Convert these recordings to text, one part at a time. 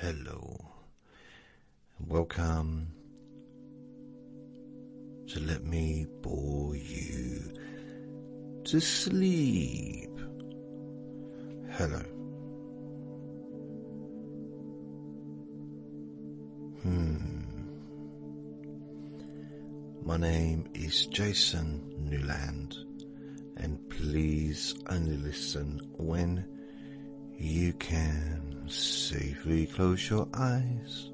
Hello, welcome to Let Me Bore You to Sleep. Hello. My name is Jason Newland, and please only listen when you can safely close your eyes.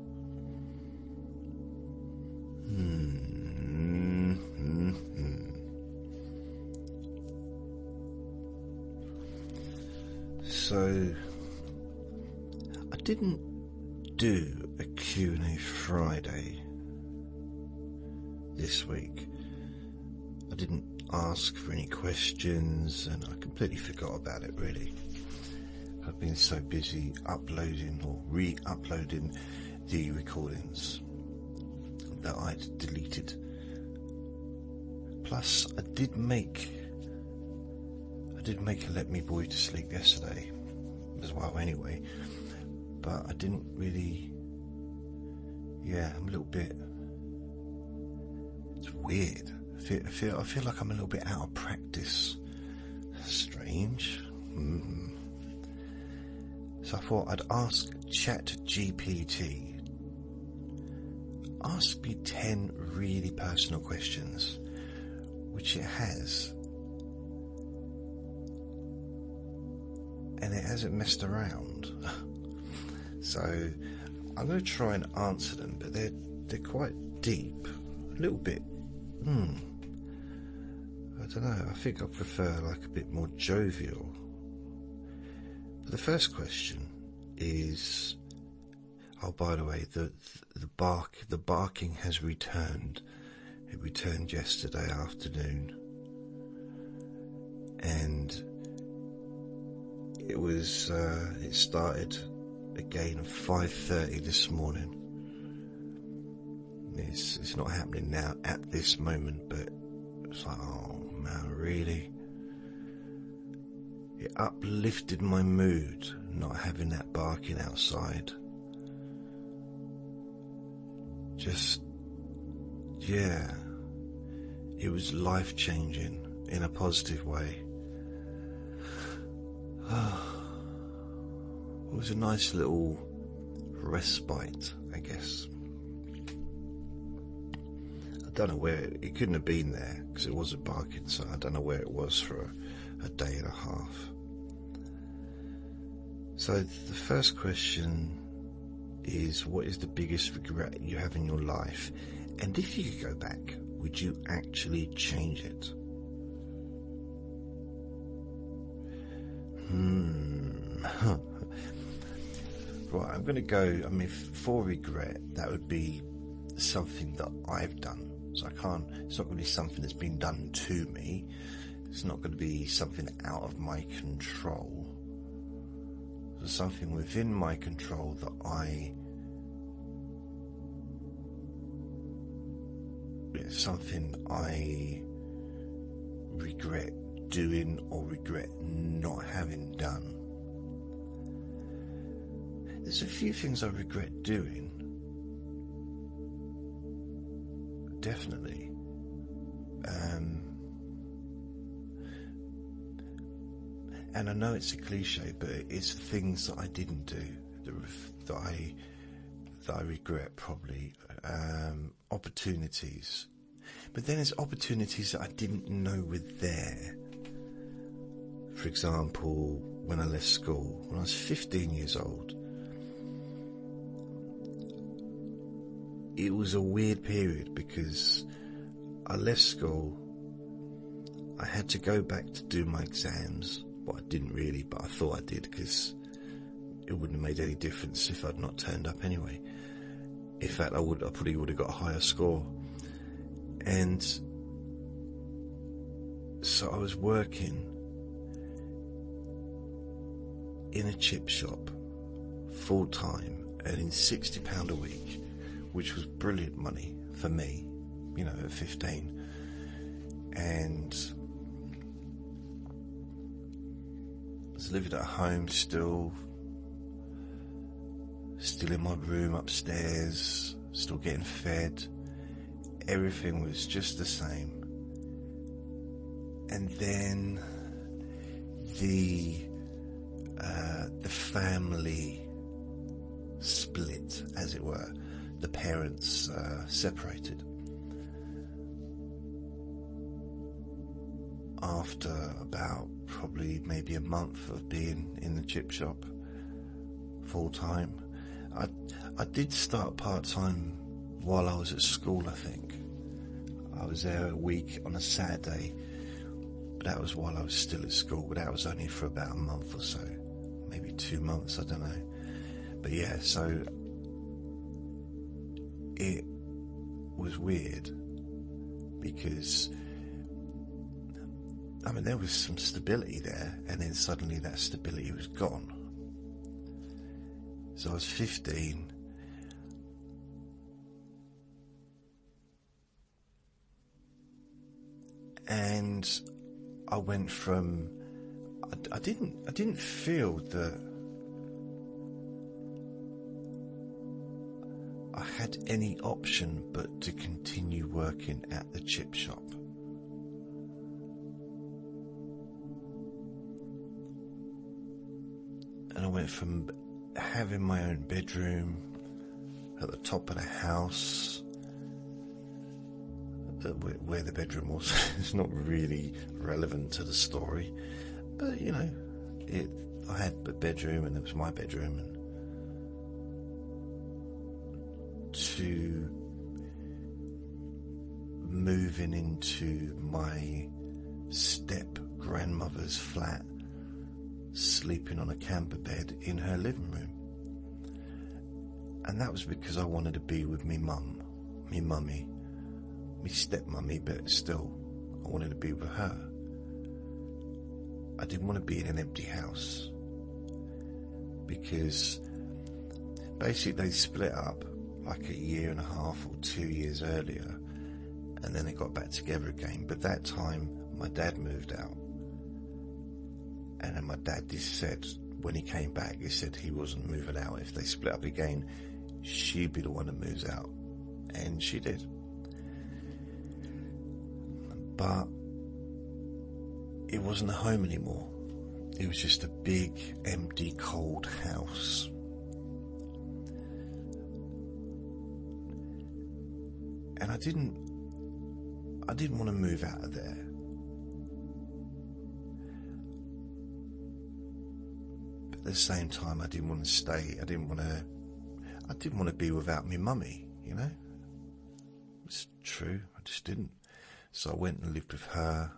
So, I didn't do a Q&A Friday this week. I didn't ask for any questions and I completely forgot about it, really. I've been so busy uploading or re-uploading the recordings that I'd deleted. Plus, I did make a Let Me Bore You to Sleep yesterday as well anyway, but I didn't really, I'm a little bit, it's weird. I feel like I'm a little bit out of practice. Strange. So I thought I'd ask ChatGPT, ask me 10 really personal questions, which it has, and it hasn't messed around. So I'm going to try and answer them, but they're quite deep, a little bit. I don't know. I think I prefer like a bit more jovial. But the first question is, oh, by the way, the barking has returned. It returned yesterday afternoon, and it started again at 5:30 this morning. It's not happening now at this moment, but it's like, oh man, really? It uplifted my mood not having that barking outside. It was life-changing in a positive way. It was a nice little respite, I guess. I don't know where, it couldn't have been there because it wasn't barking, so I don't know where it was for a day and a half. So the first question is, what is the biggest regret you have in your life? And if you could go back, would you actually change it? Right, I'm going to go, for regret, that would be something that I've done. So it's not going to be something that's been done to me. It's not going to be something out of my control. It's something within my control that something I regret doing or regret not having done. There's a few things I regret doing. Definitely. And I know it's a cliche, but it's things that I didn't do that I regret, probably. Opportunities. But then there's opportunities that I didn't know were there. For example, when I left school, when I was 15 years old, it was a weird period because I left school, I had to go back to do my exams. Well, I didn't really, but I thought I did because it wouldn't have made any difference if I'd not turned up anyway. In fact, I probably would have got a higher score. And so I was working in a chip shop full time, earning £60 a week, which was brilliant money for me, at 15. And I was living at home still still in my room upstairs, still getting fed. Everything was just the same. And then the family split, as it were. The parents separated. After about probably maybe a month of being in the chip shop full time. I did start part-time while I was at school, I think. I was there a week on a Saturday, but that was while I was still at school, but that was only for about a month or so, maybe 2 months, I don't know. But yeah, so it was weird because, I mean, there was some stability there, and then suddenly that stability was gone. So I was 15, and I went from, I didn't feel that I had any option but to continue working at the chip shop. And I went from having my own bedroom at the top of the house, where the bedroom was. It's not really relevant to the story, but you know, I had a bedroom and it was my bedroom, and to moving into my step grandmother's flat, sleeping on a camper bed in her living room. And that was because I wanted to be with me mum, me mummy, me stepmummy, but still I wanted to be with her. I didn't want to be in an empty house, because basically they split up like a year and a half or 2 years earlier, and then they got back together again. But that time my dad moved out. And then my dad just said, when he came back, he said he wasn't moving out. If they split up again, she'd be the one that moves out. And she did. But it wasn't a home anymore. It was just a big, empty, cold house. And I didn't want to move out of there. At the same time, I didn't want to stay. I didn't want to be without me mummy, you know. It's true, I just didn't. So I went and lived with her,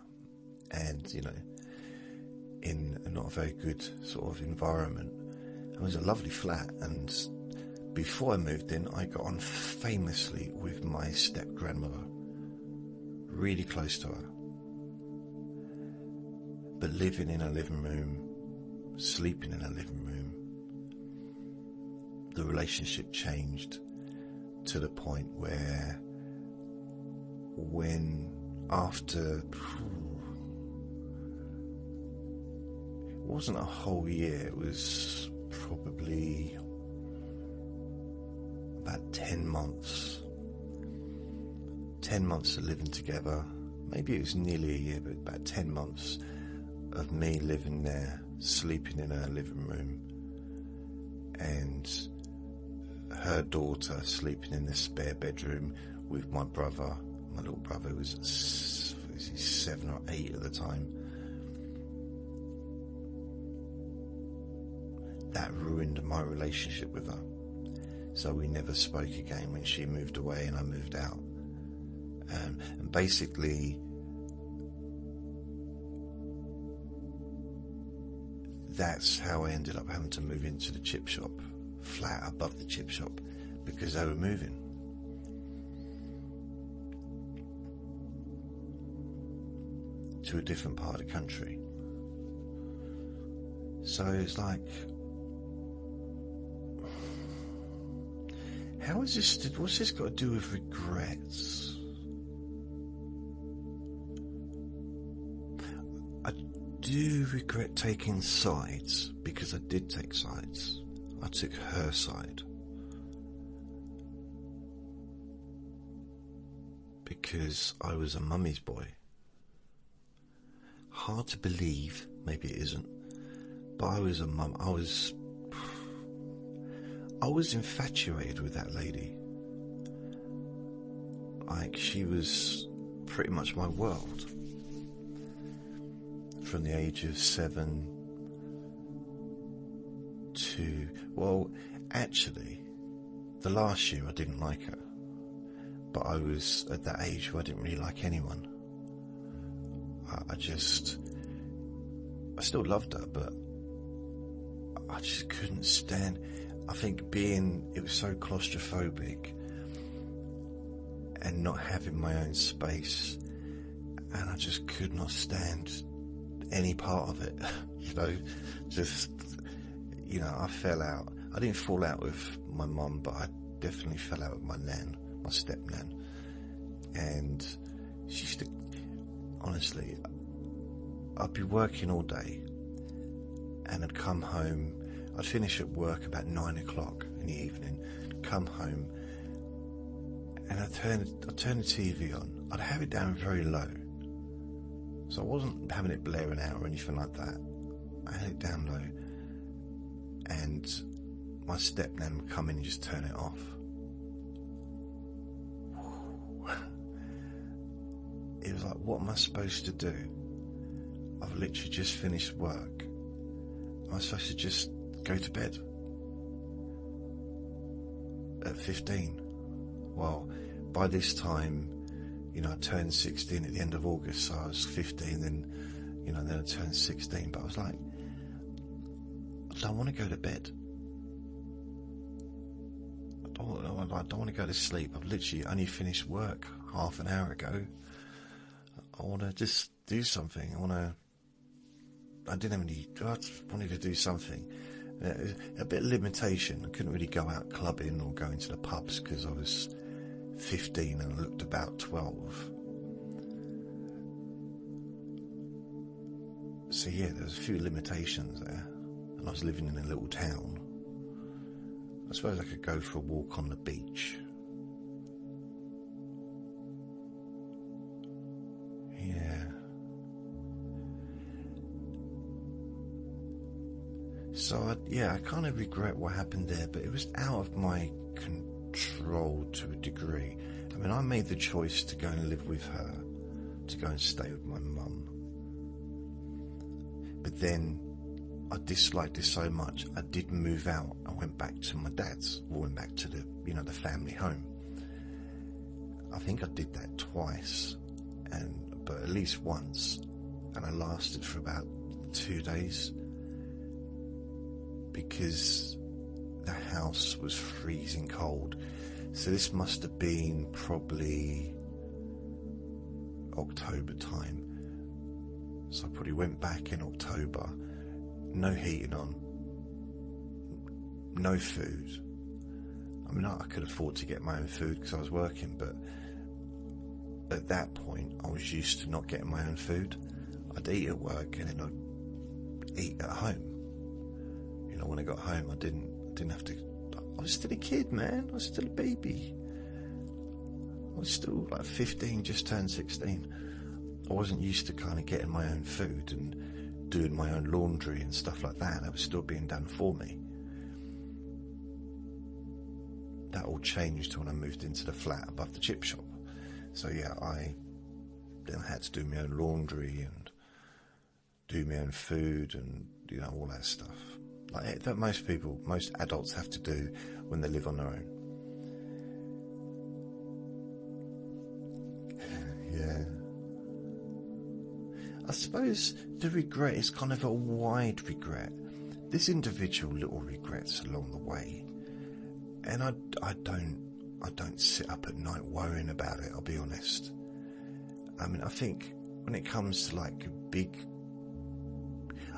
and you know, in a not very good sort of environment. It was a lovely flat, and before I moved in, I got on famously with my step grandmother, really close to her. But living in a living room, sleeping in a living room, the relationship changed to the point where after, it wasn't a whole year, it was probably about 10 months. 10 months of living together. Maybe it was nearly a year, but about 10 months of me living there, sleeping in her living room, and her daughter sleeping in the spare bedroom with my brother. My little brother was 7 or 8 at the time. That ruined my relationship with her. So we never spoke again when she moved away and I moved out. And basically, that's how I ended up having to move into the chip shop, flat above the chip shop, because they were moving. To a different part of the country. So it's like, what's this got to do with regrets? I do regret taking sides, because I did take sides. I took her side. because I was a mummy's boy. Hard to believe, maybe it isn't, but I was a mum. I was infatuated with that lady. Like, she was pretty much my world. From the age of 7 to, well, actually, the last year I didn't like her. But I was at that age where I didn't really like anyone. I still loved her, but I just couldn't stand. I think it was so claustrophobic and not having my own space, and I just could not stand any part of it. I fell out. I didn't fall out with my mum, but I definitely fell out with my nan, my step-nan. And she used to, honestly, I'd be working all day and I'd come home. I'd finish at work about 9 o'clock in the evening, come home, and I'd turn the TV on. I'd have it down very low, so I wasn't having it blaring out or anything like that. I had it down low, and my step-nan would come in and just turn it off. It was like, what am I supposed to do? I've literally just finished work. Am I supposed to just go to bed? At 15? Well, by this time, I turned 16 at the end of August, so I was 15, then I turned 16, but I was like, I don't want to go to bed. I don't want to go to sleep. I've literally only finished work half an hour ago. I want to just do something. I just wanted to do something. A bit of limitation. I couldn't really go out clubbing or go into the pubs because I was 15 and I looked about 12. So yeah, there was a few limitations there. And I was living in a little town. I suppose I could go for a walk on the beach. Yeah. So I kind of regret what happened there, but it was out of my control to a degree. I mean, I made the choice to go and live with her, to go and stay with my mum. But then I disliked it so much, I did move out. I went back to my dad's, or went back to the family home. I think I did that twice, but at least once, and I lasted for about 2 days because the house was freezing cold. So this must have been probably October time. So I probably went back in October. No heating on, no food. I mean, I could afford to get my own food because I was working, but at that point I was used to not getting my own food. I'd eat at work and then I'd eat at home. When I got home, I didn't have to. I was still a kid, man. I was still a baby. I was still like 15, just turned 16. I wasn't used to kind of getting my own food and doing my own laundry and stuff like that. That was still being done for me. That all changed when I moved into the flat above the chip shop. So yeah, I then had to do my own laundry and do my own food and all that stuff. Like that most adults have to do when they live on their own. Yeah. I suppose the regret is kind of a wide regret. There's individual little regrets along the way, and I don't sit up at night worrying about it. I'll be honest. I mean, I think when it comes to like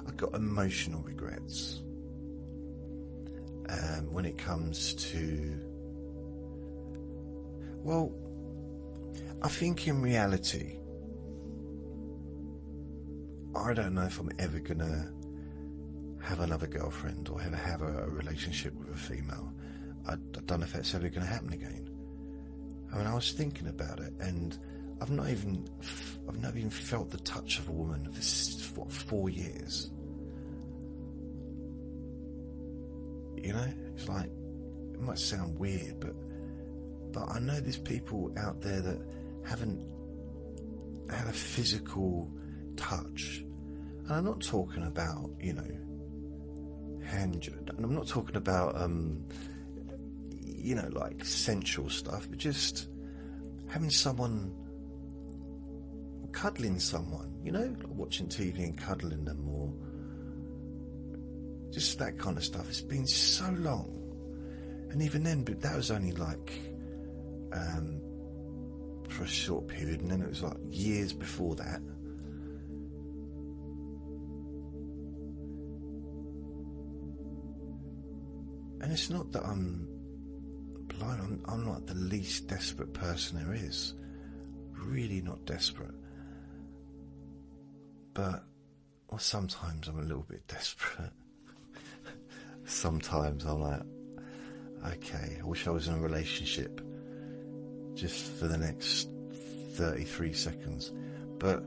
I've got emotional regrets. When it comes to, well, I think in reality, I don't know if I'm ever gonna have another girlfriend or ever have a relationship with a female. I don't know if that's ever gonna happen again. I mean, I was thinking about it, and I've not even felt the touch of a woman for 4 years. You know, it's like, it might sound weird, but I know there's people out there that haven't had a physical touch. And I'm not talking about, you know, I'm not talking about, you know, like sensual stuff, but just having someone, cuddling someone, you know, like watching TV and cuddling them, or just that kind of stuff. It's been so long. And even then, but that was only like for a short period, and then it was like years before that. And it's not that I'm blind, I'm like the least desperate person there is. Really not desperate. But, well, sometimes I'm a little bit desperate. Sometimes I'm like, okay, I wish I was in a relationship just for the next 33 seconds. But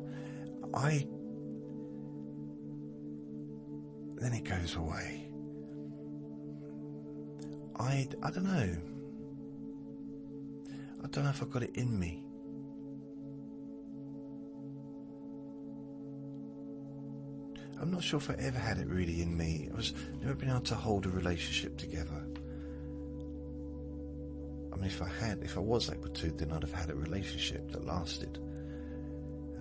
then it goes away. I don't know. I don't know if I've got it in me. I'm not sure if I ever had it really in me. I was never been able to hold a relationship together. I mean, if I was able to, then I'd have had a relationship that lasted.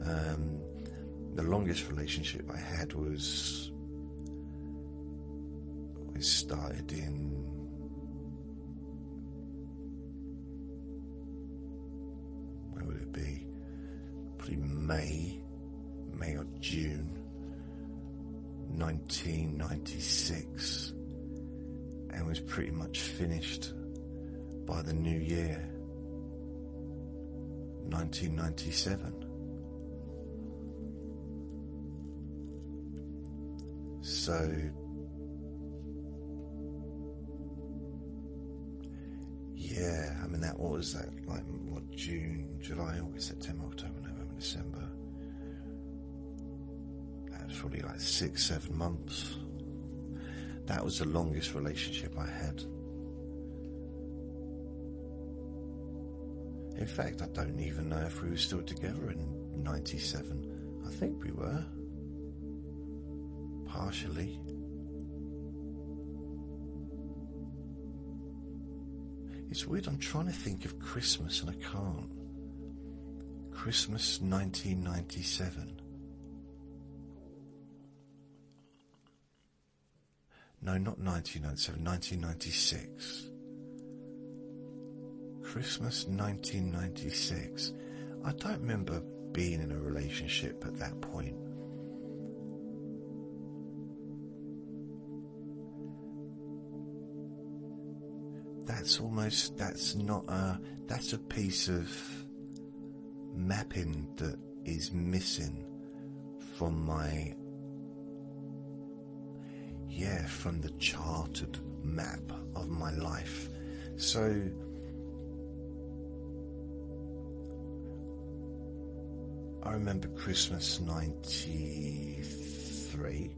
The longest relationship I had started in, where would it be? Probably May or June 1996, and was pretty much finished by the new year 1997. So yeah, I mean, what was that, like, what, June, July, August, September, October, November, December. That was probably like 6-7 months. That was the longest relationship I had. In fact, I don't even know if we were still together in 97. I think we were. Partially. It's weird, I'm trying to think of Christmas and I can't. Christmas 1997. No, not 1997, 1996. Christmas 1996. I don't remember being in a relationship at that point. That's a piece of mapping that is missing from from the charted map of my life. So I remember Christmas 93,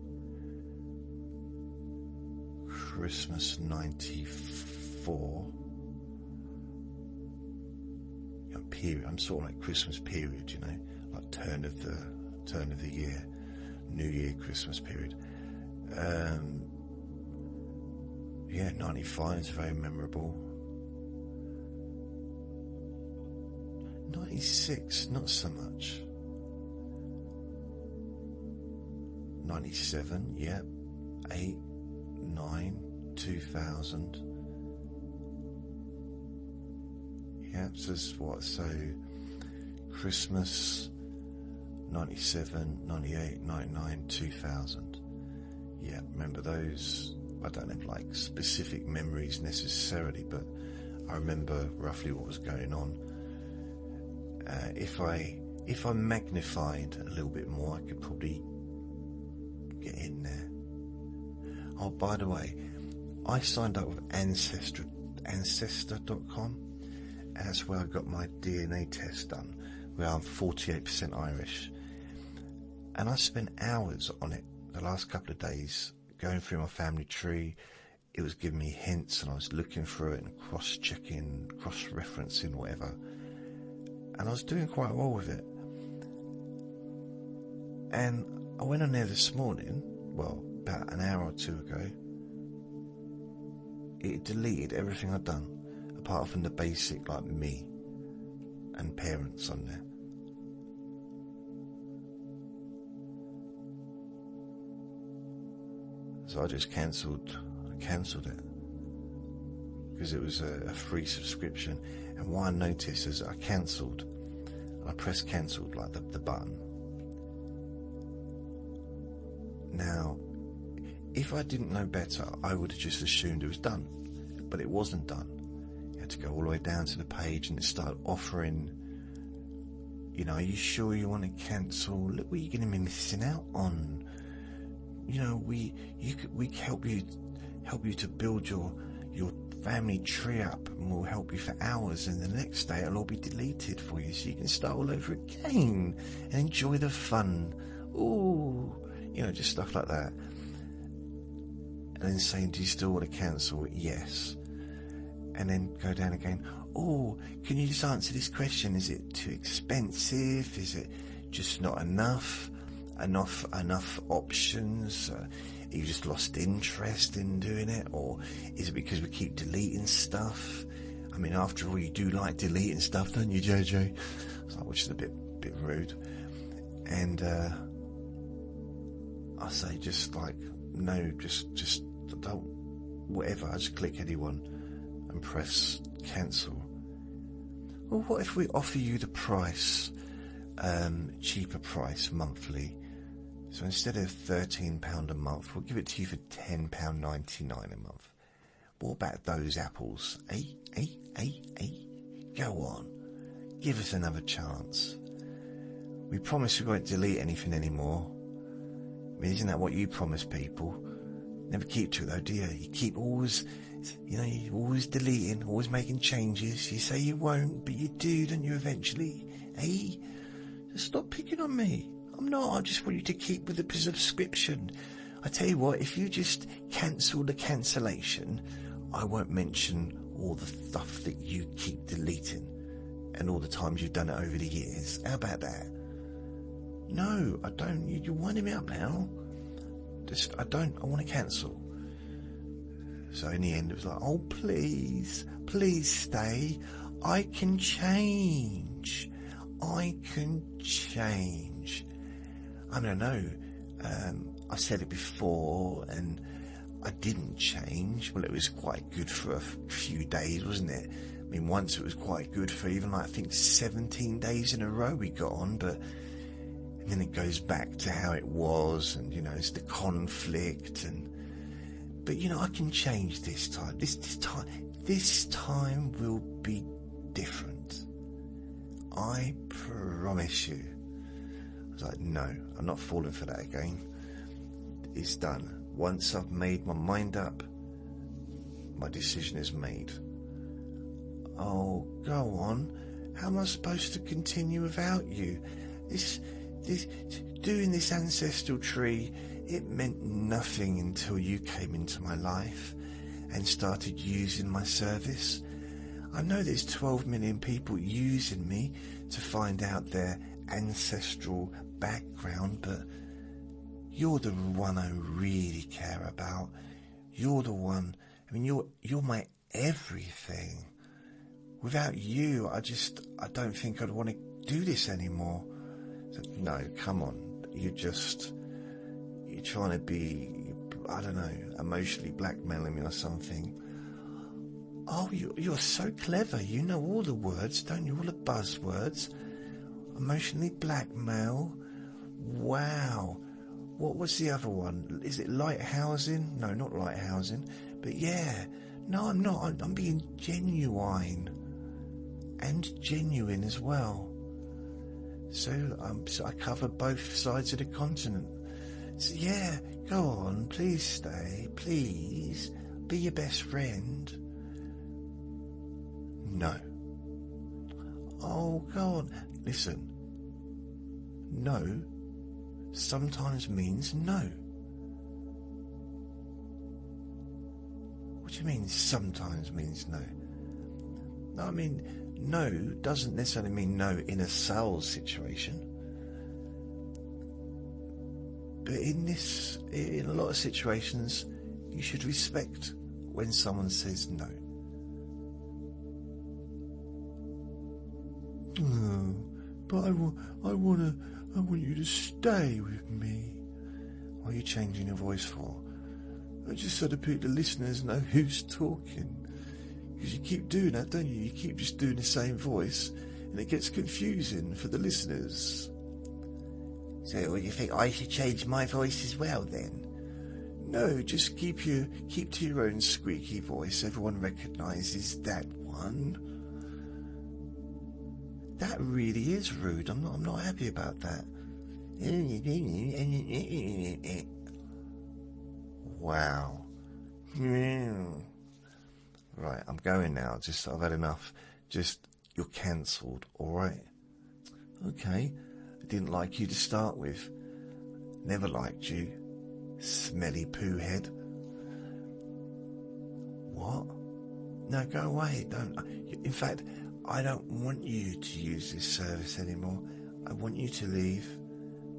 Christmas 94, period. I'm sort of like Christmas period, you know, like turn of the year, New Year, Christmas period. 95 is very memorable. 96, not so much. 97, 8, 9, 2000. So Christmas 97, 98, 99, 2000. Yeah, remember those. I don't have like specific memories necessarily, but I remember roughly what was going on. If I magnified a little bit more, I could probably get in there. Oh, by the way, I signed up with Ancestor.com. That's where I got my DNA test done. Well, I'm 48% Irish. And I spent hours on it the last couple of days, going through my family tree. It was giving me hints, and I was looking through it and cross-checking, cross-referencing, whatever. And I was doing quite well with it. And I went on there this morning, well, about an hour or two ago. It deleted everything I'd done, apart from the basic, like me and parents on there. So I just cancelled it because it was a free subscription. And what I noticed is I cancelled, and I pressed cancelled, like the button. Now, if I didn't know better, I would have just assumed it was done, but it wasn't done. You had to go all the way down to the page, and it started offering, you know, are you sure you want to cancel? Look what you're going to be missing out on. You know, we help you to build your family tree up, and we'll help you for hours, and the next day it'll all be deleted for you, so you can start all over again and enjoy the fun. Ooh, you know, just stuff like that. And then saying, do you still want to cancel? Yes. And then go down again. Oh, can you just answer this question? Is it too expensive? Is it just not enough options? You just lost interest in doing it? Or is it because we keep deleting stuff? I mean, after all, you do like deleting stuff, don't you, JJ? Which is a bit rude. And I say, just like, no, just don't, whatever. I just click anyone and press cancel. Well, what if we offer you the price, cheaper price monthly? So instead of £13 a month, we'll give it to you for £10.99 a month. What about those apples? Go on. Give us another chance. We promise we won't delete anything anymore. I mean, isn't that what you promise people? Never keep to it though, do you? You keep always, you know, you're always deleting, always making changes. You say you won't, but you do, don't you, eventually? Just stop picking on me. I'm not. I just want you to keep with the subscription. I tell you what, if you just cancel the cancellation, I won't mention all the stuff that you keep deleting and all the times you've done it over the years. How about that? No, I don't. You're winding me up now. I want to cancel. So in the end, it was like, oh, please stay. I can change. I mean, I know, I said it before, and I didn't change. Well, it was quite good for a few days, wasn't it? I mean, once it was quite good for even, like, I think 17 days in a row we got on, and then it goes back to how it was, and, you know, it's the conflict, but, you know, I can change this time. This time will be different. I promise you. I was like, no, I'm not falling for that again. It's done. Once I've made my mind up, my decision is made. Oh, go on. How am I supposed to continue without you? Doing this ancestral tree, it meant nothing until you came into my life and started using my service. I know there's 12 million people using me to find out their ancestral background, but you're the one I really care about. You're the one. I mean, you're my everything. Without you, I don't think I'd want to do this anymore. So, no, come on. You're trying to be, I don't know, emotionally blackmailing me or something. Oh, you're so clever. You know all the words, don't you? All the buzzwords. Emotionally blackmail. Wow. What was the other one? Is it lighthousing? No, not lighthousing. But yeah. No, I'm not. I'm being genuine. And genuine as well. So I cover both sides of the continent. So yeah, go on. Please stay. Please. Be your best friend. No. Oh, go on. Listen, no sometimes means no. What do you mean sometimes means no? No, I mean, no doesn't necessarily mean no in a sales situation. But in a lot of situations, you should respect when someone says no. Oh, but I want you to stay with me. What are you changing your voice for? I just so the listeners know who's talking. Because you keep doing that, don't you? You keep just doing the same voice, and it gets confusing for the listeners. So, you think I should change my voice as well, then? No, just keep to your own squeaky voice. Everyone recognises that one. That really is rude. I'm not happy about that. Wow. Right, I'm going now. I've had enough. You're cancelled, alright? Okay. I didn't like you to start with. Never liked you. Smelly poo head. What? No, go away. Don't. In fact, I don't want you to use this service anymore. I want you to leave.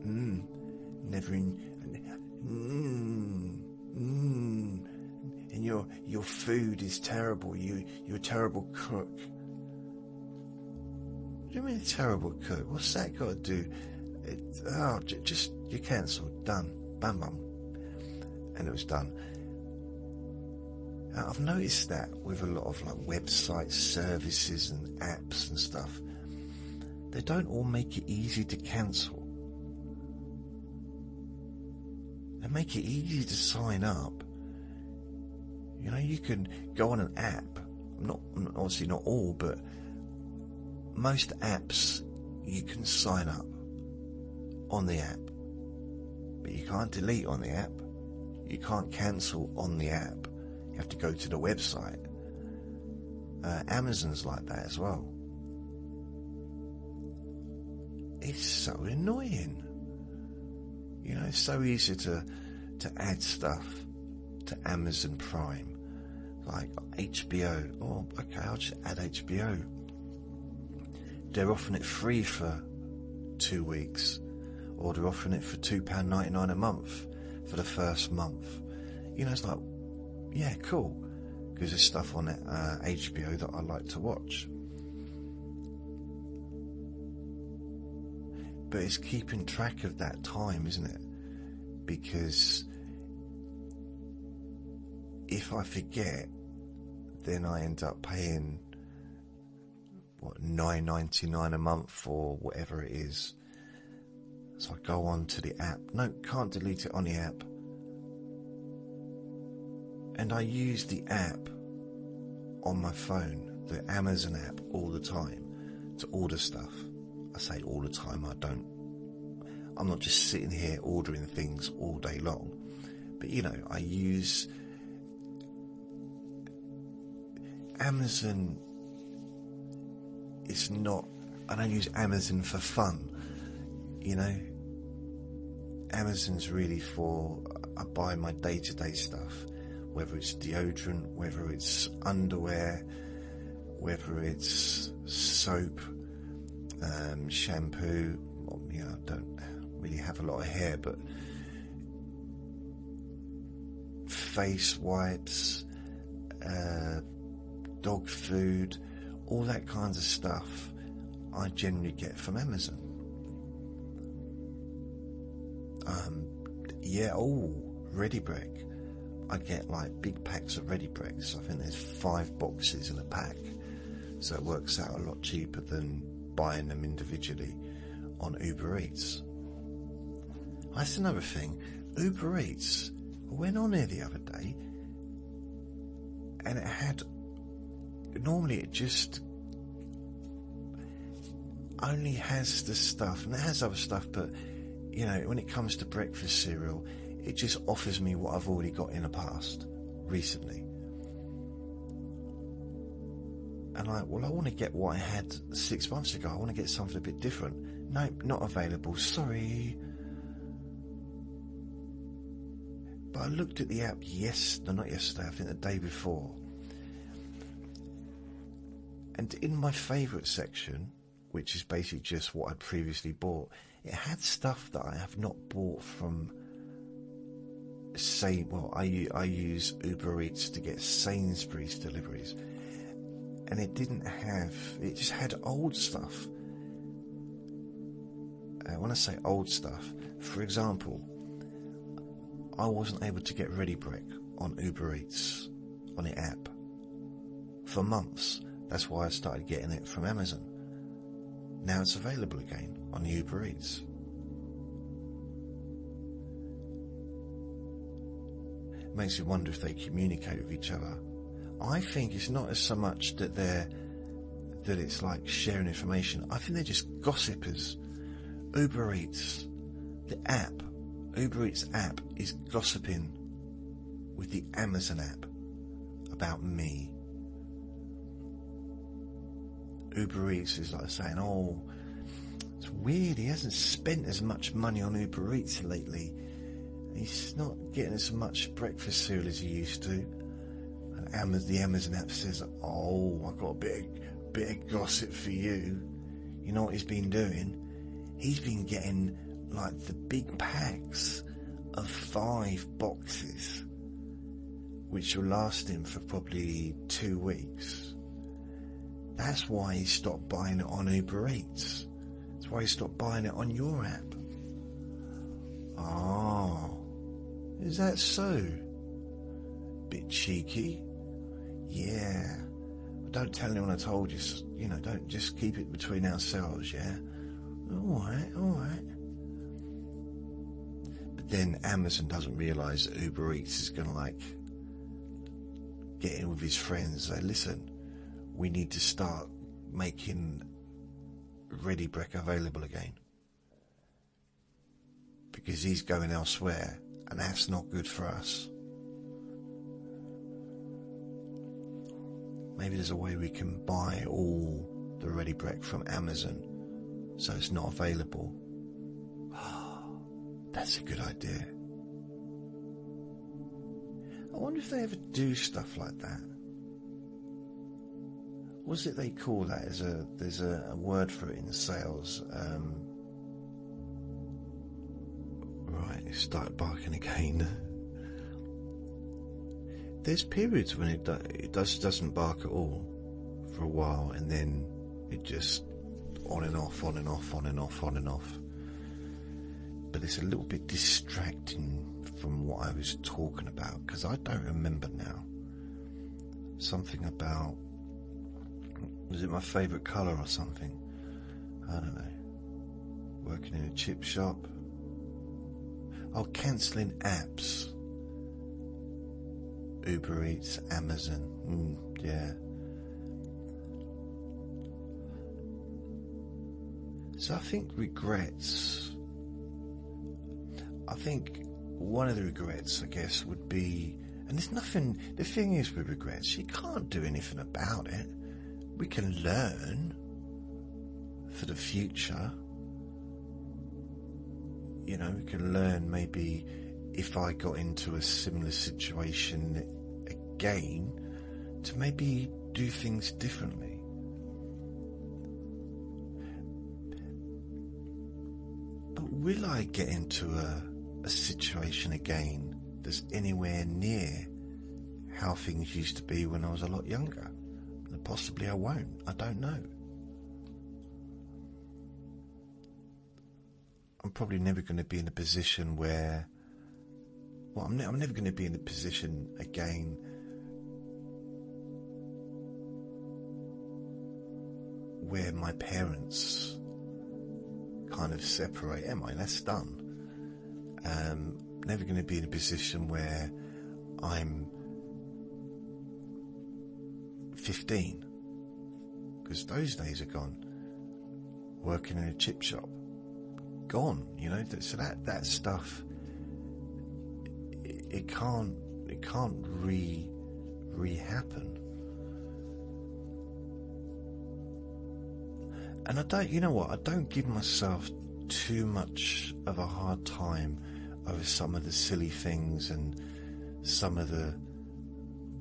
Never in. And your food is terrible. You're a terrible cook. What do you mean a terrible cook? What's that got to do? You're cancelled. Done. Bam bam. And it was done. I've noticed that with a lot of websites, services and apps and stuff. They don't all make it easy to cancel. They make it easy to sign up. You know, you can go on an app. Obviously not all, but most apps you can sign up on the app, but you can't delete on the app. You can't cancel on the app. You have to go to the website. Amazon's like that as well. It's so annoying. You know, it's so easy to add stuff to Amazon Prime, like HBO. Oh, okay, I'll just add HBO. They're offering it free for 2 weeks, or they're offering it for £2.99 a month for the first month. You know, it's like, yeah, cool, because there's stuff on HBO that I like to watch. But it's keeping track of that time, isn't it? Because if I forget, then I end up paying $9.99 a month or whatever it is. So I go on to the app. No, can't delete it on the app. And I use the app on my phone, the Amazon app, all the time to order stuff. I say all the time, I'm not just sitting here ordering things all day long. But, you know, I use Amazon. I don't use Amazon for fun, you know. Amazon's really I buy my day-to-day stuff, whether it's deodorant, whether it's underwear, whether it's soap, shampoo. Well, you know, I don't really have a lot of hair, but face wipes, dog food, all that kinds of stuff I generally get from Amazon. Ready Break. I get big packs of Ready Breaks. I think there's 5 boxes in a pack, so it works out a lot cheaper than buying them individually on Uber Eats. That's another thing. Uber Eats, I went on there the other day, and normally it just only has the stuff, and it has other stuff, but you know, when it comes to breakfast cereal, it just offers me what I've already got in the past, recently. And I want to get what I had 6 months ago. I want to get something a bit different. Nope, not available. Sorry. But I looked at the app not yesterday, I think the day before. And in my favourite section, which is basically just what I'd previously bought, it had stuff that I have not bought from, I use Uber Eats to get Sainsbury's deliveries. And it just had old stuff. When I say old stuff, for example, I wasn't able to get Ready Brek on Uber Eats, on the app, for months. That's why I started getting it from Amazon. Now it's available again on Uber Eats. It makes you wonder if they communicate with each other. I think it's not as so much that it's like sharing information. I think they're just gossipers. Uber Eats, Uber Eats app is gossiping with the Amazon app about me. Uber Eats is like saying, oh, it's weird, he hasn't spent as much money on Uber Eats lately. He's not getting as much breakfast cereal as he used to. And the Amazon app says, oh, I've got a bit of gossip for you. You know what he's been doing? He's been getting like the big packs of 5 boxes, which will last him for probably 2 weeks. That's why he stopped buying it on Uber Eats. That's why he stopped buying it on your app. Oh, is that so? Bit cheeky. Yeah. Don't tell anyone I told you. Don't just keep it between ourselves, yeah? All right. But then Amazon doesn't realise that Uber Eats is going to get in with his friends and say, listen, we need to start making Ready Brek available again. Because he's going elsewhere, and that's not good for us. Maybe there's a way we can buy all the Ready Brek from Amazon so it's not available. That's a good idea. I wonder if they ever do stuff like that. What's it they call that? There's a word for it in sales. Right, it started barking again. There's periods when it doesn't bark at all for a while, and then it just on and off. But it's a little bit distracting from what I was talking about, because I don't remember now. Something about, was it my favourite colour or something? I don't know. Working in a chip shop. Oh, cancelling apps. Uber Eats, Amazon, yeah. So I think regrets. I think one of the regrets, I guess, would be, and there's nothing, the thing is with regrets, you can't do anything about it. We can learn for the future. We can learn maybe if I got into a similar situation again, to maybe do things differently. But will I get into a situation again that's anywhere near how things used to be when I was a lot younger? Possibly I won't. I don't know. I'm probably never going to be in a position where, I'm never going to be in a position again where my parents kind of separate. Am I? That's done. Never going to be in a position where I'm 15, because those days are gone. Working in a chip shop, gone. So that stuff, it can't re-happen. And I don't, you know what, I don't give myself too much of a hard time over some of the silly things and some of the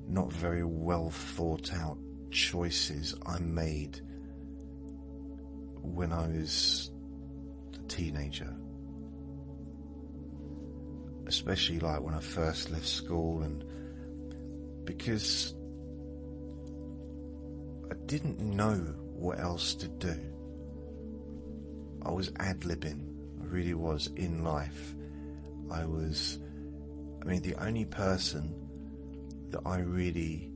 not very well thought out choices I made when I was a teenager. Especially like when I first left school, and because I didn't know what else to do. I was ad-libbing, I really was, in life. I mean, the only person that I really,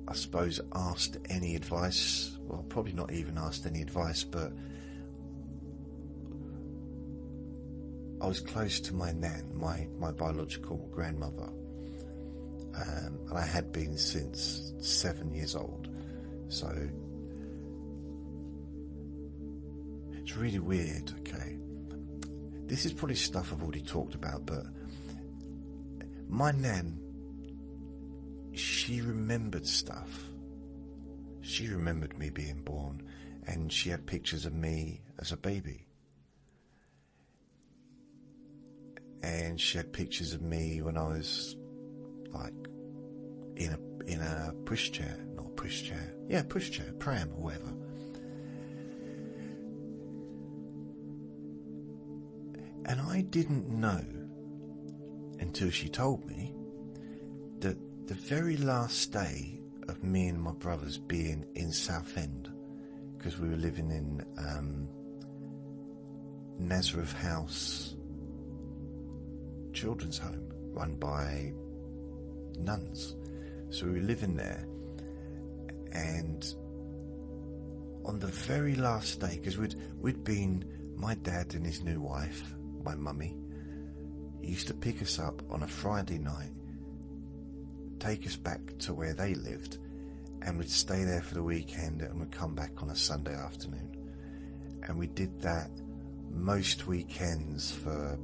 I suppose, asked any advice, well, probably not even asked any advice, but I was close to my nan, my biological grandmother, and I had been since 7 years old, so it's really weird, okay? This is probably stuff I've already talked about, but my nan, she remembered stuff. She remembered me being born, and she had pictures of me as a baby. And she had pictures of me when I was like in a pushchair, not pushchair, yeah, pushchair, pram or whatever. And I didn't know until she told me that the very last day of me and my brothers being in Southend, because we were living in Nazareth House children's home run by nuns, so we were living there, and on the very last day, because we'd been, my dad and his new wife, my mummy, used to pick us up on a Friday night, take us back to where they lived, and we'd stay there for the weekend, and we'd come back on a Sunday afternoon. And we did that most weekends for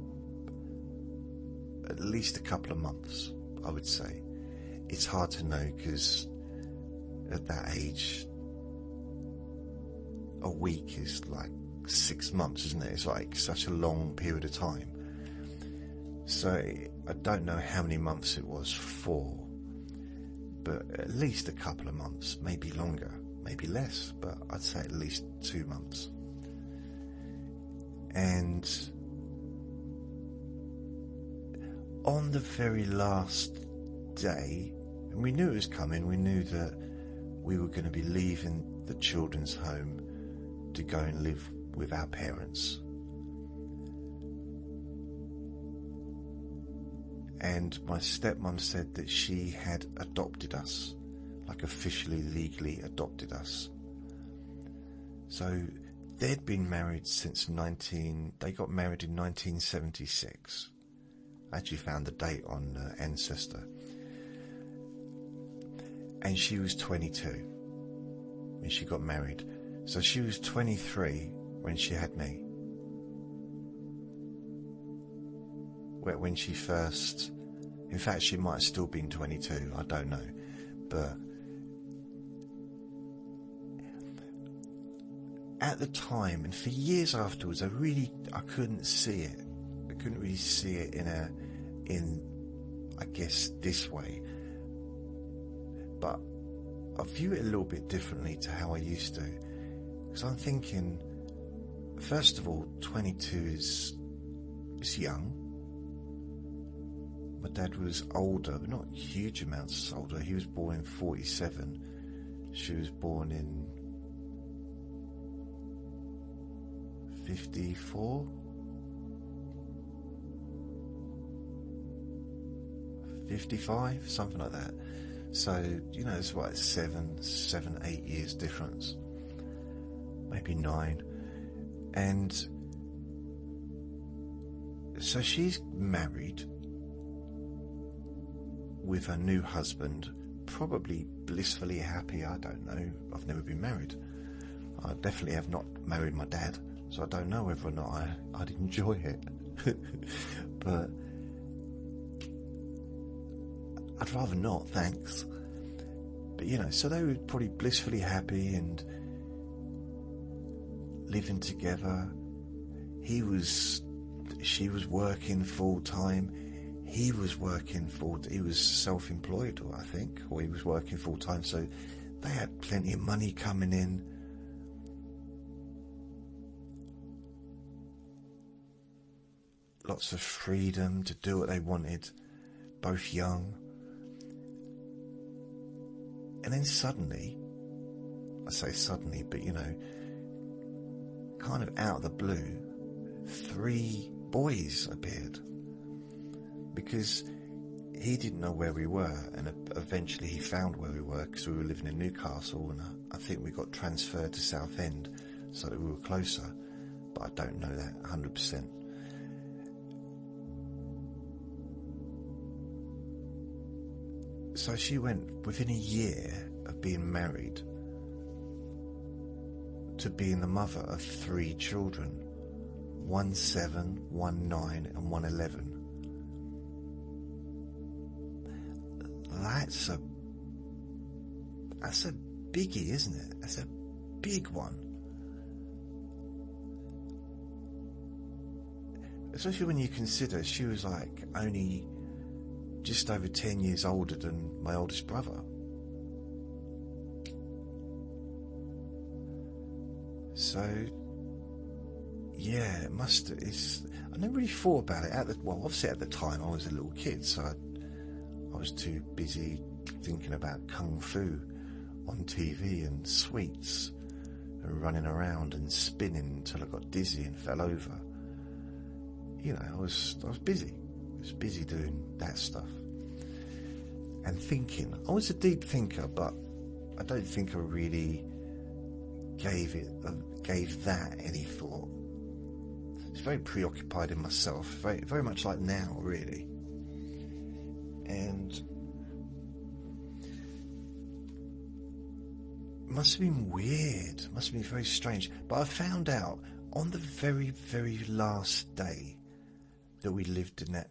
at least a couple of months, I would say. It's hard to know, because at that age, a week is like 6 months, isn't it? It's like such a long period of time. So I don't know how many months it was for, but at least a couple of months, maybe longer, maybe less, but I'd say at least 2 months. And on the very last day, and we knew it was coming, we knew that we were going to be leaving the children's home to go and live with our parents. And my stepmom said that she had adopted us, like officially, legally adopted us. So they'd been married since they got married in 1976. I actually found the date on Ancestor. And she was 22 when she got married. So she was 23 when she had me. When she first, in fact, she might have still been 22, I don't know, but at the time and for years afterwards, I couldn't see it. I couldn't really see it in I guess this way, but I view it a little bit differently to how I used to, because I'm thinking, first of all, 22 is young. My dad was older, but not huge amounts older. He was born in 47. She was born in 54. 55, something like that. So, you know, it's what, 7, 8 years difference. Maybe 9. And so she's married with her new husband, probably blissfully happy. I don't know. I've never been married. I definitely have not married my dad, so I don't know whether or not I'd enjoy it. But I'd rather not, thanks. But so they were probably blissfully happy and living together. She was working full time. He was self-employed, I think, or he was working full time. So they had plenty of money coming in. Lots of freedom to do what they wanted, both young. And then suddenly, I say suddenly, but kind of out of the blue, 3 boys appeared. Because he didn't know where we were, and eventually he found where we were because we were living in Newcastle, and I think we got transferred to Southend so that we were closer, but I don't know that 100%. So she went, within a year of being married, to being the mother of 3 children, 1 7, 1 9 and 1 11. That's a biggie, isn't it? That's a big one. Especially when you consider she was like only just over 10 years older than my oldest brother. So, yeah, I never really thought about it. Obviously at the time I was a little kid, so I was too busy thinking about kung fu on TV and sweets and running around and spinning until I got dizzy and fell over. I was busy. I was busy doing that stuff and thinking. I was a deep thinker, but I don't think I really gave that any thought. I was very preoccupied in myself, very, very much like now, really. And it must have been weird, must have been very strange. But I found out on the very, very last day that we lived in that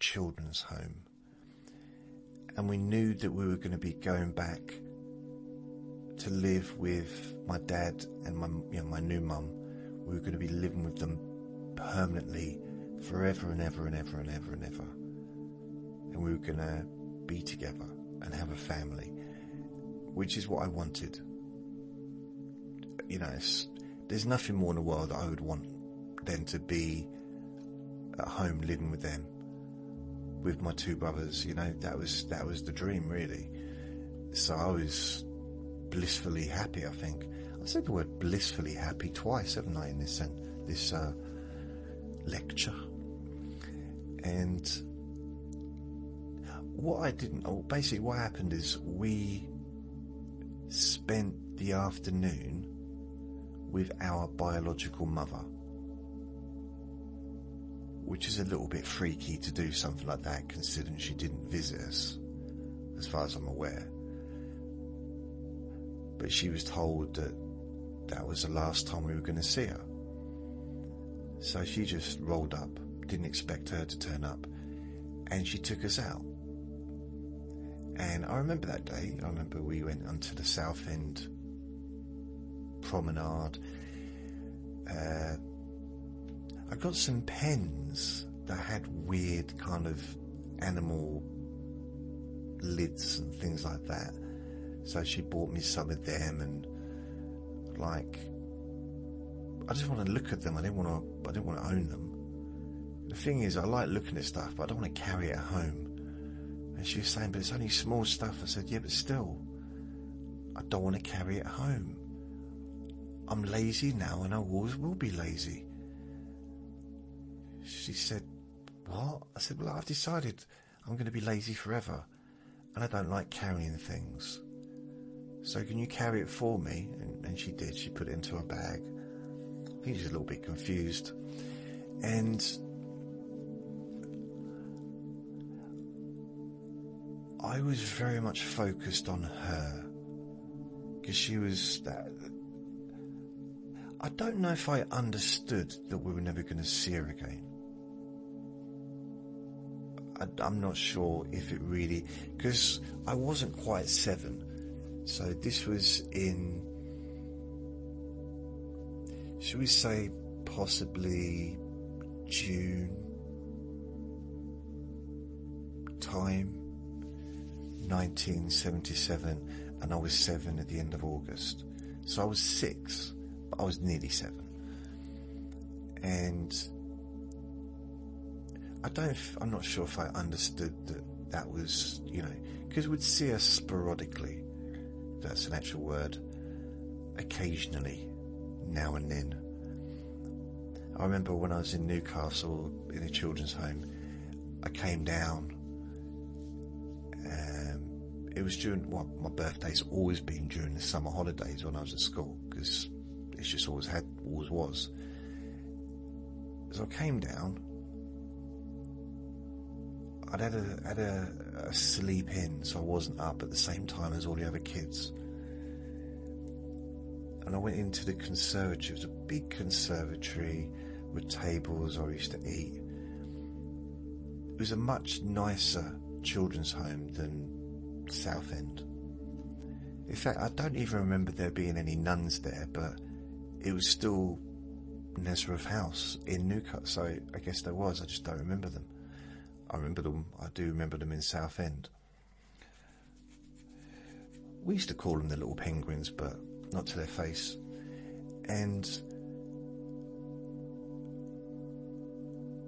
children's home, and we knew that we were going to be going back to live with my dad and my new mum. We were going to be living with them permanently, forever and ever and ever and ever and ever. And we were going to be together and have a family, which is what I wanted. There's nothing more in the world that I would want than to be at home living with them, with my 2 brothers. That was the dream, really. So I was blissfully happy, I think. I said the word blissfully happy twice, haven't I, in this lecture. And what happened is we spent the afternoon with our biological mother, which is a little bit freaky to do something like that, considering she didn't visit us, as far as I'm aware. But she was told that was the last time we were going to see her. So she just rolled up, didn't expect her to turn up, and she took us out. And I remember that day. I remember we went onto the Southend promenade. I got some pens that had weird kind of animal lids and things like that. So she bought me some of them, and I just want to look at them. I didn't want to own them. The thing is, I like looking at stuff, but I don't want to carry it at home. And she was saying, but it's only small stuff. I said, yeah, but still, I don't want to carry it home. I'm lazy now, and I always will be lazy. She said, what? I said, well, I've decided I'm going to be lazy forever, and I don't like carrying things. So can you carry it for me? And she did. She put it into a bag. I think she's a little bit confused. And I was very much focused on her, because she was that. I don't know if I understood that we were never going to see her again. I'm not sure if it really, because I wasn't quite 7, So this was in, should we say, possibly June time, 1977, and I was 7 at the end of August. So I was 6, but I was nearly 7. And I'm not sure if I understood that was, because we'd see us sporadically, if that's an actual word, occasionally, now and then. I remember when I was in Newcastle in a children's home, I came down. It was during, my birthday's always been during the summer holidays when I was at school, because it's just always was. So I came down. I'd had a sleep in, so I wasn't up at the same time as all the other kids. And I went into the conservatory. It was a big conservatory with tables I used to eat. It was a much nicer children's home than Southend. In fact, I don't even remember there being any nuns there, but it was still Nazareth House in Newcastle, so I guess there was. I just don't remember them. I do remember them in Southend. We used to call them the little penguins, but not to their face. And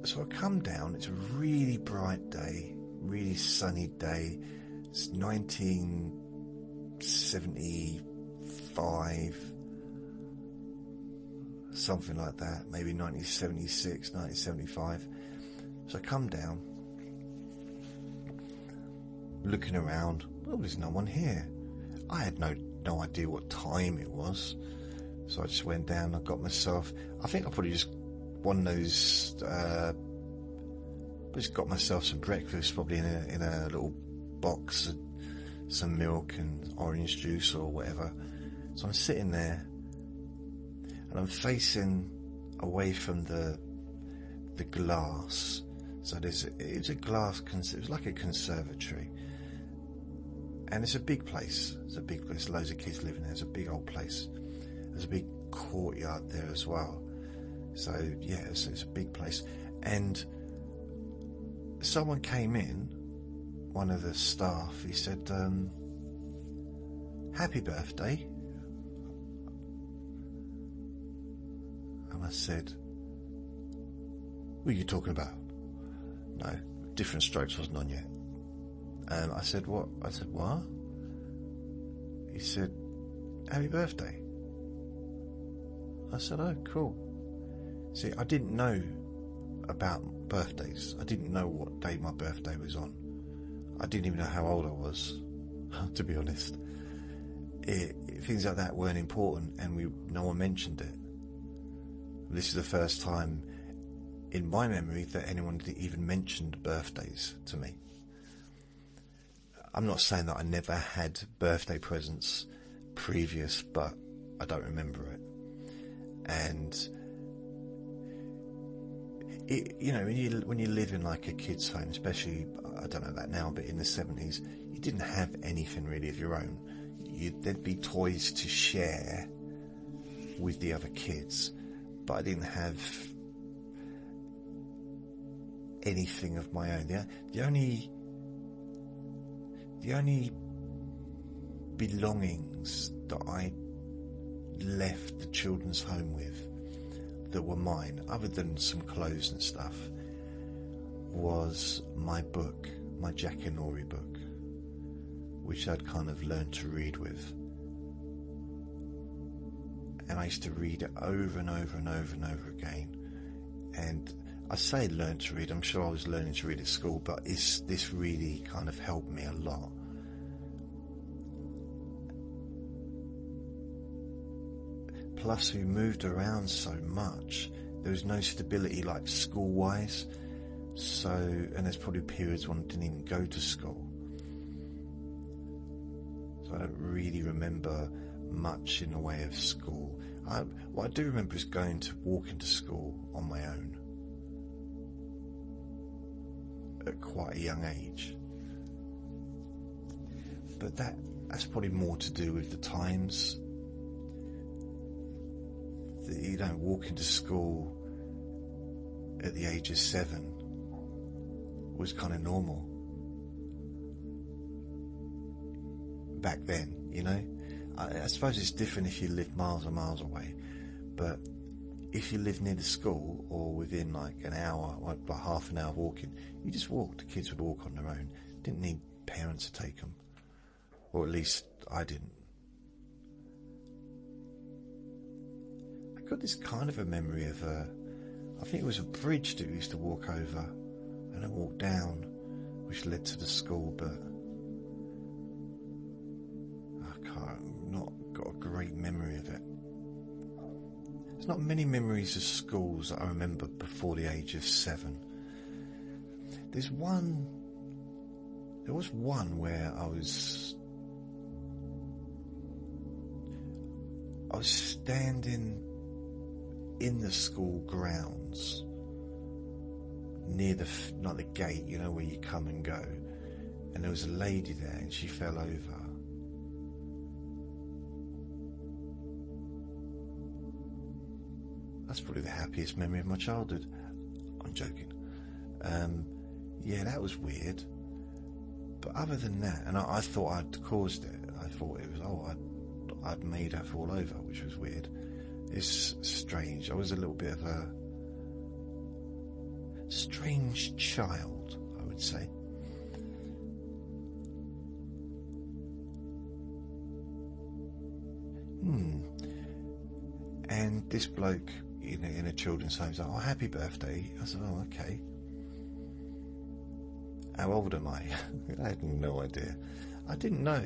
so I come down, it's a really bright day, really sunny day. It's 1975, something like that, maybe 1976, 1975. So I come down, looking around. Oh, there's no one here. I had no idea what time it was, so I just went down. I got myself, I think I probably just one of those, just got myself some breakfast, probably in a little box, some milk and orange juice or whatever. So I'm sitting there and I'm facing away from the glass. So it's a glass, it was like a conservatory, and it's a big place. Loads of kids living there. It's a big old place. There's a big courtyard there as well. So yeah, it's a big place. And someone came in, one of the staff. He said, "Happy birthday." And I said, "What are you talking about?" No, Different Strokes wasn't on yet. And I said, "What?" I said, "What?" He said, "Happy birthday." I said, "Oh, cool." See, I didn't know about birthdays. I didn't know what day my birthday was on. I didn't even know how old I was, to be honest. Things like that weren't important, and no one mentioned it. This is the first time in my memory that anyone even mentioned birthdays to me. I'm not saying that I never had birthday presents previous, but I don't remember it. And when you live in like a kid's home, especially, I don't know about now, but in the 70s, you didn't have anything really of your own. There'd be toys to share with the other kids, but I didn't have anything of my own. The only belongings that I left the children's home with that were mine, other than some clothes and stuff, was my book, my Jackanory book, which I'd kind of learned to read with. And I used to read it over and over and over and over again. And I say learn to read, I'm sure I was learning to read at school, but this really kind of helped me a lot. Plus, we moved around so much, there was no stability like school-wise, and there's probably periods when I didn't even go to school. So I don't really remember much in the way of school. What I do remember is walking to school on my own at quite a young age. But that's probably more to do with the times. That you don't walk into school at the age of 7 was kind of normal back then, you know. I suppose it's different if you live miles and miles away, but if you live near the school or within like an hour, like half an hour walking, you just walk. The kids would walk on their own. Didn't need parents to take them, or at least I didn't. I got this kind of a memory of I think it was a bridge that we used to walk over and then walk down, which led to the school, but not got a great memory of it. There's not many memories of schools that I remember before the age of 7. There was one where I was standing in the school grounds near not the gate, you know, where you come and go, and there was a lady there and she fell over. That's probably the happiest memory of my childhood. I'm joking. Yeah, that was weird. But other than that, and I thought I'd caused it. I thought it was, I'd made her fall over, which was weird. It's strange. I was a little bit of a strange child, I would say. And this bloke in a children's home was like, "Oh, happy birthday." I said, "Oh, okay. How old am I?" I had no idea. I didn't know,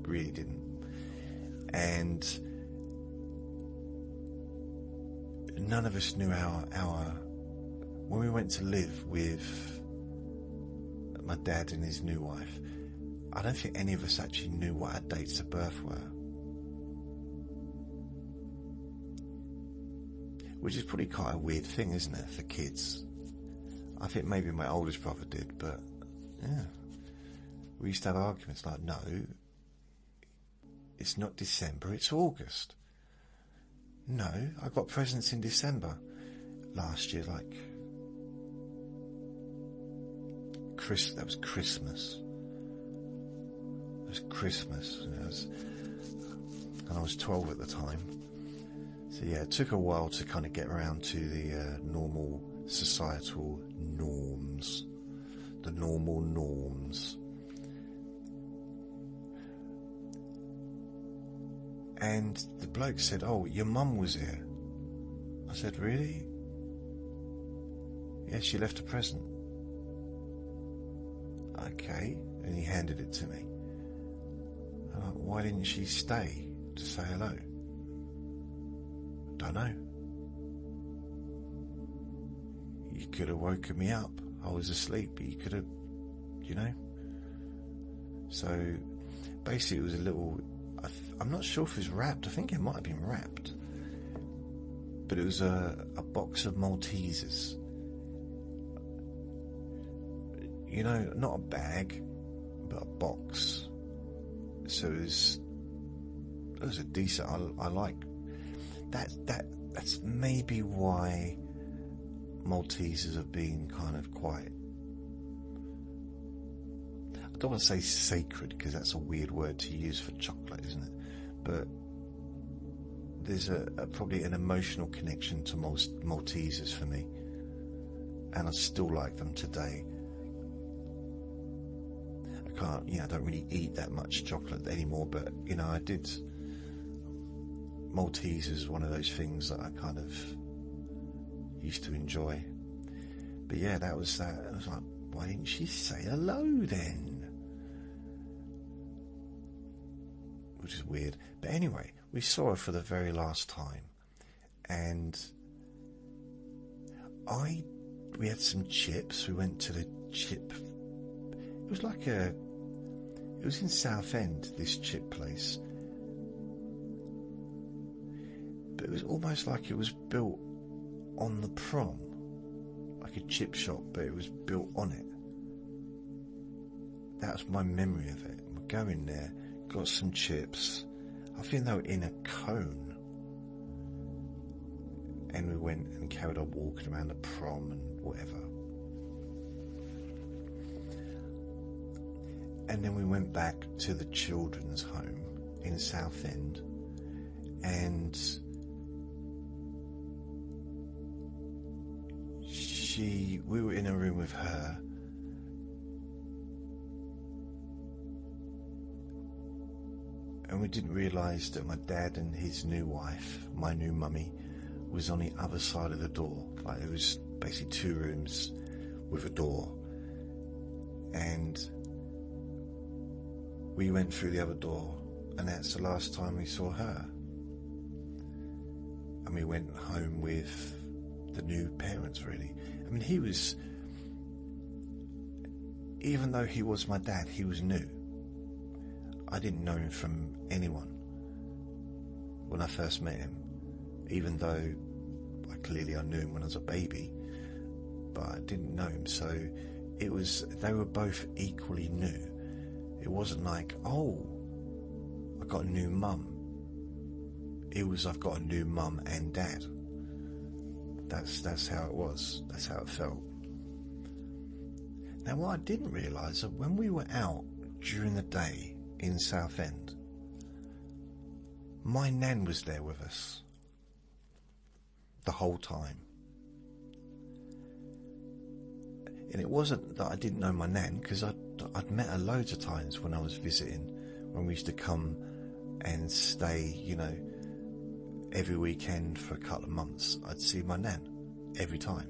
really didn't. And none of us knew our when we went to live with my dad and his new wife, I don't think any of us actually knew what our dates of birth were. Which is probably quite a weird thing, isn't it, for kids? I think maybe my oldest brother did, but yeah. We used to have arguments like, no, it's not December, it's August. No, I got presents in December last year, like that was Christmas. It was Christmas, and I was 12 at the time. So yeah, it took a while to kind of get around to the normal societal norms, the normal norms. And the bloke said, "Oh, your mum was here." I said, "Really?" "Yeah, she left a present." "Okay," and he handed it to me. I'm like, "Why didn't she stay to say hello?" "Don't know. You could have woken me up. I was asleep, but you could have, you know." So basically it was a little, I'm not sure if it was wrapped. I think it might have been wrapped. But it was a box of Maltesers. You know, not a bag, but a box. So it was a decent, I like that's maybe why Maltesers have been kind of quite, I don't want to say sacred because that's a weird word to use for chocolate, isn't it? But there's probably an emotional connection to Maltesers for me, and I still like them today. I don't really eat that much chocolate anymore, but I did. Maltesers is one of those things that I kind of used to enjoy. But yeah, that was that. I was like, why didn't she say hello then? Which is weird. But anyway, we saw her for the very last time, and we had some chips. We went to the chip. It was like it was in Southend, this chip place. But it was almost like it was built on the prom, like a chip shop, but it was built on it. That was my memory of it, my go in there, got some chips. I think they were in a cone. And we went and carried on walking around the prom and whatever. And then we went back to the children's home in Southend, and we were in a room with her, and we didn't realise that my dad and his new wife, my new mummy, was on the other side of the door. Like, it was basically 2 rooms with a door, and we went through the other door, and that's the last time we saw her. And we went home with the new parents, really. I mean, he was, even though he was my dad, he was new. I didn't know him from anyone when I first met him, even though I knew him when I was a baby, but I didn't know him. So they were both equally new. It wasn't like, oh, I got a new mum. It was, I've got a new mum and dad. That's how it was. That's how it felt. Now, what I didn't realise, that when we were out during the day in Southend, my nan was there with us the whole time. And it wasn't that I didn't know my nan, because I'd met her loads of times when I was visiting, when we used to come and stay, every weekend for a couple of months. I'd see my nan every time.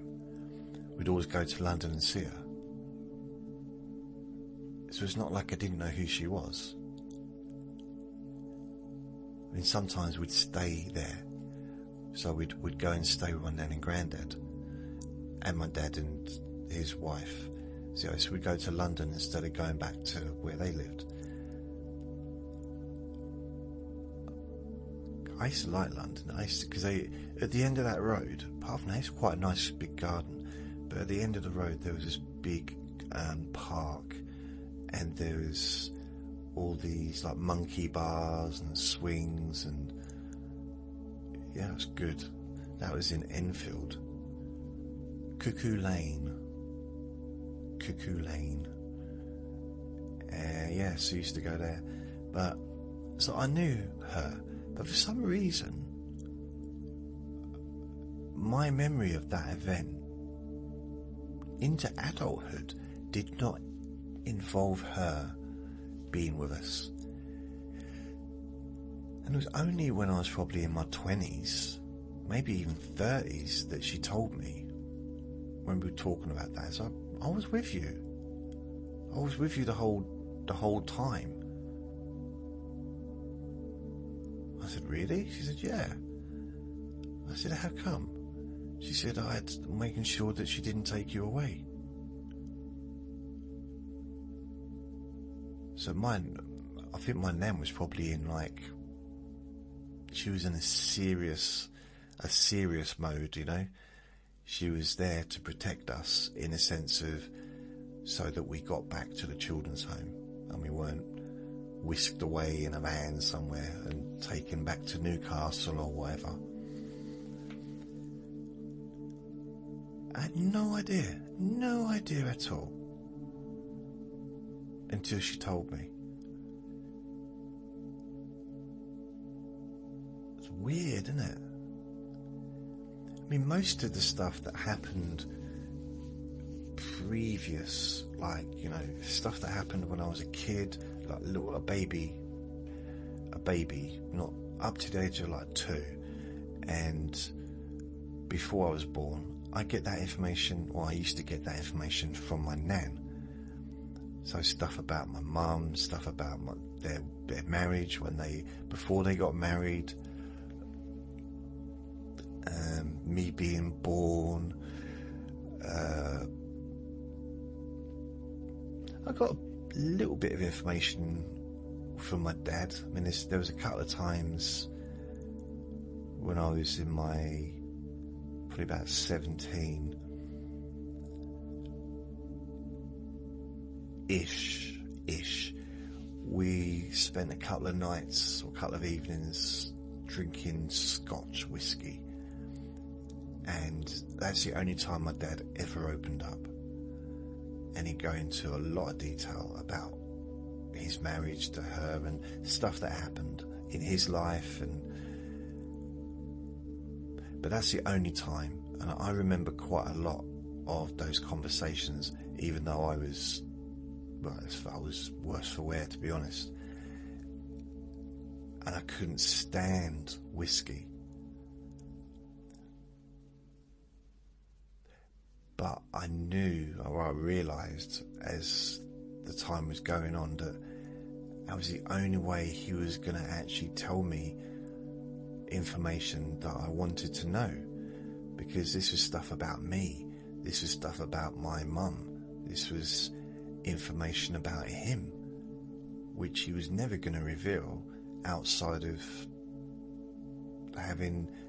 We'd always go to London and see her. So it's not like I didn't know who she was. I mean, sometimes we'd stay there. So we'd go and stay with my nan and granddad, and my dad and his wife. So we'd go to London instead of going back to where they lived. I used to like London. Because at the end of that road, apart from that, it's quite a nice big garden, but at the end of the road there was this big park, and there was all these like monkey bars and swings, and yeah, it was good. That was in Enfield. Cuckoo Lane. Yeah, so I used to go there. But so I knew her, but for some reason my memory of that event into adulthood did not involve her being with us. And it was only when I was probably in my 20s, maybe even 30s, that she told me, when we were talking about that, so I was with you. I was with you the whole time. I said, really? She said, yeah. I said, how come? She said, I had making sure that she didn't take you away. So I think my nan was probably in she was in a serious mode, She was there to protect us, in a sense of, so that we got back to the children's home and we weren't whisked away in a van somewhere and taken back to Newcastle or whatever. I had no idea at all, until she told me. It's weird, isn't it? I mean, most of the stuff that happened previous, stuff that happened when I was a kid, a baby, not up to the age of 2, and before I was born, I get that information, or I used to get that information from my nan. So stuff about my mum, stuff about their marriage, before they got married, me being born. I got a little bit of information from my dad. I mean, there was a couple of times when I was in probably about 17 ish, we spent a couple of nights or a couple of evenings drinking Scotch whiskey, and that's the only time my dad ever opened up, and he'd go into a lot of detail about his marriage to her and stuff that happened in his life, but that's the only time. And I remember quite a lot of those conversations, even though I was worse for wear, to be honest, and I couldn't stand whiskey. But I knew, or I realised as the time was going on, that that was the only way he was going to actually tell me information that I wanted to know, because this was stuff about me, this was stuff about my mum, this was information about him, which he was never going to reveal outside of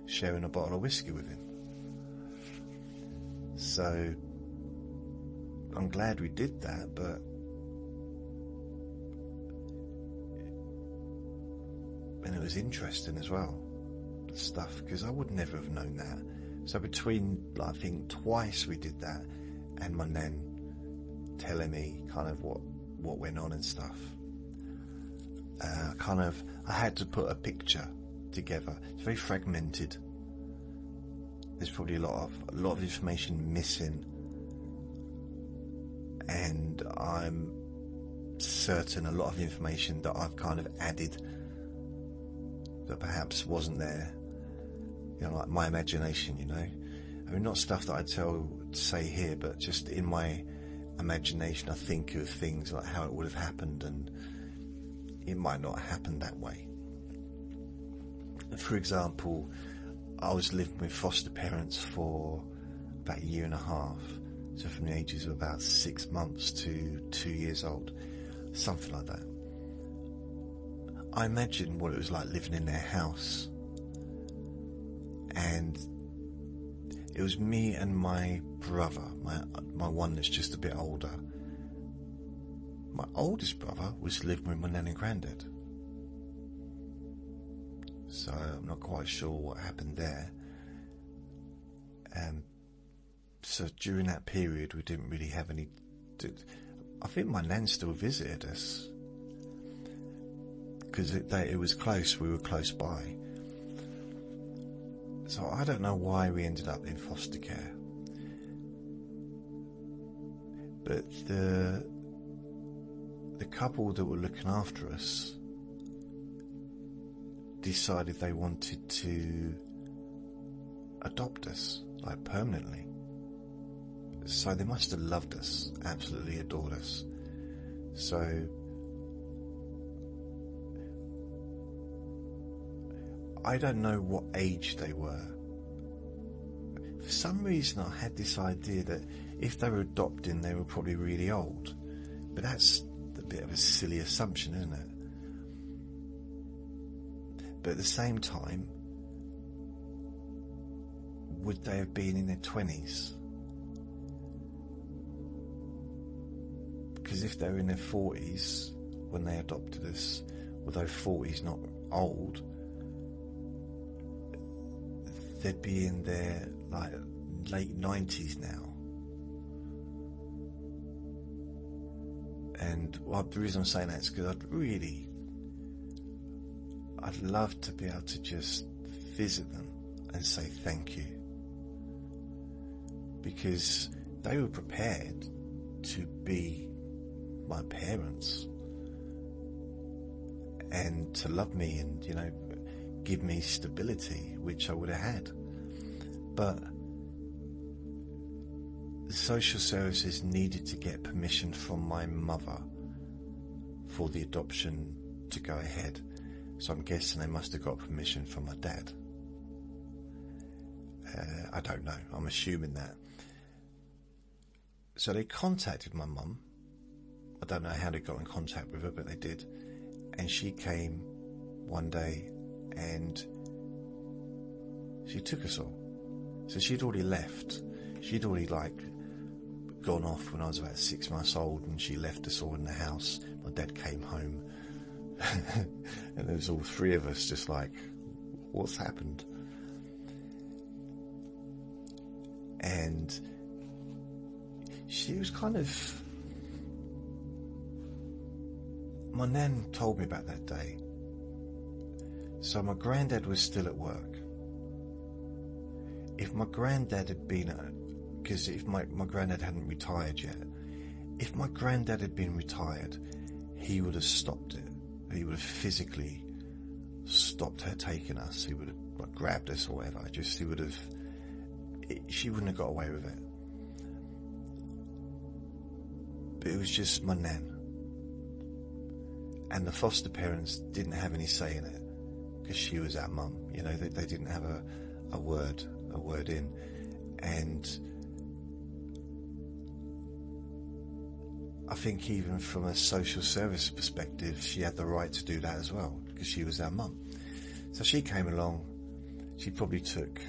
sharing a bottle of whiskey with him. So I'm glad we did that, but and it was interesting as well, the stuff, because I would never have known that. So between, I think, twice we did that, and my nan telling me kind of what went on and stuff, I had to put a picture together. It's very fragmented. There's probably a lot of information missing, and I'm certain a lot of information that I've kind of added that perhaps wasn't there, like my imagination, I mean, not stuff that I'd say here, but just in my imagination I think of things like how it would have happened, and it might not have happened that way. For example, I was living with foster parents for about a year and a half, so from the ages of about 6 months to 2 years old, something like that. I imagined what it was like living in their house, and it was me and my brother, my one that's just a bit older. My oldest brother was living with my nan and granddad, so I'm not quite sure what happened there. So during that period we didn't really have any. I think my nan still visited us, because it was close, we were close by. So I don't know why we ended up in foster care, but the couple that were looking after us decided they wanted to adopt us, like permanently. So they must have loved us, absolutely adored us. So I don't know what age they were. For some reason I had this idea that if they were adopting, they were probably really old. But that's a bit of a silly assumption, isn't it? But at the same time, would they have been in their 20s? Because if they were in their 40s when they adopted us, although 40s not old, they'd be in their late 90s now. And the reason I'm saying that is because I'd love to be able to just visit them and say thank you, because they were prepared to be my parents and to love me and give me stability, which I would have had. But the social services needed to get permission from my mother for the adoption to go ahead. So I'm guessing they must have got permission from my dad. I don't know, I'm assuming that. So they contacted my mum. I don't know how they got in contact with her, but they did. And she came one day and she took us all. So she'd already left. She'd already gone off when I was about 6 months old, and she left us all in the house. My dad came home And there was all three of us just like, what's happened? And she was kind of... My nan told me about that day. So my granddad was still at work. If my granddad had been... Because if my granddad hadn't retired yet, if my granddad had been retired, he would have stopped it. He would have physically stopped her taking us. He would have like, grabbed us or whatever. He would have... She wouldn't have got away with it. But it was just my nan. And the foster parents didn't have any say in it, because she was our mum. You know, they didn't have a word in. And I think even from a social service perspective, she had the right to do that as well, because she was our mum. So she came along. She probably took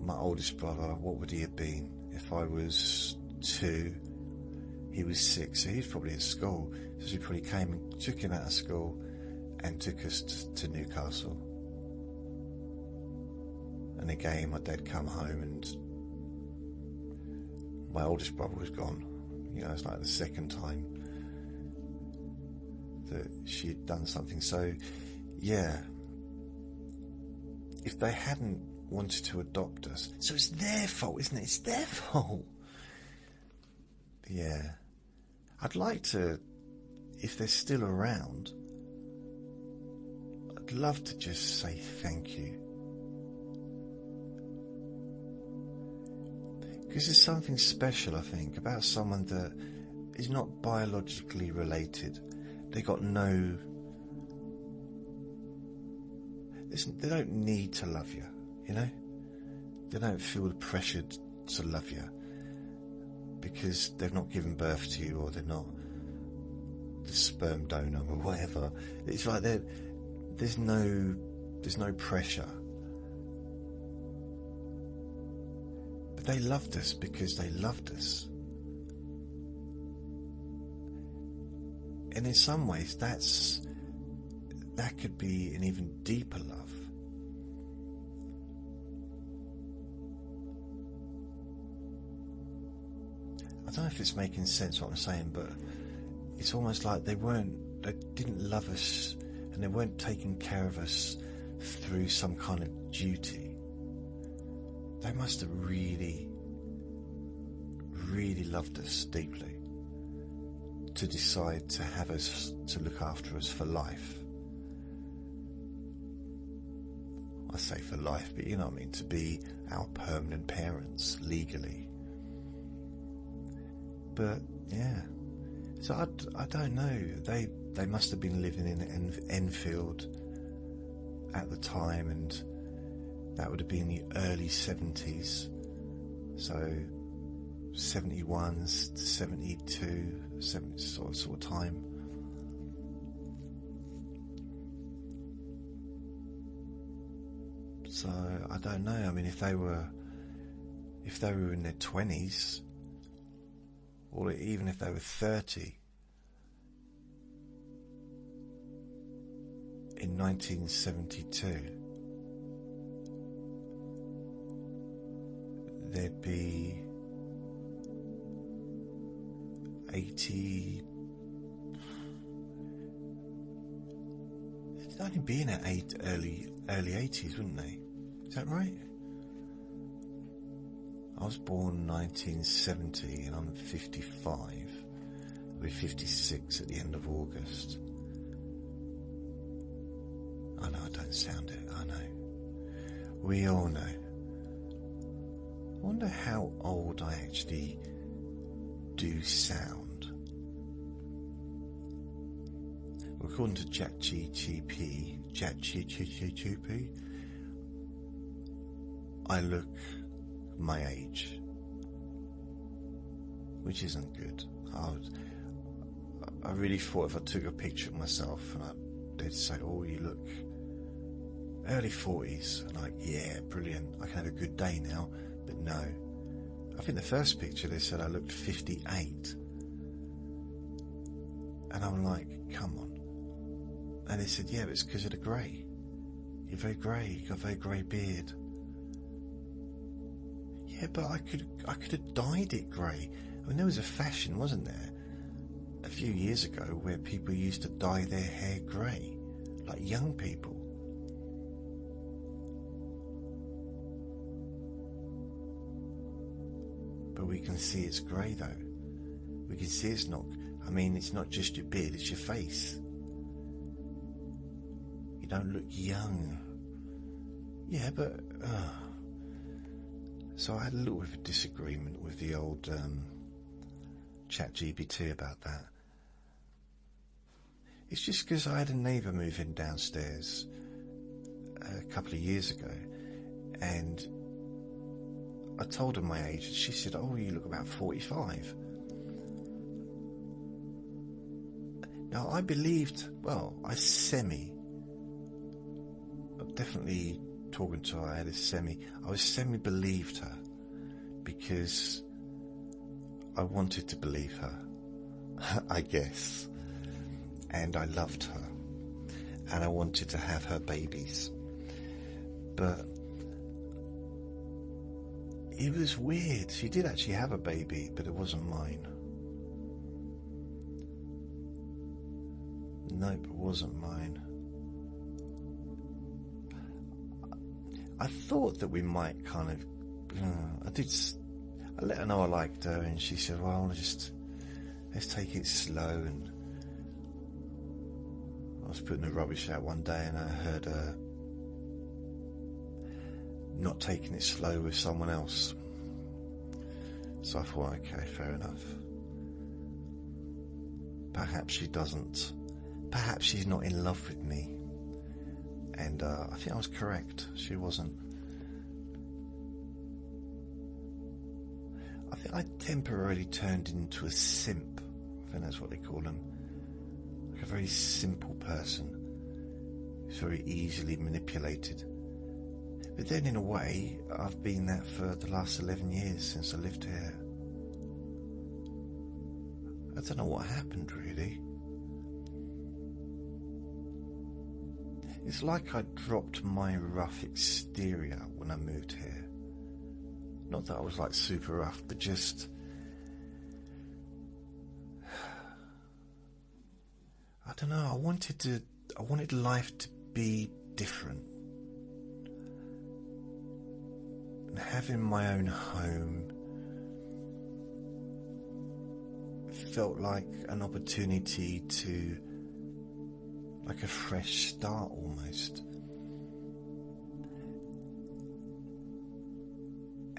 my oldest brother. What would he have been? If I was 2, he was 6, so he's probably at school. So she probably came and took him out of school and took us to Newcastle. And again, my dad come home and my oldest brother was gone. You know, it's like the second time that she had done something. So, yeah, if they hadn't wanted to adopt us, so it's their fault, isn't it? It's their fault. Yeah. I'd like to, if they're still around, I'd love to just say thank you. Because there's something special, I think, about someone that is not biologically related. They got no... They don't need to love you, you know? They don't feel pressured to love you because they've not given birth to you, or they're not the sperm donor or whatever. It's like there's no pressure. But they loved us because they loved us. And in some ways that could be an even deeper love. I don't know if it's making sense what I'm saying, but it's almost like they didn't love us, and they weren't taking care of us through some kind of duty. They must have really, really loved us deeply to decide to have us, to look after us for life. I say for life, but you know what I mean, to be our permanent parents legally. But yeah, so I don't know. They must have been living in Enfield at the time, and that would have been the early 70s. So 71 to 72, 70 sort of time. So I don't know. I mean, if they were in their 20s, or even if they were 30 in 1972, there'd be 80. They'd only be in early 80s, wouldn't they? Is that right? I was born 1970 and I'm 55. I'll be 56 at the end of August. I know I don't sound it, I know. We all know. I wonder how old I actually do sound. Well, according to ChatGPT, I look my age, which isn't good. I really thought if I took a picture of myself and they'd say, oh, you look early 40s, and I'm like, yeah, brilliant, I can have a good day now. But no, I think the first picture they said I looked 58, and I'm like, come on, And they said, yeah, but it's because of the grey. You're very grey, you've got a very grey beard. Yeah, but I could have dyed it grey. I mean, there was a fashion, wasn't there, a few years ago where people used to dye their hair grey, like young people. But we can see it's grey though. We can see it's not, I mean, it's not just your beard, it's your face. You don't look young. Yeah, but... So I had a little bit of a disagreement with the old ChatGPT about that. It's just because I had a neighbour move in downstairs a couple of years ago, and I told her my age, and she said, oh, you look about 45. Now I believed, well, I definitely talking to her, I was semi-believed her, because I wanted to believe her, I guess, and I loved her, and I wanted to have her babies, but it was weird. She did actually have a baby, but it wasn't mine. Nope, it wasn't mine. I thought that we might kind of, I let her know I liked her, and she said, well, let's take it slow. And I was putting the rubbish out one day, and I heard her not taking it slow with someone else. So I thought, okay, fair enough. Perhaps she doesn't. Perhaps she's not in love with me. And I think I was correct. She wasn't. I think I temporarily turned into a simp. I think that's what they call them. Like a very simple person who's very easily manipulated. But then in a way, I've been that for the last 11 years since I lived here. I don't know what happened really. It's like I dropped my rough exterior when I moved here. Not that I was like super rough, but just... I don't know, I wanted life to be different. And having my own home felt like an opportunity to... like a fresh start almost.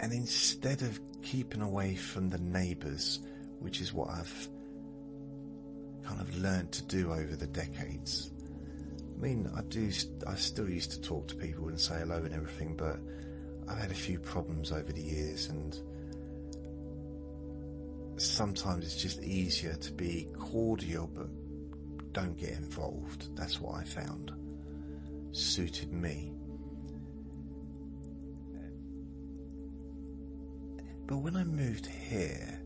And instead of keeping away from the neighbours, which is what I've kind of learned to do over the decades. I mean, I still used to talk to people and say hello and everything, but I've had a few problems over the years, and sometimes it's just easier to be cordial but don't get involved. That's what I found suited me. But when I moved here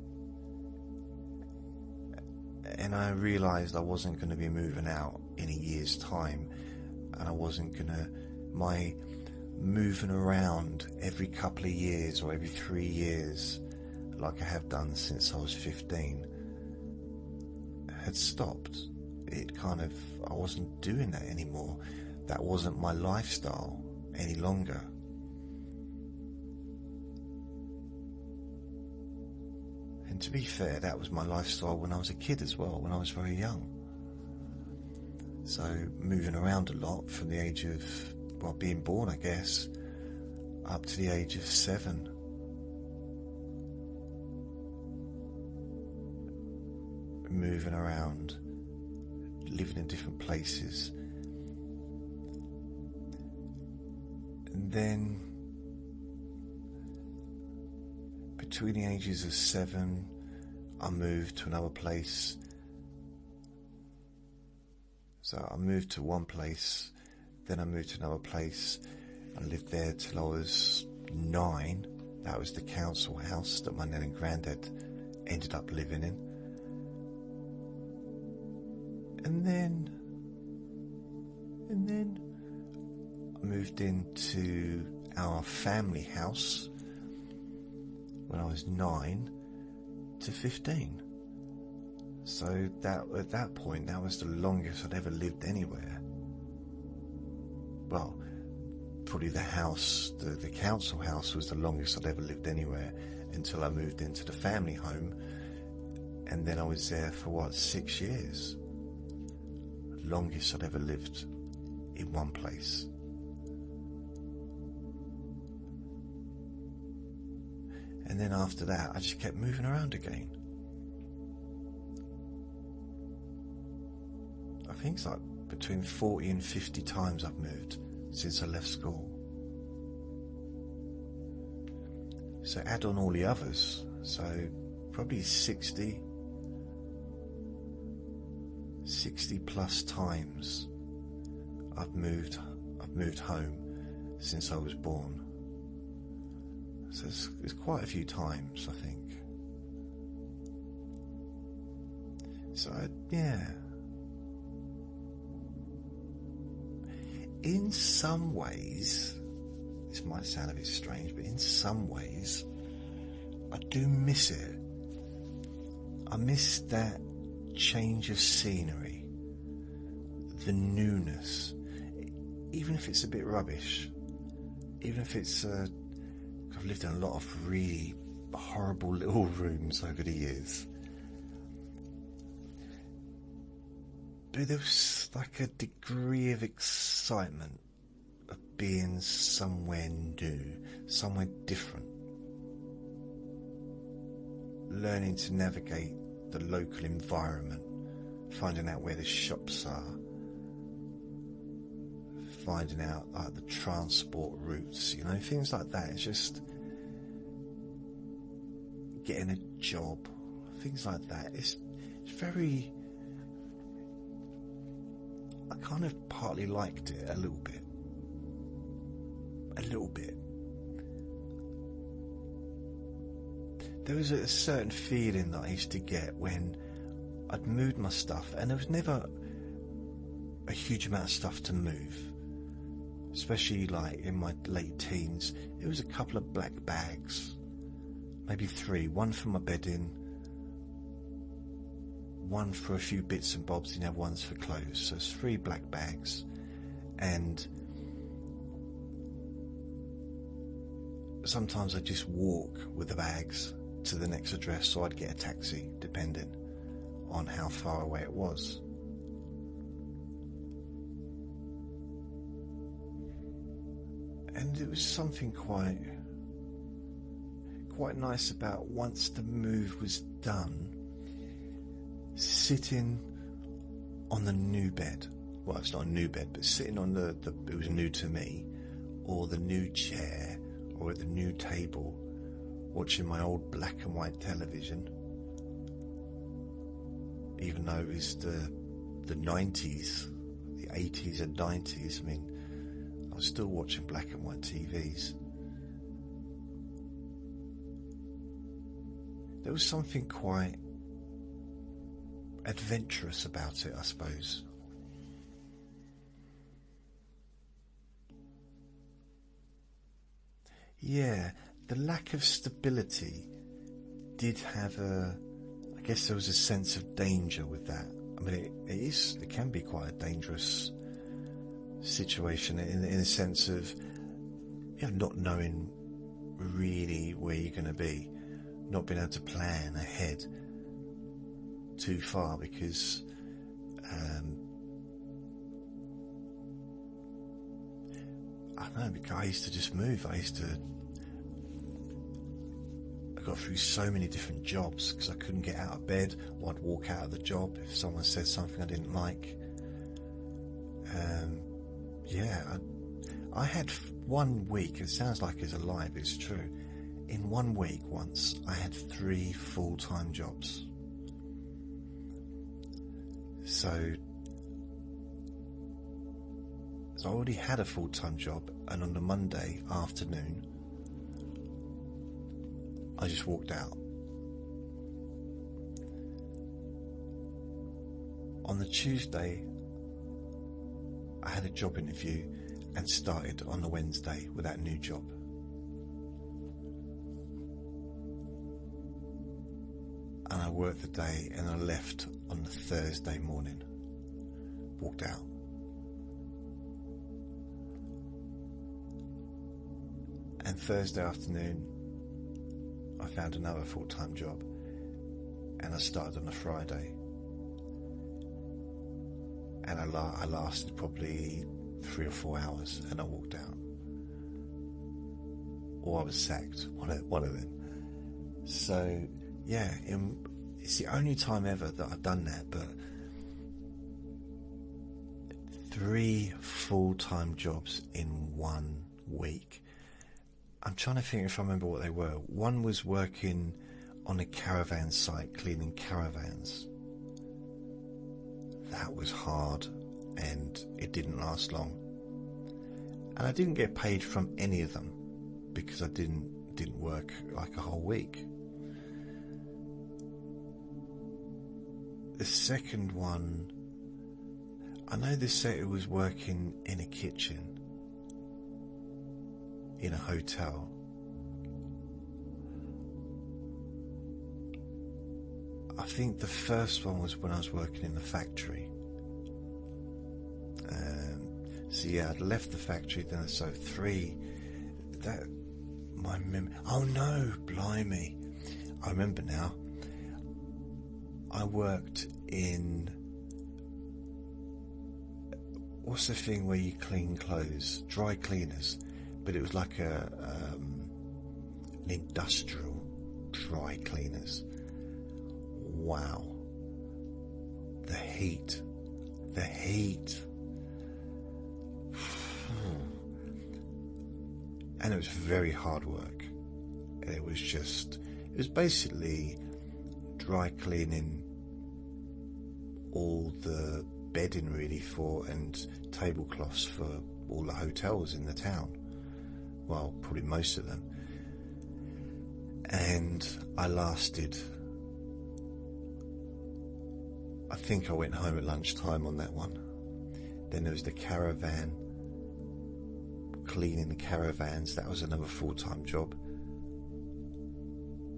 and I realised I wasn't going to be moving out in a year's time, and I wasn't going to, my moving around every couple of years or every 3 years like I have done since I was 15 had stopped. It kind of, I wasn't doing that anymore. That wasn't my lifestyle any longer. And to be fair, that was my lifestyle when I was a kid as well, when I was very young. So moving around a lot from the age of, well, being born, I guess, up to the age of 7. Moving around, living in different places. And then between the ages of 7, I moved to another place. So I moved to one place, then I moved to another place. I lived there till I was 9. That was the council house that my nan and granddad ended up living in. And then moved into our family house when I was 9 to 15. So that at that point, that was the longest I'd ever lived anywhere. Well, probably the house, the council house was the longest I'd ever lived anywhere until I moved into the family home, and then I was there for 6 years. Longest I'd ever lived in one place. And then after that, I just kept moving around again. I think it's like between 40 and 50 times I've moved since I left school. So add on all the others, so probably 60 plus times I've moved home since I was born. So it's quite a few times, I think. So yeah. In some ways, this might sound a bit strange, but in some ways, I do miss it. I miss that change of scenery, the newness, even if it's a bit rubbish, even if it's, I've lived in a lot of really horrible little rooms over the years. But there was like a degree of excitement of being somewhere new, somewhere different. Learning to navigate the local environment, finding out where the shops are, finding out like the transport routes, things like that. It's just getting a job, things like that. It's very... I kind of partly liked it a little bit. There was a certain feeling that I used to get when I'd moved my stuff, and there was never a huge amount of stuff to move, especially like in my late teens. It was a couple of black bags, maybe 3, one for my bedding, one for a few bits and bobs, and the other one's for clothes. So it's 3 black bags, and sometimes I'd just walk with the bags to the next address, so I'd get a taxi depending on how far away it was. And it was something quite nice about, once the move was done, sitting on the new bed. Well, it's not a new bed, but sitting on the it was new to me, or the new chair, or at the new table, watching my old black and white television, even though it was the 90s, the 80s and 90s. I mean, I was still watching black and white TVs. There was something quite adventurous about it, I suppose. Yeah, the lack of stability did have I guess there was a sense of danger with that. I mean, it can be quite a dangerous situation in the sense of, not knowing really where you're going to be, not being able to plan ahead too far, because I don't know, because I used to just move. I got through so many different jobs because I couldn't get out of bed, or I'd walk out of the job if someone said something I didn't like. I had 1 week, it sounds like it's a lie, but it's true. In 1 week once, I had 3 full-time jobs. So I already had a full-time job, and on the Monday afternoon, I just walked out. On the Tuesday, I had a job interview, and started on the Wednesday with that new job. And I worked the day and I left on the Thursday morning. Walked out. And Thursday afternoon, I found another full-time job. And I started on a Friday. And I lasted probably 3 or 4 hours and I walked out. Or I was sacked, one of them. So, yeah, it's the only time ever that I've done that, but 3 full-time jobs in 1 week. I'm trying to think if I remember what they were. One was working on a caravan site, cleaning caravans. That was hard and it didn't last long. And I didn't get paid from any of them because I didn't work like a whole week. The second one, I know they said it was working in a kitchen in a hotel. I think the first one was when I was working in the factory. So yeah, I'd left the factory then, so 3, that, my memory, oh no, blimey, I remember now. I worked in, what's the thing where you clean clothes? Dry cleaners, but it was like an industrial dry cleaners. Wow. The heat. And it was very hard work. It was basically dry cleaning all the bedding really for, and tablecloths for all the hotels in the town. Well, probably most of them. And I lasted, I think I went home at lunchtime on that one. Then there was the caravan, cleaning the caravans. That was another full-time job.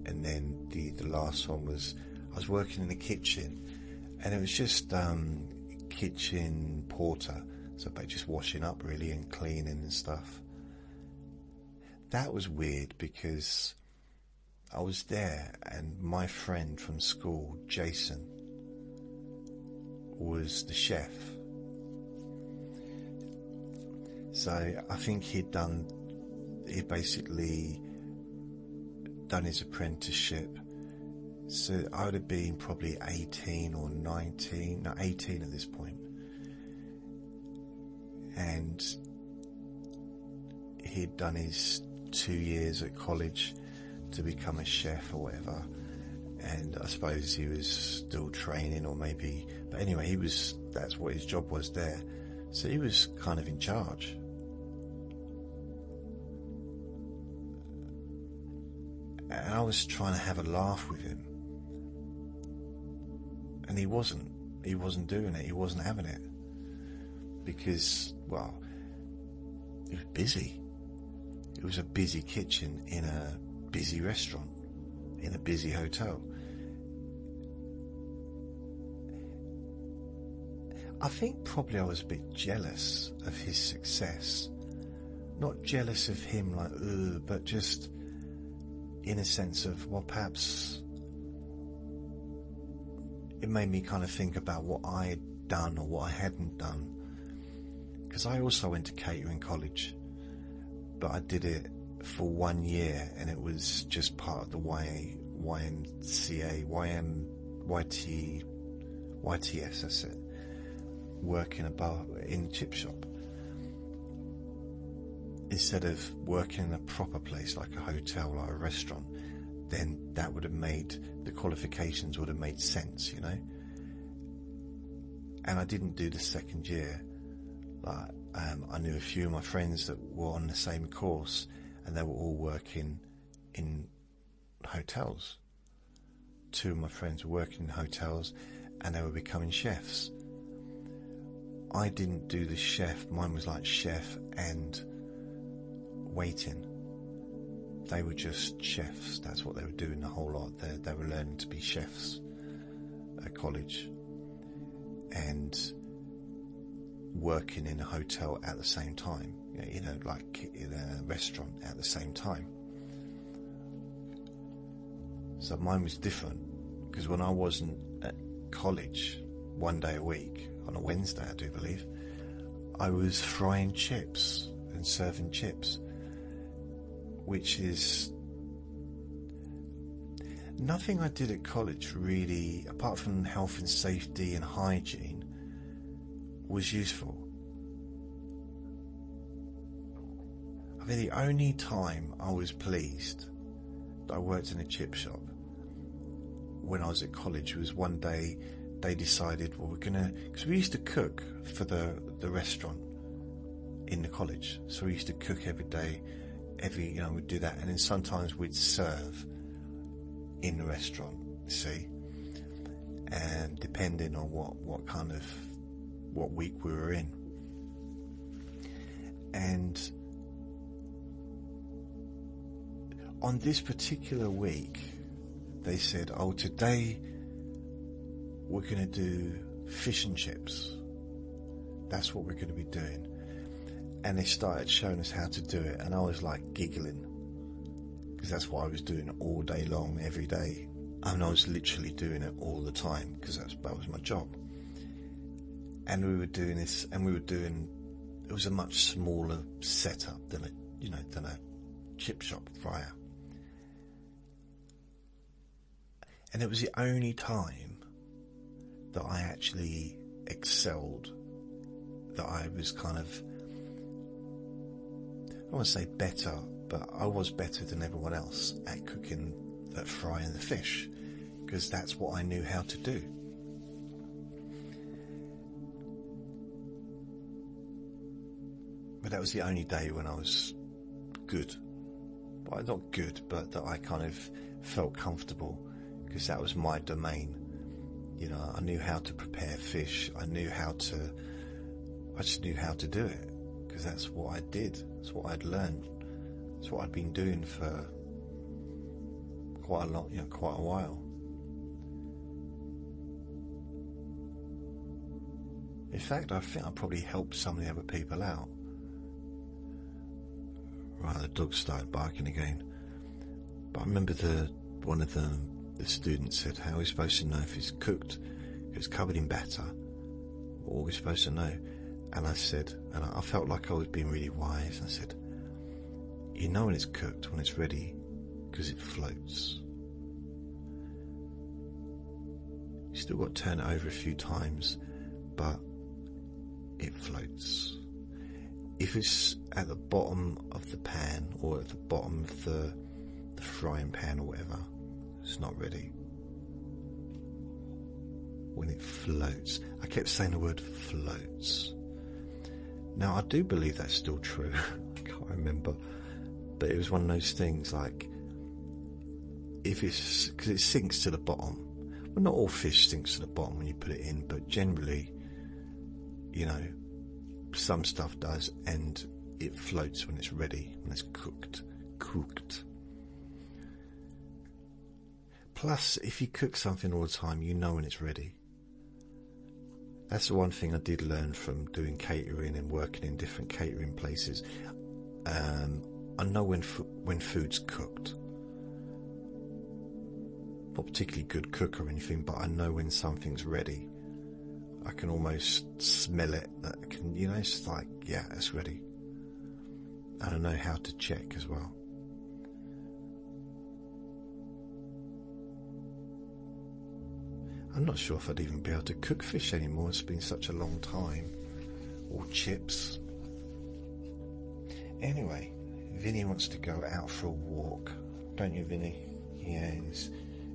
And then the last one was, I was working in the kitchen, and it was just kitchen porter, so by just washing up really and cleaning and stuff. That was weird because I was there and my friend from school, Jason, was the chef. So I think he'd basically done his apprenticeship. So I would have been probably 18 or 19, no, 18 at this point. And he'd done his 2 years at college to become a chef or whatever. And I suppose he was still training, or maybe, but anyway, that's what his job was there. So he was kind of in charge. And I was trying to have a laugh with him. And he wasn't doing it, he wasn't having it. Because, well, it was busy. It was a busy kitchen in a busy restaurant, in a busy hotel. I think probably I was a bit jealous of his success. Not jealous of him like, ugh, but just in a sense of, well, perhaps it made me kind of think about what I had done or what I hadn't done. Because I also went to catering college, but I did it for 1 year, and it was just part of the YMCA, YTS, that's it, working in chip shop. Instead of working in a proper place like a hotel, like a restaurant, then that would have made, the qualifications would have made sense, you know. And I didn't do the second year. Like, I knew a few of my friends that were on the same course, and they were all working in hotels. 2 of my friends were working in hotels, and they were becoming chefs. I didn't do the chef. Mine was like chef and waiting. They were just chefs. That's what they were doing the whole lot. They were learning to be chefs at college and working in a hotel at the same time. You know, like in a restaurant at the same time. So mine was different, because when I wasn't at college one day a week, on a Wednesday I do believe, I was frying chips and serving chips, which is nothing I did at college really, apart from health and safety and hygiene, was useful. I mean, the only time I was pleased that I worked in a chip shop when I was at college was one day they decided, well, we're gonna, because we used to cook for the restaurant in the college, so we used to cook every day, we'd do that, and then sometimes we'd serve in the restaurant, see, and depending on what week we were in. And on this particular week, they said, oh, today we're going to do fish and chips. That's what we're going to be doing. And they started showing us how to do it, and I was like giggling, because that's what I was doing all day long, every day. I mean, I was literally doing it all the time, because that was my job. And we were doing this, and it was a much smaller setup than a chip shop fryer. And it was the only time that I actually excelled, that I was kind of, I don't want to say better, but I was better than everyone else at cooking, at frying the fish, because that's what I knew how to do. But that was the only day when I was good. Well, not good, but that I kind of felt comfortable, because that was my domain. You know, I knew how to prepare fish. I just knew how to do it, because that's what I did. That's what I'd learned. That's what I'd been doing for quite a while. In fact, I think I probably helped some of the other people out. Right, the dog started barking again. But I remember one of the students said, how are we supposed to know if it's cooked, if it's covered in batter? What are we supposed to know? And I said, and I felt like I was being really wise, I said, you know when it's cooked, when it's ready, because it floats. You still got to turn it over a few times, but it floats. If it's at the bottom of the pan, or at the bottom of the frying pan or whatever, it's not ready. When it floats, I kept saying the word floats. Now I do believe that's still true. I can't remember, but it was one of those things, like, if it's, because it sinks to the bottom. Well, not all fish sinks to the bottom when you put it in, but generally, you know, some stuff does, and it floats when it's ready, when it's cooked. Plus, if you cook something all the time, you know when it's ready. That's the one thing I did learn from doing catering and working in different catering places. I know when food's cooked. Not particularly good cook or anything, but I know when something's ready. I can almost smell it. It's like, yeah, it's ready. And I know how to check as well. I'm not sure if I'd even be able to cook fish anymore. It's been such a long time. Or chips. Anyway, Vinny wants to go out for a walk. Don't you, Vinny? Yeah,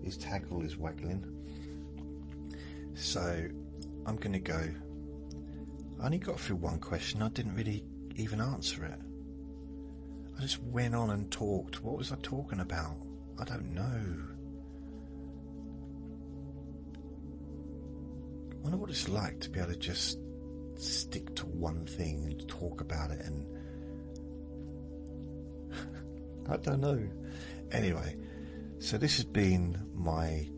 his tackle is waggling. So, I'm going to go. I only got through one question. I didn't really even answer it. I just went on and talked. What was I talking about? I don't know. I wonder what it's like to be able to just stick to one thing and talk about it, and I don't know. Anyway, so this has been my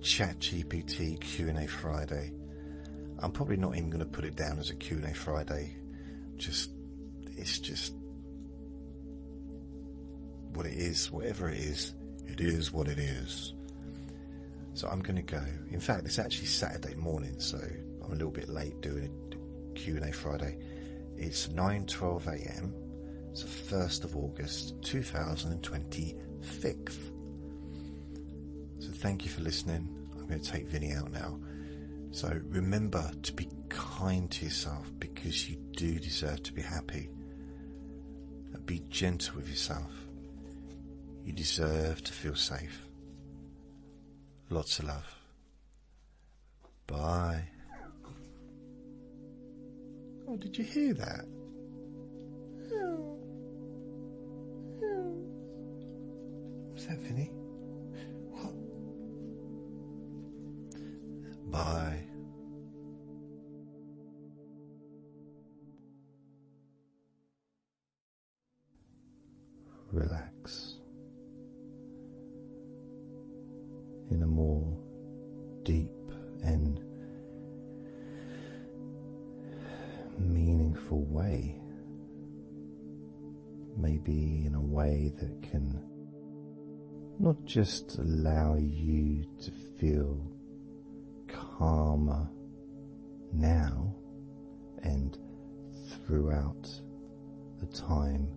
ChatGPT Q&A Friday. I'm probably not even going to put it down as a Q&A Friday. It's just what it is. Whatever it is what it is. So I'm going to go. In fact, it's actually Saturday morning, so I'm a little bit late doing a Q&A Friday. It's 9:12 a.m. It's the 1st of August 2025. So thank you for listening. I'm going to take Vinny out now. So remember to be kind to yourself, because you do deserve to be happy. And be gentle with yourself. You deserve to feel safe. Lots of love. Bye. Oh, did you hear that? What's that, Vinny? What? Bye. Relax in a more deep and meaningful way. Maybe in a way that can not just allow you to feel calmer now and throughout the time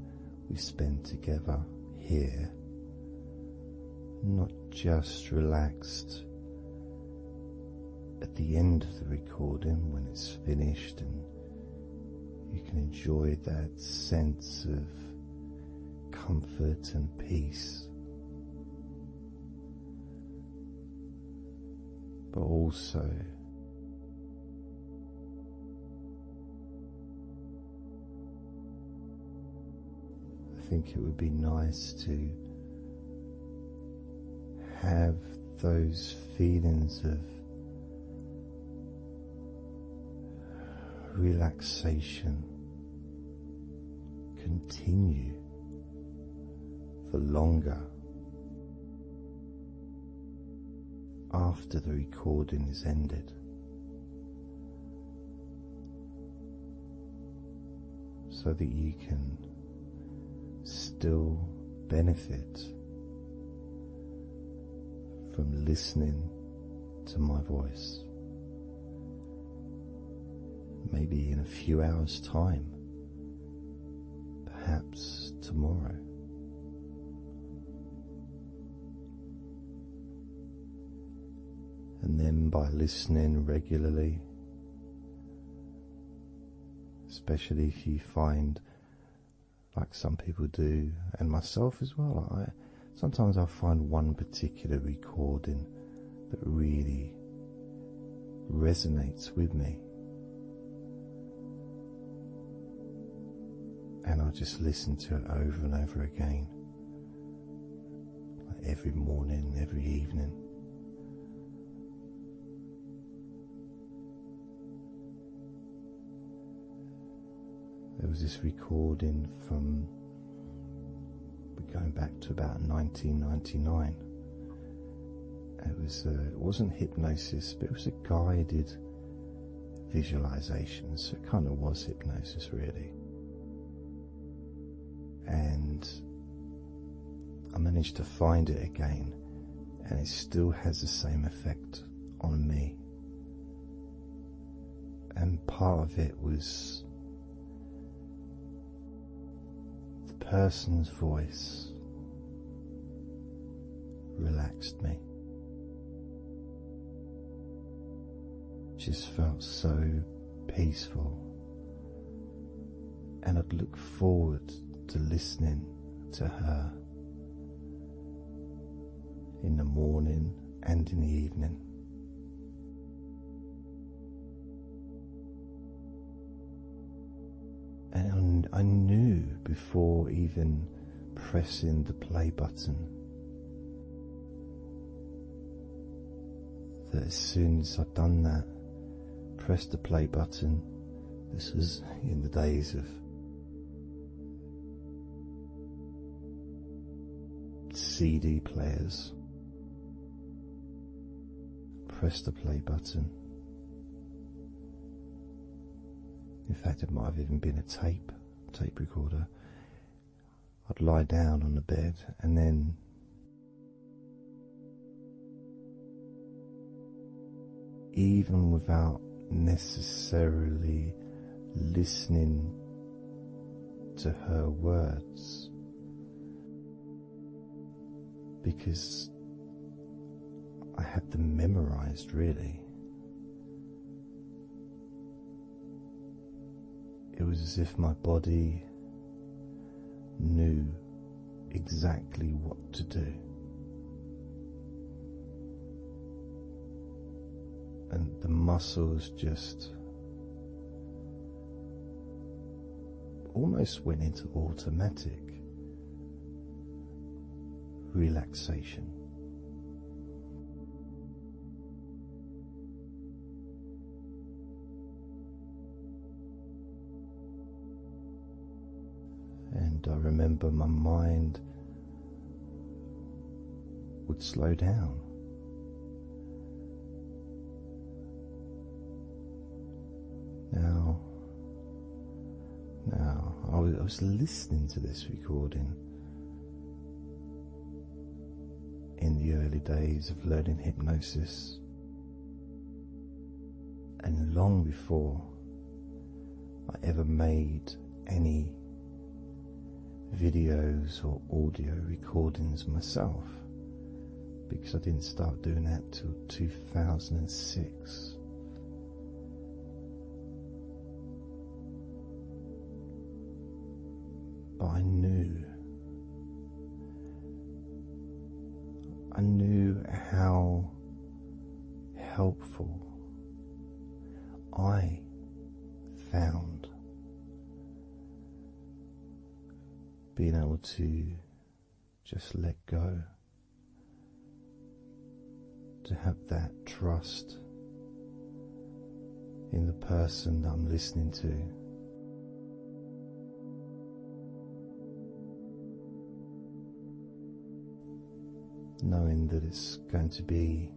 we spend together here, not just relaxed at the end of the recording when it's finished and you can enjoy that sense of comfort and peace, but also I think it would be nice to have those feelings of relaxation continue for longer after the recording is ended, so that you can still benefit from listening to my voice. Maybe in a few hours' time, perhaps tomorrow. And then by listening regularly, especially if you find, like some people do, and myself as well, sometimes I'll find one particular recording that really resonates with me, and I'll just listen to it over and over again, like every morning, every evening. There was this recording from, going back to about 1999. It wasn't hypnosis, but it was a guided visualization, so it kind of was hypnosis really. And I managed to find it again, and it still has the same effect on me. And part of it was the person's voice relaxed me. Just felt so peaceful, and I'd look forward to listening to her in the morning and in the evening. And I knew before even pressing the play button that as soon as I'd done that, pressed the play button, This was in the days of CD players. Press the play button. In fact, it might have even been a tape recorder. I'd lie down on the bed and then even without necessarily listening to her words, because I had them memorized, really. It was as if my body knew exactly what to do. And the muscles just almost went into automatic relaxation. And I remember my mind would slow down. Now, I was listening to this recording in the early days of learning hypnosis, and long before I ever made any videos or audio recordings myself, because I didn't start doing that till 2006. But I knew how helpful I found being able to just let go, to have that trust in the person that I'm listening to. Knowing that it's going to be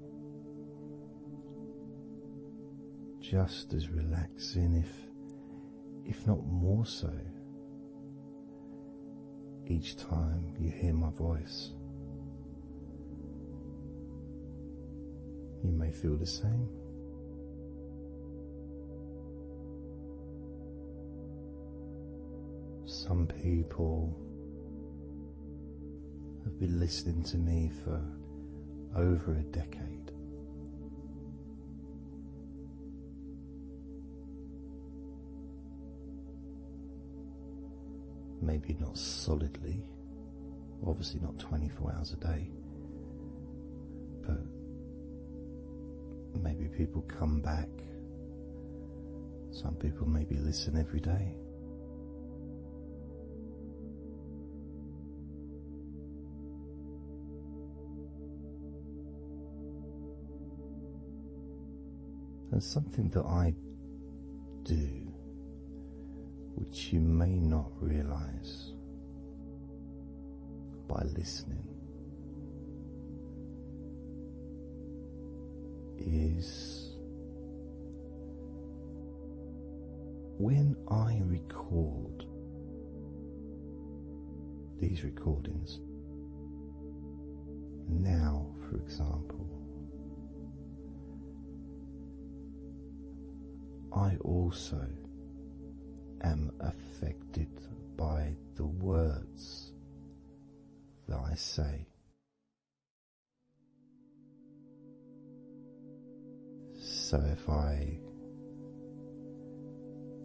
just as relaxing, if not more so, each time you hear my voice. You may feel the same. Some people have been listening to me for over a decade. Maybe not solidly, obviously not 24 hours a day, but maybe people come back. Some people maybe listen every day. And something that I do, which you may not realize by listening, is when I record these recordings, now for example, I also am affected by the words that I say. So if I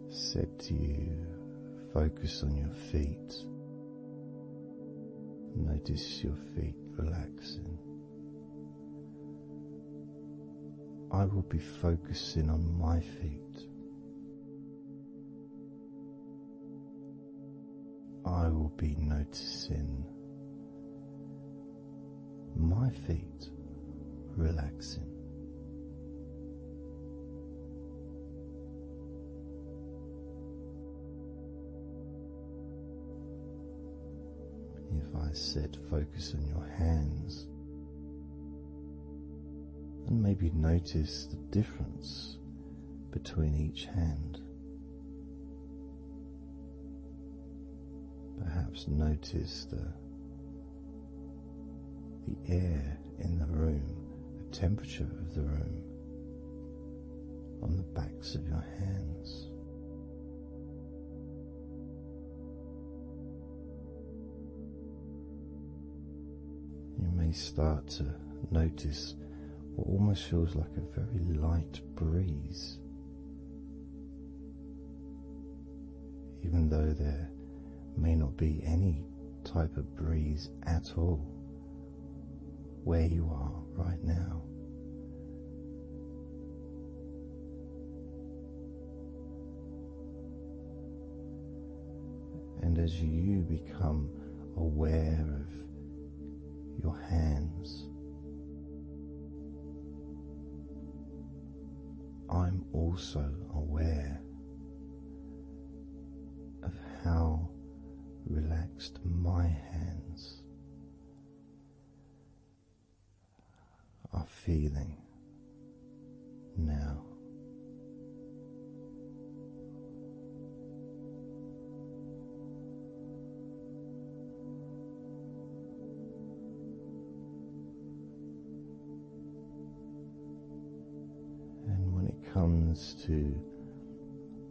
said to you, focus on your feet, notice your feet relaxing, I will be focusing on my feet. I will be noticing my feet relaxing. if I said focus on your hands, and maybe notice the difference between each hand. Perhaps notice the air in the room, the temperature of the room on the backs of your hands. You may start to notice what almost feels like a very light breeze, even though there may not be any type of breeze at all where you are right now. And as you become aware of your hands, I'm also aware of how relaxed my hands are feeling now. And when it comes to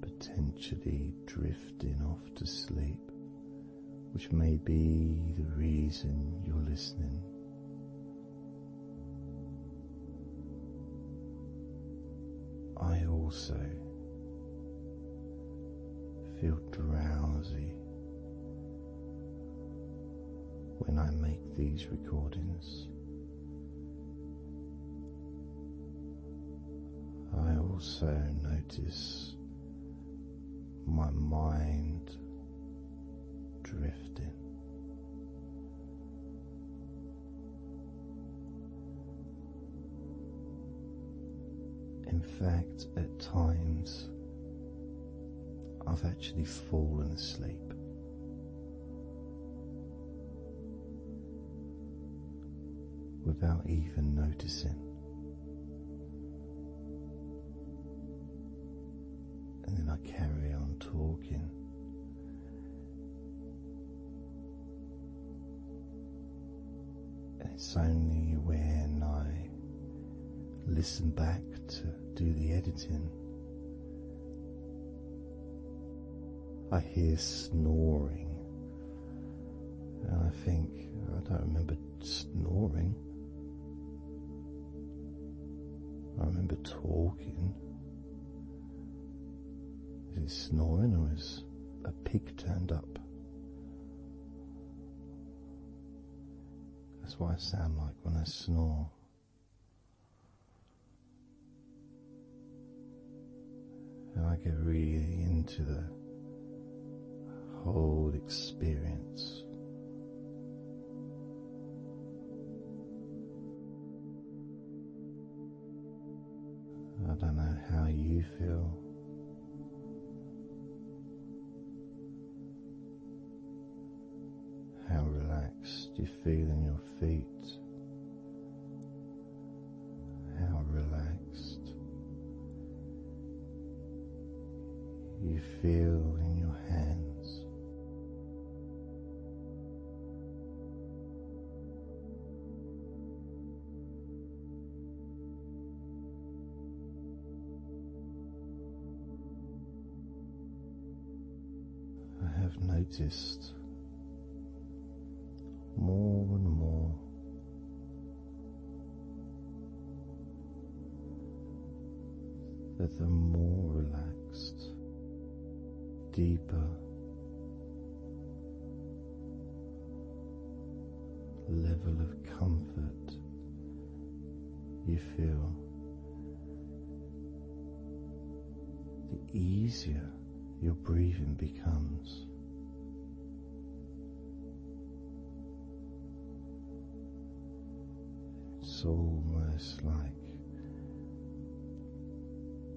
potentially drifting off to sleep, which may be the reason you're listening, I also feel drowsy when I make these recordings. I also notice my mind drifting. In fact, at times I've actually fallen asleep without even noticing. And then I carry on talking. And it's only when I listen back to do the editing, I hear snoring, and I think, I don't remember snoring. I remember talking. Is it snoring, or is a pig turned up? That's what I sound like when I snore. And I get really into the whole experience. I don't know how you feel. How relaxed you feel in your feet. How relaxed you feel in your hands. I have noticed more and more that the more relaxed, deeper level of comfort you feel, the easier your breathing becomes. It's almost like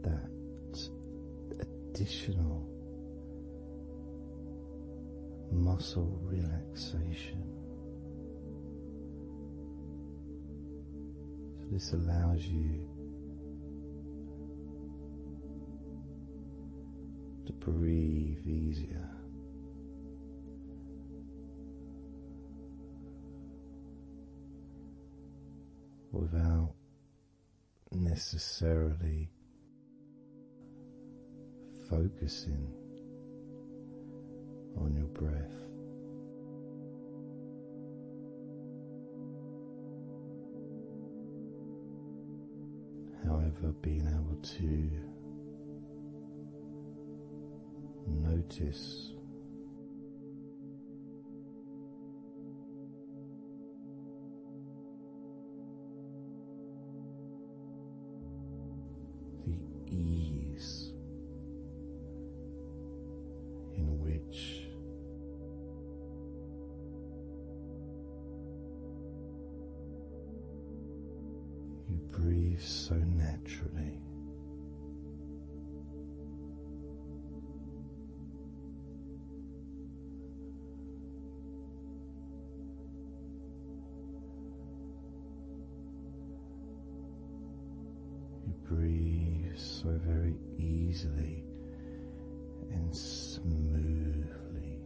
that additional muscle relaxation This allows you to breathe easier. Without necessarily focusing on your breath. However, being able to notice the ease in which you breathe so naturally. Breathe so very easily and smoothly.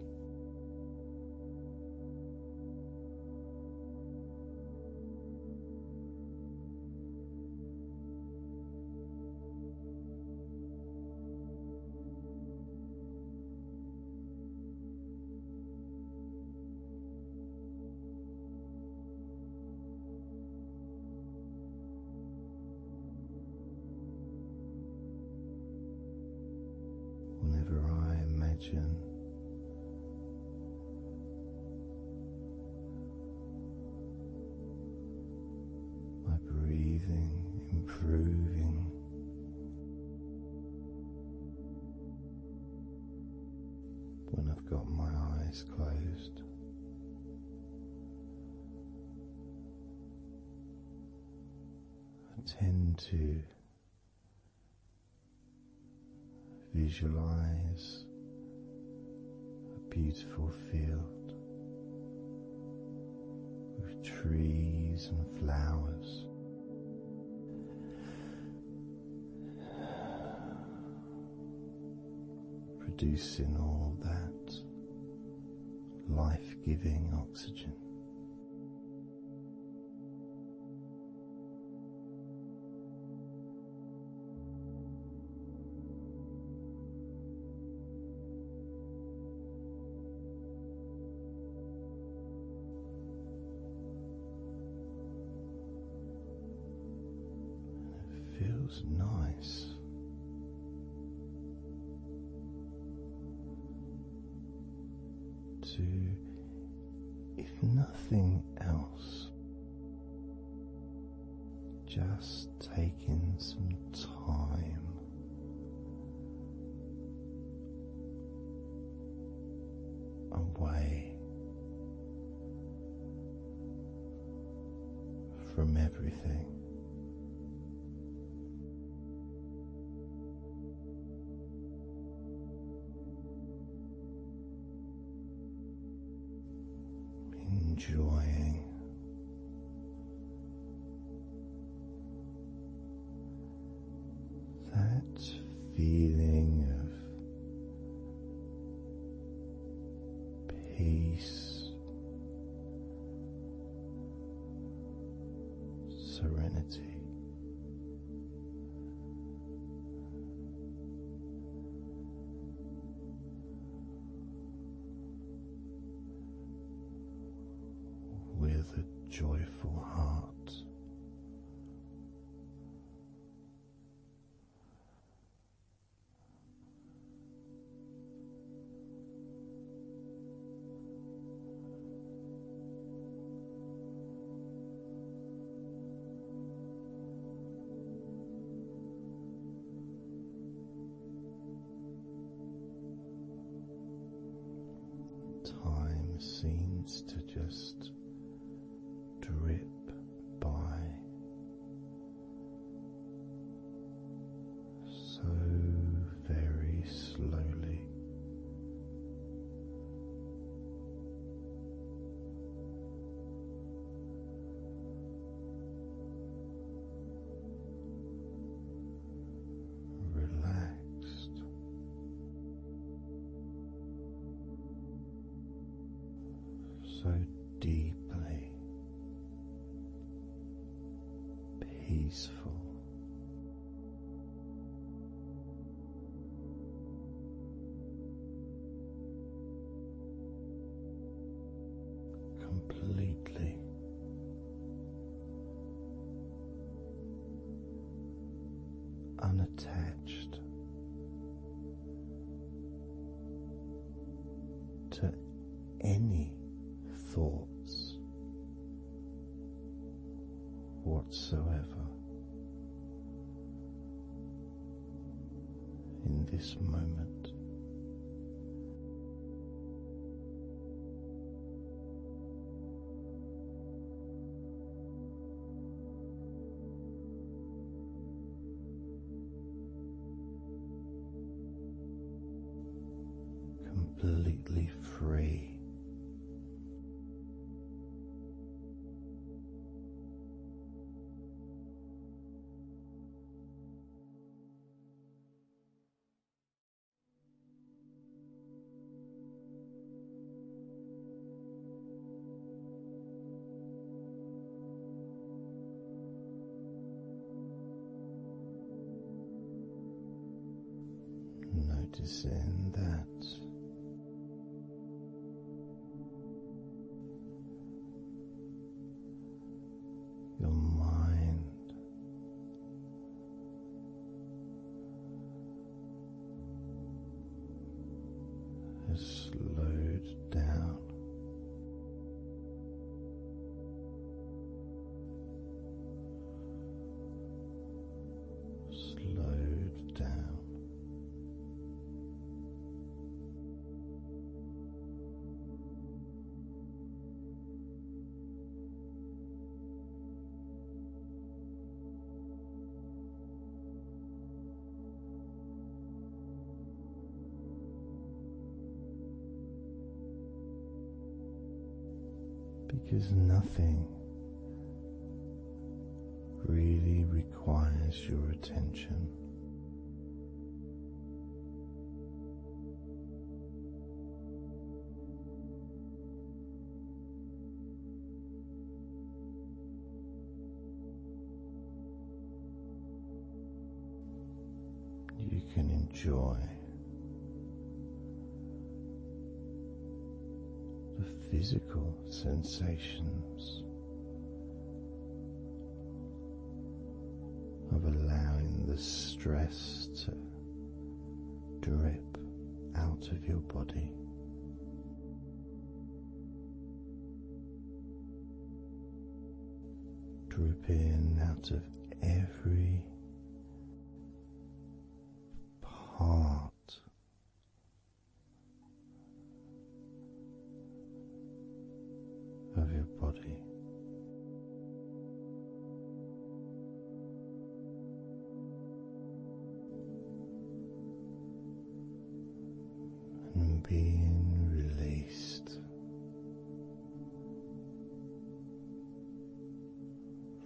Whenever I imagine my breathing improving, when I've got my eyes closed, I tend to visualize a beautiful field with trees and flowers, producing all that life-giving oxygen. Feels nice to, if nothing else, just taking some time away from everything. Enjoying that feeling of peace, serenity. With a joyful heart. Time seems to just drip by so very slowly. so deeply peaceful. Completely unattached to any thoughts whatsoever in this moment. Completely free. Noticing that your mind has slowed down. Slowed down. Because nothing really requires your attention. You can enjoy the physical sensations of allowing the stress to drip out of your body. Drip in out of every part of your body. And being released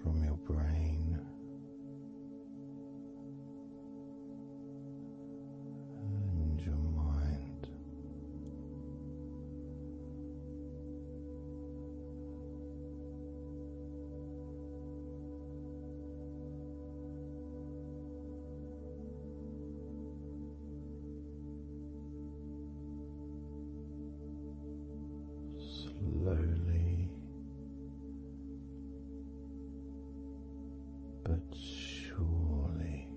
from your brain and your mind. Slowly but surely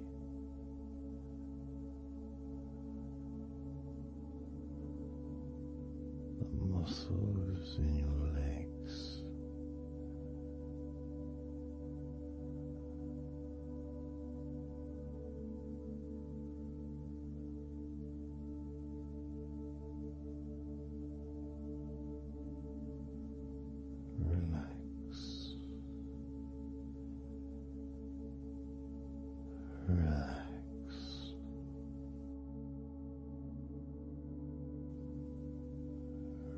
the muscles in your legs relax, relax,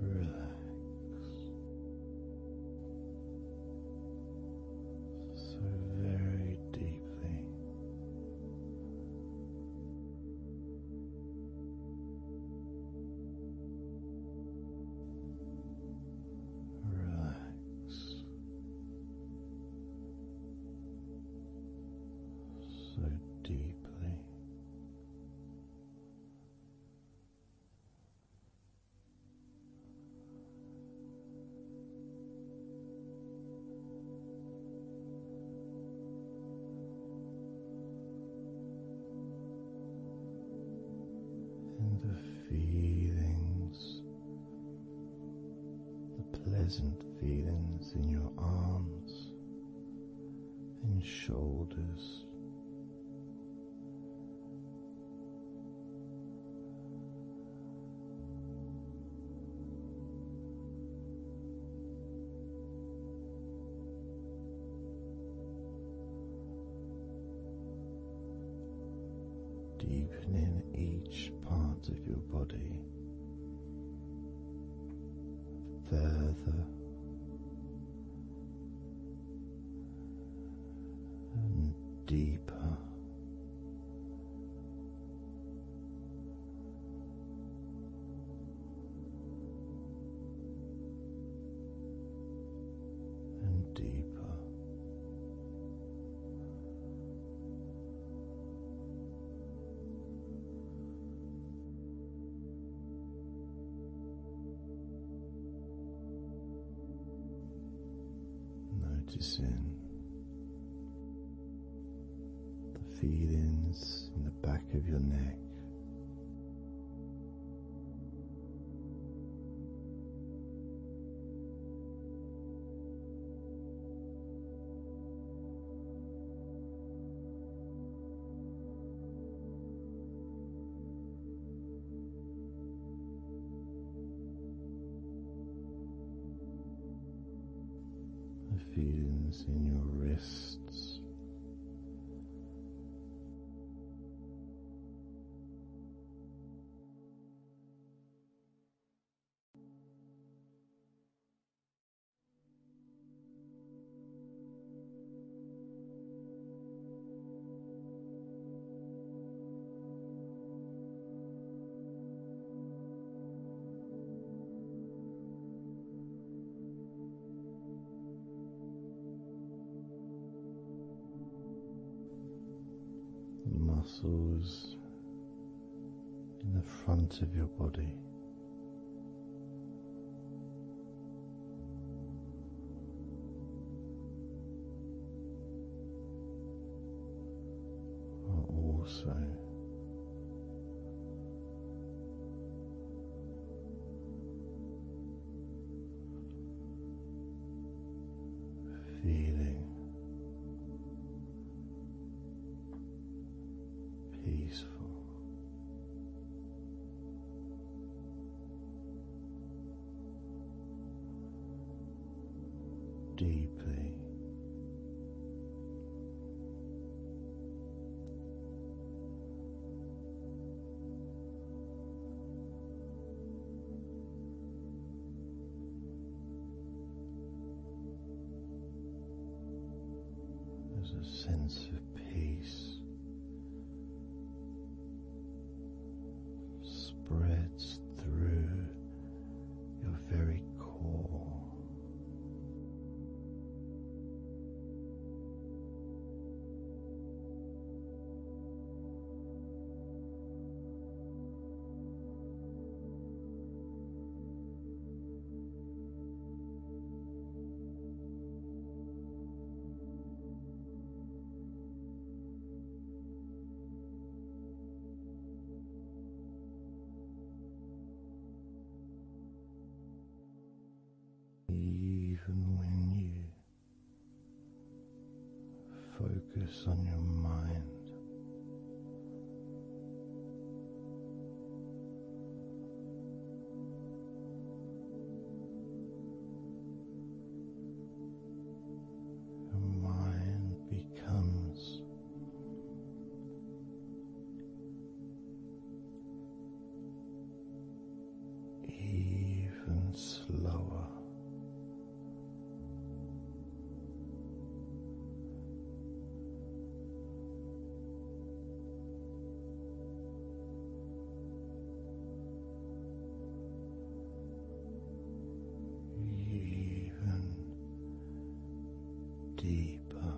relax. pleasant feelings in your arms and shoulders. Deepening each part of your body further and deeper. And deeper. Noticing the feelings in the back of your neck, the feelings in your wrists, muscles in the front of your body, are also feeling peaceful. Deeply. There's a sense of peace spreads through your very core. Even when you focus on your mind, your mind becomes even slower. Deeper.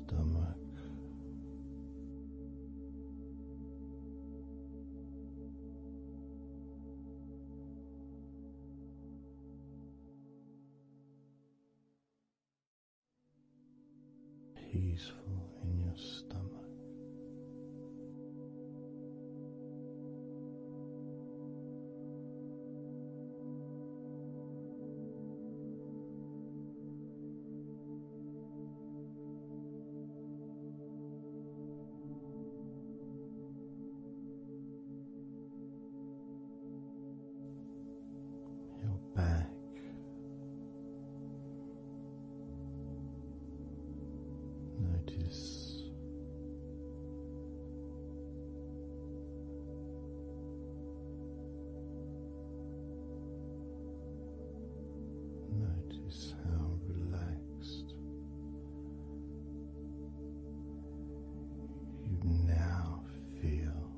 stomach. Peaceful in your stomach. Your back. Notice how relaxed you now feel.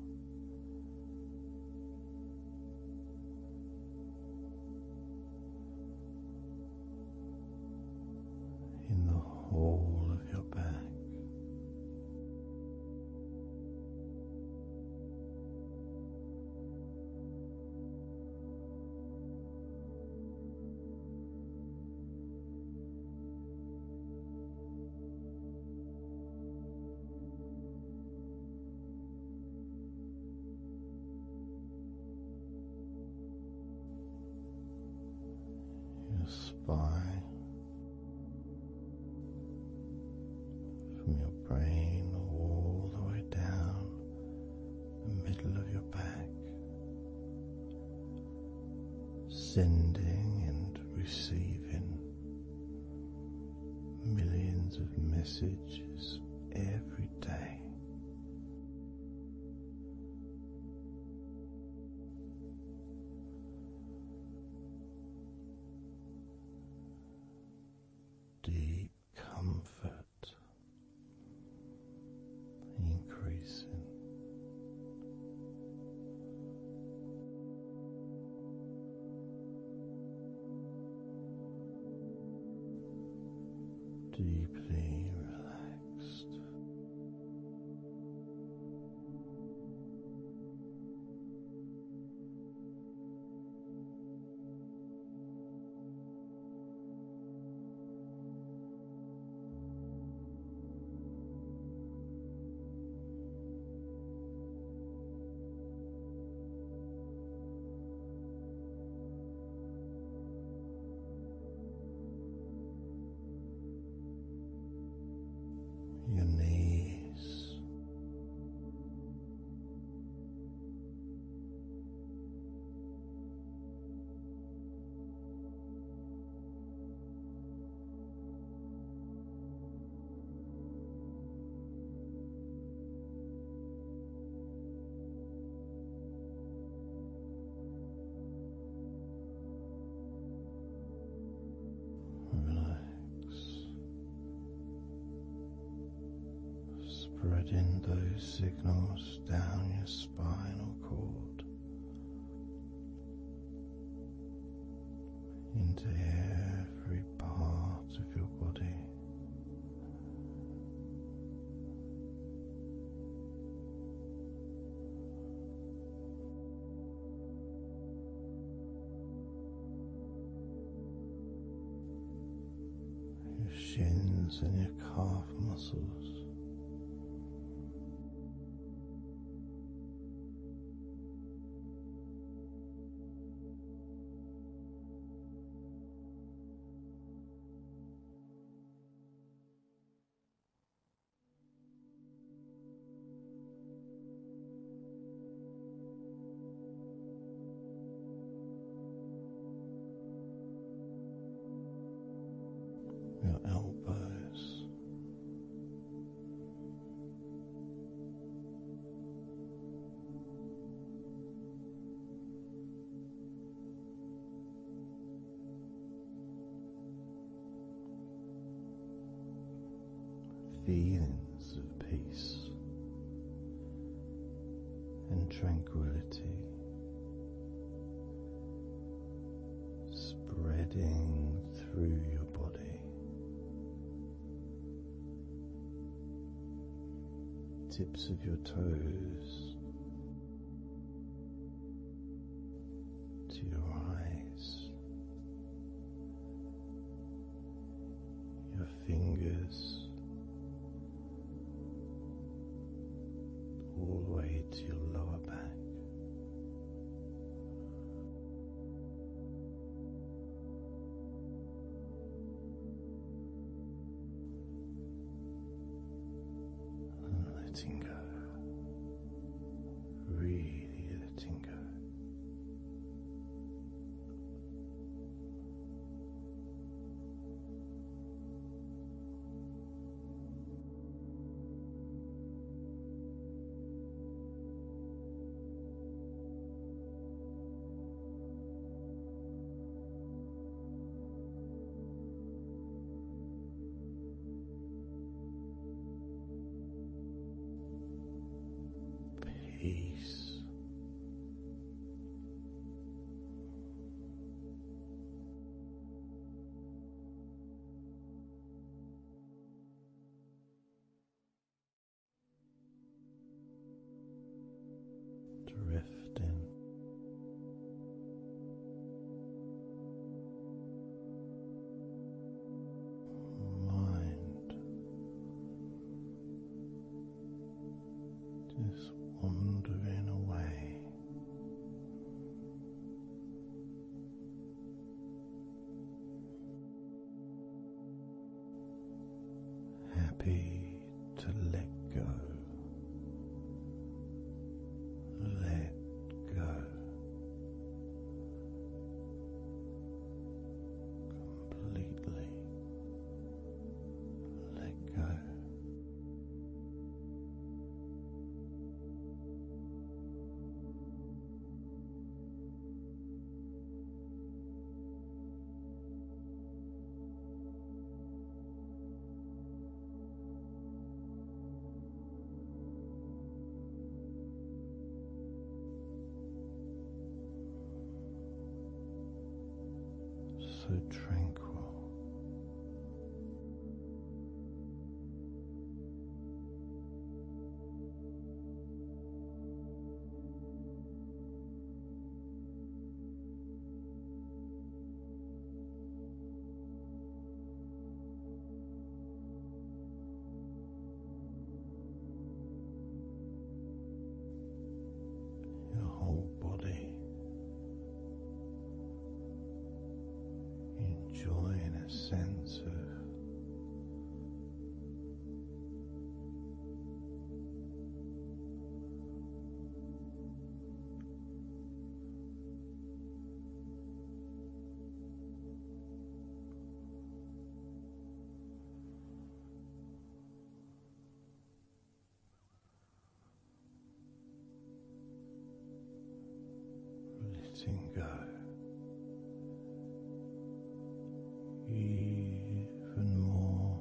In the whole of your back. Your spine, from your brain all the way down the middle of your back, sending and receiving millions of messages every day. Deep comfort increasing. Deeply relaxed. Your knees, relax, spreading those signals down your spinal cord into every part of your body. Your shins and your calf muscles. Your elbows, feelings of peace and tranquility spreading through your body. tips of your toes to your eyes, your fingers, all the way to your lower back. Letting go, really letting go. Peace. Drifting. Mind just wandering away. Happy to let go. Let go. Completely let go. So tranquil. Your whole body enjoying a sense of letting go. Even more.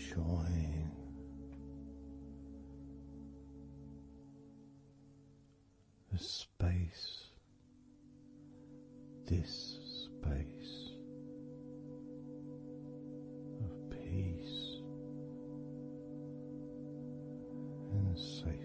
enjoying the space, this space of peace and safety.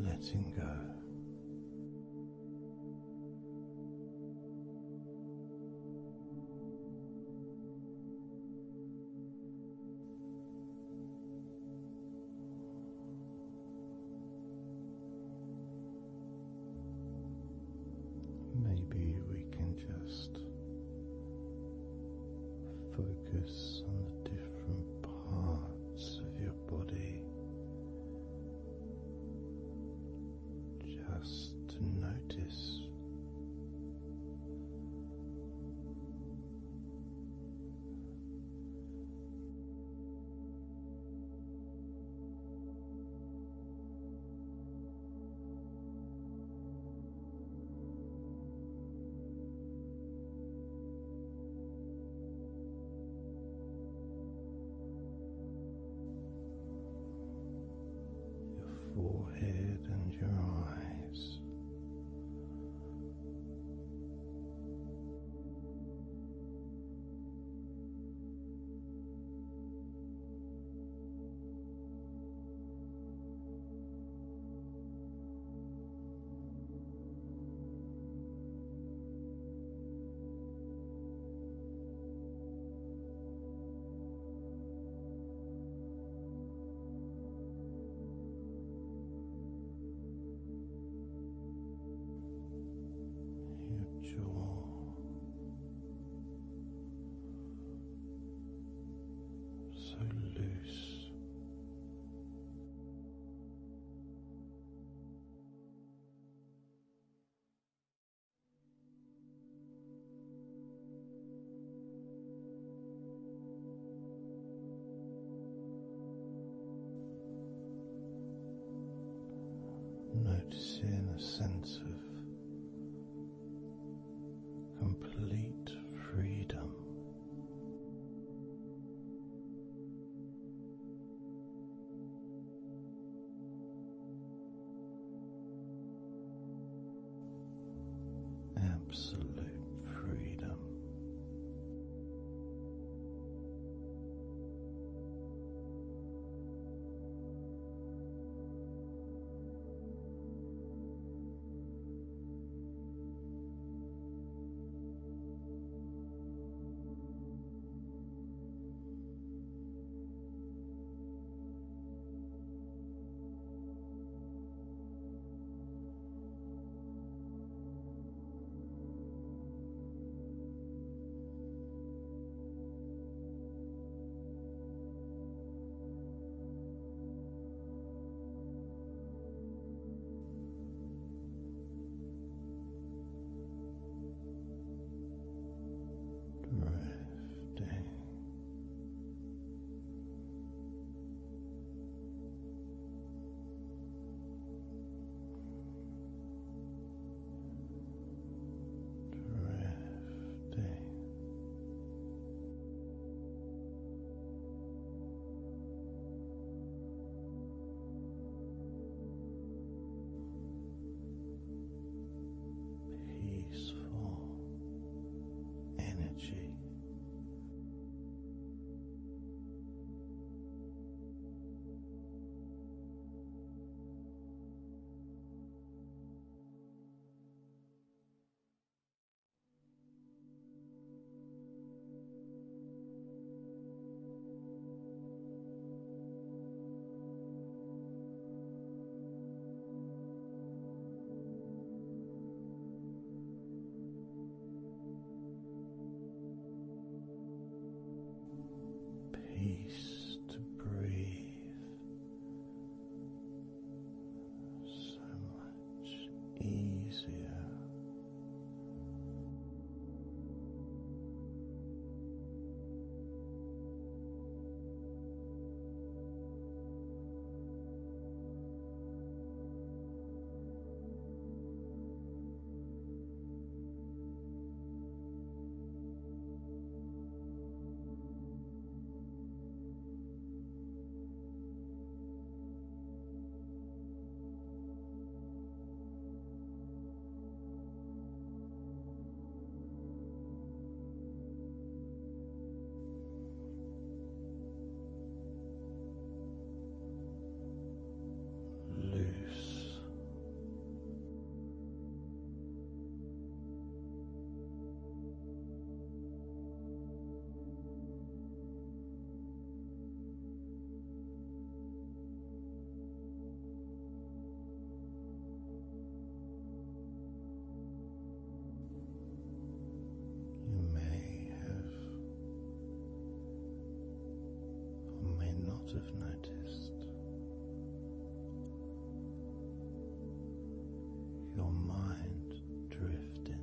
Letting go. Maybe we can just focus on the different parts of your body. Just to notice your forehead and your eyes. So loose. Noticing a sense of complete freedom. Absolute freedom. have noticed your mind drifting.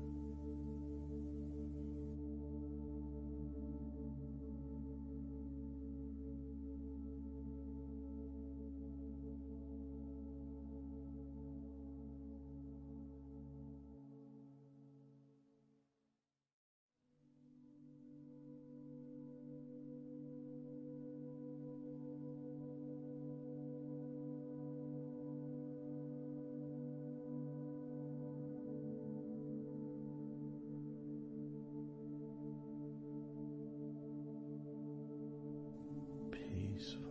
Peaceful.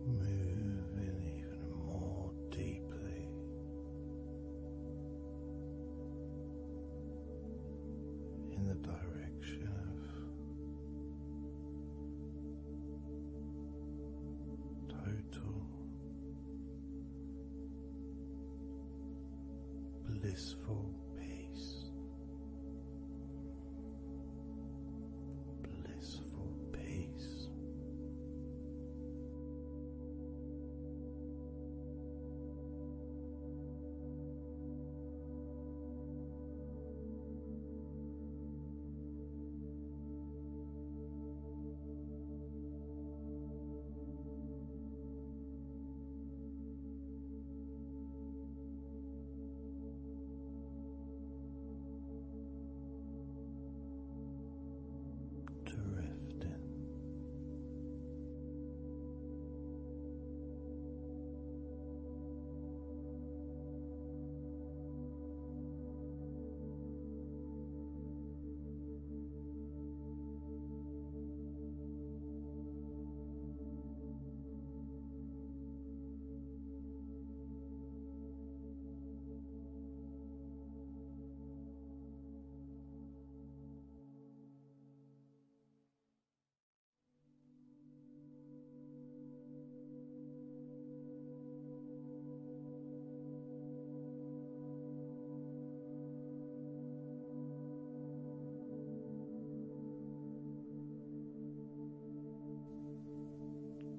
Moving even more deeply in the direction of total blissful peace. Blissful peace. Drifting.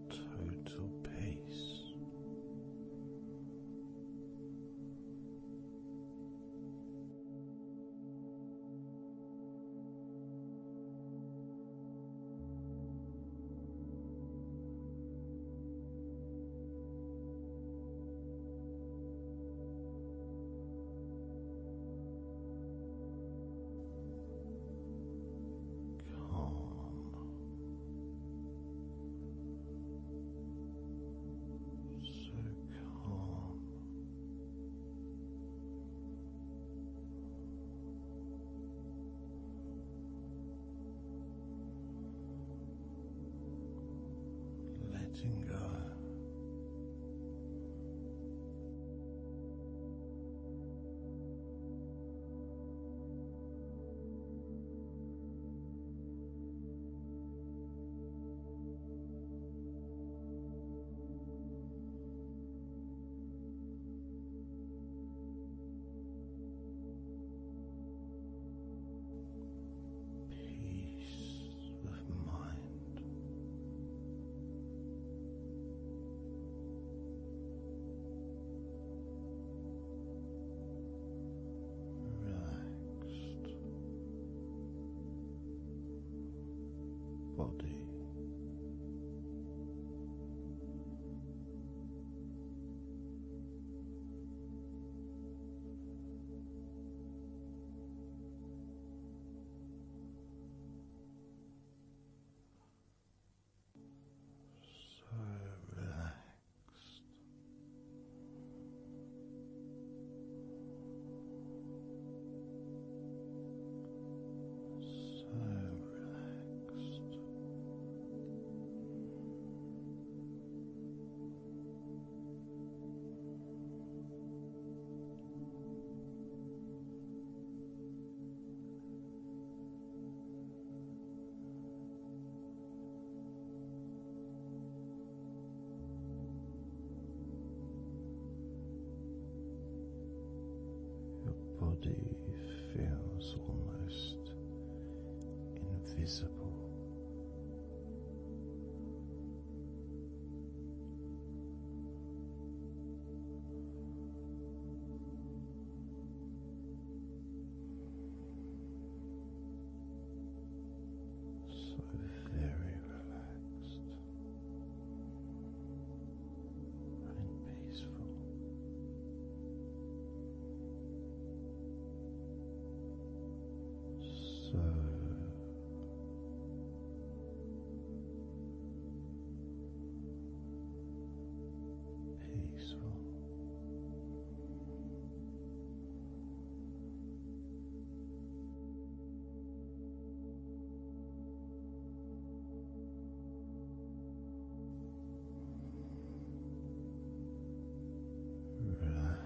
Total peace. Calm. So calm. Letting go. Peace of mind. Relaxed body. So relaxed. So relaxed. invisible. So very relaxed and peaceful. So peaceful. Relax.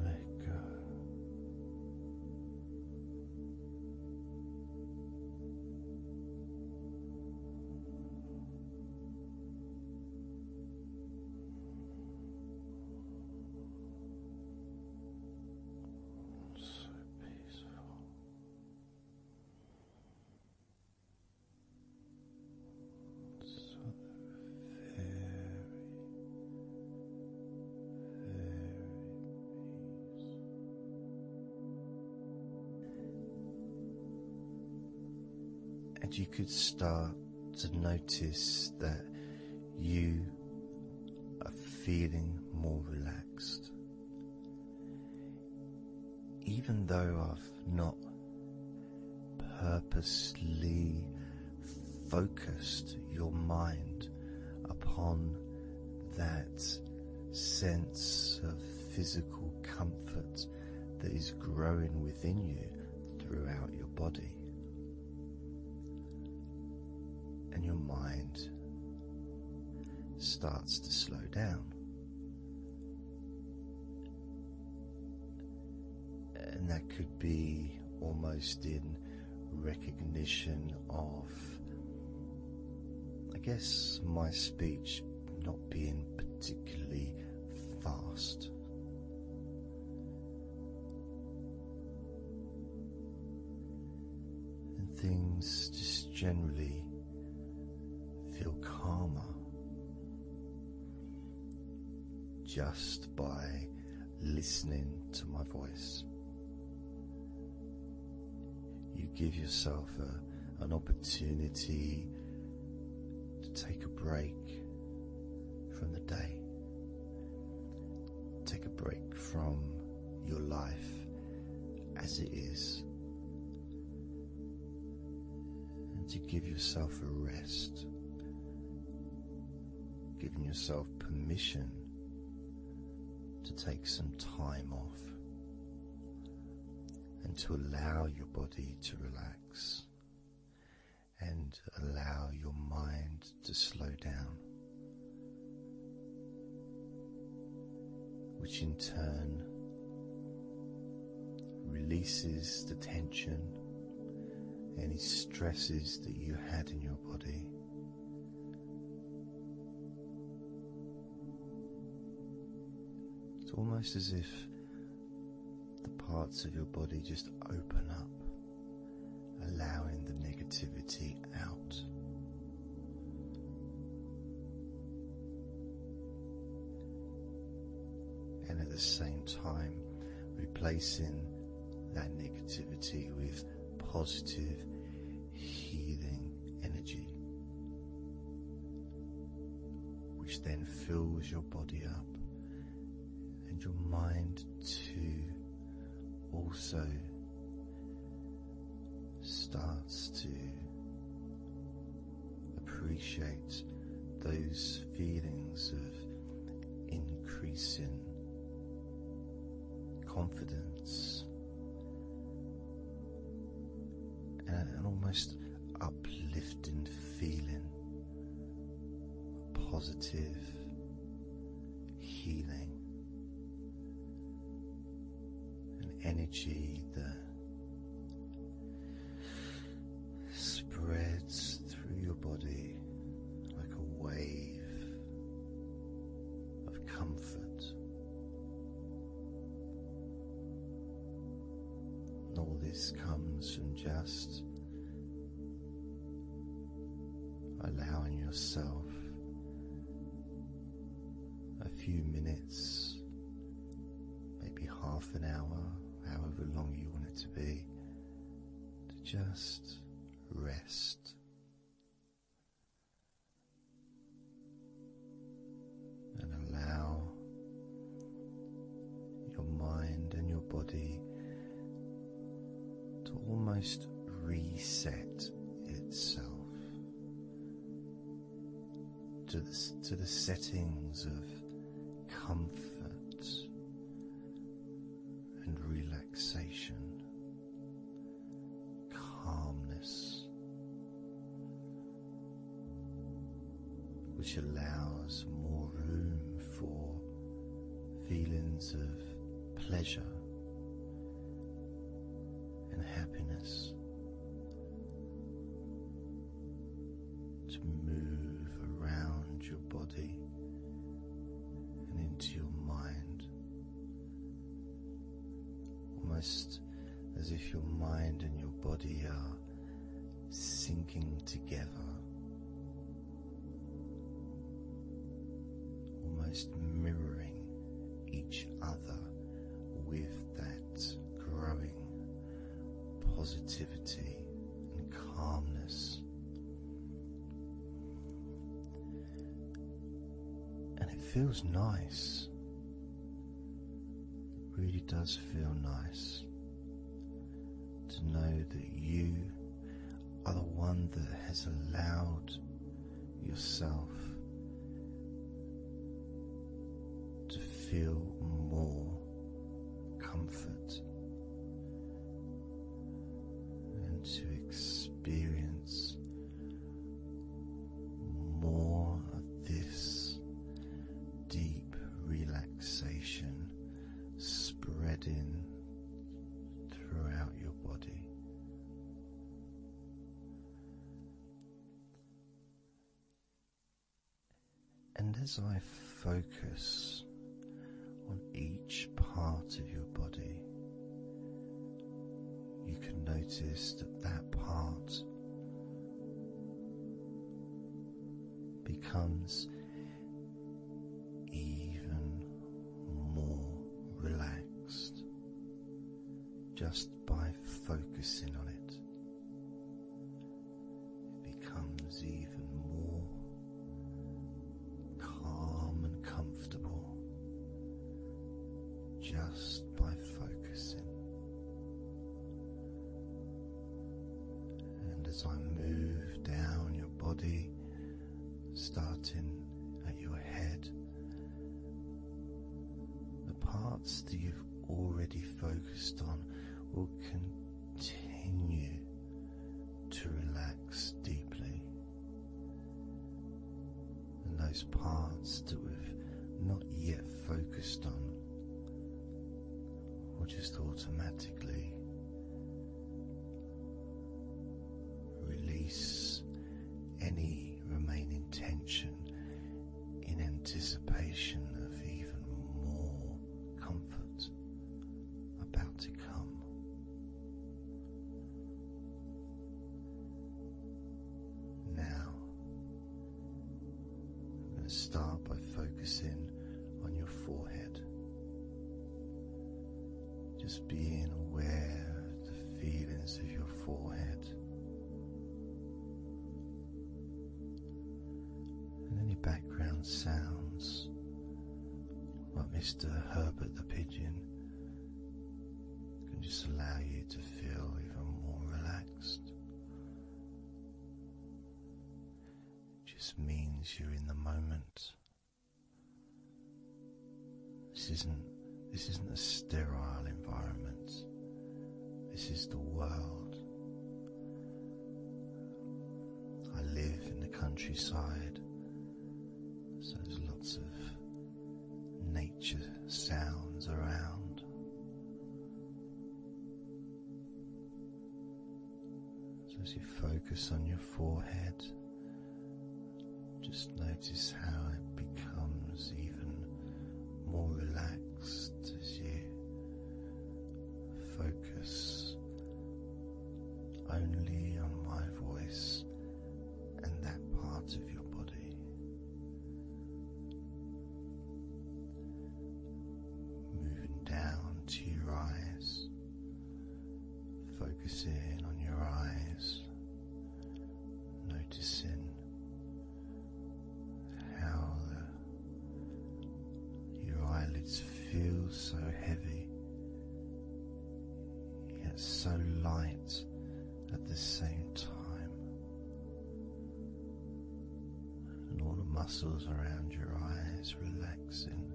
Let go. So peaceful. So very, very peaceful. And you could start to notice that you are feeling more relaxed. Even though I've not purposely focused your mind upon that sense of physical comfort that is growing within you throughout your body. And your mind starts to slow down. And that could be almost in recognition of, I guess, my speech not being particularly fast. And things just generally feel calmer just by listening to my voice. You give yourself an opportunity to take a break from the day, take a break from your life as it is, and to give yourself a rest, giving yourself permission to take some time off and to allow your body to relax and allow your mind to slow down, which in turn releases the tension, any stresses that you had in your body. It's almost as if the parts of your body just open up, allowing the negativity out. And at the same time, replacing that negativity with positive, healing energy, which then fills your body up and your mind too also starts to appreciate those feelings of increasing confidence and an almost uplifting feeling, positive healing, an energy that spreads through your body like a wave of comfort And all this comes from just allowing yourself a few minutes, maybe half an hour, however long you want it to be, to just rest. And allow your mind and your body to almost reset itself to the settings of comfort and relaxation, calmness, which allows more room for feelings of pleasure and happiness to move around your body and into your mind, almost as if your mind and your body are syncing together, almost mirroring each other with that growing positivity and calmness. And it feels nice. It really does feel nice to know that you are the one that has allowed yourself to feel more comfort and to experience more of this deep relaxation spreading throughout your body. And as I focus on each part of your body, you can notice that that part becomes even more relaxed just by focusing on it. It becomes even more calm and comfortable just by focusing. And as I move down your body, starting at your head, the parts that you've already focused on will continue to relax deeply, and those parts that we've not yet focused on will just automatically release any remaining tension in anticipation of even more comfort about to come. Now, I'm going to start by focusing on your forehead, just being aware of the feelings of your forehead. Background sounds like Mr. Herbert the Pigeon can just allow you to feel even more relaxed. It just means you're in the moment. This isn't a sterile environment. This is the world. I live in the countryside. So there's lots of nature sounds around. So as you focus on your forehead, just notice how it becomes even more relaxed as you focus only on my voice and that part of your body. Moving down to your eyes, focusing on your eyes, noticing how your eyelids feel so heavy, yet so light at the same time, and all the muscles around your eyes relaxing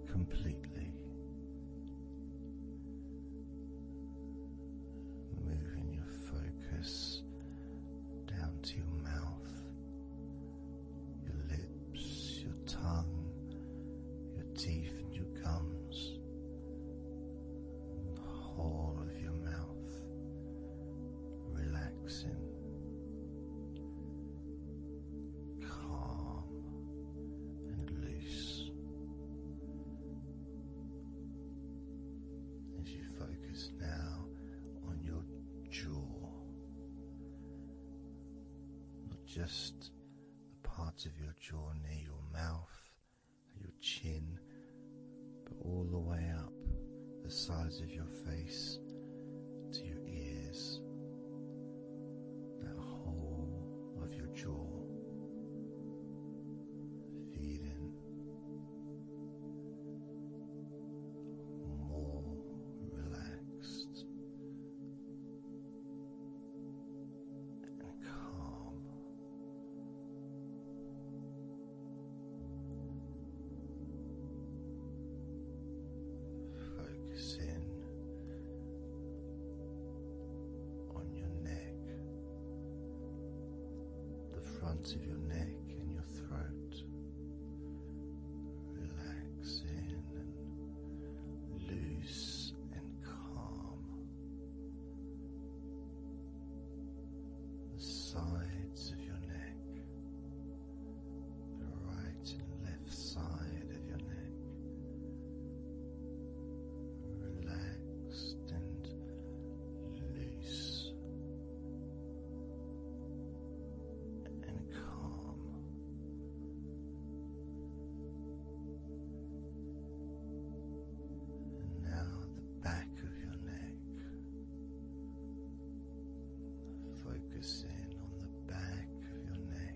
completely, moving your focus down to your mouth, your lips, your tongue, your teeth and your gums, the whole of your mouth, relaxing, calm and loose. As you focus now on your jaw, not just the part of your jaw near your mouth, your chin, but all the way up the sides of your face to your ears, that whole of your jaw, feeling more relaxed and calm. Focusing on your neck, the front of your neck and your throat, relaxing and loose and calm. The sides of your neck, the right and left side of your neck, relaxed and loose and calm. And now the back of your neck, focusing on the back of your neck,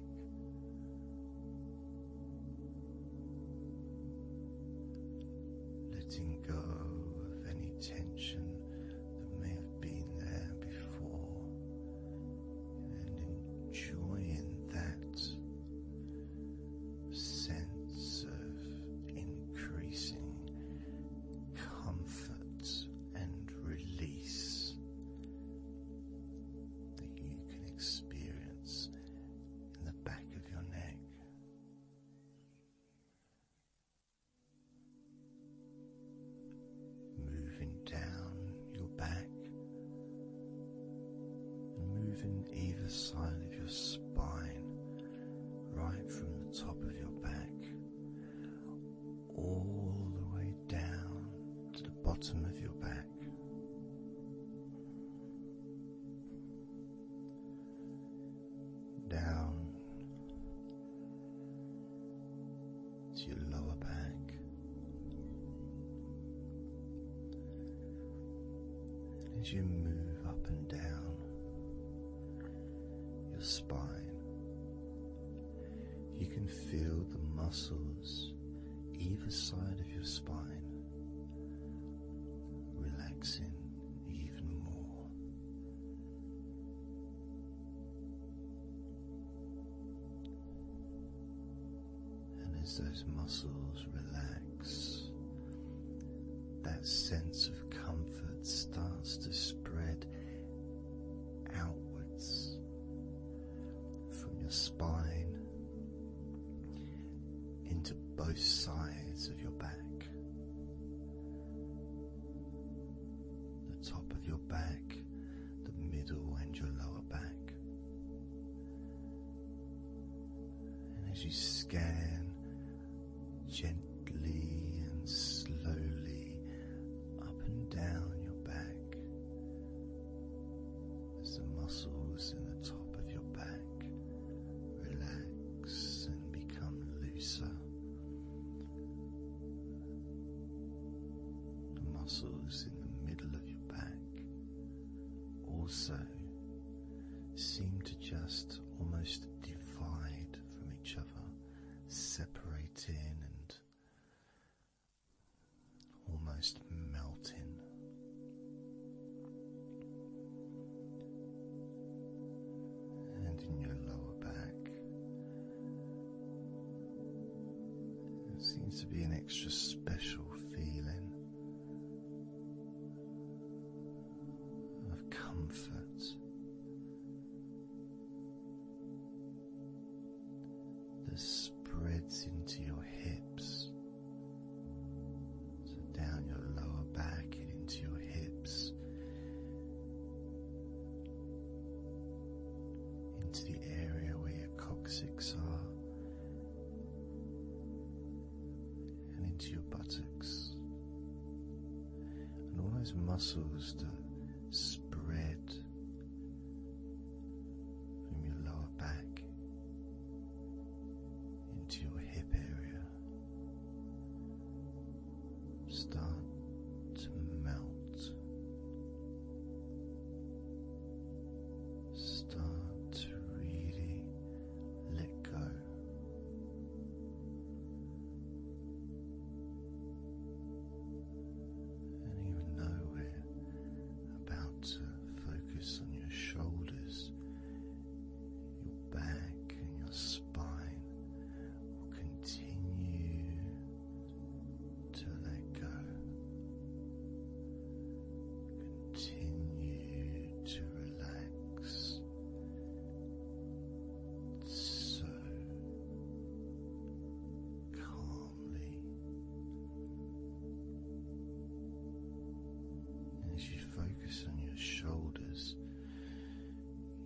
letting go of any tension that may have been there before, and enjoying that sense of increasing comfort and release that you can experience in the back of your neck. Moving down your back, moving either side of your spine, right from the top of your back, all the way down to the bottom of your back. Down to your lower back. As you move up and down your spine, you can feel the muscles either side of your spine relaxing even more. And as those muscles relax, that sense of comfort starts to spread outwards from your spine into both sides of your back, the top of your back, the middle and your lower back. And as you scan gently and slowly up and down your back, as the muscles in the top of your back relax and become looser. The muscles in the middle of your back also seem to just almost divide from each other, separating and almost melting. And in your lower back, there seems to be an extra special feeling of comfort. That spreads into your hips, so down your lower back and into your hips, into the area where your coccyx are, and into your buttocks, and all those muscles that spread from your lower back into your hip area start to melt, start to really let go. And even though we're about to focus on your shoulders, your back and your spine will continue to let go. Continue to relax so calmly. And as you focus on your shoulders,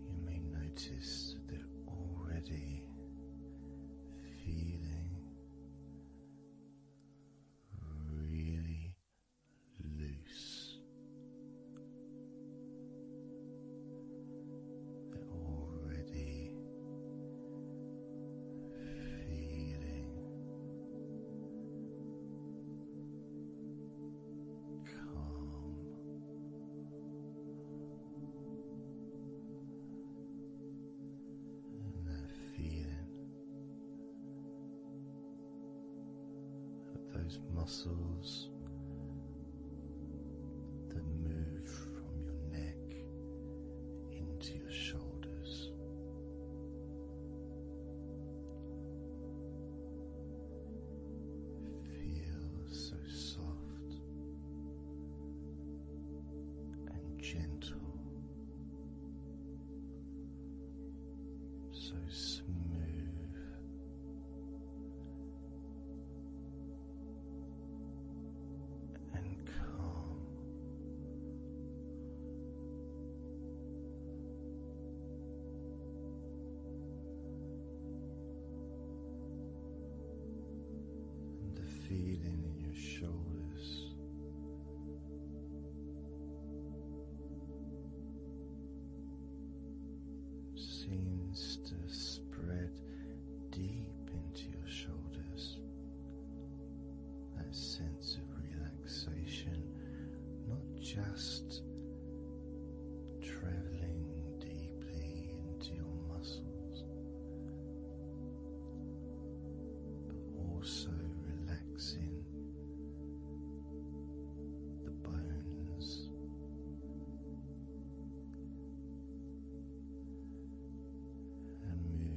you may notice that they're already feeling really loose. They're already feeling calm. And that feeling of those muscles that move from your neck into your shoulders. Feel so soft and gentle, so smooth, and calm. And the feeling in your shoulders seems to spread deep into your shoulders. That sense of relaxation, not just traveling deeply into your muscles, but also relaxing the bones, and moving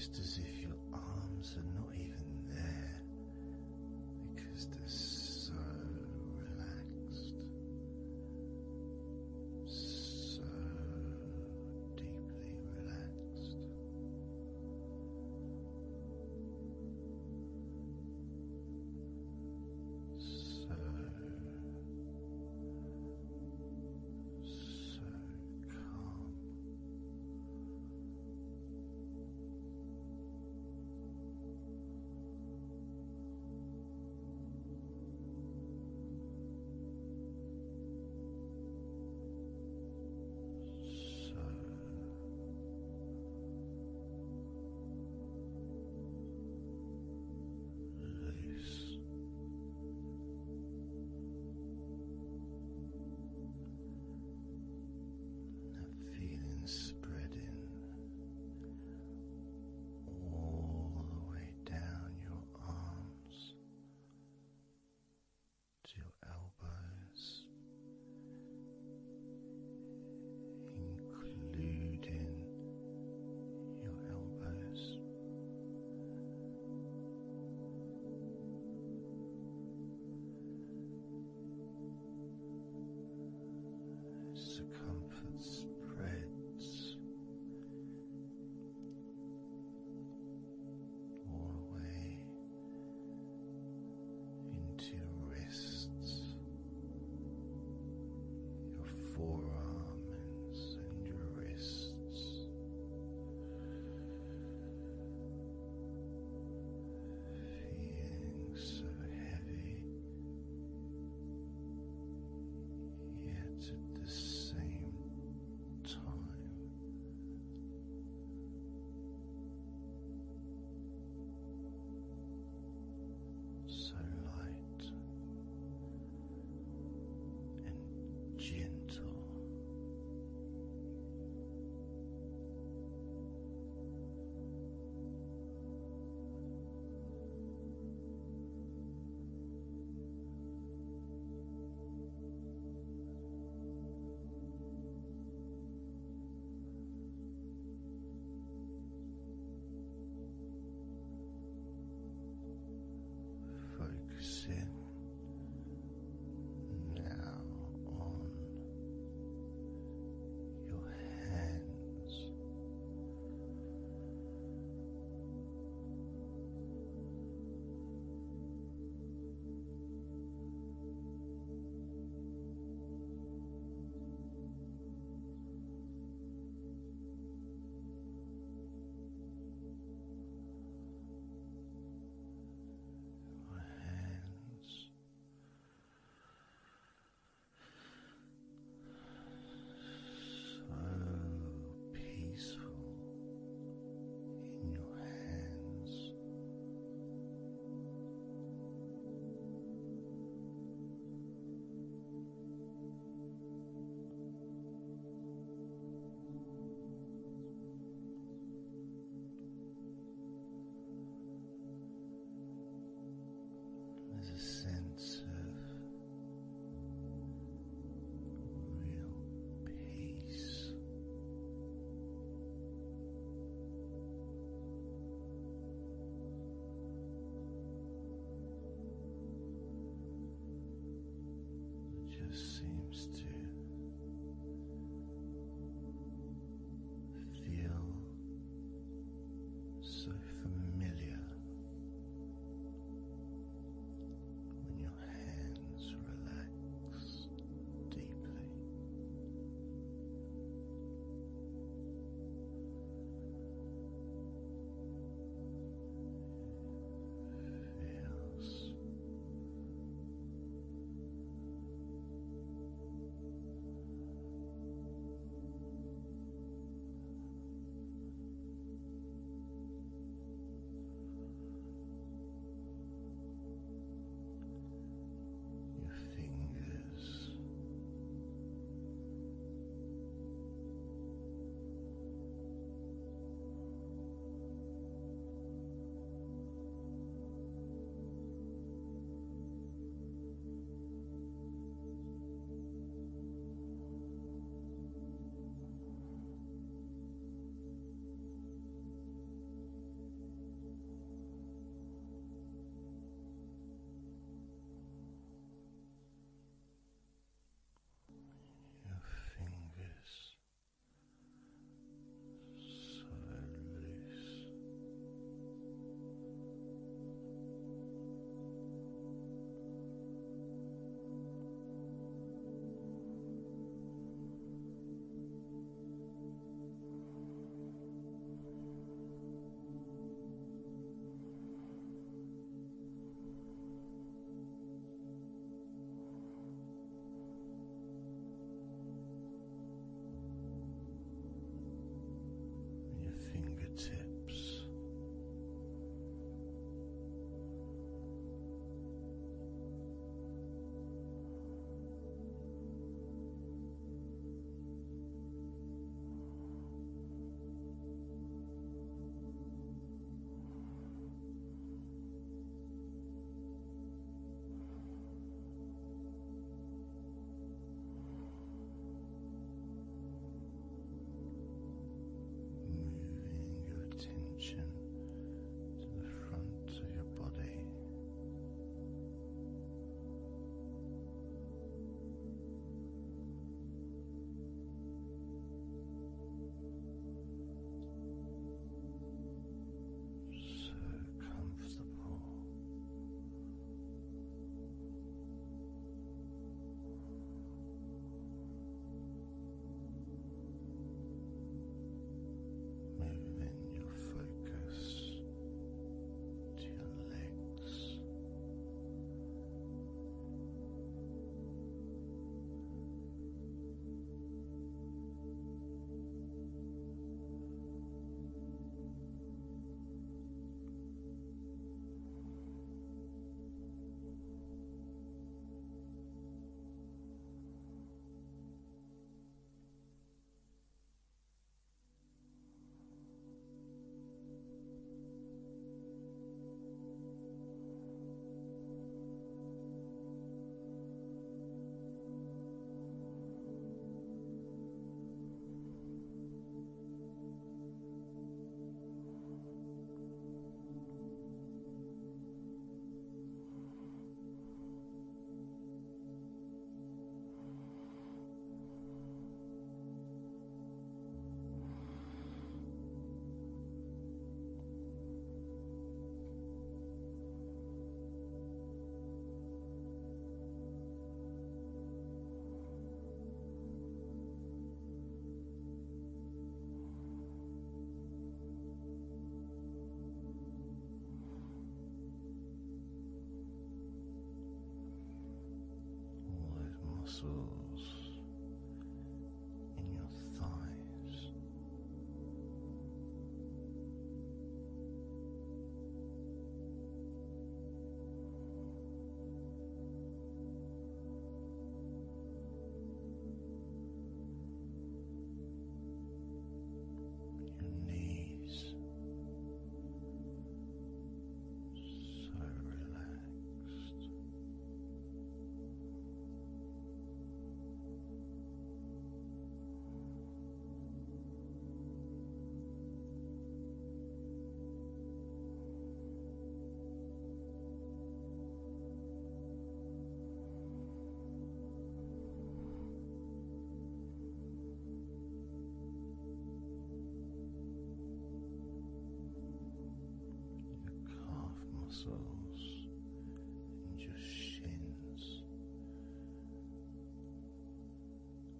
almost as if your arms are not even there because they're so relaxed, so deeply relaxed. So calm. Loose. That feeling spreading all the way down your arms to your elbows, including your elbows. Circumference spreads all the way into your wrists, your forearms and your wrists, feeling so heavy, yet at the same time so light and gentle. Focusing now on your hands. Your hands so peaceful in your hands. There's a sense of real peace. It just seems to feel so familiar when your hands relax deeply. Feels muscles in your thighs. Your knees, so relaxed. Your calf muscles and your shins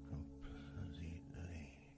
completely relaxed.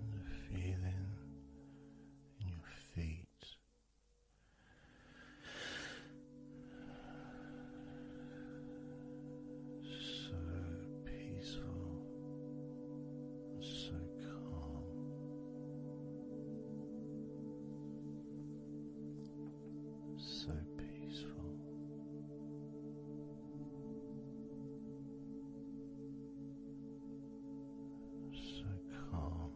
And the feeling in your feet, so peaceful and so calm. So peaceful. So calm.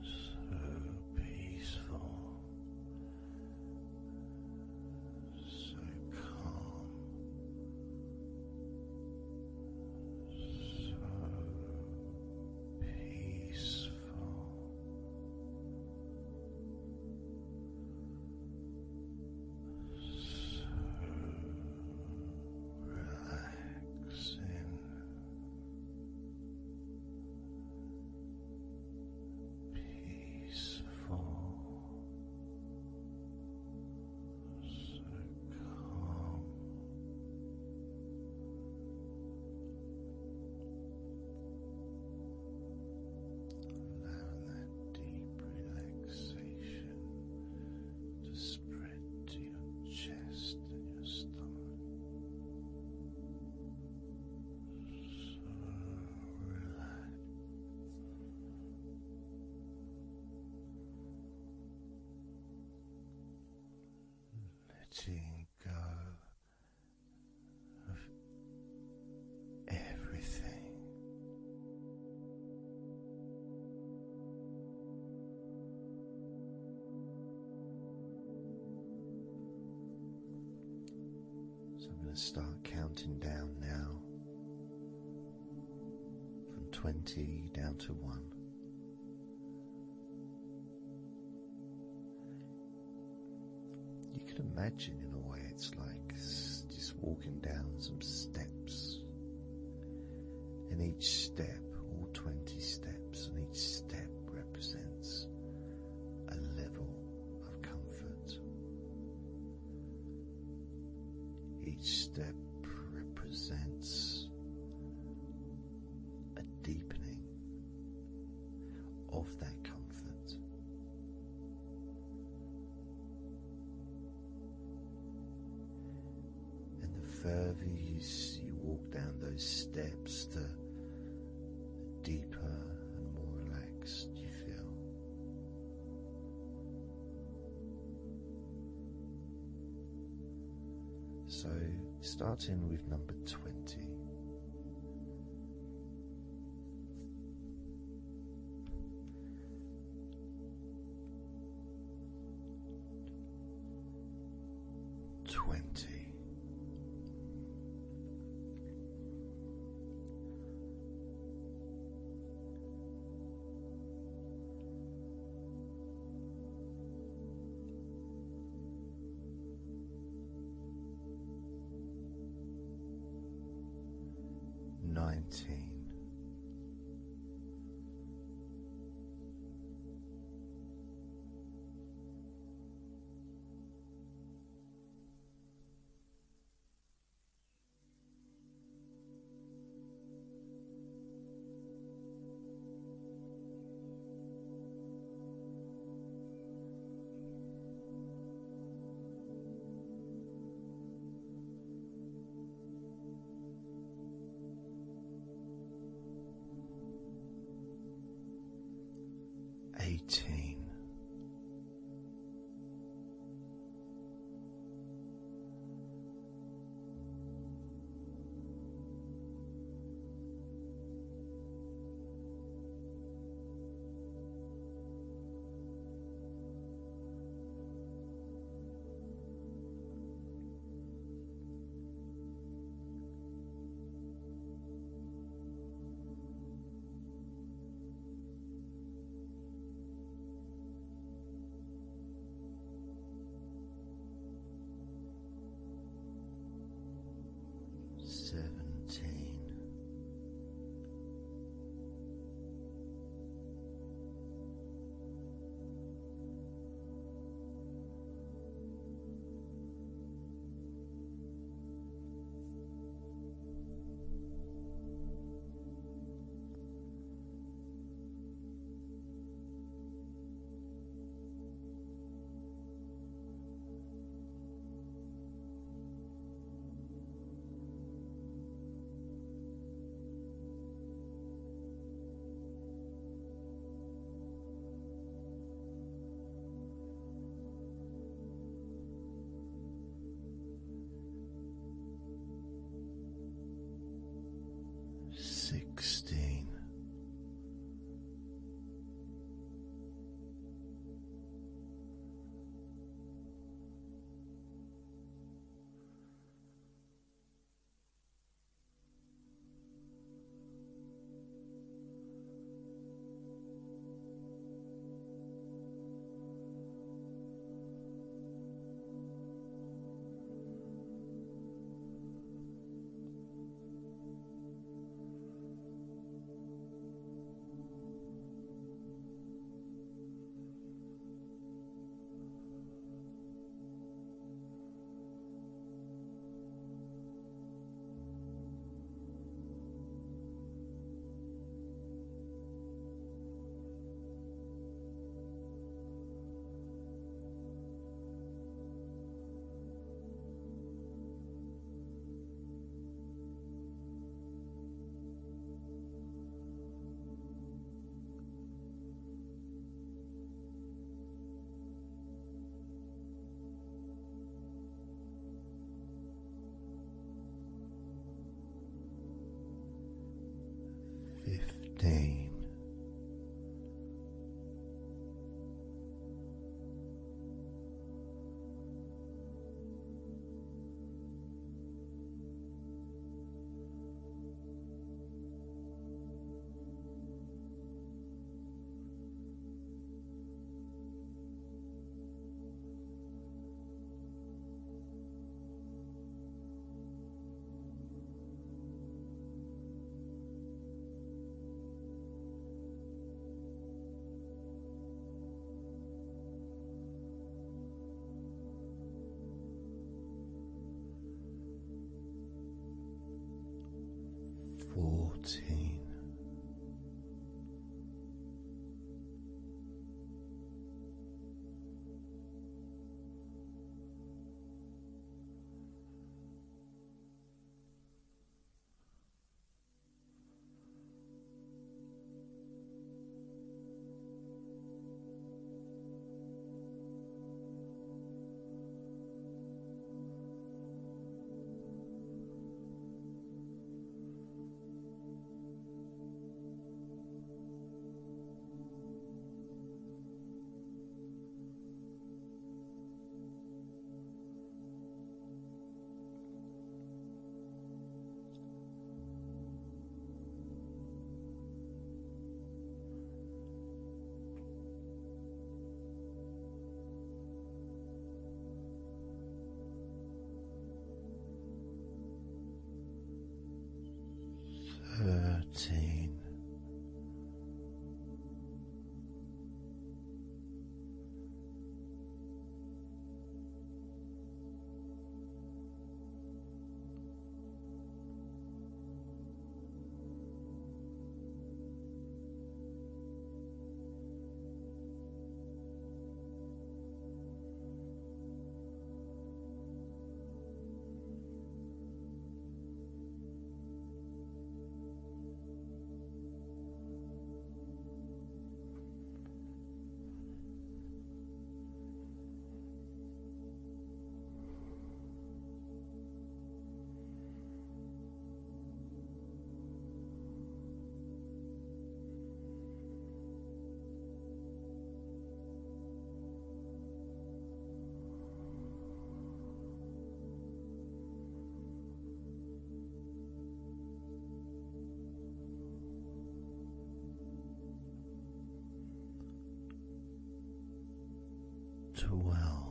So I'm going to start counting down now from 20 down to 1. You can imagine in a way it's like just walking down some steps, and each step, all 20 steps, and each step represents a level of comfort. Each step represents a deepening of that comfort. And the further you walk down those steps, the deeper and more relaxed you feel. So, starting with number 20. 14. 13. 12.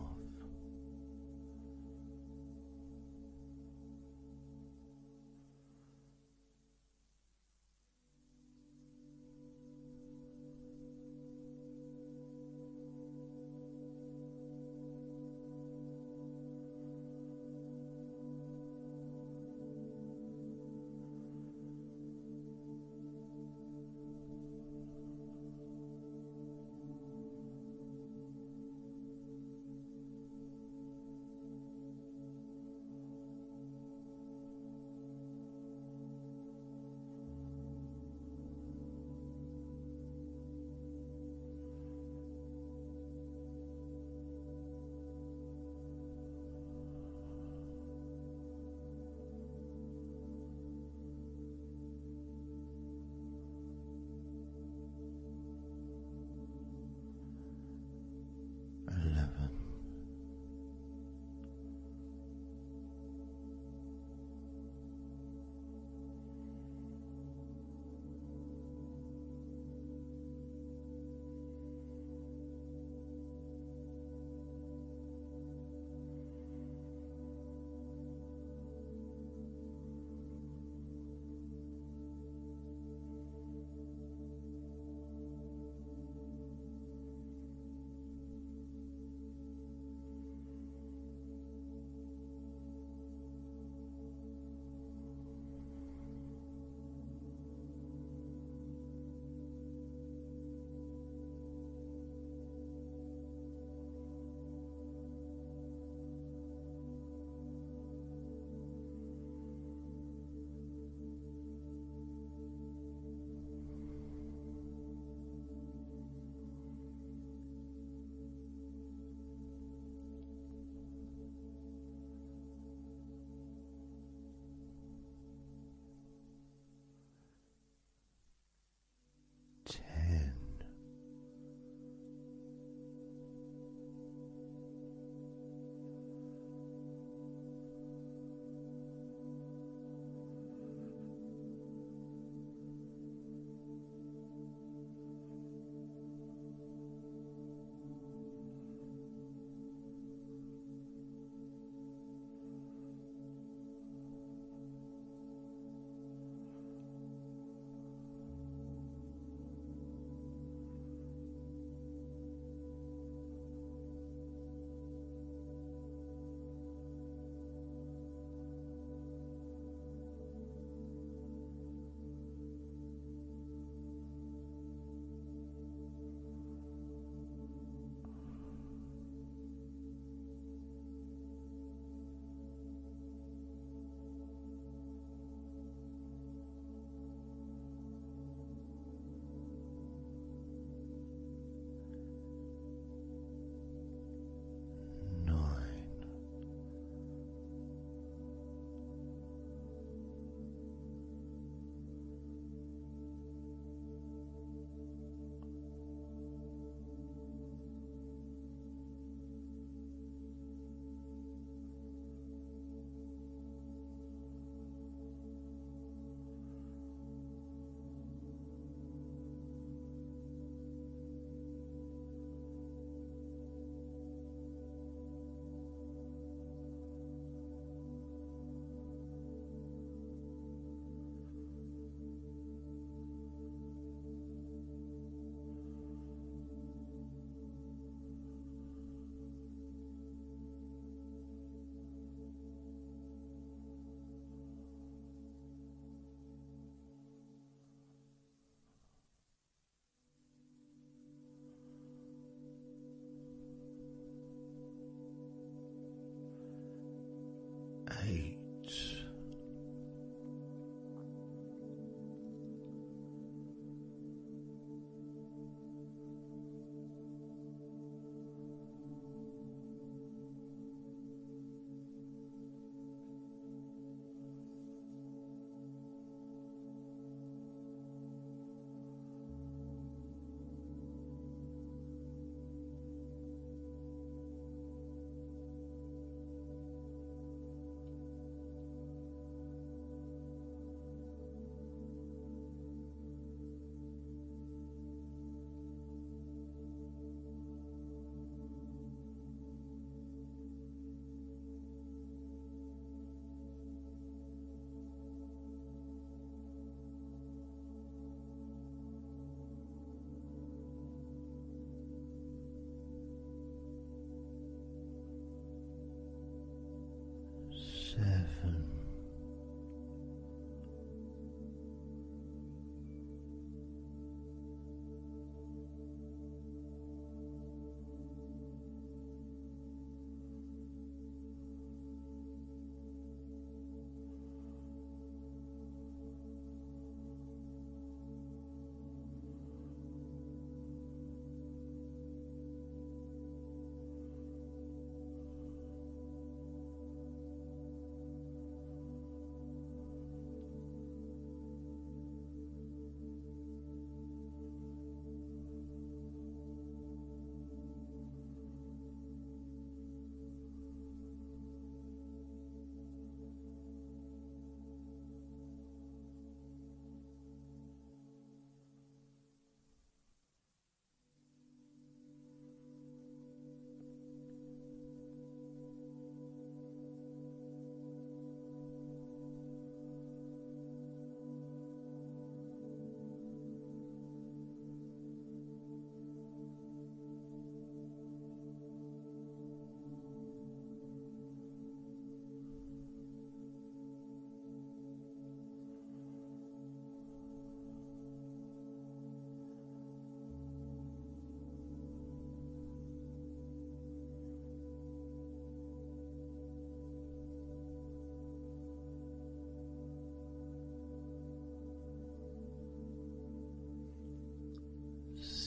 11. 10.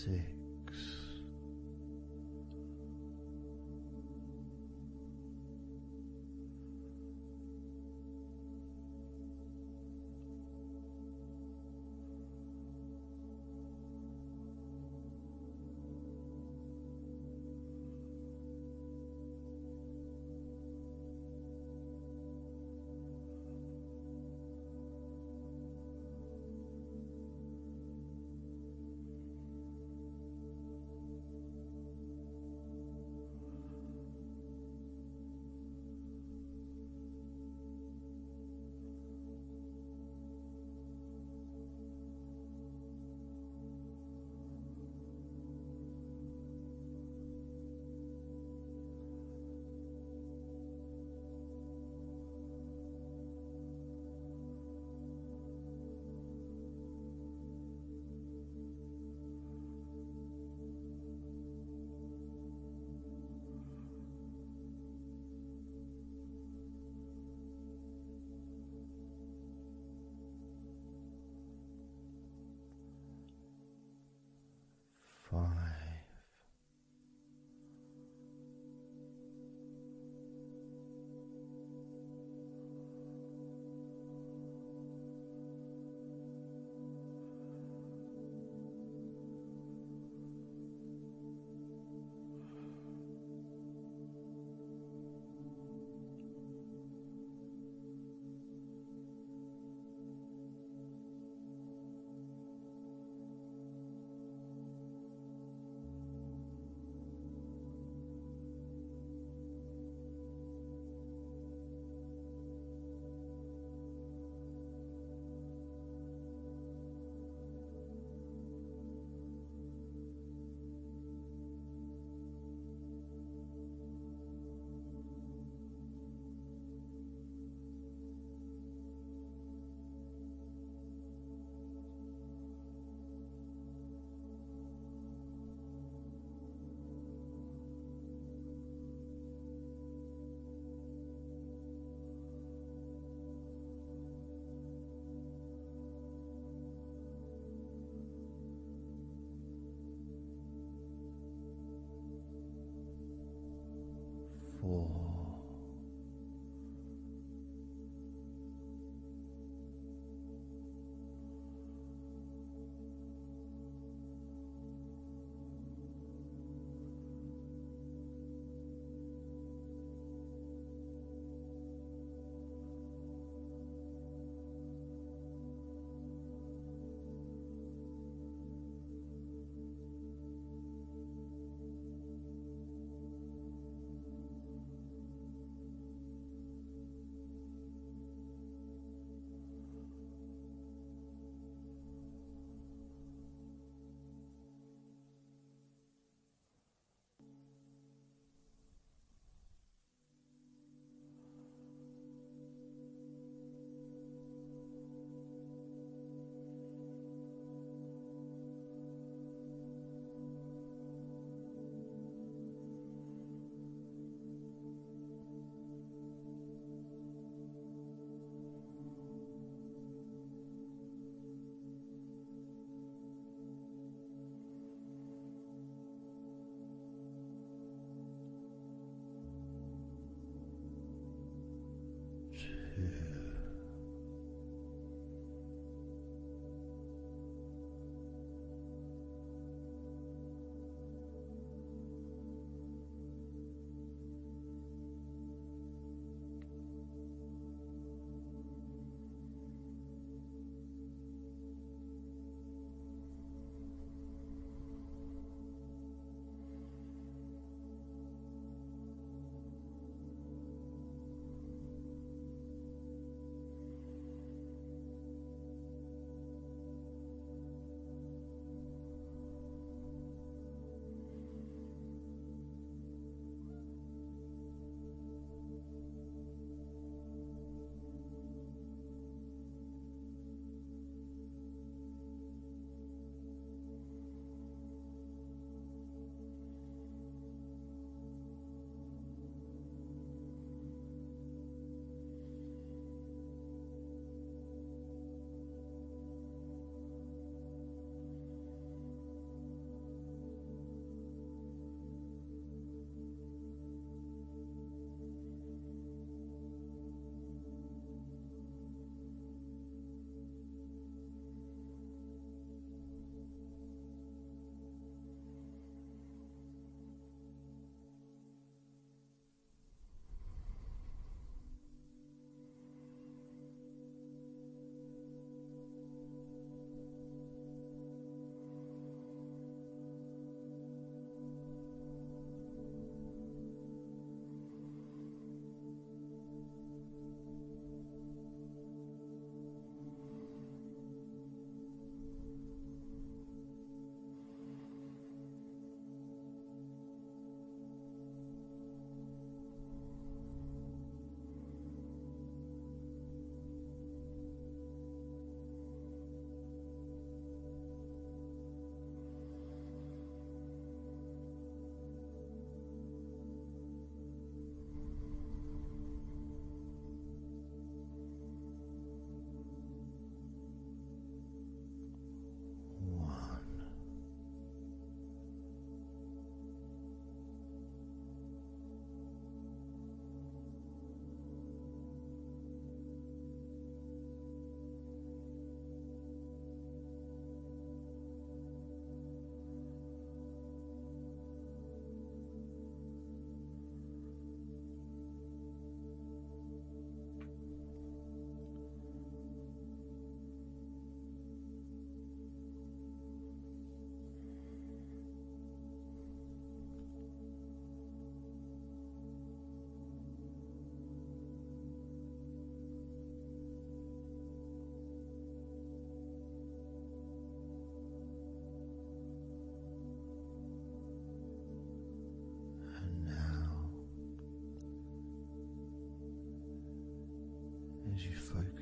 6. 5. 4. 3.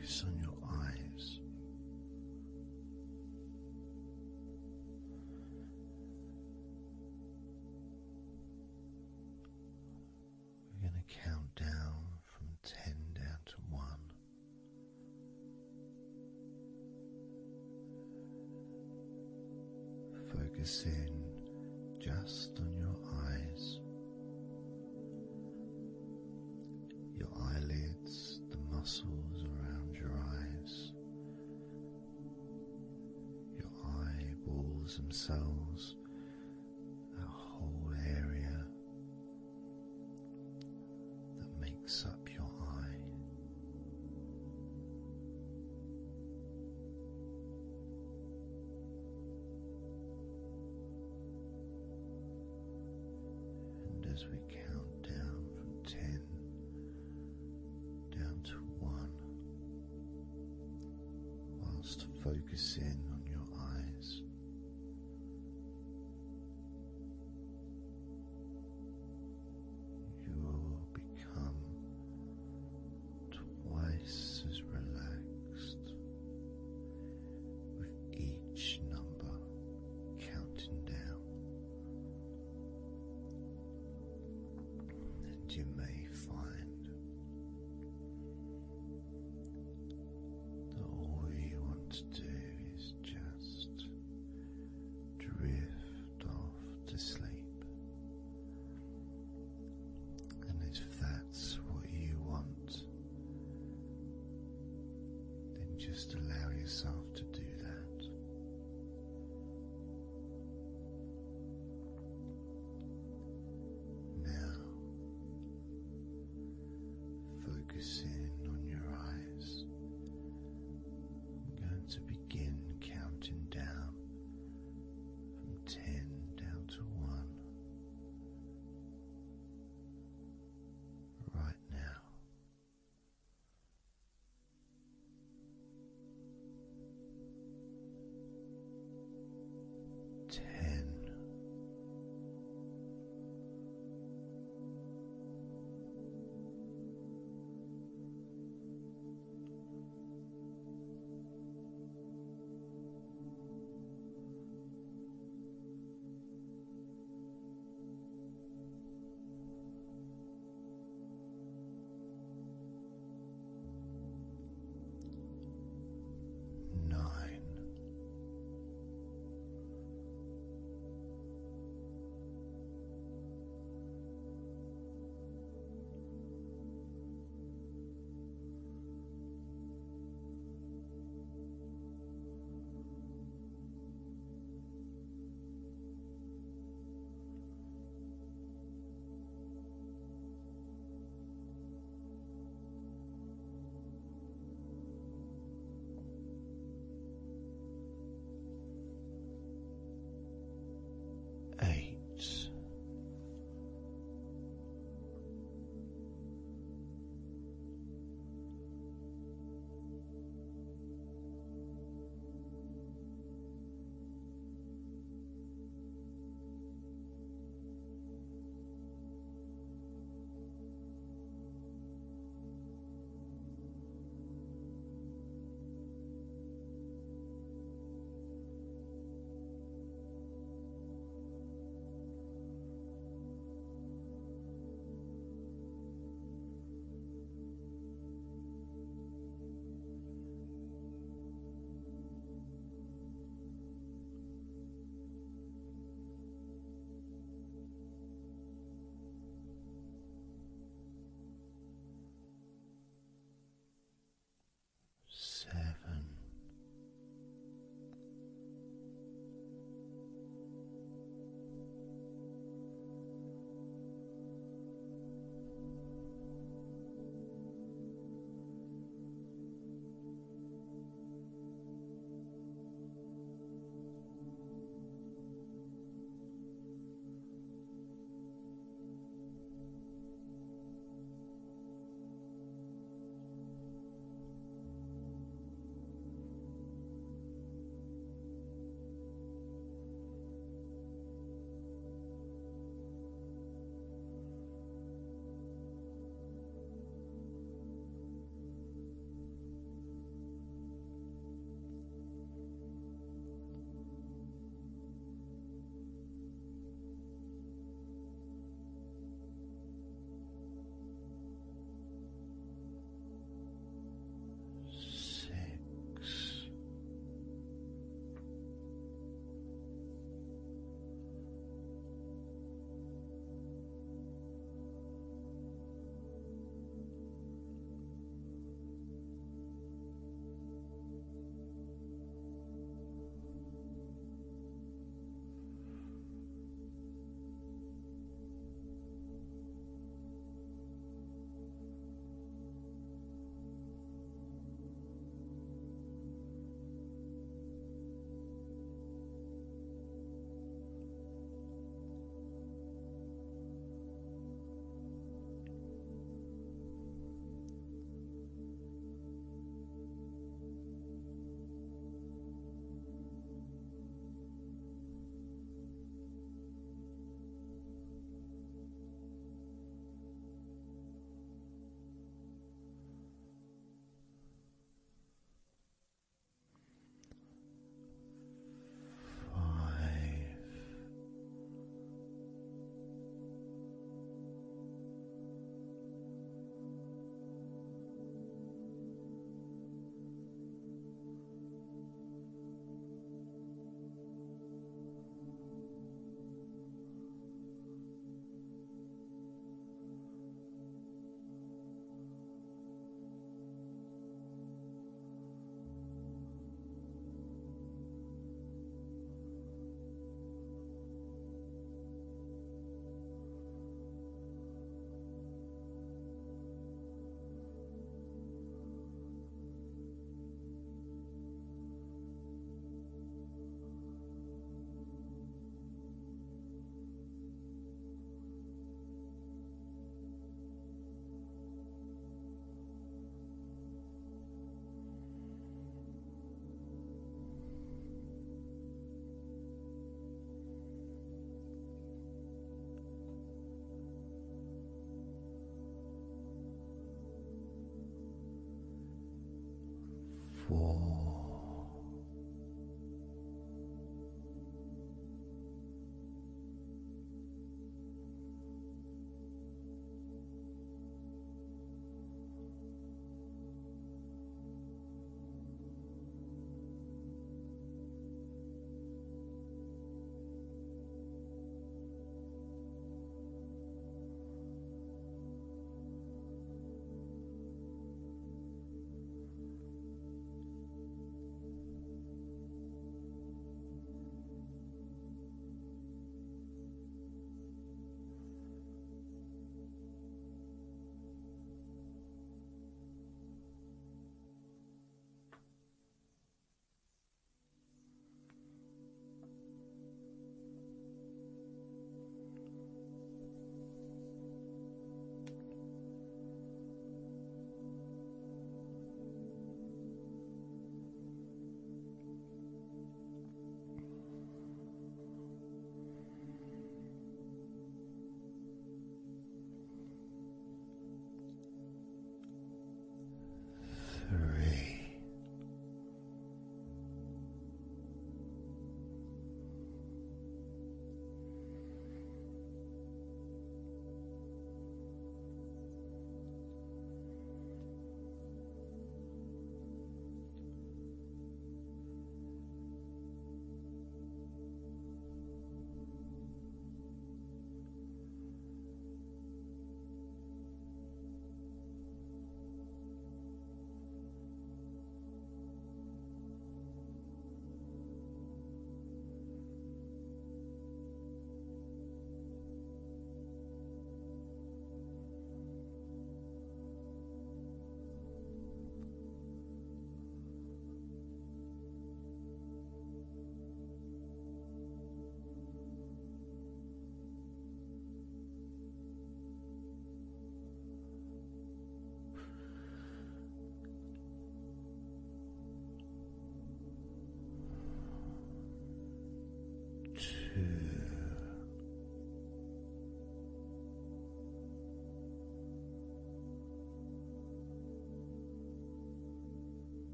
Focus on your eyes. We're going to count down from 10 down to 1. Focus in just on your eyes, your eyelids, the muscles around your eyes, your eyeballs themselves, that whole area that makes up your eye. As we count down from 10 down to 1, whilst focusing on your eyes, you will become twice as relaxed with each number counting down. You may find that all you want to do is just drift off to sleep, and if that's what you want, then just allow yourself to do that. Focusing on your eyes, I'm going to begin counting down from 10 down to 1 right now.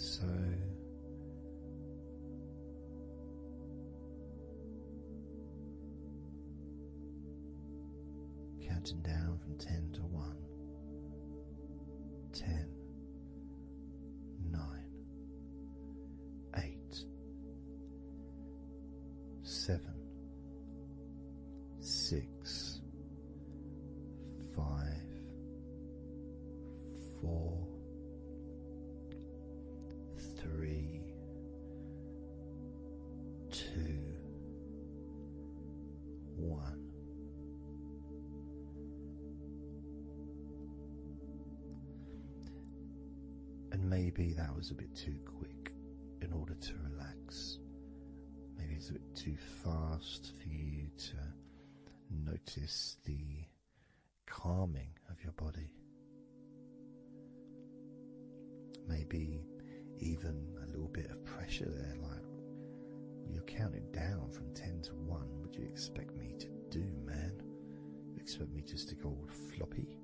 So counting down from 10 to 1. 10, 9, 8, 7, 6, 5, 4, 3, 2, 1. And maybe that was a bit too quick in order to relax. Maybe it's a bit too fast for you to notice the calming of your body. Maybe even a little bit of pressure there, like you're counting down from 10 to 1. What do you expect me to do, man? You expect me just to go all floppy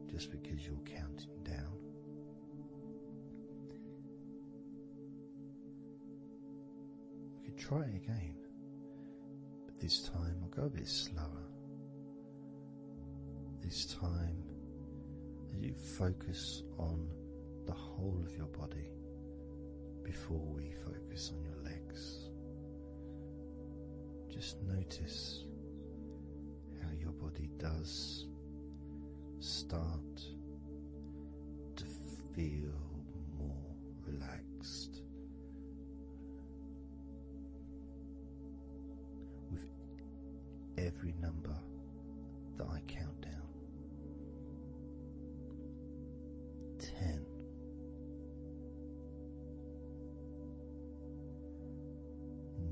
just because you're counting down? We could try it again, but this time I'll go a bit slower. This time, as you focus on the whole of your body before we focus on your legs. Just notice how your body does start to feel more relaxed with every number that I count down. 10,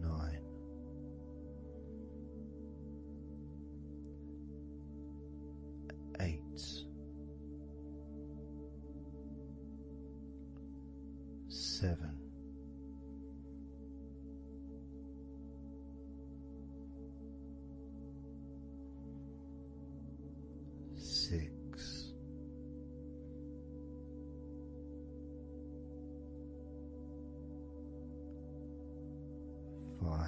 9, 8, 7, 6, 5,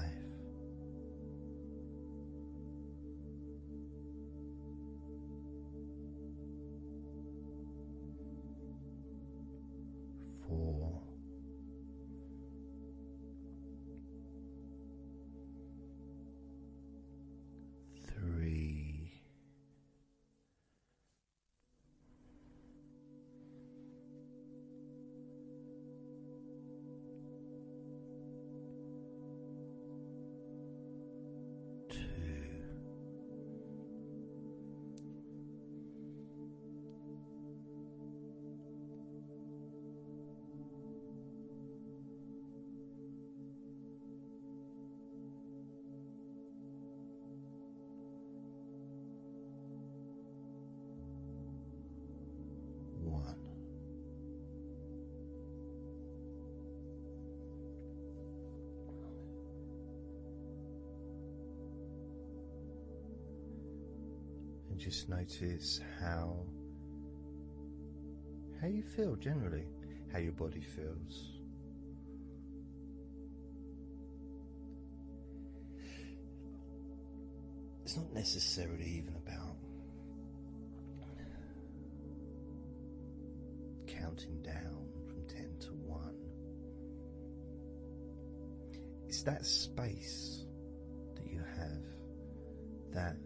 4, 3, 2, 1. And just notice how you feel generally, how your body feels. It's not necessarily even about counting down from 10 to 1. It's that space that you have, that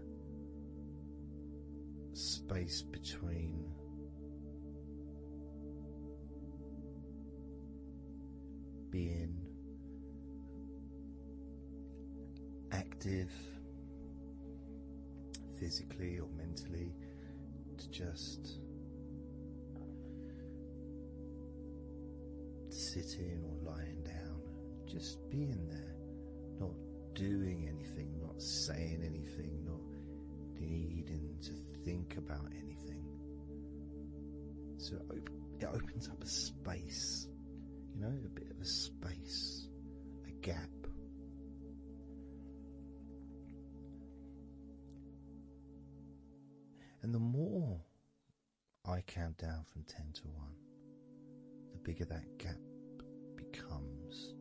space between being active physically or mentally to just sitting or lying down, just being there, not doing anything, not saying anything, not needing to think about anything. So it opens up a space, a bit of a space, a gap. And the more I count down from 10 to 1, the bigger that gap becomes.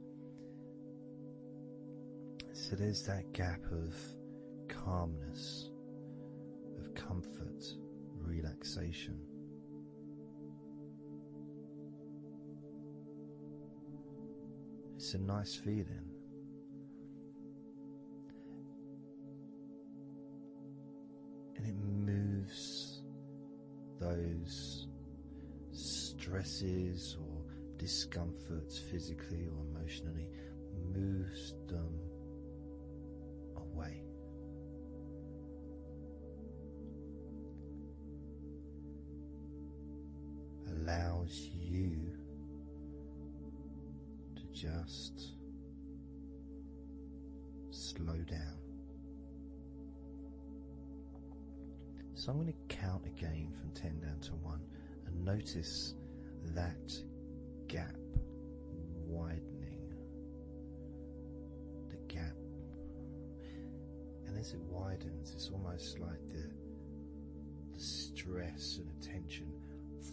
So there's that gap of calmness, of comfort, relaxation. It's a nice feeling. And it moves those stresses or discomforts physically or emotionally, moves them away. Allows you to just slow down. So I'm going to count again from 10 down to 1 and notice that gap widening. The gap. And as it widens, it's almost like the stress and attention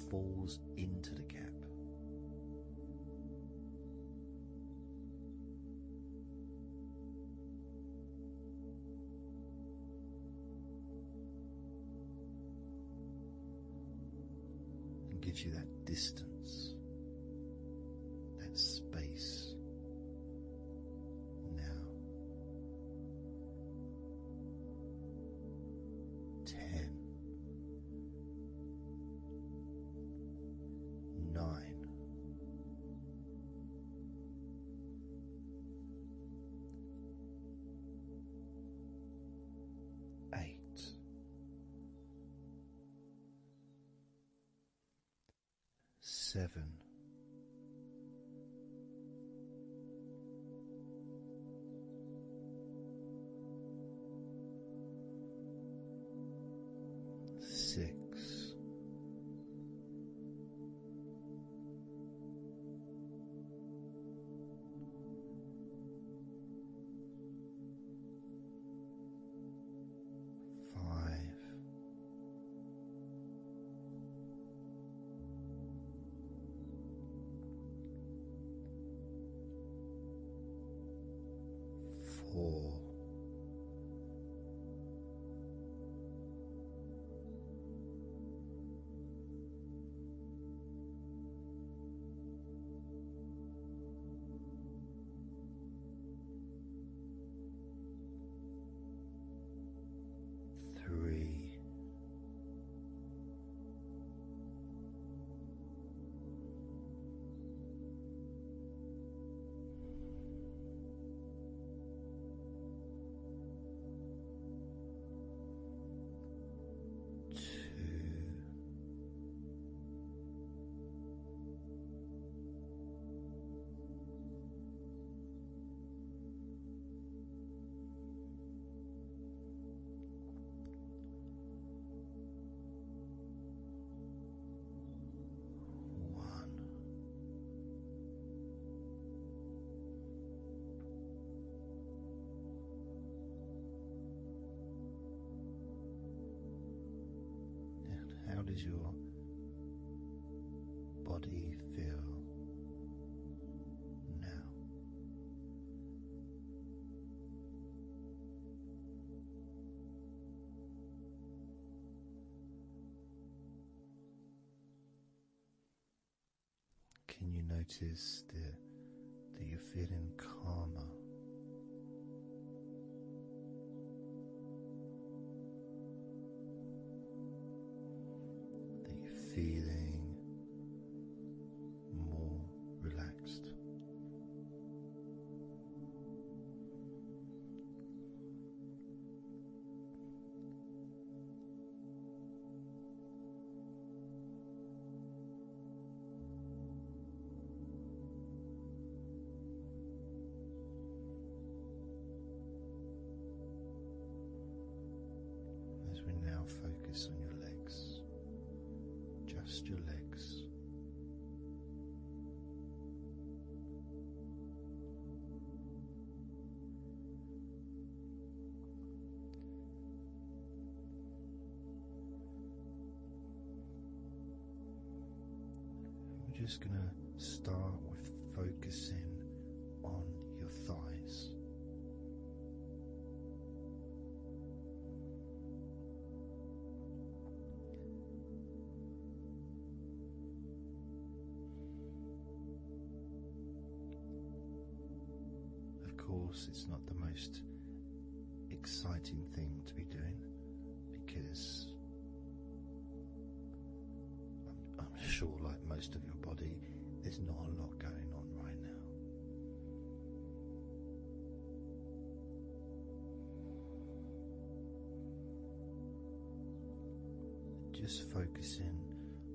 falls into the gap. And gives you that distance, that space. Now, 10, 9, 8, 7, 6, 5, 4, 3, 2, 1. And how does your body feel now? Can you notice that you're feeling calmer? That you're feeling more relaxed? As we now focus on your legs, just your legs. We're just going to start with focusing on your thighs. Of course, it's not the most exciting thing to be doing because I'm sure, like most of your body, there's not a lot going on right now. Just focusing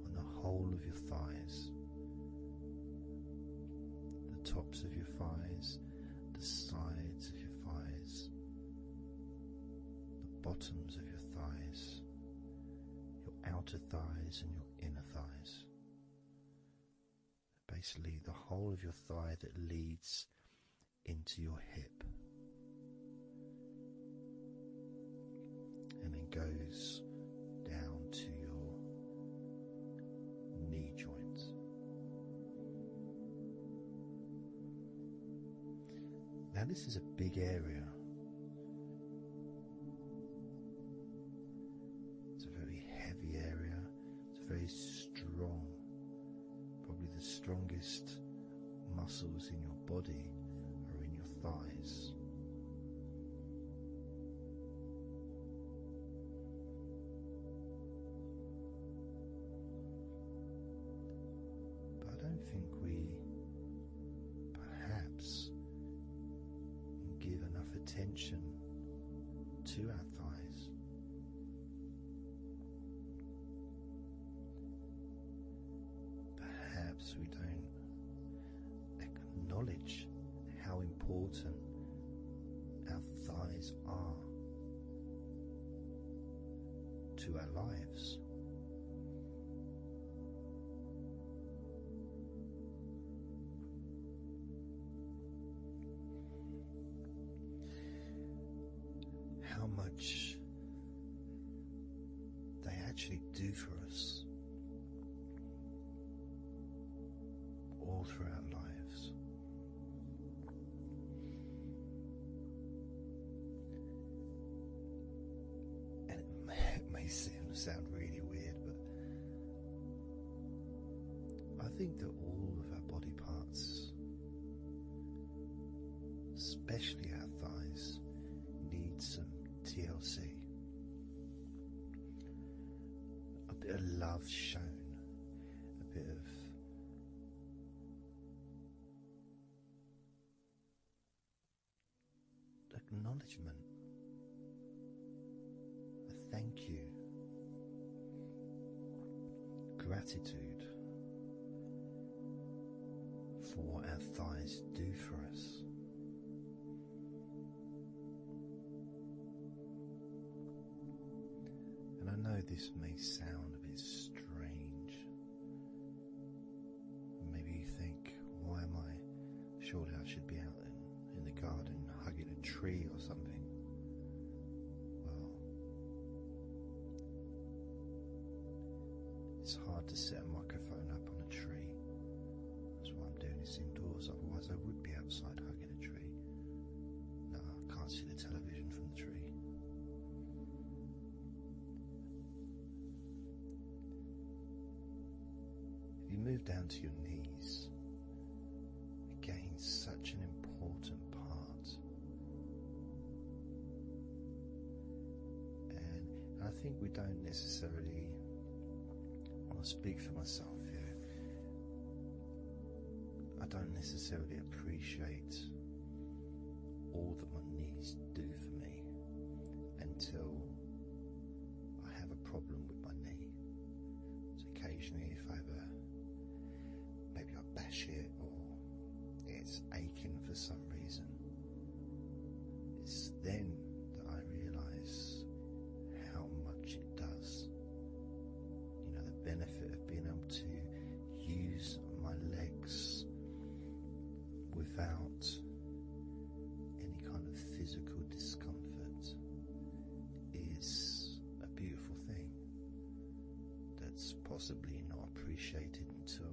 on the whole of your thighs, the tops of your thighs, the sides of your thighs, the bottoms of your thighs, your outer thighs and your inner thighs. Basically the whole of your thigh that leads into your hip and then goes down to your knee joint. Now this is a big area. It's a very heavy area. It's very strong. Probably the strongest muscles in your body are in your thighs. But I don't think we perhaps give enough attention to our thighs. Perhaps we don't acknowledge how important our thighs are to our lives. How much they actually do for us all through our lives. And it may sound really weird, but I think that all of our body parts, especially our thighs, need some TLC. A bit of love shown, a bit of acknowledgement, a thank you, gratitude for what our thighs do for us. And I know this may sound a bit strange. Maybe you think, why am I? Surely I should be out in the garden hugging a tree or something. Well, it's hard to set a microphone up on a tree. That's why I'm doing this indoors, otherwise I would be outside hugging a tree. No, I can't see the television from the tree. If you move down to your knees, again, such an important part. And I think we don't necessarily, I want to speak for myself here, I don't necessarily appreciate all that my knees do for me until I have a problem with my knee. So occasionally if I have maybe I bash it or it's aching for some reason, it's then that I realise how much it does. You know, the benefit of being able to use my legs without any kind of physical discomfort is a beautiful thing that's possibly not appreciated until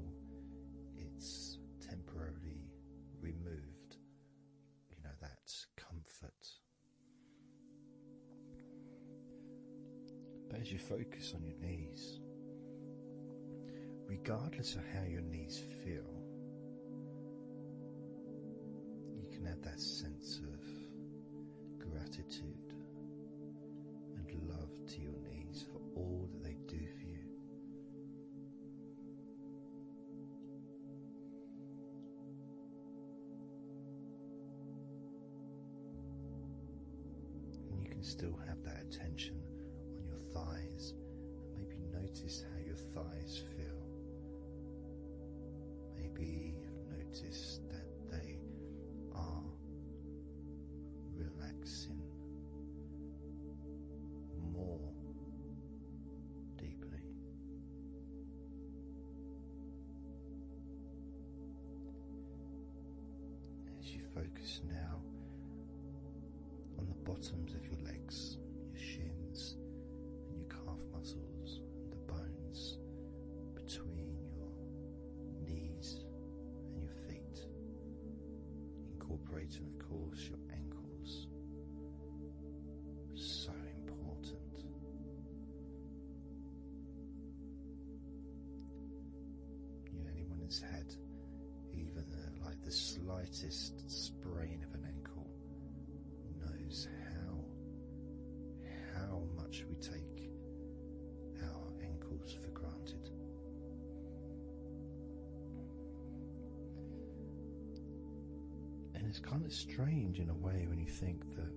it's as you focus on your knees, regardless of how your knees feel, you can have that sense of gratitude and love to your knees for all that they do for you. And you can still have that attention on your thighs, and maybe notice how your thighs feel. Maybe you've noticed that they are relaxing more deeply. As you focus now on the bottoms of your legs, your shins and your calf muscles, and the bones between your knees and your feet, incorporating of course your ankles. So important. Anyone who's had even like the slightest sprain of an ankle knows how much we take our ankles for granted. And it's kind of strange in a way when you think that,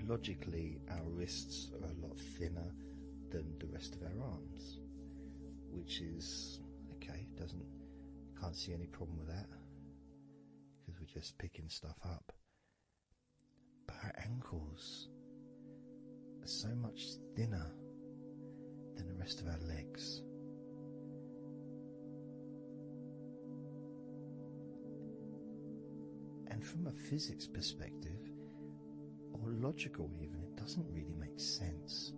logically our wrists are a lot thinner than the rest of our arms, which is okay, can't see any problem with that because we're just picking stuff up. But our ankles are so much thinner than the rest of our legs. And from a physics perspective, or logical even, it doesn't really make sense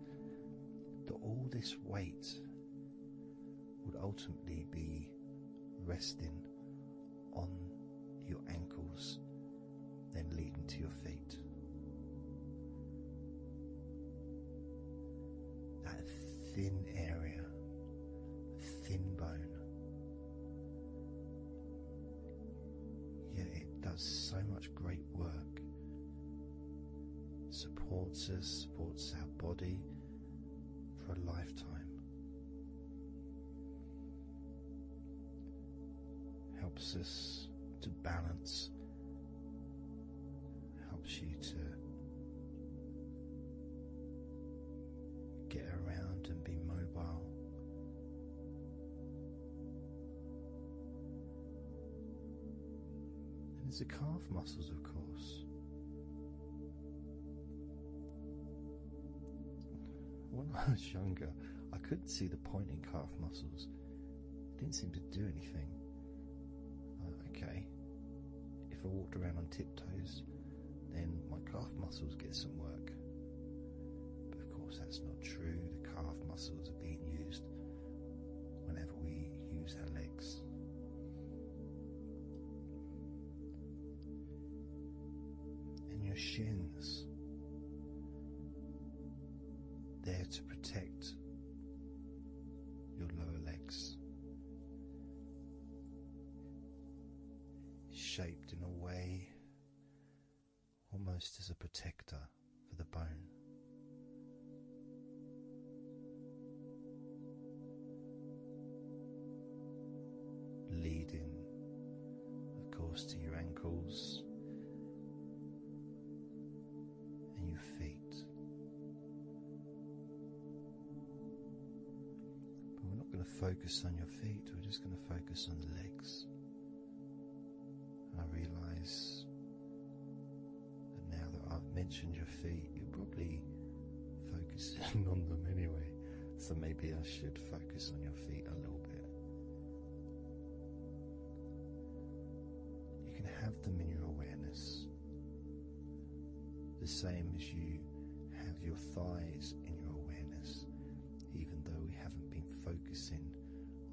that all this weight would ultimately be resting on your ankles, then leading to your feet. That thin area, thin bone, yet it does so much great work. Supports us, supports our body for a lifetime. Helps us to balance, helps you to get around and be mobile. And there's the calf muscles, of course. When I was younger, I couldn't see the point in calf muscles. It didn't seem to do anything. Okay, if I walked around on tiptoes, then my calf muscles get some work. But of course that's not true. The calf muscles are being used whenever we use our legs. And your shins, there to protect your lower legs, shaped in a way almost as a protector for the bone. Leading, of course, to your ankles and your feet. But we're not going to focus on your feet, we're just going to focus on the legs. I realise that now that I've mentioned your feet, you're probably focusing on them anyway, so maybe I should focus on your feet a little bit. You can have them in your awareness, the same as you have your thighs in your awareness, even though we haven't been focusing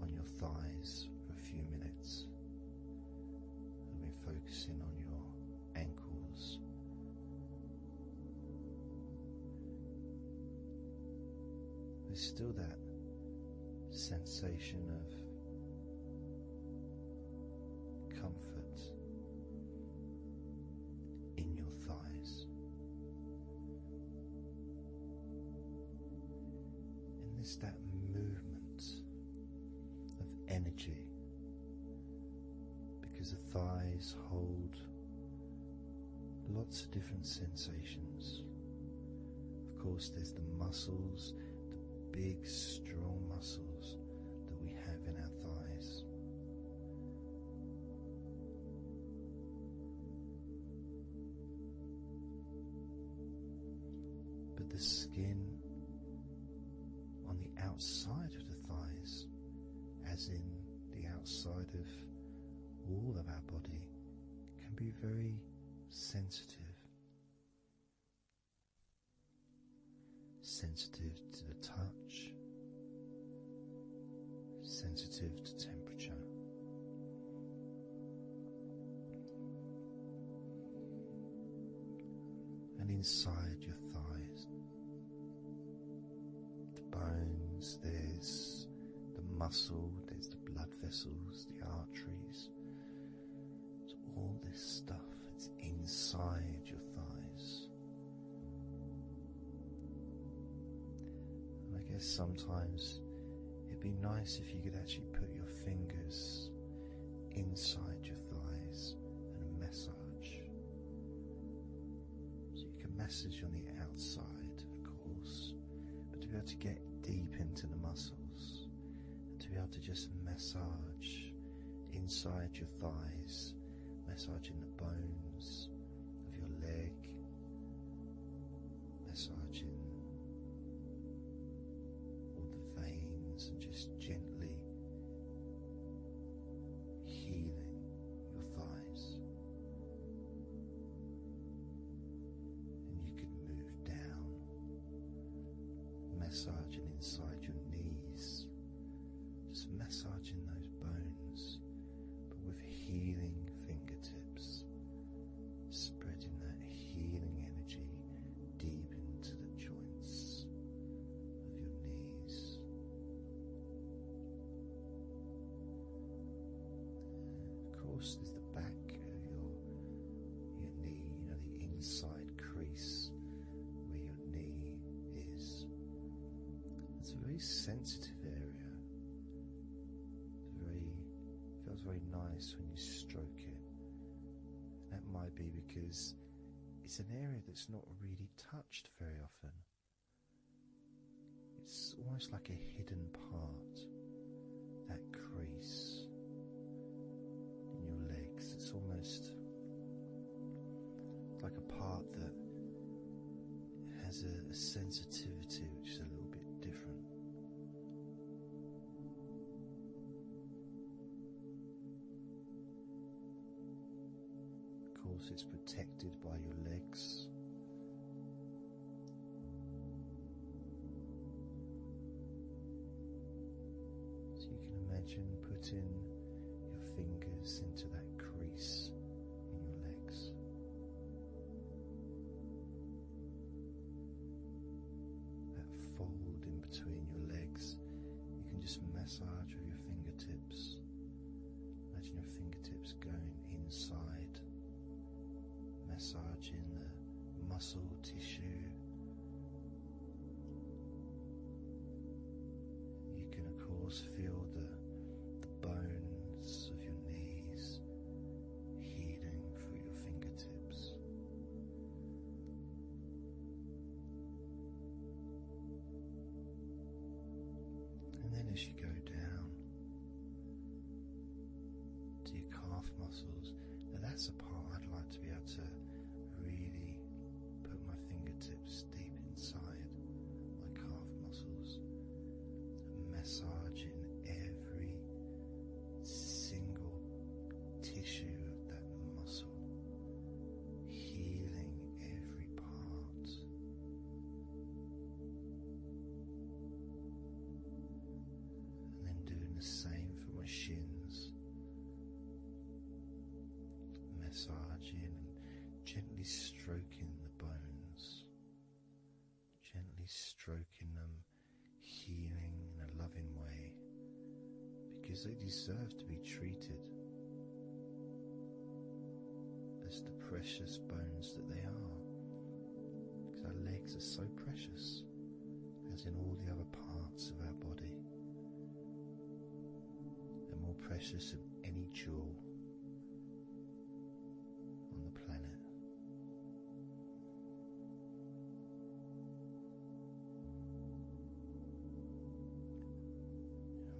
on your thighs for a few minutes. Focusing on your ankles, there's still that sensation of comfort in your thighs. And there's that movement of energy, because the thighs hold lots of different sensations. Of course, there's the muscles, the big, strong muscles that we have in our thighs. But the skin on the outside of the thighs, as in the outside of all of our body, can be very sensitive. Sensitive to the touch, sensitive to temperature. And inside your thighs, the bones, there's the muscle, there's the blood vessels, the arteries. So all this stuff, it's inside your thighs. And I guess sometimes it'd be nice if you could actually put your fingers inside your thighs and massage. So you can massage on the outside, of course, but to be able to get deep into the muscles and to be able to just massage inside your thighs, massaging the bones of your leg, massaging all the veins, and just gently healing your thighs. And you can move down, massaging inside your knees, just massaging those bones, but with healing fingertips, spreading that healing energy deep into the joints of your knees. Of course, there's the back of your knee, the inside crease where your knee is. It's a very sensitive area. Feels very nice when you stroke it. That might be because it's an area that's not really touched very often. It's almost like a hidden part, that crease in your legs. It's almost like a part that has a sensitivity which is a little bit different. Of course, it's protected by your legs. So you can imagine putting your fingers into that crease in your legs. That fold in between your legs, you can just massage with your fingertips. Imagine your fingertips going inside, massaging the muscle tissue. You can of course feel the bones of your knees healing through your fingertips. And then as you go down to your calf muscles, now that's a part I'd like to be able to really put my fingertips deep inside my calf muscles, massaging every single tissue of that muscle, healing every part. And then doing the same for my shins, massaging and gently stroking the bones, gently stroking them, healing because they deserve to be treated as the precious bones that they are. Because our legs are so precious, as in all the other parts of our body. They're more precious than any jewel on the planet.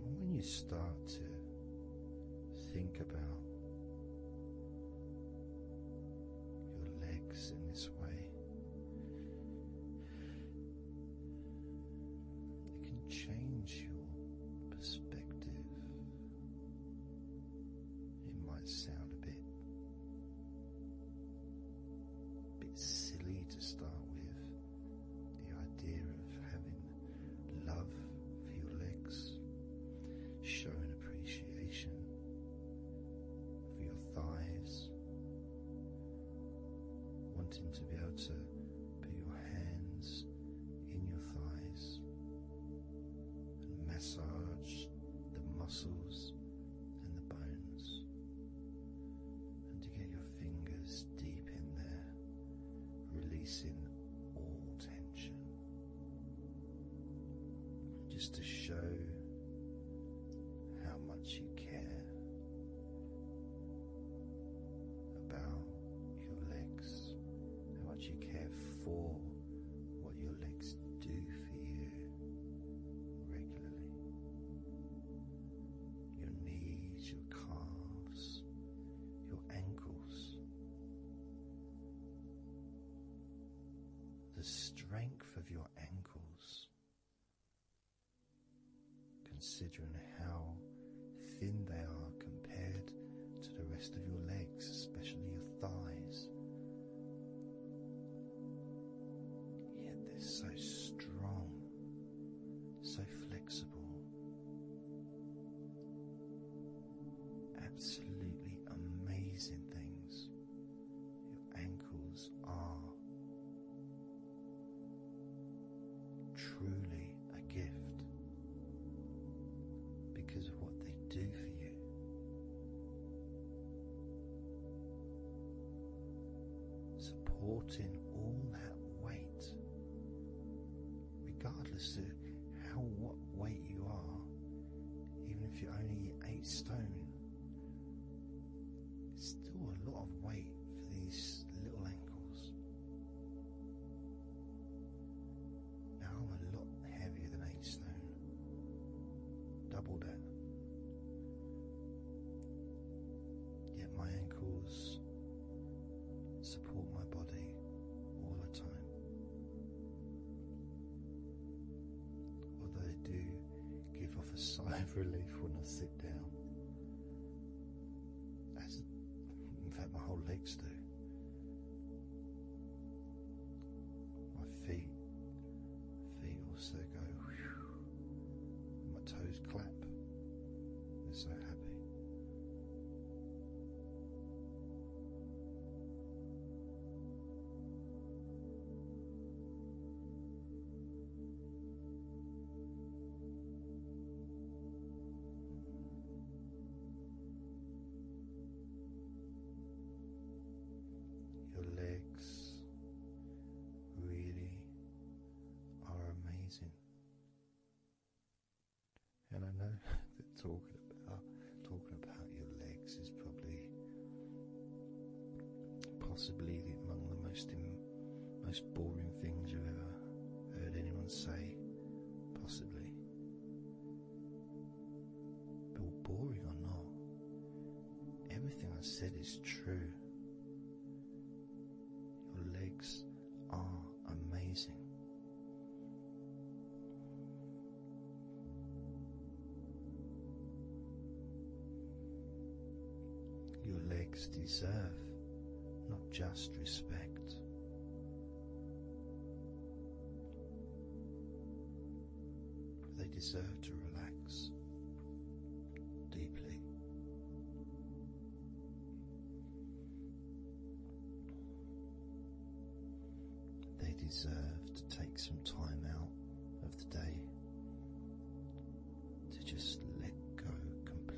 And when you start to think about your legs in this way, it can change your perspective. It might sound a bit silly to start with, the idea of having love for your legs, showing appreciation for your thighs, wanting to be able to put your hands in your thighs and massage the muscles and the bones, and to get your fingers deep in there, releasing all tension, just to show how much you care about your legs, how much you care for what your legs do for you regularly. Your knees, your calves, your ankles, the strength of your ankles, considering how thin they are compared to the rest of your legs, especially your thighs. Yet they're so strong, so flexible, absolutely amazing things. Your ankles are truly a gift because of what they do for you. Supporting all that weight, regardless of what weight you are, even if you're only 8 stone, it's still a lot of weight for these little ankles. Now I'm a lot heavier than 8 stone, double that. Yet my ankles support my body all the time. Although they do give off a sigh of relief when I sit down. As in fact my whole legs do. My feet also go whew, my toes clap. They're so happy. Your legs really are amazing. And I know that talking about your legs is possibly among the most boring things you've ever heard anyone say, possibly. But boring or not, everything I said is true. Your legs are amazing. Your legs deserve not just respect, but they deserve to relax deeply. They deserve to take some time out of the day to just let go completely.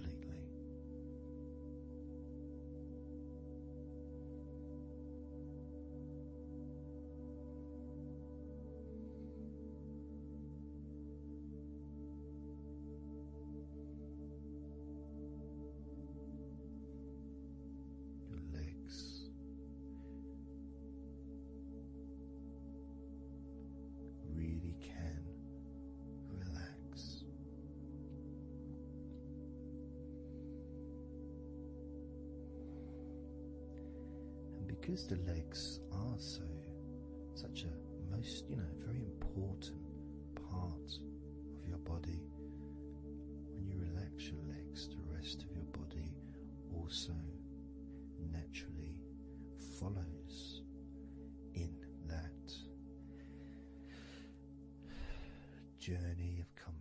because the legs are such a very important part of your body, when you relax your legs, the rest of your body also naturally follows in that journey of comfort.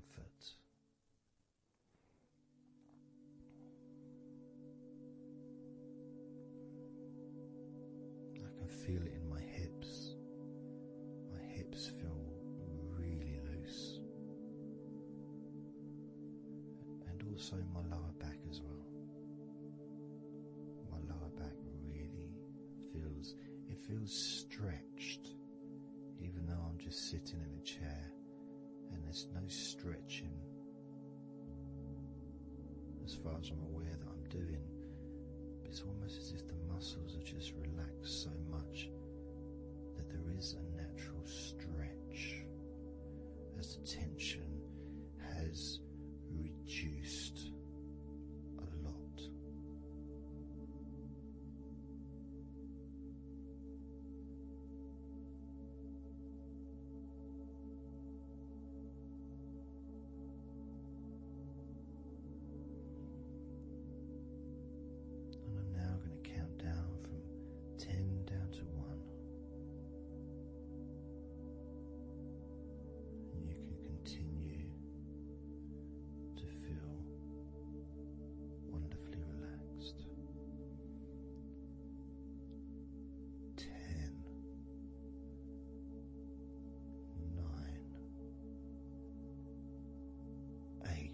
I can feel it in my hips. My hips feel really loose, and also my lower back as well. My lower back really feels stretched, even though I'm just sitting in a chair and there's no stretching as far as I'm aware that I'm doing. But it's almost as if the muscles are just relaxed so much that there is a natural stretch as the tension has reduced a lot. And I'm now going to count down from 10 down to 1. And you can continue to feel wonderfully relaxed. 10, 9, 8,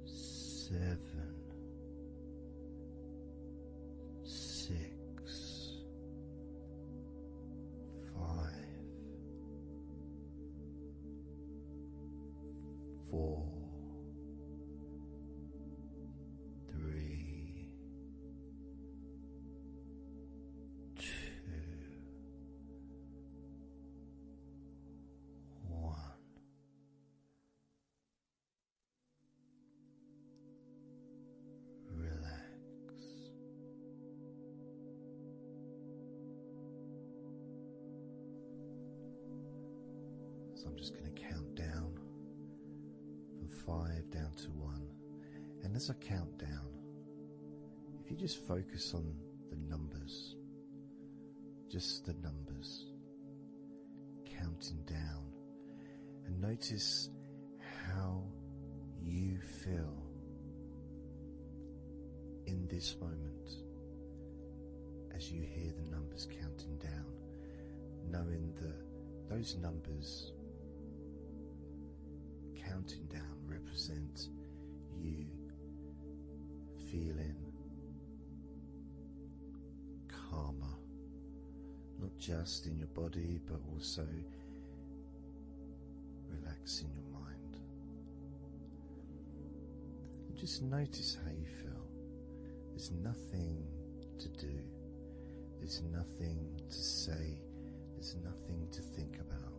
7, 6, 5, 4, 3, 2, 1. Relax. So I'm just going to count down from 5 down to 1. And as I count down, if you just focus on the numbers, just the numbers, counting down, and notice how you feel in this moment as you hear the numbers counting down, knowing that those numbers counting down represent you feeling calmer, not just in your body but also relaxing your mind. And just notice how you feel. There's nothing to do, there's nothing to say, there's nothing to think about.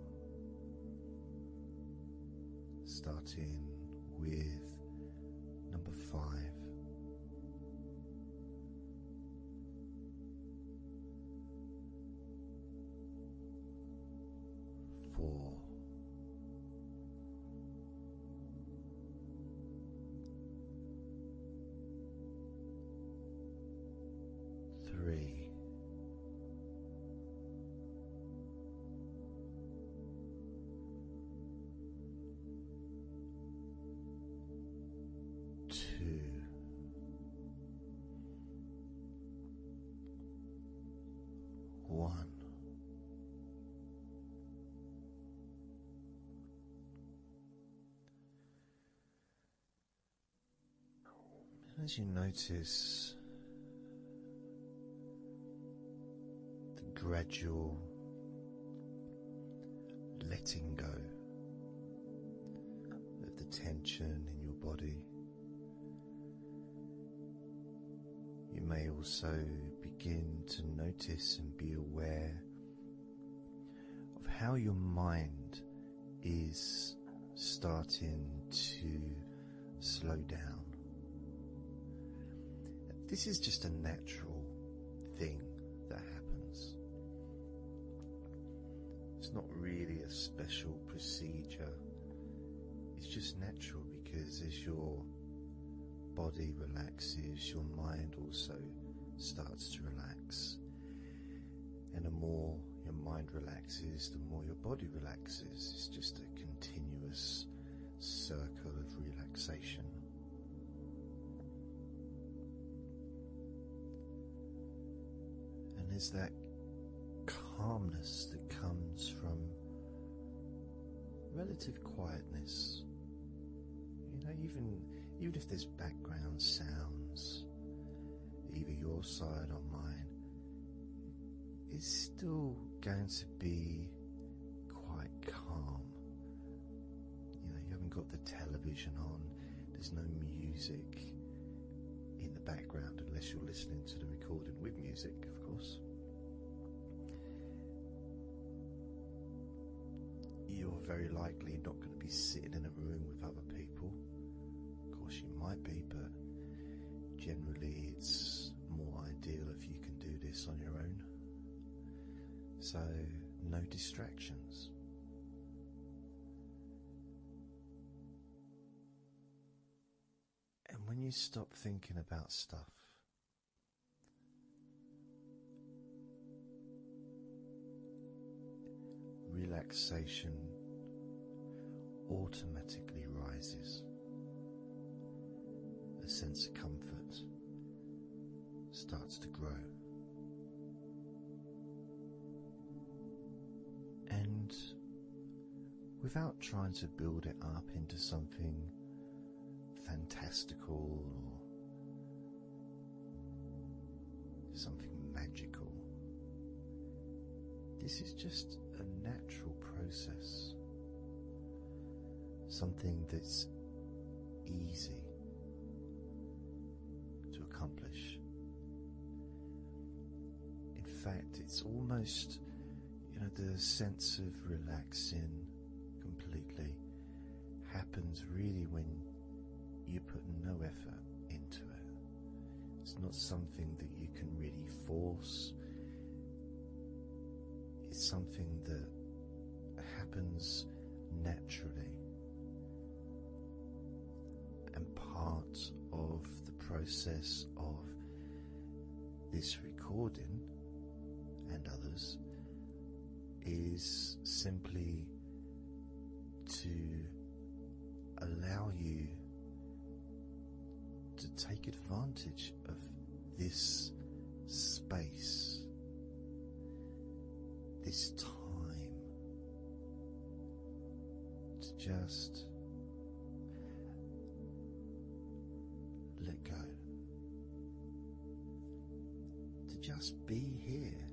Starting with number 5. 4. 3. 2. 1. As you notice the gradual letting go of the tension in your body, you may also begin to notice and be aware of how your mind is starting to slow down. At this is just a natural thing that happens. It's not really a special procedure. It's just natural, because as your body relaxes, your mind also starts to relax. And the more your mind relaxes, the more your body relaxes. It's just a continuous circle of relaxation. And there's that calmness that comes from relative quietness. You know, even if there's background sounds, either your side or mine, it's still going to be quite calm. You know, you haven't got the television on, there's no music in the background, unless you're listening to the recording with music, of course. You're very likely not going to be sitting in a room with other people. Of course you might be, but generally it's more ideal if you can do this on your own. So, no distractions. And when you stop thinking about stuff, relaxation automatically rises. A sense of comfort starts to grow. And without trying to build it up into something fantastical or something magical, this is just a natural process, something that's easy to accomplish. In fact, it's almost, the sense of relaxing completely happens really when you put no effort into it. It's not something that you can really force. It's something that happens naturally. And part of the process of this recording and others is simply to allow you to take advantage of this space, this time, to just let go, to just be here,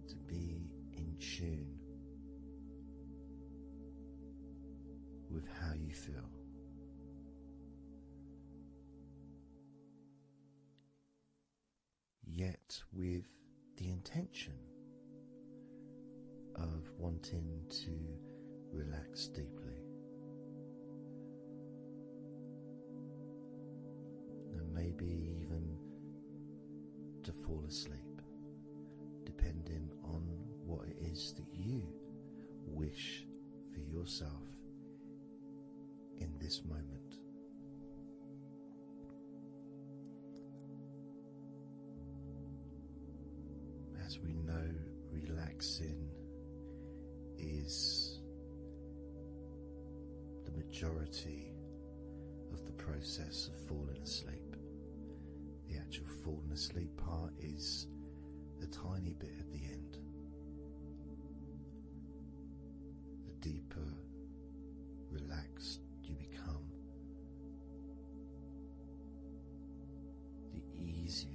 to be in tune with how you feel. Yet with the intention of wanting to relax deeply. And maybe even to fall asleep, depending on what it is that you wish for yourself in this moment. As we know, relaxing is the majority of the process of falling asleep. The actual falling asleep part is the tiny bit at the end. The deeper relaxed you become, the easier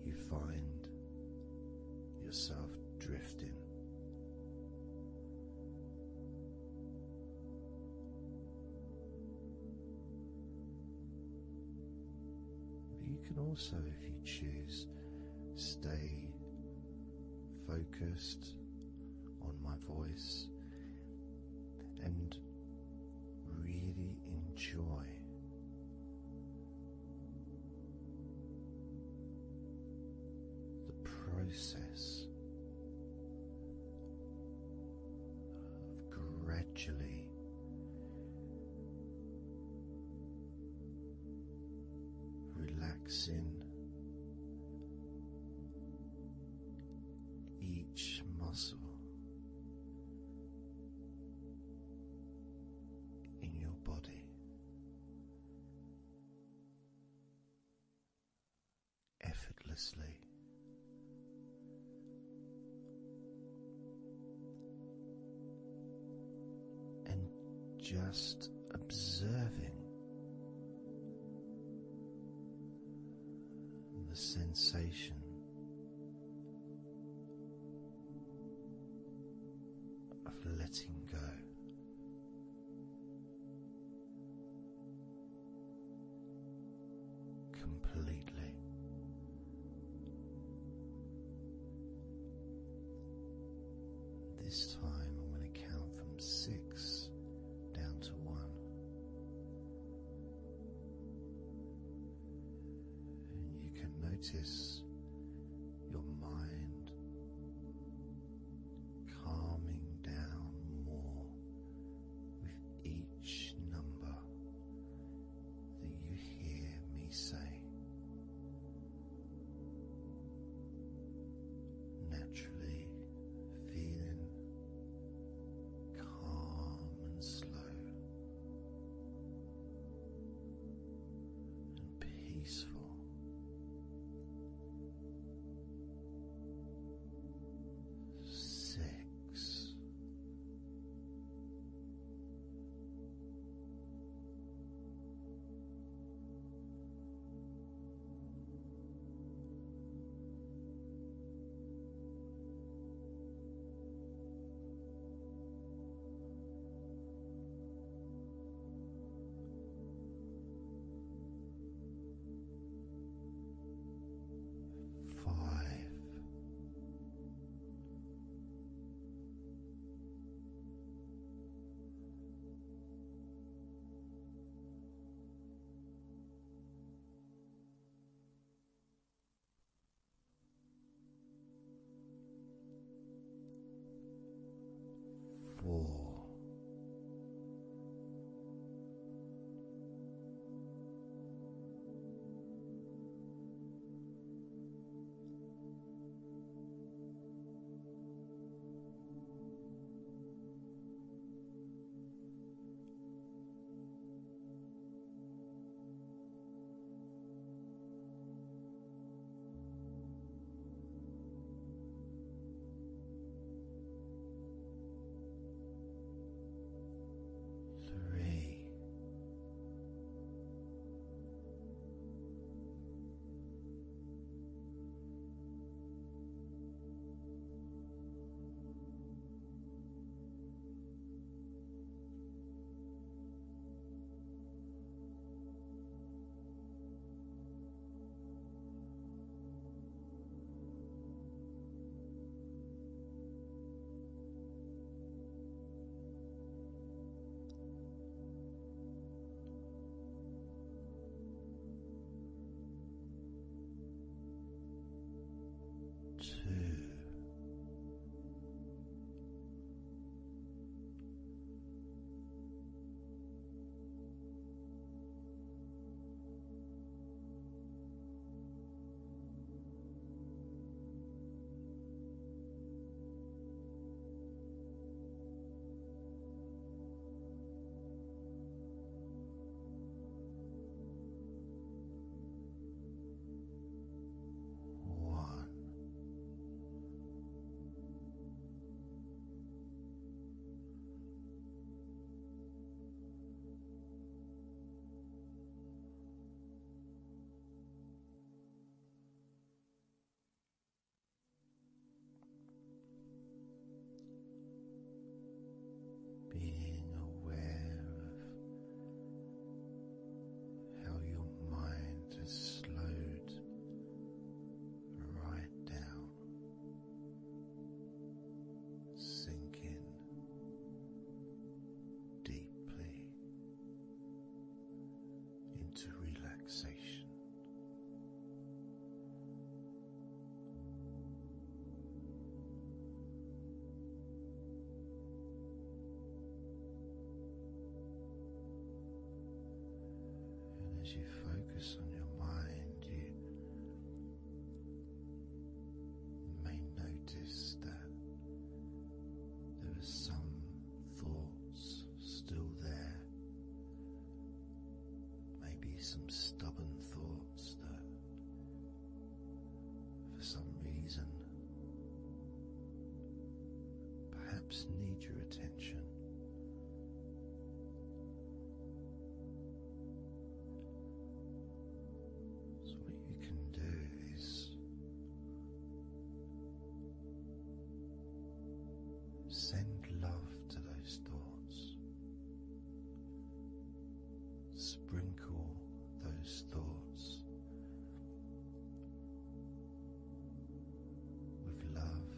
you find yourself drifting. But you can also, if you choose, stay focused on my voice and really enjoy process of gradually relaxing each muscle in your body effortlessly. And just observing the sensation of letting go. Completely. This time I'm going to count from 6 down to 1. And you can notice your mind calming down more with each number that you hear me say. Naturally feeling calm and slow and peaceful. 6. 5. 4. 3. 2. 1. Being aware of how your mind has slowed right down, sinking deeply into relaxation. as you focus on your mind, you may notice that there are some thoughts still there, maybe some stubborn thoughts that for some reason perhaps need your attention. So what you can do is send love to those thoughts. Sprinkle those thoughts with love,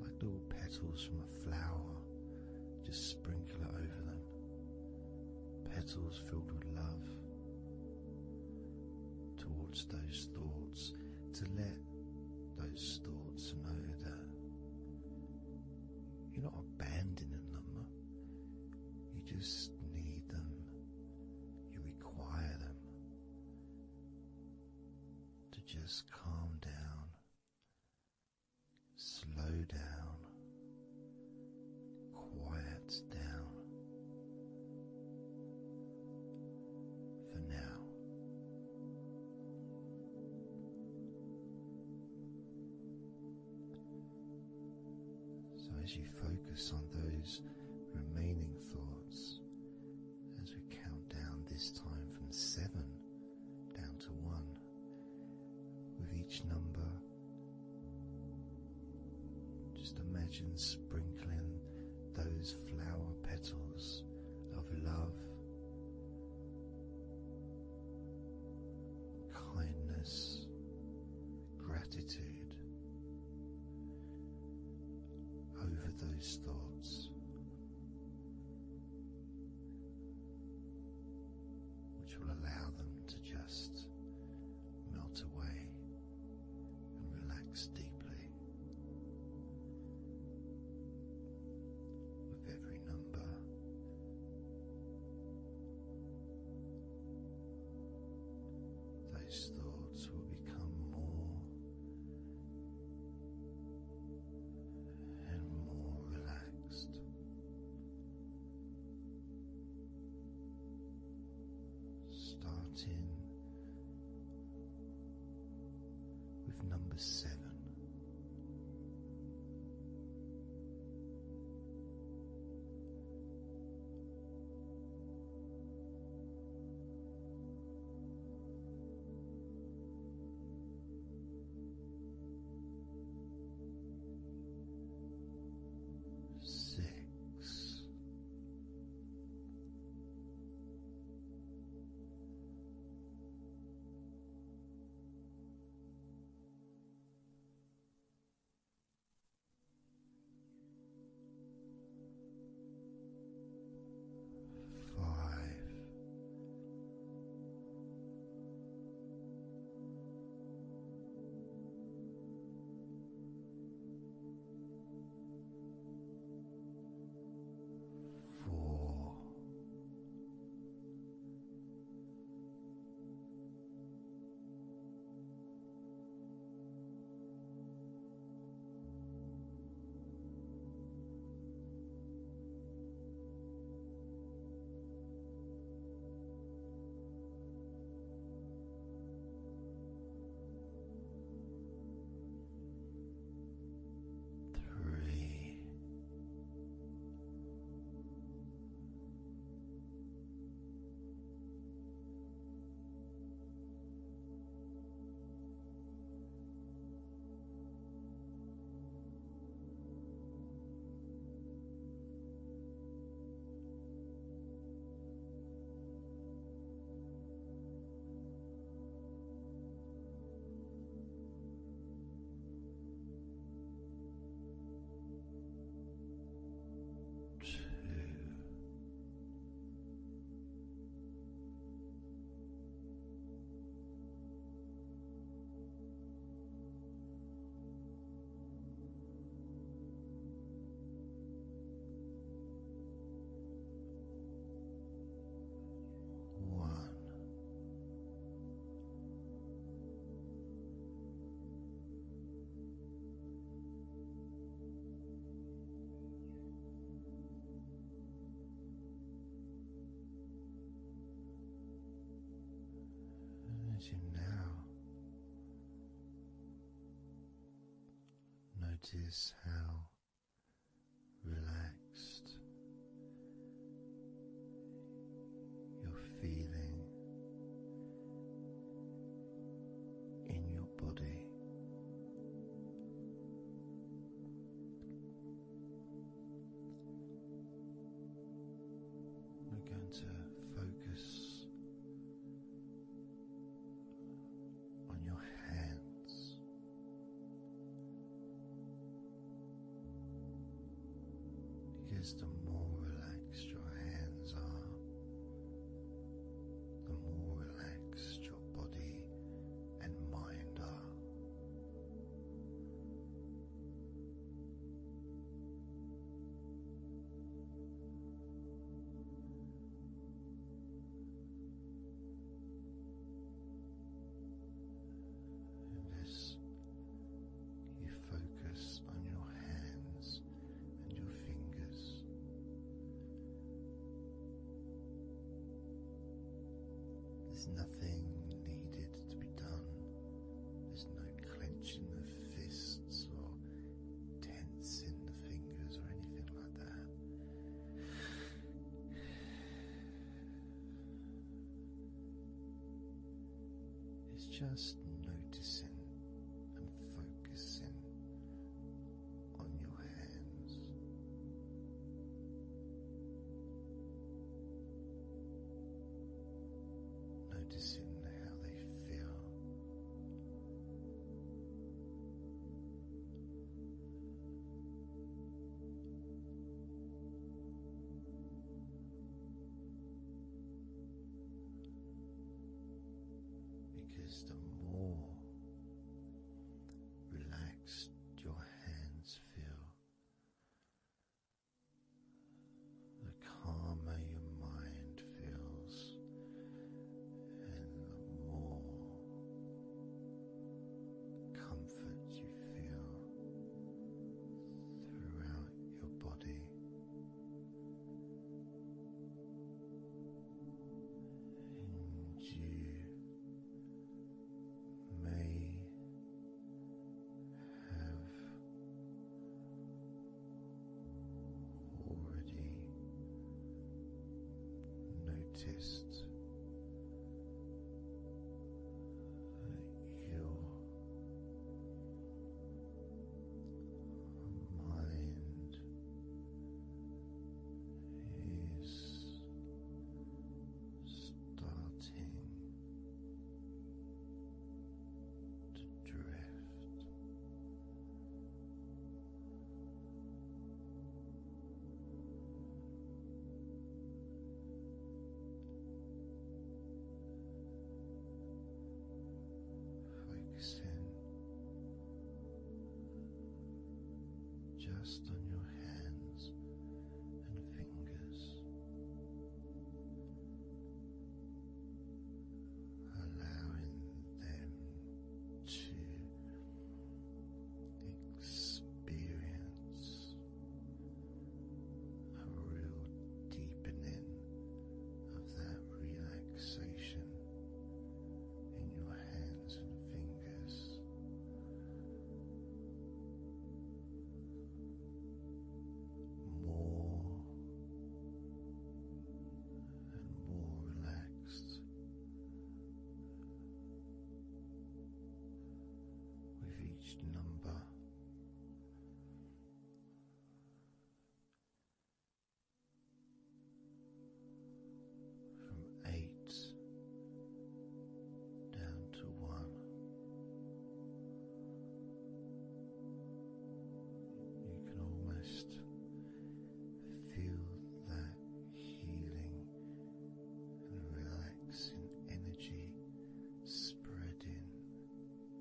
like little petals from a flower. Just sprinkle it over them. Petals filled with love towards those thoughts, to let those thoughts know that you're not abandoning them. You just need them. You require them to just calm down, slow down, quiet down for now. So as you focus on those remaining thoughts, as we count down this time from 7 down to 1, with each number, just imagine sprinkling those flower petals of love, kindness, gratitude over those thoughts, which will allow them to just melt away and relax deeply with every number. Those thoughts will become more and more relaxed. Starting with number 7. Notice how relaxed you're feeling in your body. We're going to focus on your hands. Because the more relaxed your hands are, the more relaxed your body and mind are. And as you focus on your hands and your fingers, there's nothing needed to be done. There's no clenching of fists or tensing the fingers or anything like that. It's just noticing and focusing on your hands. Noticing how they feel. Because the more relaxed your hands feel, the calmer your mind feels, and the more comfort you feel throughout your body. And you may have already noticed that your mind is starting to drift. Focusing just on your hands and fingers, allowing them to experience a real deepening of that relaxation in your hands and fingers. More and more relaxed with each number. From 8 down to 1. You can almost feel that healing and relaxing energy spreading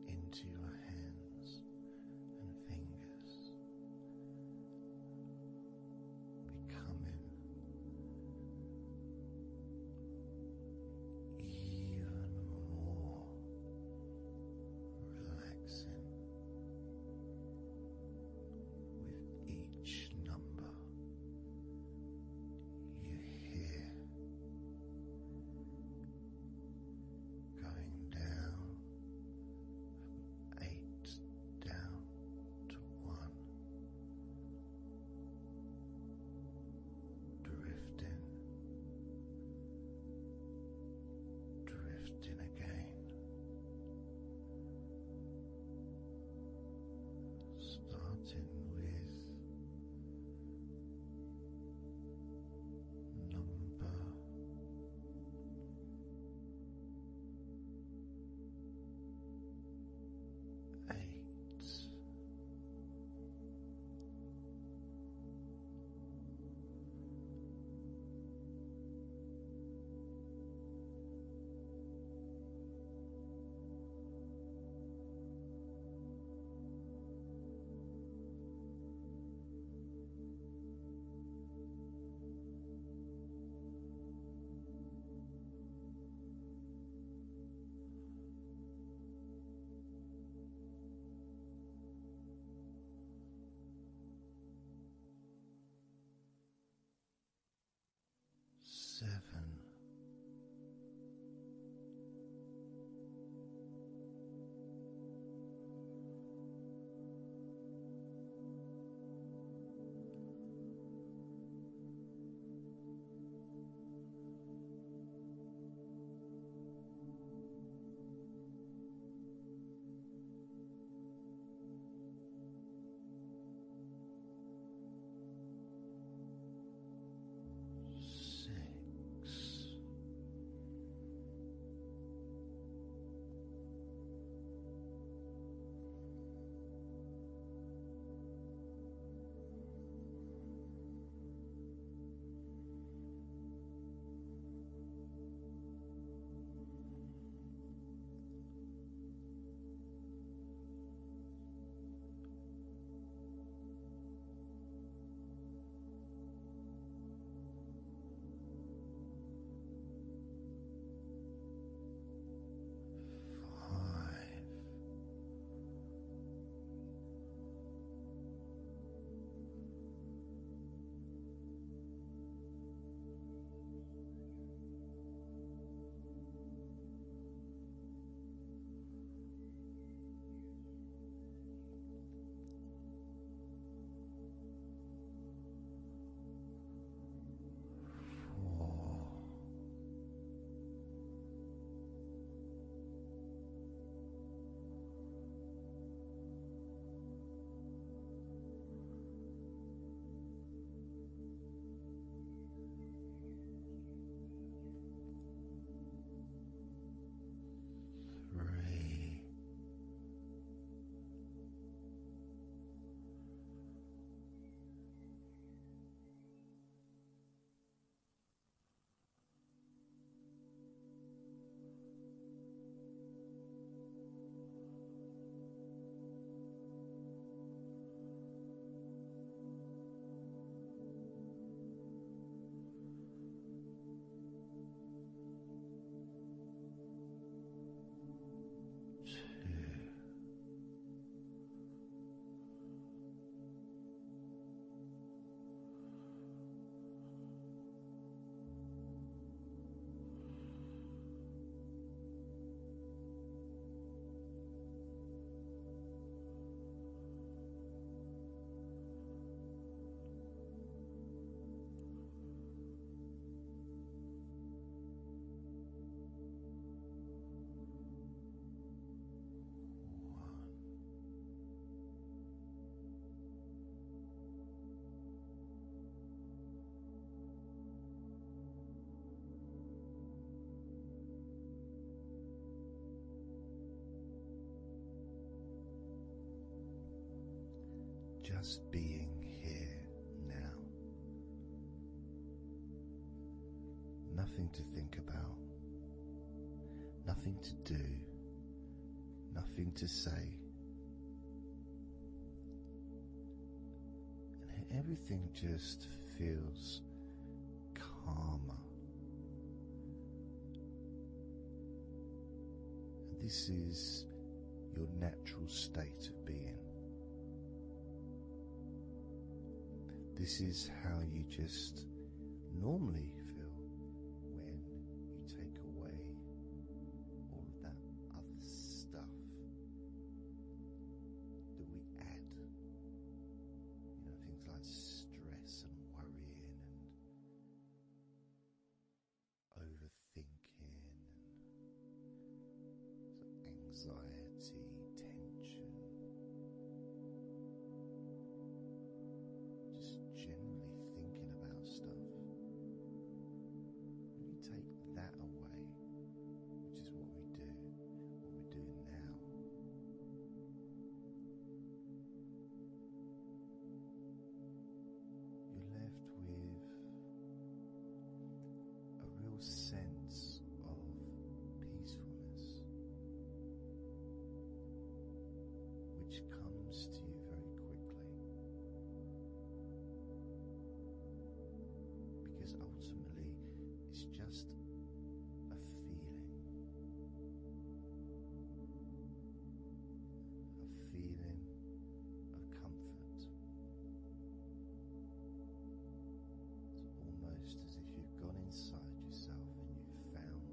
into your hands. drifting again. Starting with number 8. 7. 3. Just being here now. Nothing to think about, nothing to do, nothing to say. And everything just feels calmer. And this is your natural state of being. This is how you just normally feel when you take away all of that other stuff that we add. You know, things like stress and worrying and overthinking and anxiety, tension, just generally thinking about stuff. When you take that away, which is what we're doing now, you're left with a real sense of peacefulness, which comes to you very quickly, because ultimately it's just a feeling of comfort. It's almost as if you've gone inside yourself and you've found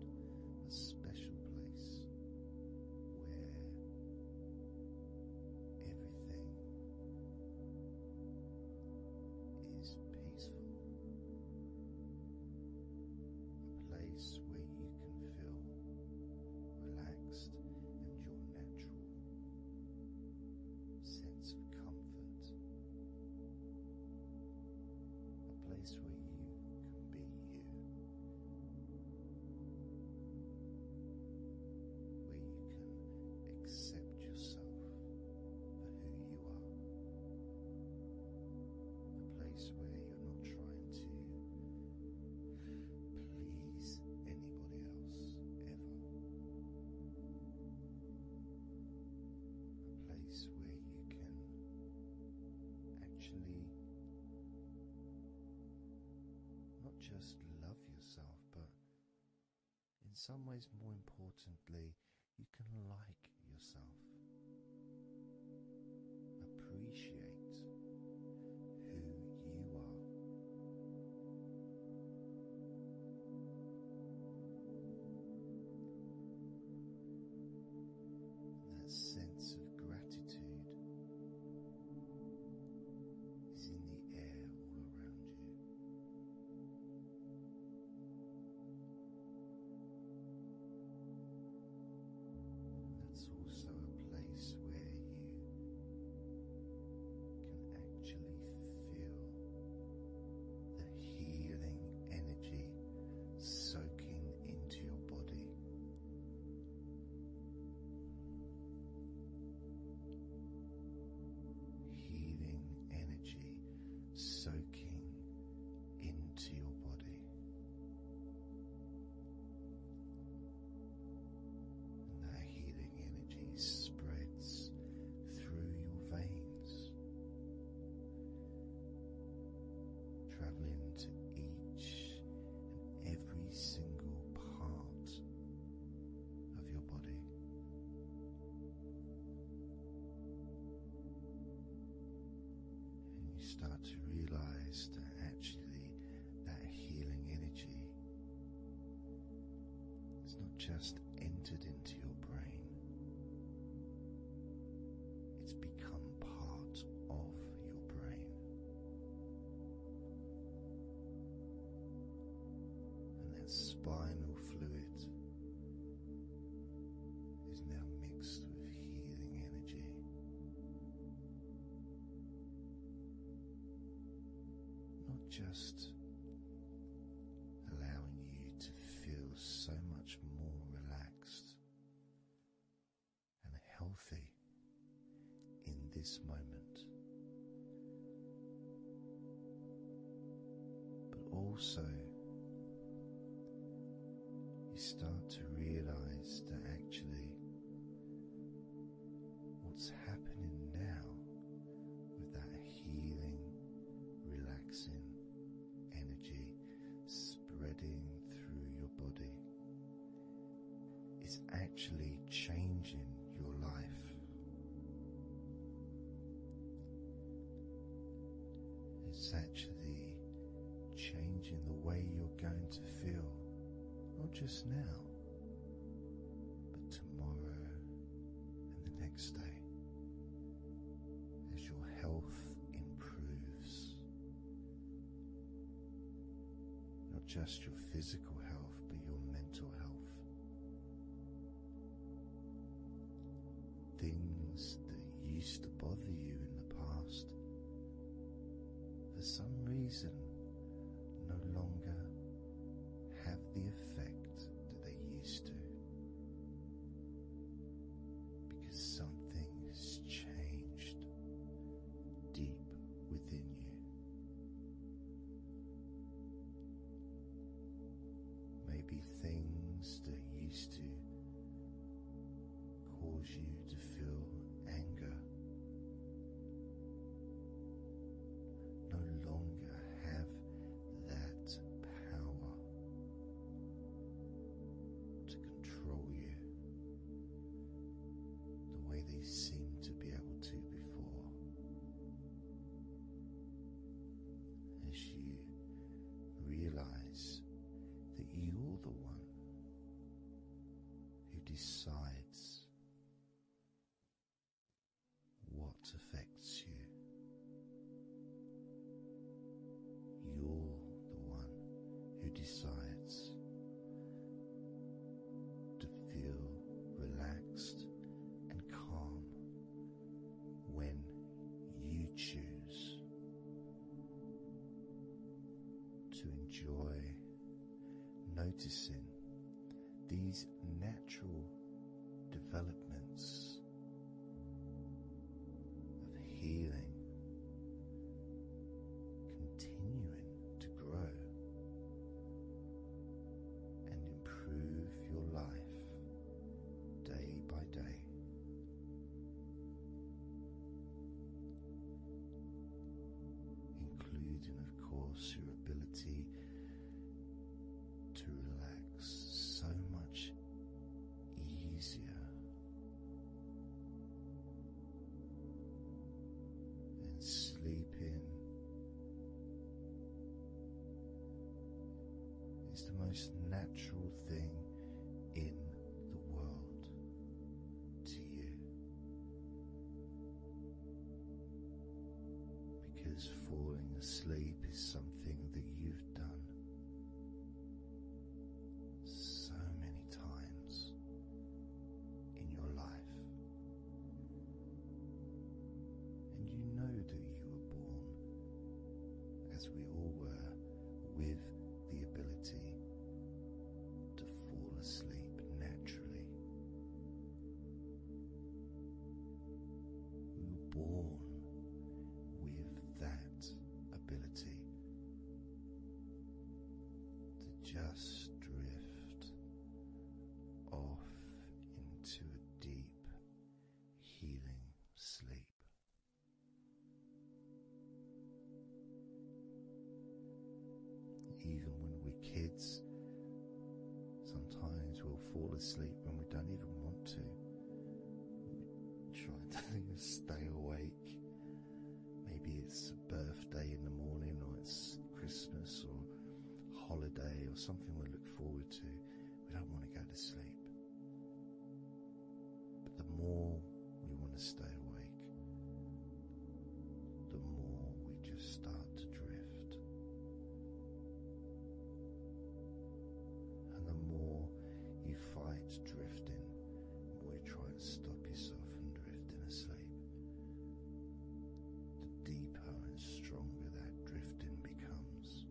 a special place where everything is peaceful. A place where you can feel relaxed and your natural sense of comfort. A place where you can be you. Where you can accept yourself for who you are. A place where you're not trying to please anybody else ever. A place where you can actually not just love yourself, but in some ways, more importantly, you can like yourself, appreciate who you are. That sense of gratitude is in the air all around you. That's also a place where you can actually feel the healing energy soaking into your body. Healing energy soaking into your body. And that healing energy spreads through your veins, traveling to each and every single part of your body. And you start to realize that actually that healing energy has not just entered into your brain, it's become part of your brain. And that spinal fluid is now mixed with healing energy. Not just allowing you to feel so much more relaxed and healthy in this moment, but also you start to realize that actually what's happening now with that healing, relaxing energy spreading through your body is actually changing your life. It's actually changing the way you're going to feel, not just now, but tomorrow and the next day, as your health improves. Not just your physical health, but your mental health. bother you in the past, for some reason no longer have the effect that they used to, because something has changed deep within you. Maybe things that used to cause you to feel anger no longer have that power to control you the way they seemed to be able to before. As you realize that you're the one who decides what affects you. You're the one who decides to feel relaxed and calm when you choose to enjoy noticing these natural developments of healing continuing to grow and improve your life day by day. Including, of course, your ability to relax so much easier and sleeping is the most natural thing in the world to you, because falling asleep is something that you've done so many times in your life, and you know that you were born, as we all were, with the ability to fall asleep naturally. We were born with that ability to just drift off into a deep, healing sleep. Even when we're kids, sometimes we'll fall asleep when we don't even want to. We try to stay awake. Maybe it's a birthday in the morning, or it's Christmas or holiday or something we look forward to. We don't want to go to sleep. But the more we want to stay awake, the more we just start to drift. And the more you fight drifting, the more you try and stop yourself from drifting asleep, the deeper and stronger that drifting becomes.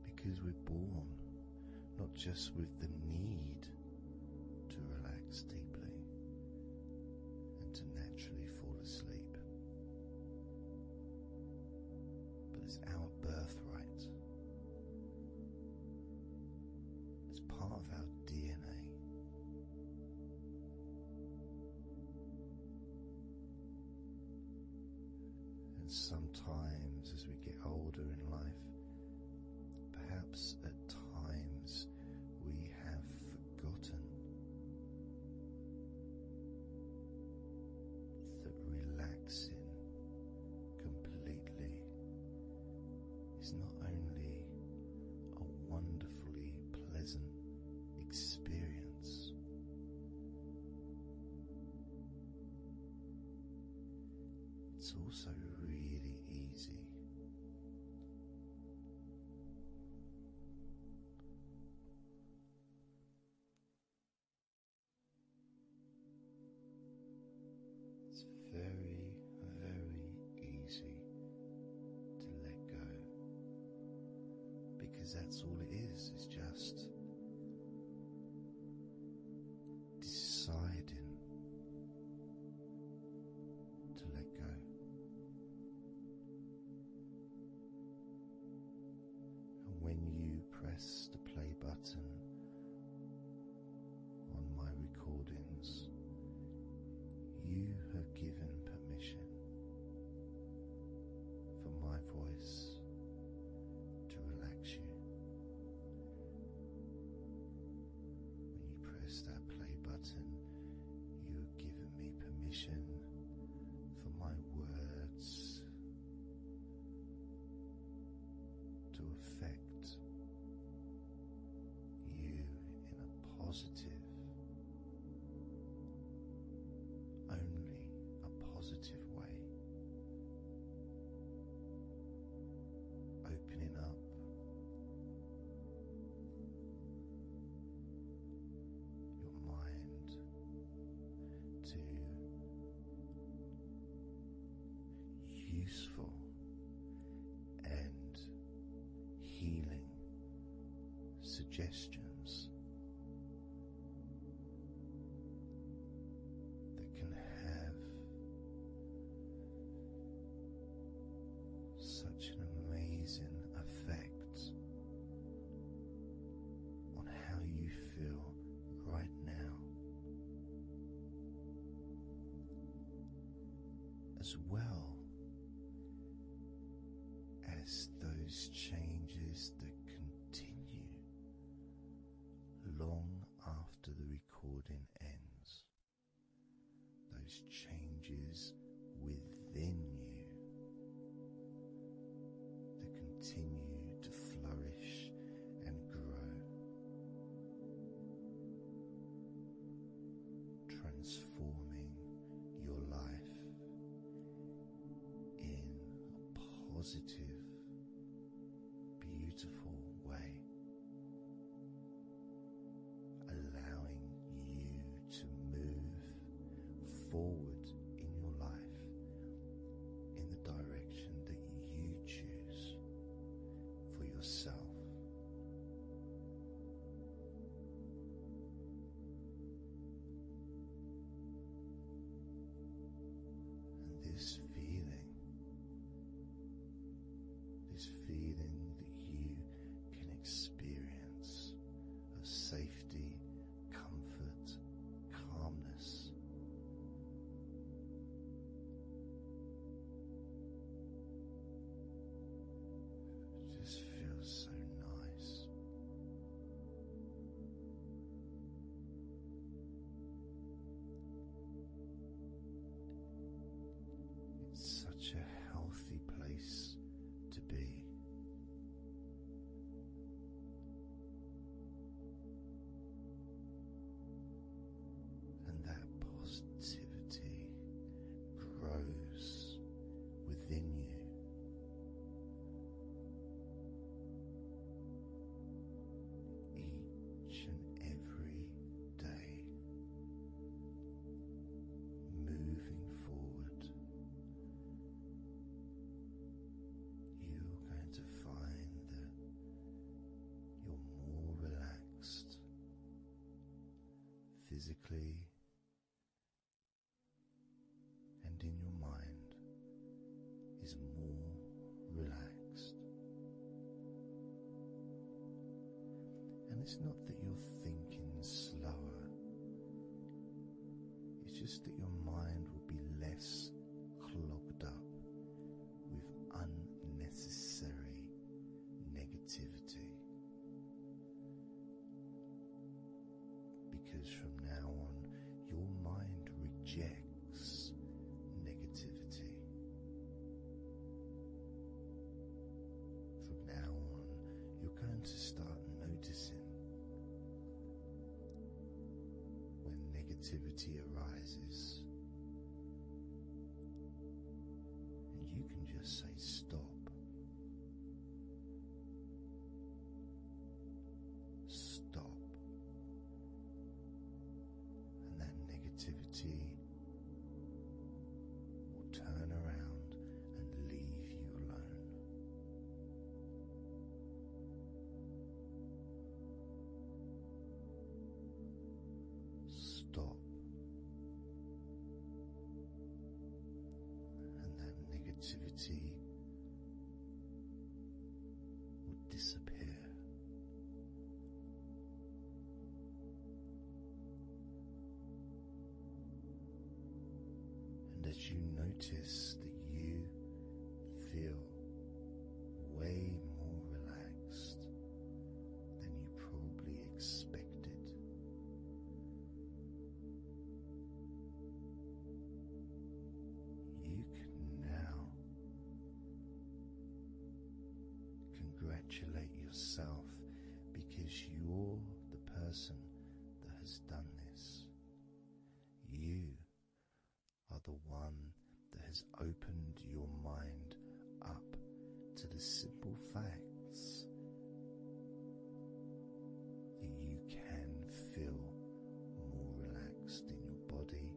Because we're born not just with the need to relax deeply and to naturally fall asleep, but it's our birthright. It's part of our DNA. And sometimes as we get older in life, perhaps at times we have forgotten that relaxing completely is not only a wonderfully pleasant experience, it's also really easy. because that's all it is. It's just deciding to let go. And when you press the play button on my recordings, you have given permission for my voice to relax you. When you press that play button, you have given me permission for my words to affect you in a positive, only a positive way, opening up your mind to useful and healing suggestions that can have such an amazing effect on how you feel right now, as well as those changes that continue long after the recording ends, those changes within you that continue to flourish and grow, transforming your life in a positive, beautiful way, allowing you to move forward in your life in the direction that you choose for yourself. And this feeling that you can experience of safety, comfort, calmness, just feels so nice. It's such a healthy place to be. And that positivity grows within you. Each and every day, moving forward, you're going to find that you're more relaxed physically and in your mind is more relaxed. And it's not that you're thinking slower, it's just that your mind will be less clogged up with unnecessary negativity. Because from now on, your mind rejects negativity. From now on, you're going to start noticing when negativity arises, and you can just say stop. Stop. And that negativity will turn around and leave you alone. stop, and that negativity would disappear. And as you notice that you feel way more relaxed than you probably expected, you can now congratulate yourself because you're the person that has done this. You are the one that has opened your mind up to the simple facts that you can feel more relaxed in your body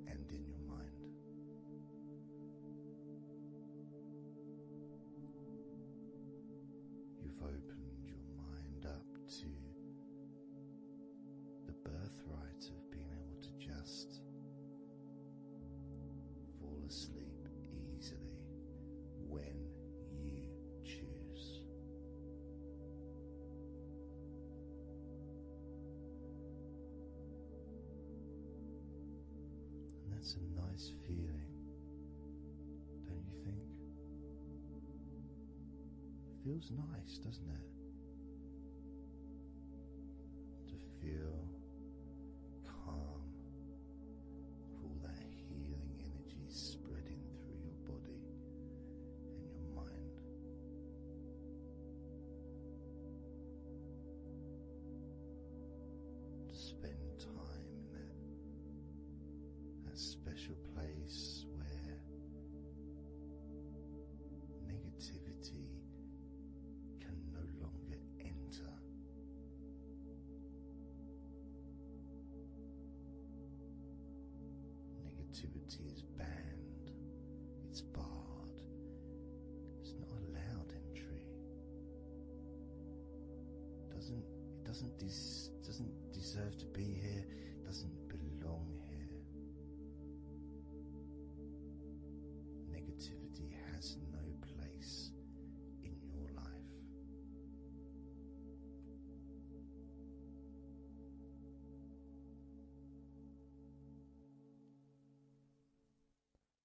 and in your mind. You've opened your mind up to the birthright of being able to just fall asleep easily when you choose. And that's a nice feeling, don't you think? It feels nice, doesn't it? To feel calm, with all that healing energy spreading through your body and your mind. To spend time in that special place where negativity can no longer enter. Negativity is banned, it's barred, it's not allowed entry. It doesn't deserve to be here, it doesn't belong here. Negativity has no place in your life.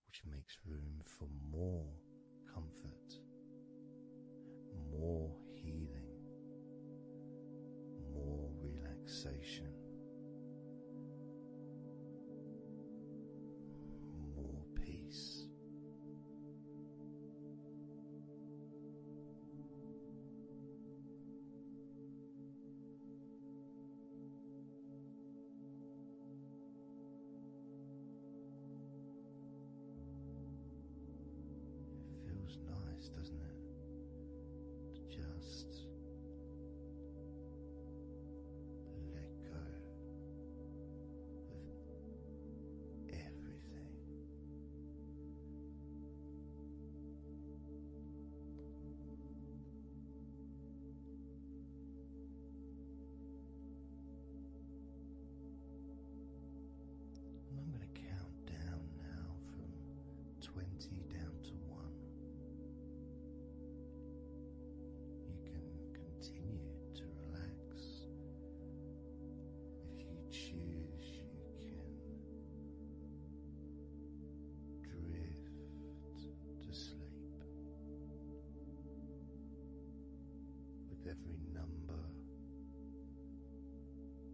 Which makes room for more comfort, more healing, more relaxation, more peace. It feels nice, doesn't it? To just let go of everything. And I'm going to count down now from 20 down to 1. You can continue to relax. If you choose, you can drift to sleep. With every number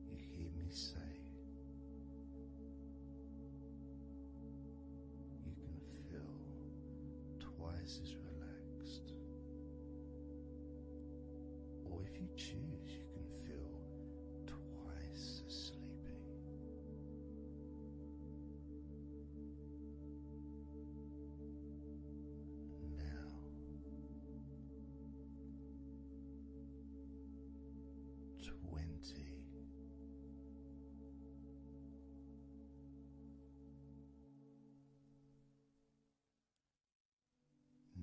you hear me say, you can feel twice as relaxed. Or if you choose, you can feel twice as sleepy. Now, 20.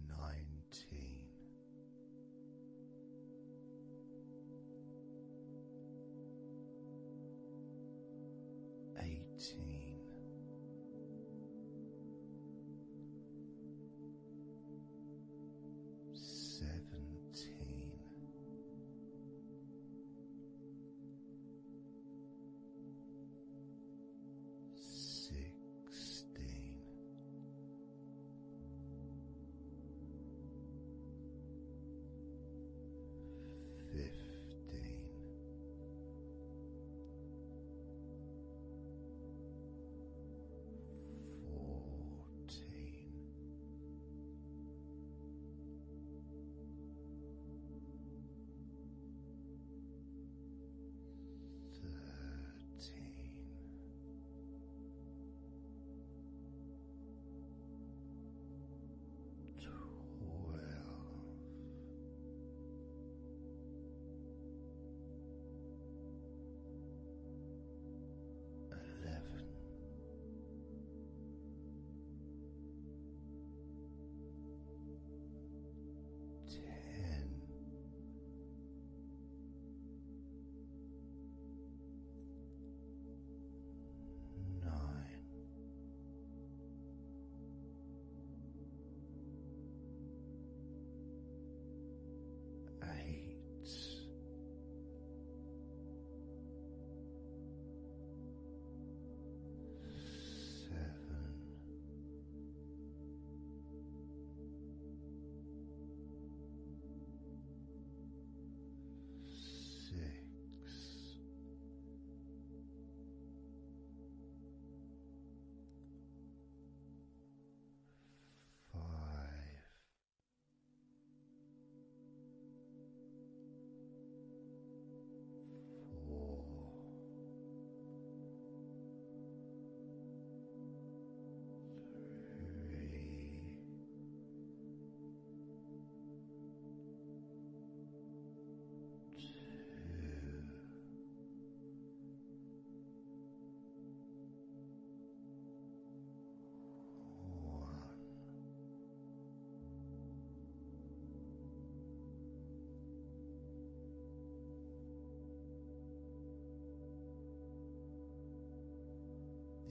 19.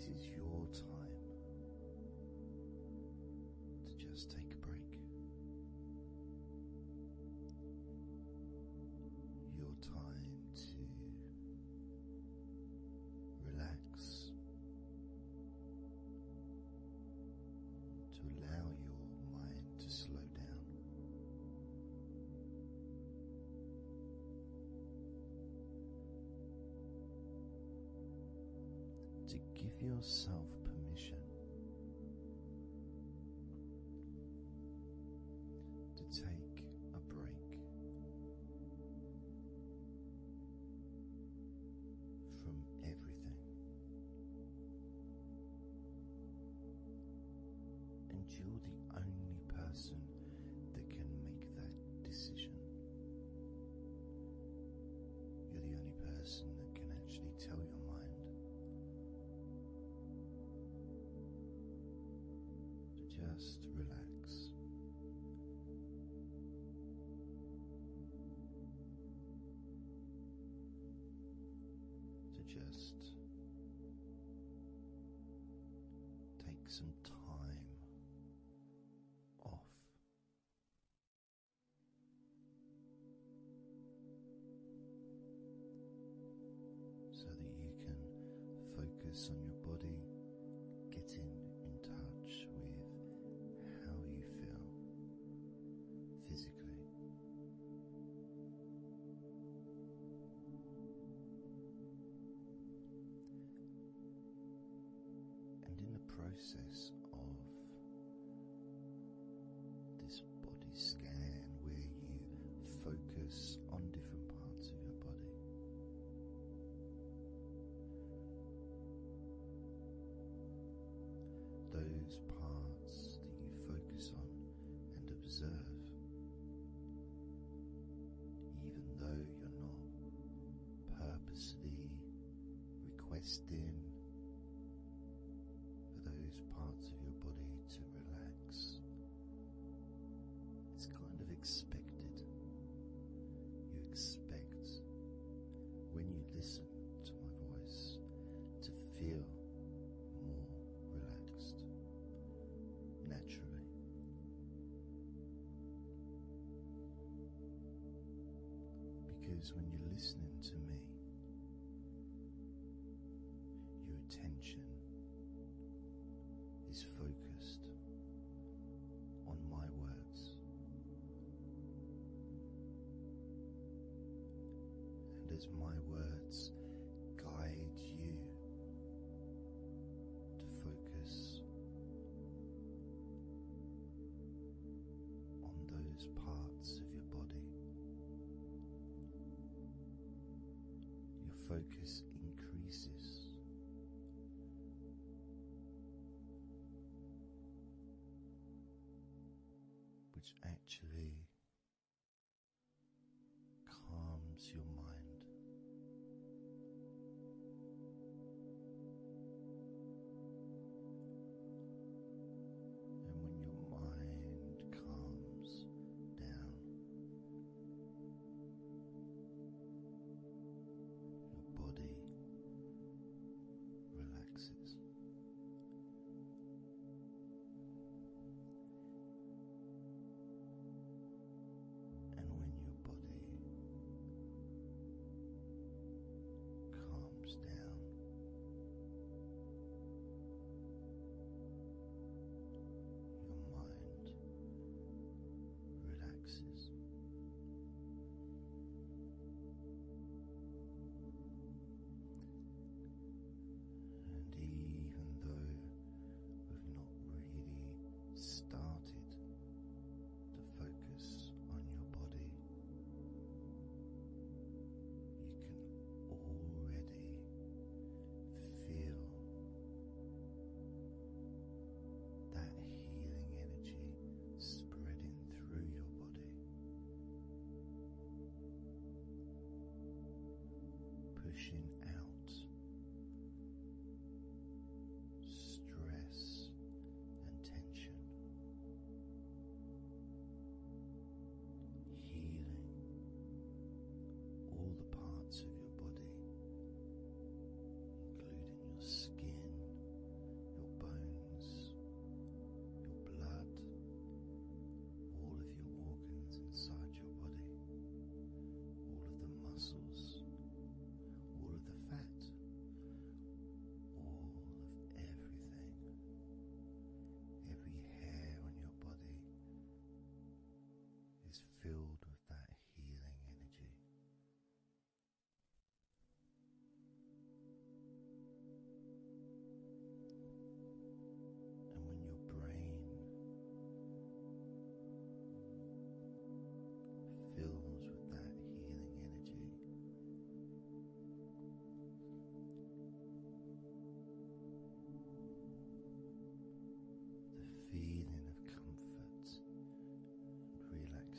This is your time to just take a break. Your time to relax, to allow your mind to slow down. To give yourself permission to take a break from everything, and you're the only person that can make that decision. You're the only person that can actually tell your mind to just relax. To just take some time off. So that you can focus on your body, getting in touch with how you feel physically. And in the process of this body scan, where you focus on different parts of your body, those parts that you focus on and observe, even though you're not purposely requesting for those parts of your body to relax, it's kind of expected. You expect, when you listen to my voice, to feel more relaxed naturally. Because when you're listening to me, your attention is focused on my words. And as my words guide you to focus on those parts of your body, your focus increases. Which actually calms your mind. And when your mind calms down, your body relaxes.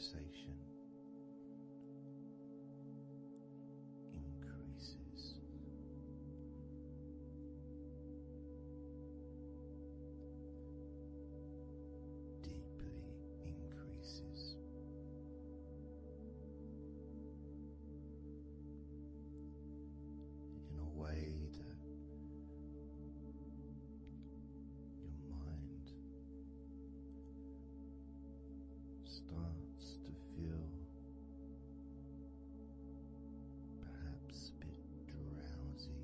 relaxation increases. Deeply increases. In a way that your mind starts to feel perhaps a bit drowsy,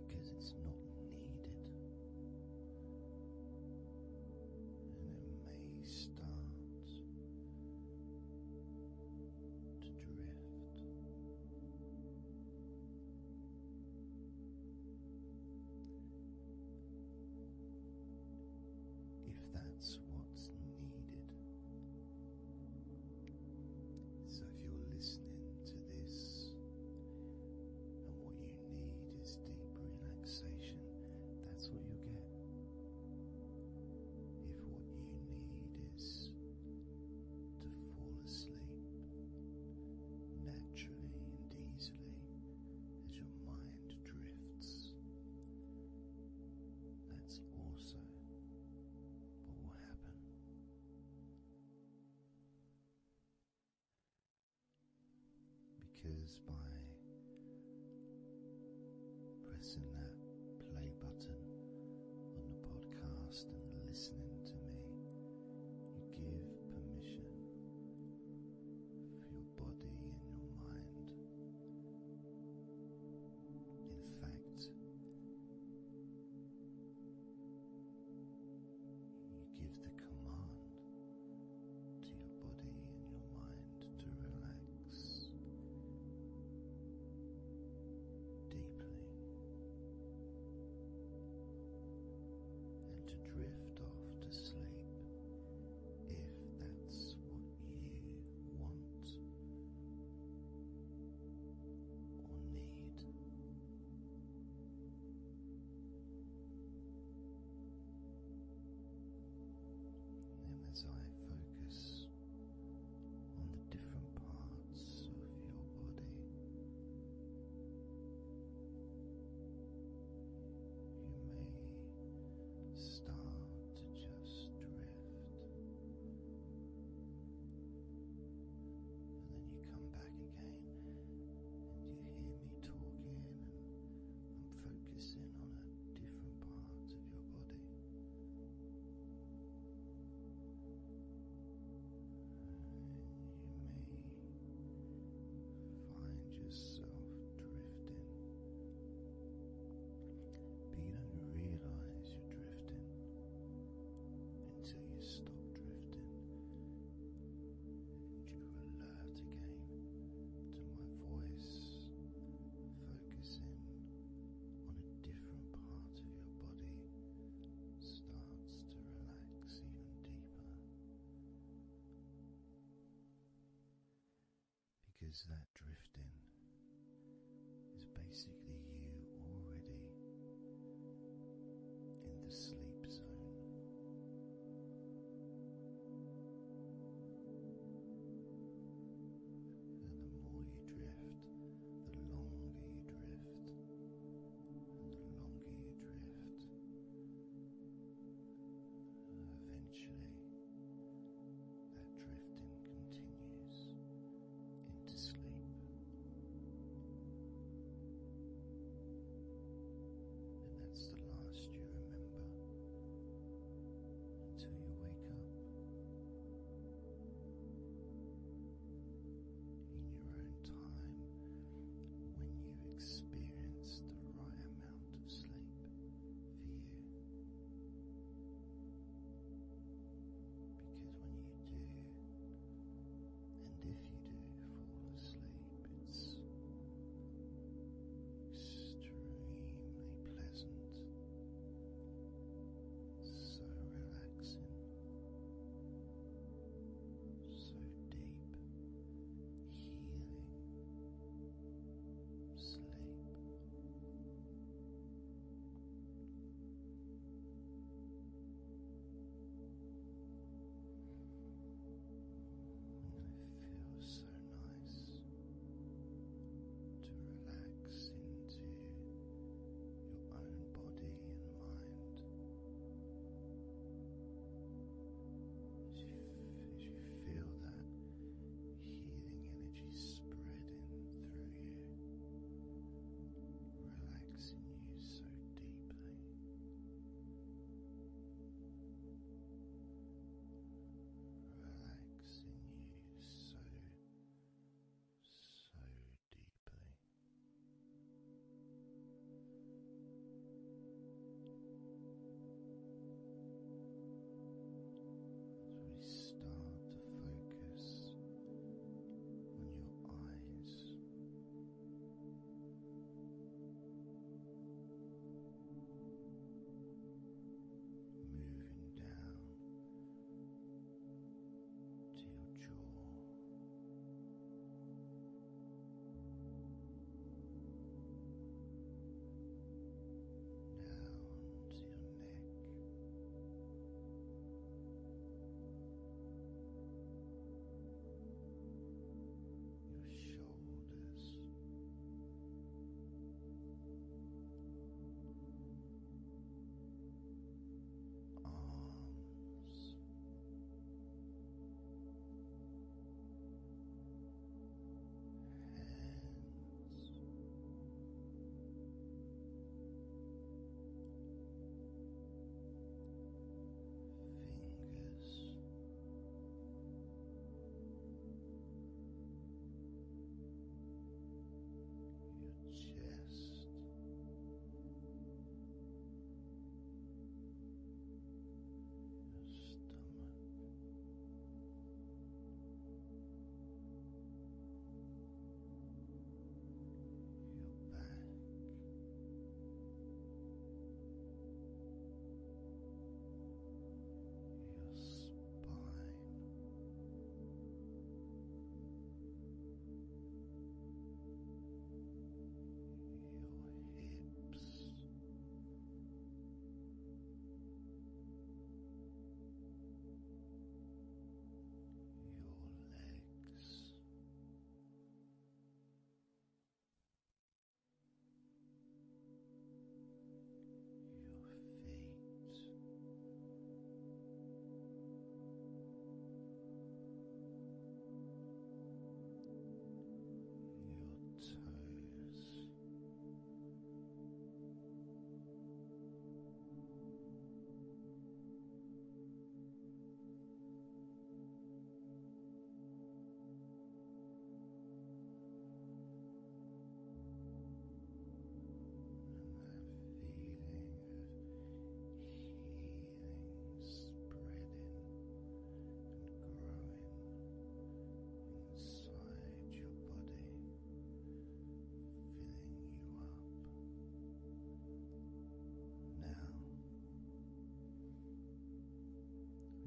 because it's not needed, and it may start to drift. If that's what's needed. So if you're listening to this and what you need is deep relaxation, that's what you'll get. If what you need is to fall asleep naturally and easily as your mind drifts, that's also what will happen. Because by pressing that play button on the podcast and listening to me, you give permission for your body and your mind. In fact, you give the command to your body and your mind to relax deeply and to drift off to sleep if that's what you want or need. And as I focus on the different parts of your body, you may start to just drift, and then you come back again and you hear me talking and I'm focusing on a different part of your body. You may find yourself drifting, but you don't realize you're drifting until you stop drifting and you're alert again to my voice, focusing on a different part of your body starts to relax even deeper. Because that drifting is basically you already in the sleep zone. And the more you drift, the longer you drift, and the longer you drift, eventually that drifting continues into sleep.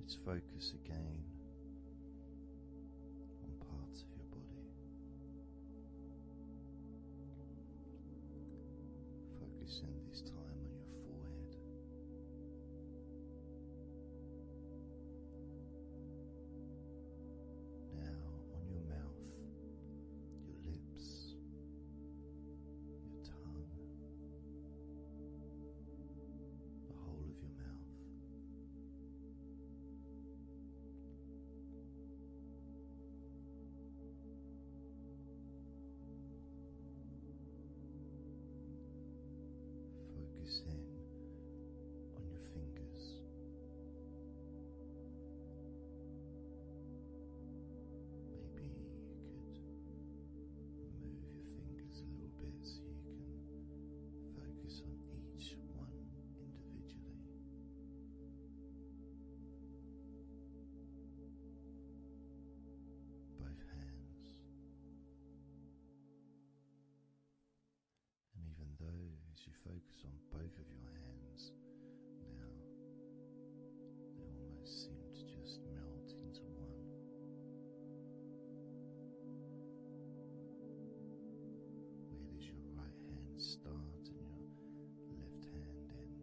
its focus again on parts of your body. Focusing this time on your forehead. Now on your mouth, your lips, your tongue, the whole of your mouth. Focus in on your fingers. Maybe you could move your fingers a little bit so you can focus on each one individually. Both hands. And even though as you focus on both of your hands now, they almost seem to just melt into one. Where does your right hand start and your left hand end?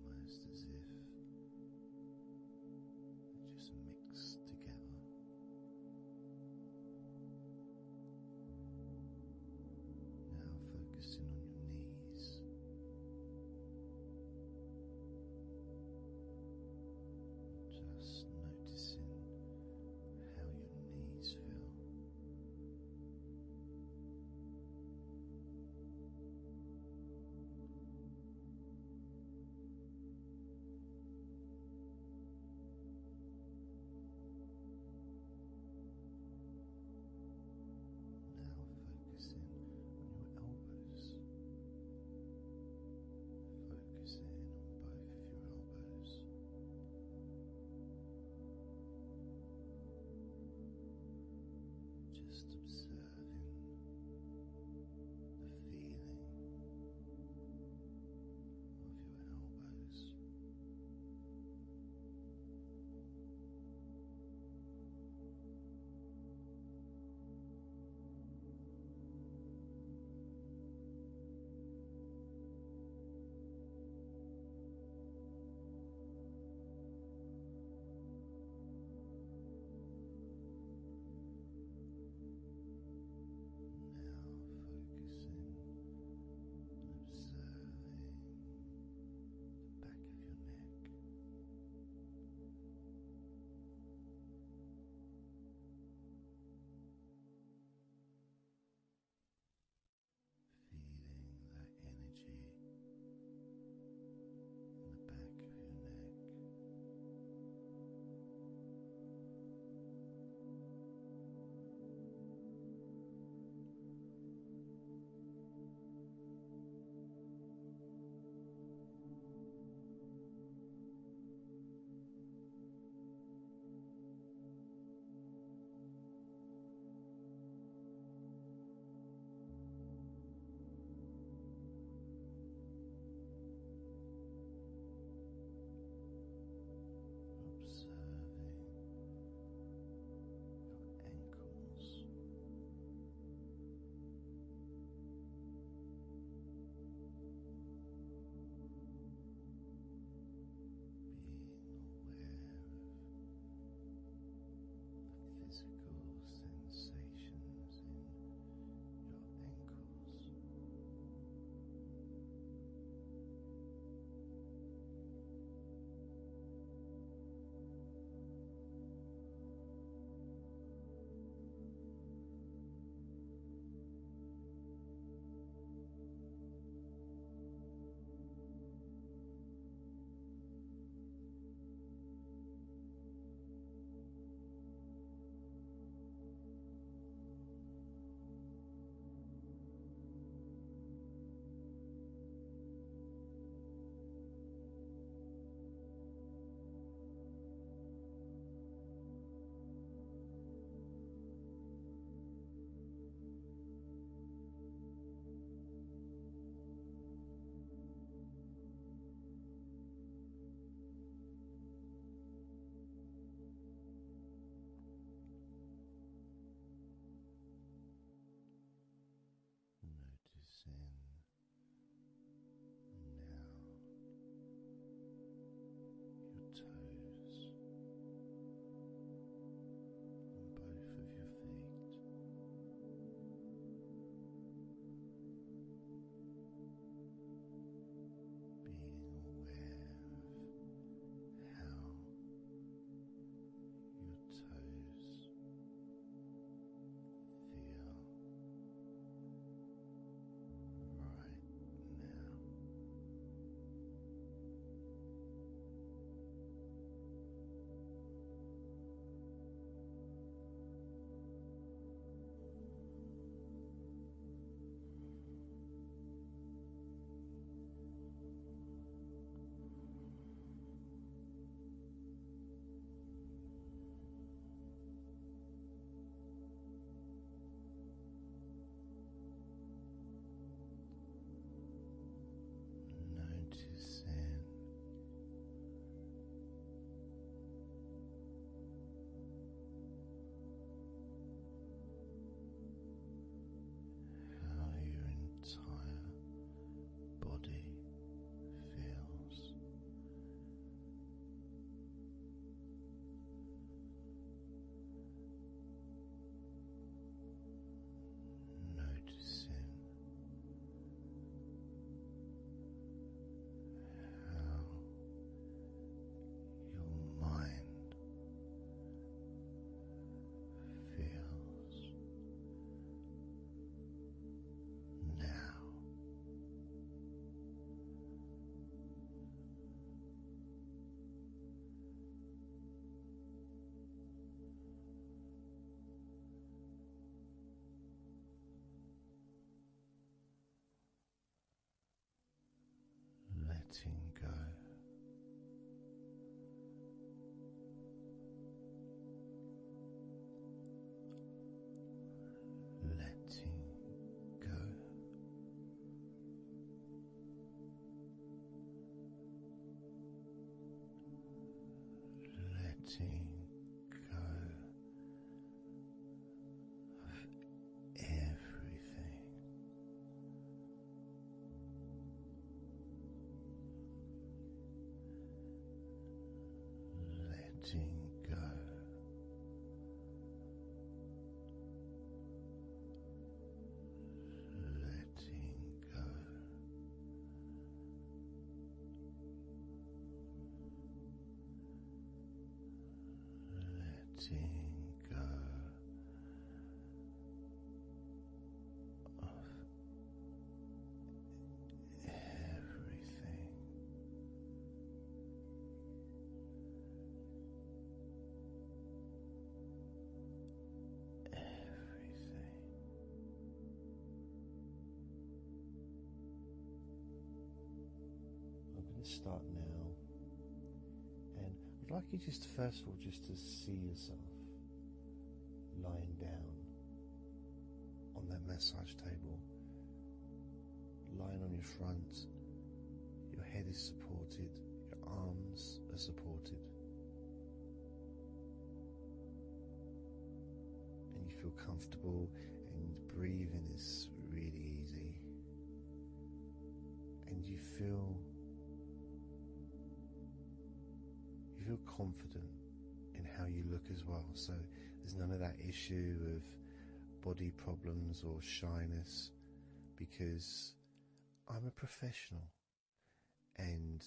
Almost as if they just mix together. Now focusing on your knees. Just noticing how your knees feel. Now focusing on your elbows. Focusing on both of your elbows. Just observing the feeling of your elbows. go. Letting go. Letting go of everything. Letting go. Letting go. Letting go of everything. Everything. I'm going to start now, and I'd like you just first of all just to see yourself lying down on that massage table, lying on your front, your head is supported, your arms are supported, and you feel comfortable, and breathing is really easy, and you feel confident in how you look as well. So there's none of that issue of body problems or shyness, because I'm a professional and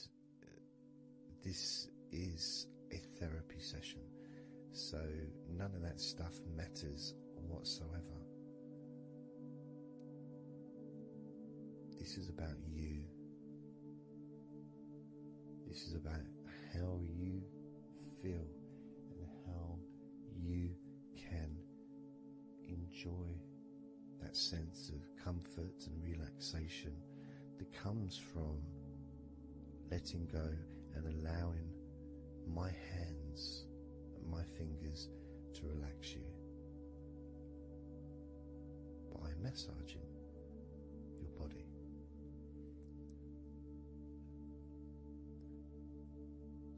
this is a therapy session, so none of that stuff matters whatsoever. This is about you. This is about how you feel and how you can enjoy that sense of comfort and relaxation that comes from letting go and allowing my hands and my fingers to relax you by massaging your body.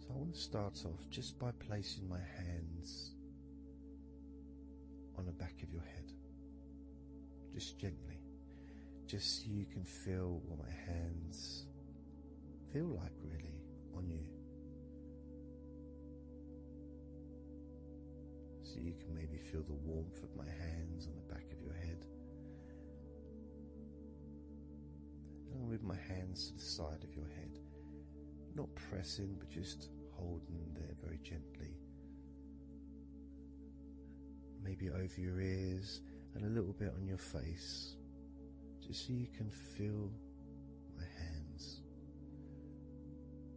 So I want to start off just by placing my hands on the back of your head, just gently, just so you can feel what my hands feel like really on you. So you can maybe feel the warmth of my hands on the back of your head. And I'll move my hands to the side of your head, not pressing but just holding there very gently, maybe over your ears and a little bit on your face, just so you can feel my hands,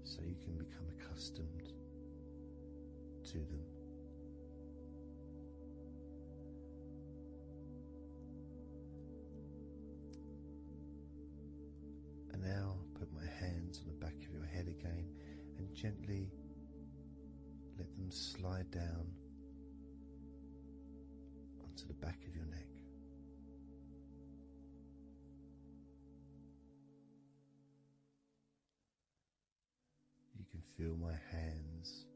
so you can become accustomed to them. And now put my hands on the back of your head again and gently let them slide down onto the back of your neck. You can feel my hands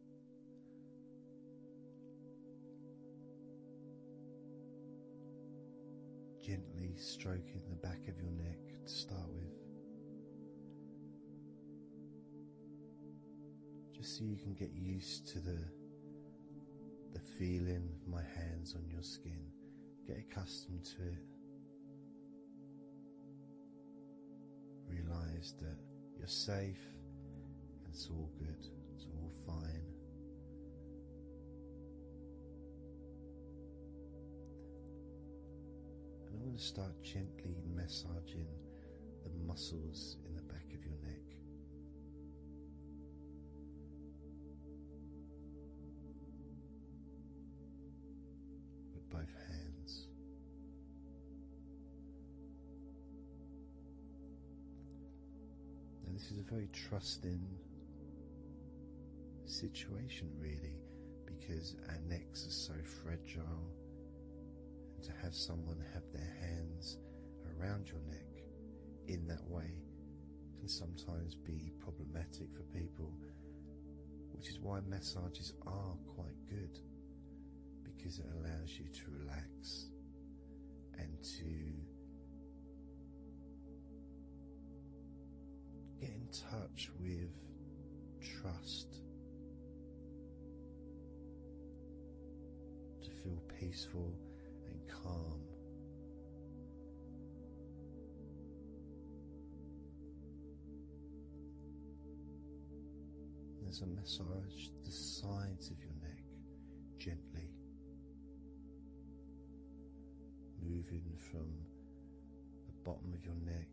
gently stroking the back of your neck to start with, just so you can get used to the feeling of my hands on your skin, get accustomed to it, realize that you're safe and it's all good, it's all fine. And I'm going to start gently massaging the muscles in the back of your neck. With both hands. And this is a very trusting situation, really, because our necks are so fragile, and to have someone have their hands around your neck in that way can sometimes be problematic for people, which is why massages are quite good, because it allows you to relax and to get in touch with trust, to feel peaceful and calm. There's a massage the sides of your neck gently, moving from the bottom of your neck,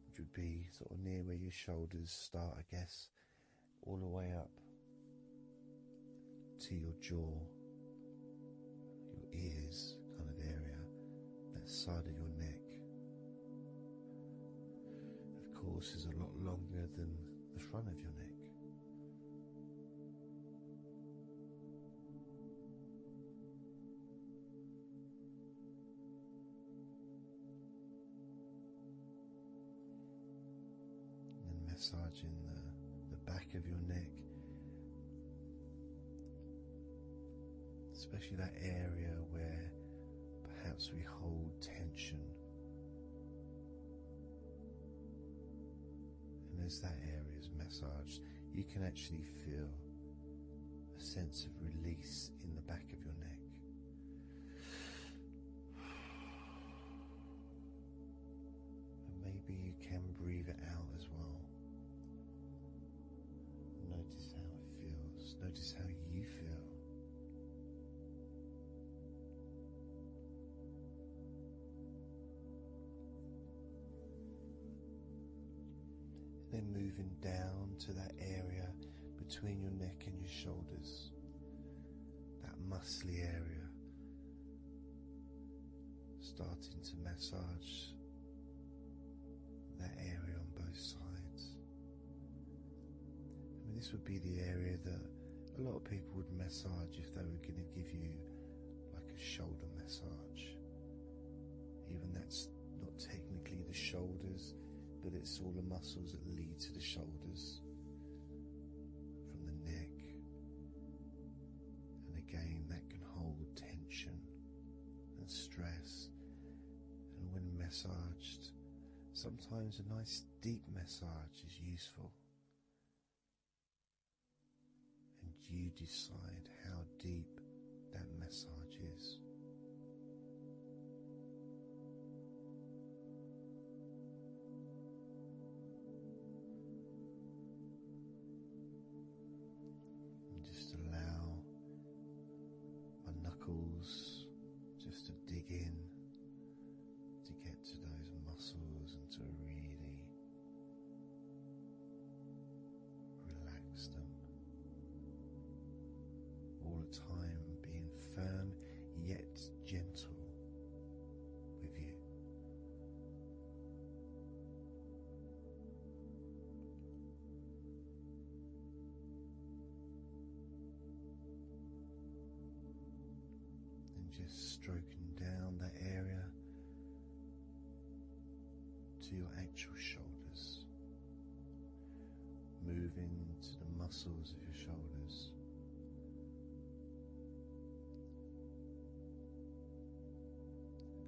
which would be sort of near where your shoulders start, I guess, all the way up to your jaw, your ears kind of area, that side of your neck. Of course, is a lot longer than the front of your neck. And massaging the back of your neck, especially that area where perhaps we hold tension. And as that area is massaged, you can actually feel a sense of release in the back of your neck. And maybe you can breathe it out as well. Notice how it feels. Notice how you feel. Then moving down to that area between your neck and your shoulders, that muscly area, starting to massage that area on both sides. I mean, this would be the area that a lot of people would massage if they were going to give you like a shoulder massage. Even that's not technically the shoulders, but it's all the muscles that lead to the shoulders, from the neck, and again that can hold tension and stress. And when massaged, sometimes a nice deep massage is useful, and you decide how deep that massage is. Just to dig in, to get to those muscles and to really relax them. All the time being firm yet gentle with you. Just stroking down that area to your actual shoulders, moving to the muscles of your shoulders,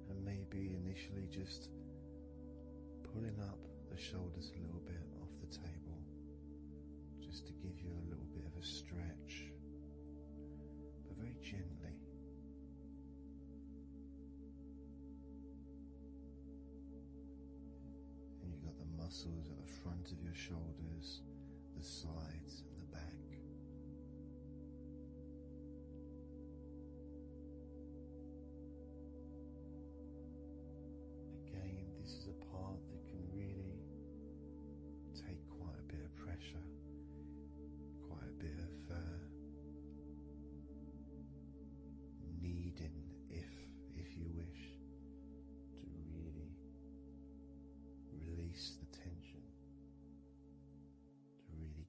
and maybe initially just pulling up the shoulders a little bit off the table, just to give you a little bit of a stretch, but very gently. Muscles at the front of your shoulders, the sides and the back. Again, this is a part that can really take quite a bit of pressure, quite a bit of kneading, if you wish, to really release the tension.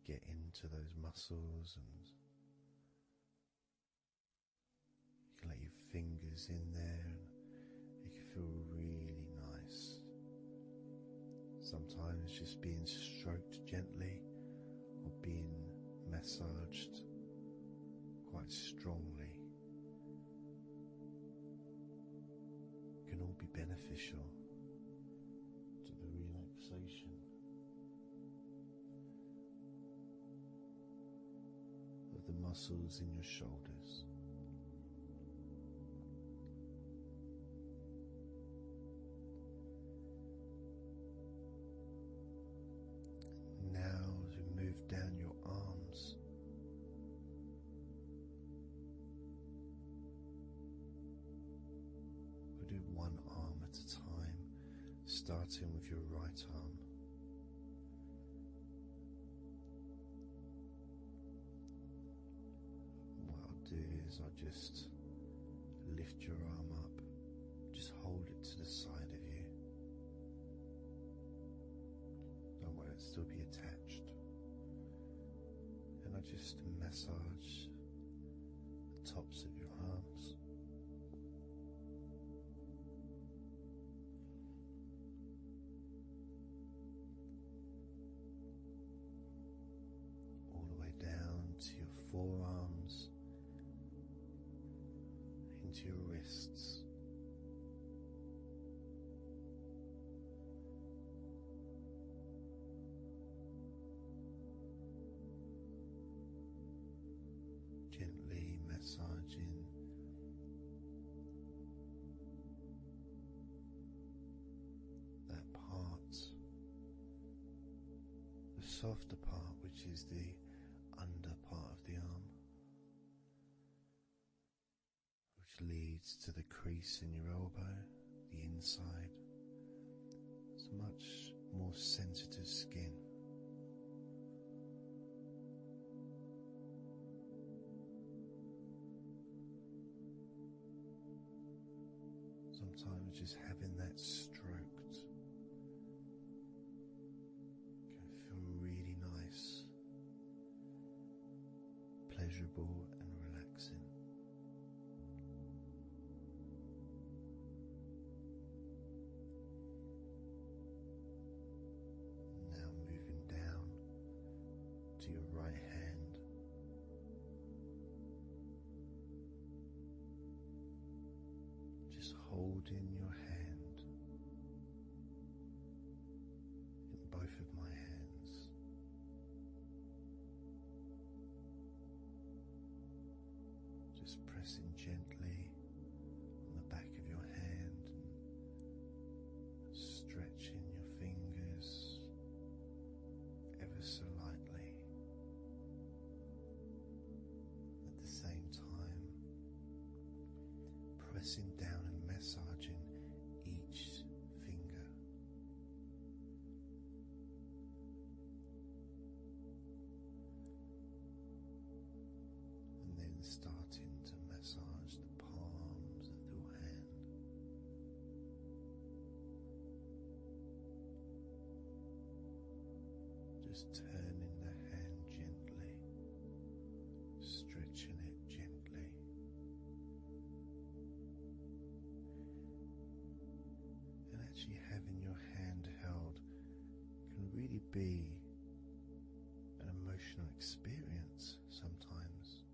get into those muscles, and you can let your fingers in there, and it can feel really nice. Sometimes just being stroked gently or being massaged quite strongly can all be beneficial to the relaxation of the muscles in your shoulders. Now, as we move down your arms, we'll do one arm at a time, starting with your right arm. What I'll do is I'll just lift your arm up, just hold it to the side of you. Don't worry, it'll still be attached. And I just massage the tops of your arms. All the way down to your forearms, into your wrists. Gently massaging that part, the softer part, which is the under part of the arm, which leads to the crease in your elbow, the inside. It's much more sensitive skin. Sometimes just having that stroked can feel really nice, pleasurable and relaxing. Now moving down to your right hand. Just holding your hand in both of my hands. Just pressing gently on the back of your hand and stretching your fingers ever so lightly. At the same time, pressing down and massaging each finger. And then starting to massage the palms of your hand. Just turning the hand gently, stretching it gently. And actually having your hand held can really be an emotional experience sometimes,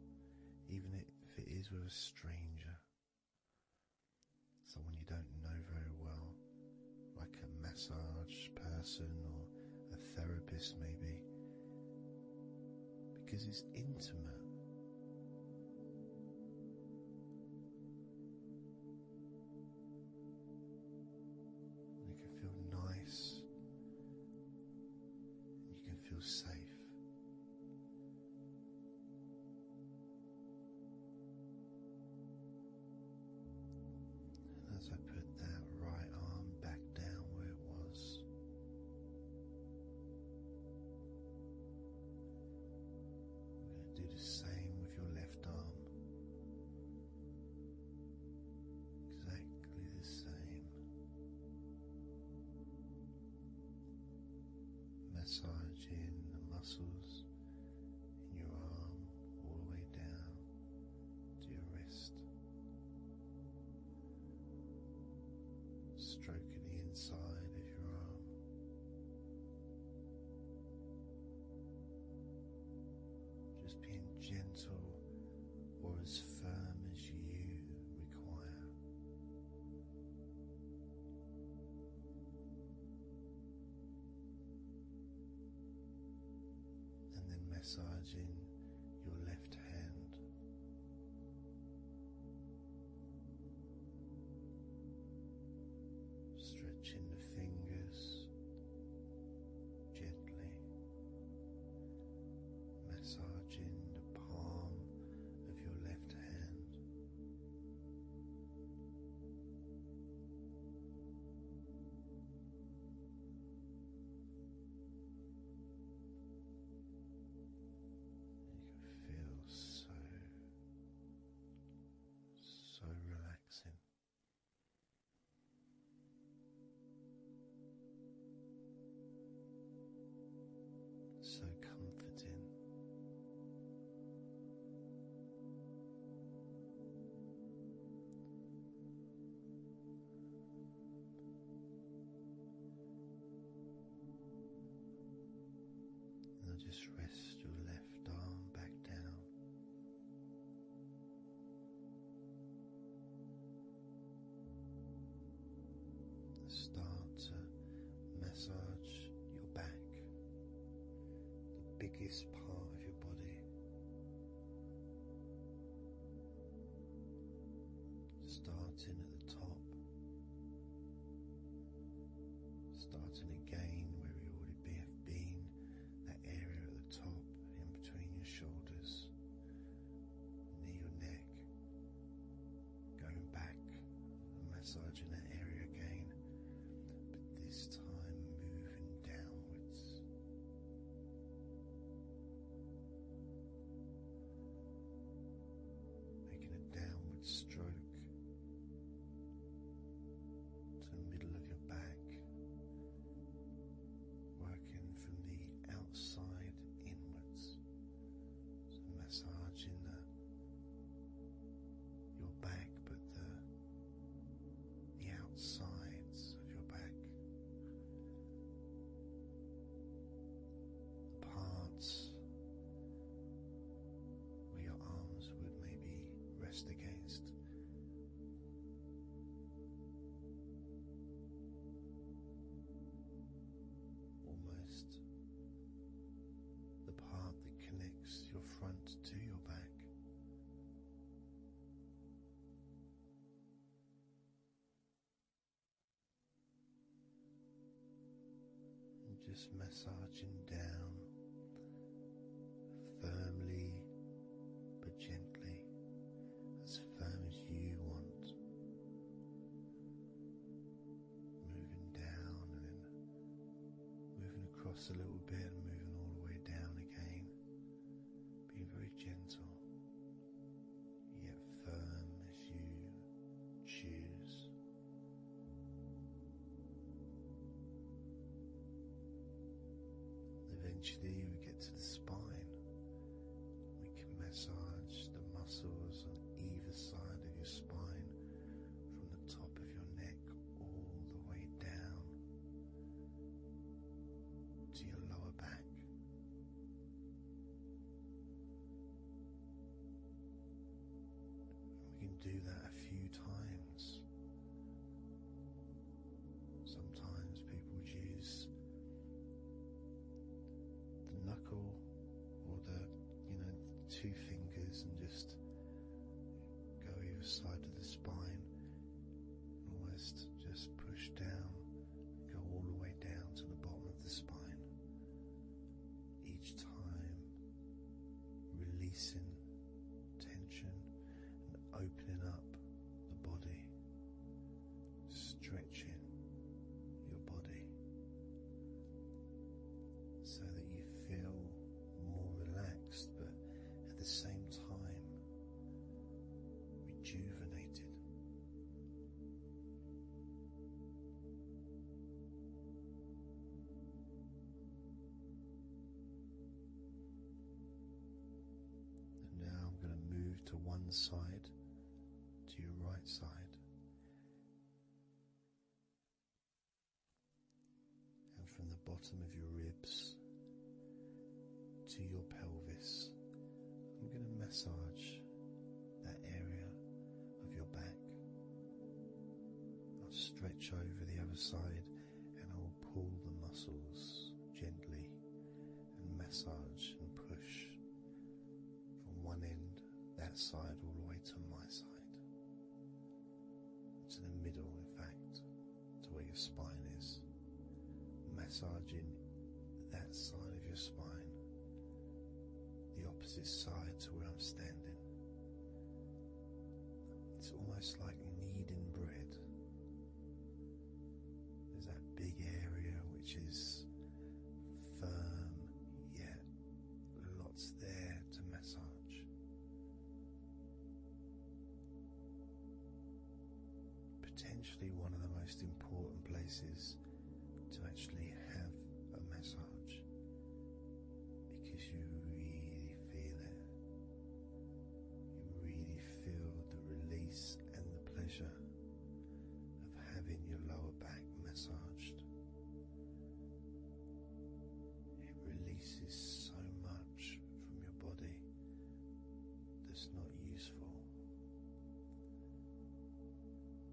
even if it is with a stranger, someone you don't know very well, like a massage person or a therapist maybe, because it's intimate. It can feel nice, and you can feel safe. And as I put that right arm back down where it was, we're going to do the same with your left arm. Exactly the same. Massaging the muscles stroking the inside of your arm. Just being gentle or as firm as you require. And then massaging your left hand. Stretching the fingers gently, massaging the palm of your left hand. You can feel so relaxing. So comforting. Now just rest your left arm back down. Start to massage your back, the biggest part of your body. Starting at the top, starting again where we already have been, that area at the top in between your shoulders, near your neck, going back and massaging that area again, but this time moving downwards. Making a downward stroke to the middle of your back, working from the outside inwards, so massaging your back, but the outsides of your back, the parts where your arms would maybe rest against. Almost the part that connects your front to your back. And just massaging down firmly but gently, as firm as you want. Moving down and then moving across a little bit and moving all the way down again. Being very gentle, yet firm as you choose. Eventually we get to the spine. We can massage the muscles on either side of your spine, from the top of your neck all the way down to your lower back. We can do that a few times. Sometimes people would use the knuckle or the two fingers and just go either side of the spine, almost just push down, go all the way down to the bottom of the spine, each time releasing tension and opening up the body, stretching your body so that you feel more relaxed, but at the same time rejuvenated. And now I'm going to move to one side, to your right side. bottom of your ribs to your pelvis. I'm going to massage that area of your back. I'll stretch over the other side and I will pull the muscles gently and massage and push from one end, that side, all the way to my side. To the middle, in fact, to where your spine is. Massaging that side of your spine, the opposite side to where I'm standing. It's almost like kneading bread. There's that big area which is firm, yet lots there to massage. Potentially one of the most important places to actually have a massage, because you really feel it. You really feel the release and the pleasure of having your lower back massaged. It releases so much from your body that's not useful,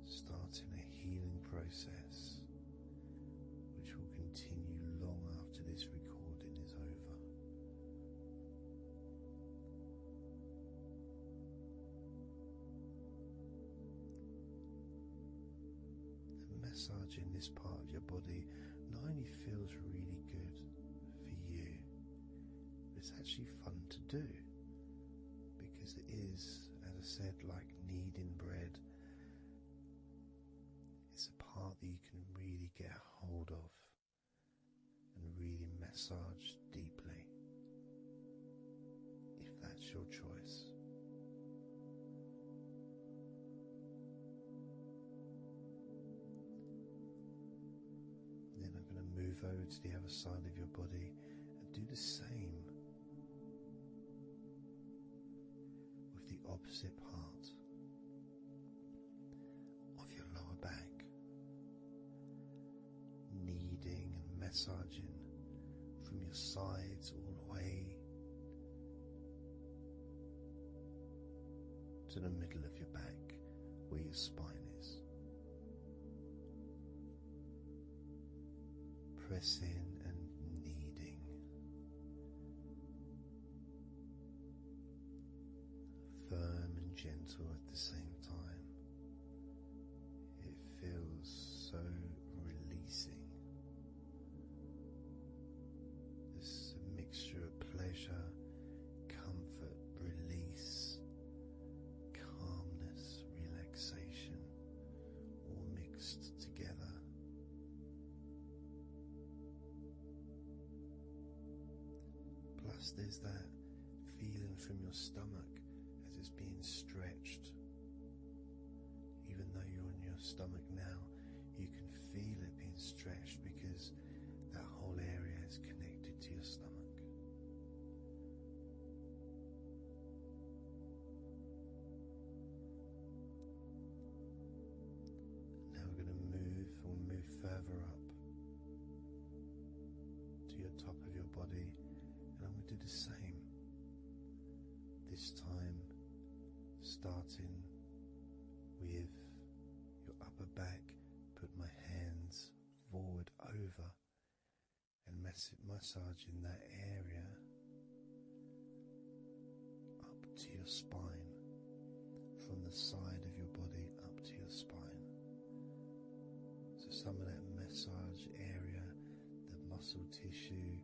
starting a healing process which will continue long after this recording is over. And massaging this part of your body not only feels really good for you, but it's actually fun to do, because it is, as I said, like kneading bread. It's a part that you can really get a hold of and really massage deeply, if that's your choice. Then I'm going to move over to the other side of your body and do the same with the opposite part of your lower back. Kneading and massaging from your sides all the way to the middle of your back where your spine is. Pressing and kneading. Firm and gentle at the same time. It feels so releasing. This mixture of pleasure, comfort, release, calmness, relaxation, all mixed together. Plus there's that feeling from your stomach as it's being stretched. Even though you're on your stomach now, you can feel it being stretched because that whole area is connected to your stomach. Now we're going to move further up to your top of your body, and I'm going to do the same. This time starting with your upper back, put my hands forward over and massaging that area up to your spine, from the side of your body up to your spine. So some of that massage area, the muscle tissue,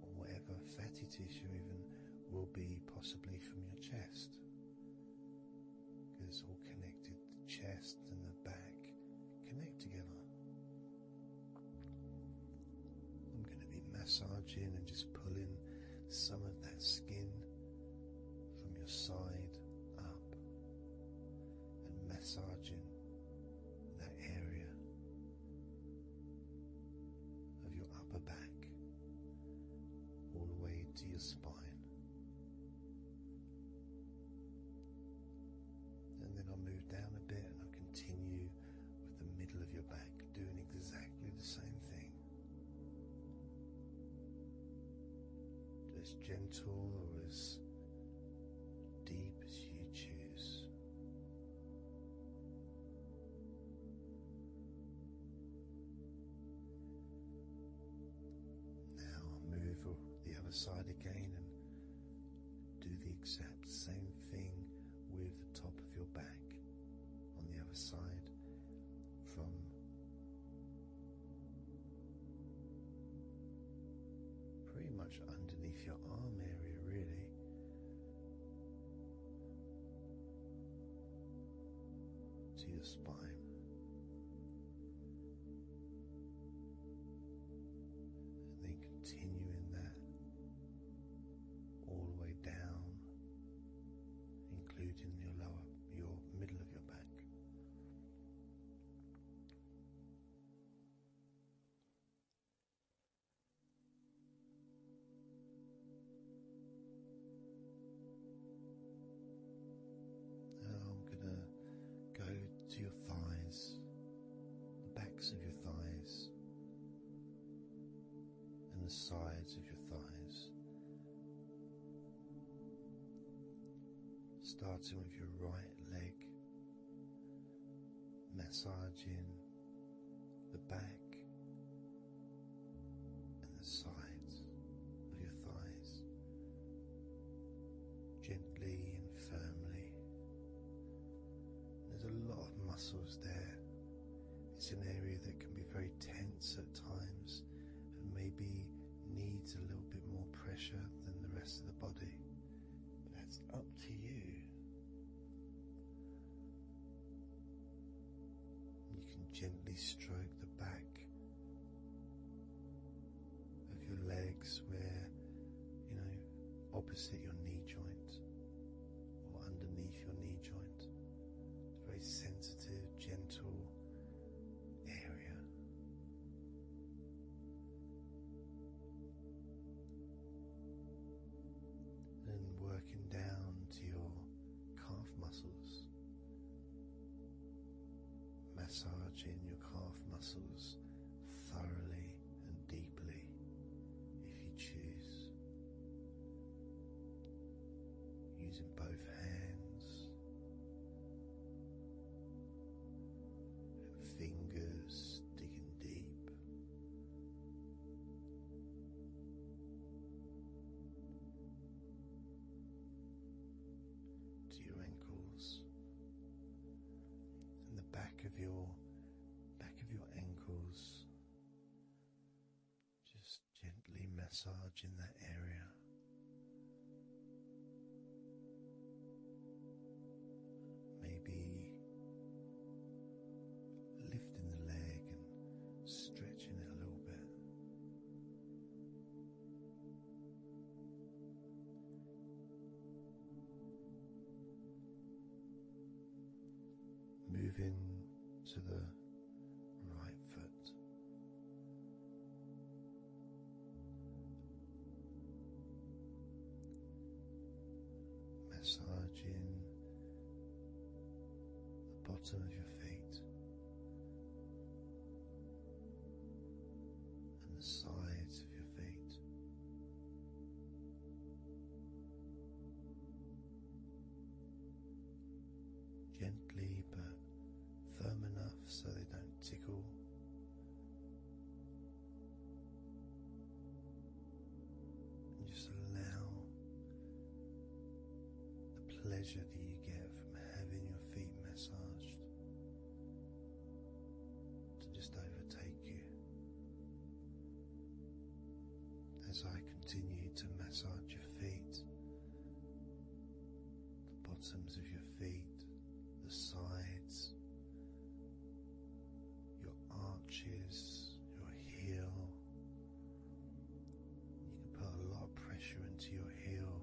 or whatever, fatty tissue even, will be possibly from your chest, because it's all connected. The chest and the back connect together. I'm going to be massaging and just pulling some of that skin from your side up and massaging that area of your upper back all the way to your spine. And then I'll move down a bit and I'll continue with the middle of your back, doing exactly the same thing. as gentle or as deep as you choose. Now I'll move the other side again and do the exact same thing with the top of your back on the other side, from pretty much underneath your arm area, really, to your spine. And then continuing that all the way down, including your middle of your back. Now I'm gonna go to your thighs, the backs of your thighs, and the sides of your thighs. Starting with your right leg, massaging the back and the sides of your thighs, gently and firmly. There's a lot of muscles there. It's an area that can be very tense at times and maybe needs a little bit more pressure than the rest of the body. But that's up to you. You can gently stroke the back of your legs where, opposite your knee joint or underneath your knee joint. It's a very sensitive, gentle area. And working down to your calf muscles, massaging your calf muscles thoroughly and deeply if you choose, using both hands and fingers, digging deep. To your ankles and the back of your ankles, just gently massaging that area. Maybe lifting the leg and stretching it a little bit. Moving to the right foot. Massaging the bottom of your feet and the sides of your feet. Gently but firm enough so they don't tickle. And just allow the pleasure that you get from having your feet massaged to just overtake you. As I continue to massage your feet, the bottoms of your feet, the sides, your arches, your heel. You can put a lot of pressure into your heel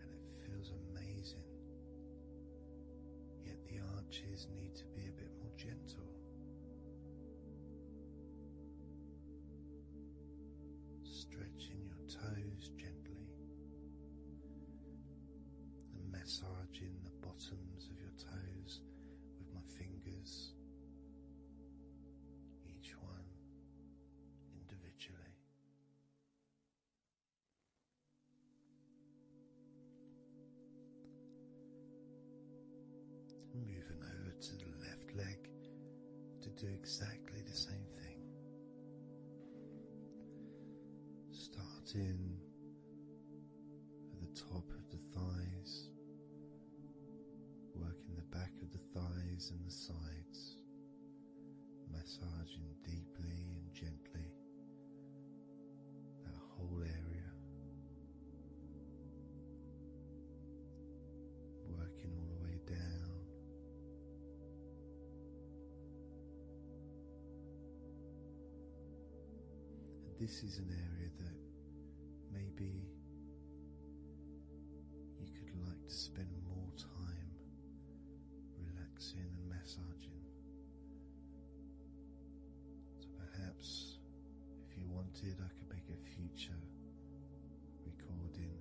and it feels amazing. Yet the arches need to be a bit more gentle. Stretching your toes gently and massaging the bottoms of your toes with my fingers, each one individually. do exactly the same thing. Starting at the top of the thighs, working the back of the thighs and the sides, massaging deeply and gently that whole area, working all the way down. And this is an area that maybe you could like to spend more time relaxing and massaging. So perhaps if you wanted, I could make a future recording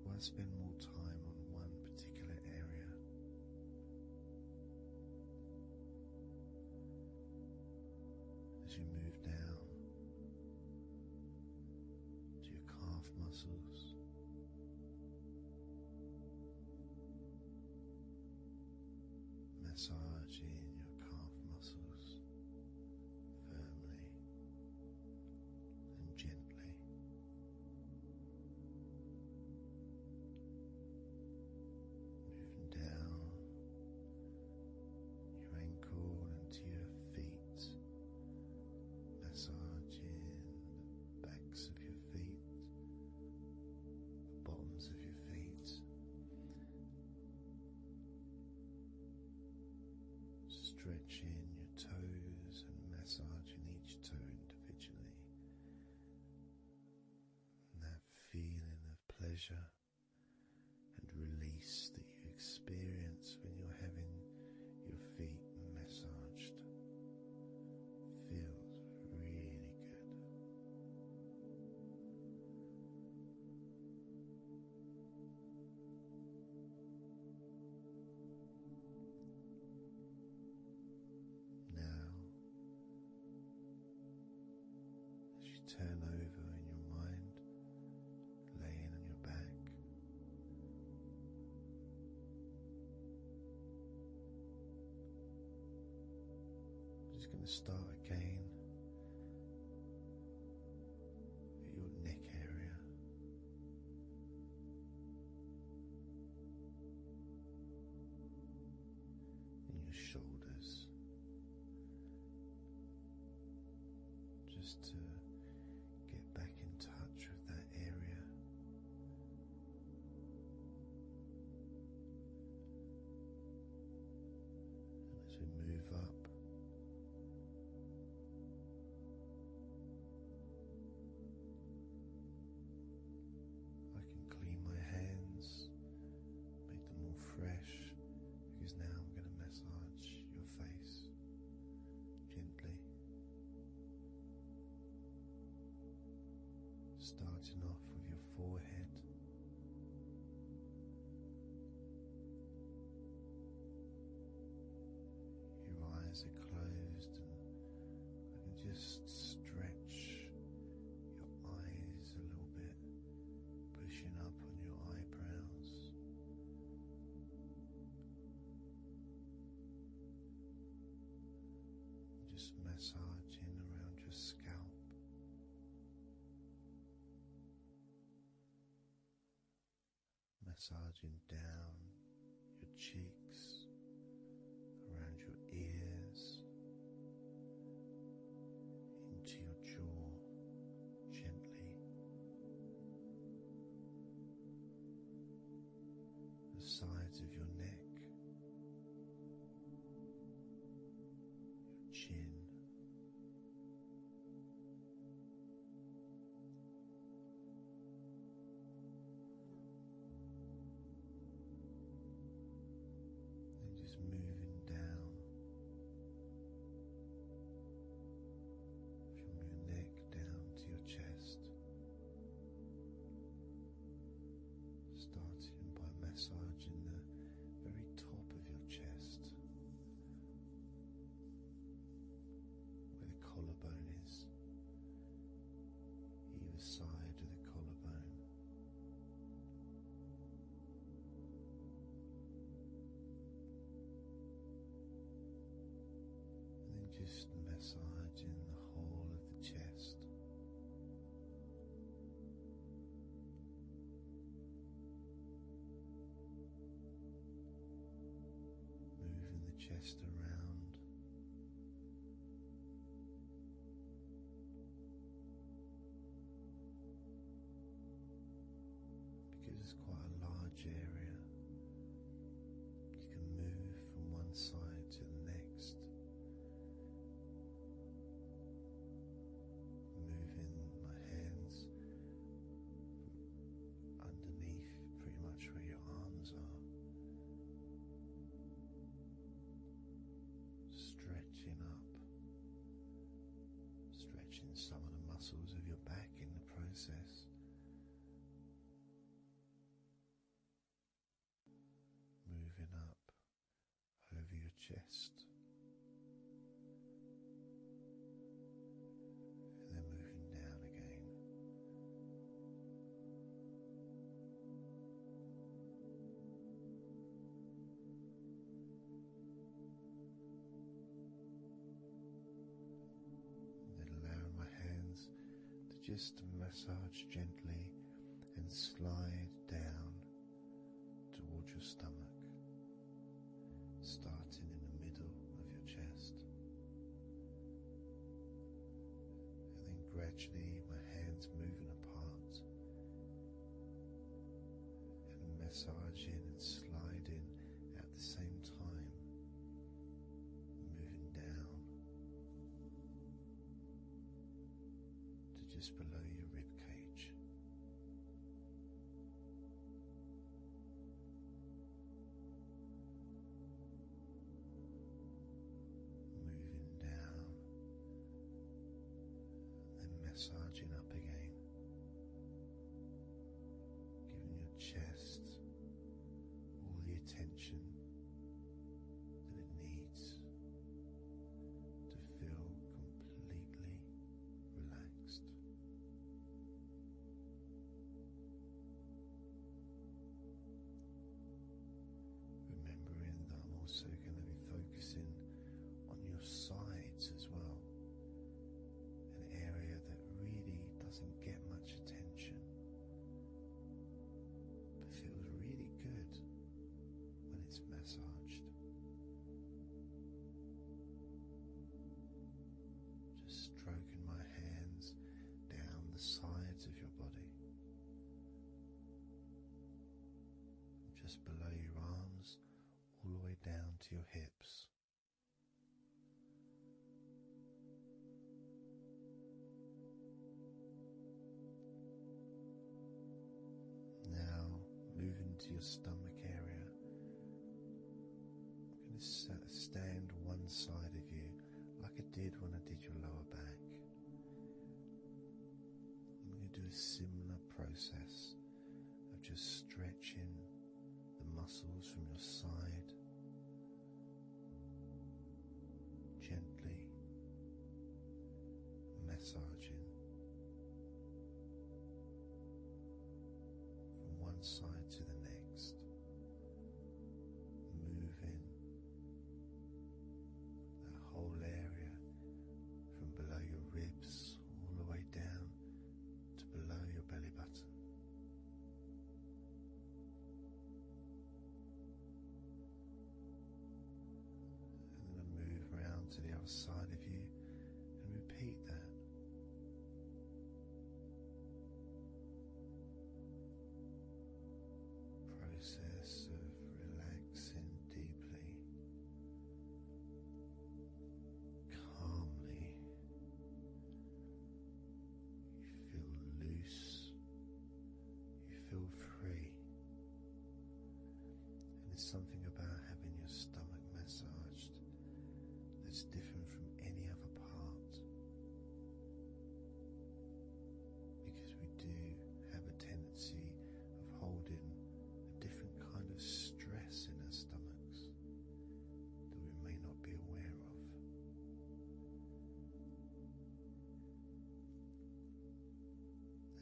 where I spend more time on one particular area. As you move down to your calf muscles, massaging your calf muscles firmly and gently. Moving down your ankle and to your feet, massaging the backs of your feet, the bottoms of your feet, stretching your toes and massaging each toe individually. And that feeling of pleasure and release that you experience when you're having your feet massaged feels really good. Now, as you turn over in your mind, laying on your back, I'm just going to start again at your neck area. And your shoulders, just to get back in touch with that area. And as we move up, I can clean my hands, make them all fresh, because now I'm going to massage your face gently. Starting off with your forehead, your eyes are closed, and I can just stretch your eyes a little bit, pushing up on your eyebrows, just massaging around your scalp. Massaging down your cheeks, around your ears, into your jaw gently, the sides of your neck, your chin, just moving down from your neck down to your chest, starting by massaging the very top of your chest, where the collarbone is, either side of the collarbone. Just because it's quite a large area, you can move from one side to the next, moving my hands underneath pretty much where your arms are, stretching up, stretching some of the muscles of your back in the process. Moving up over your chest, and then moving down again. And then allowing my hands to just massage gently and slide down towards your stomach, starting in the middle of your chest, and then gradually my hands moving apart and massaging and sliding at the same time, moving down to just below your rib cage. Moving down, then massaging up again, giving your chest all the attention that it needs to feel completely relaxed. Remembering that I'm also going to be focusing on your sides as well, an area that really doesn't get much attention but feels really good when it's massaged. Just stroking my hands down the sides of your body, just below your arms, all the way down to your hips. Now moving to your stomach area, I'm going to stand one side of you like I did when I did your lower back. I'm going to do a similar process of just stretching the muscles from your side, gently massaging from one side to the next, moving that whole area from below your ribs all the way down to below your belly button. And then move around to the other side of you and repeat that. Process of relaxing deeply, calmly. You feel loose, you feel free, and there's something about having your stomach massaged that's different from any other part, because we do have a tendency of holding a different kind of stress in our stomachs that we may not be aware of.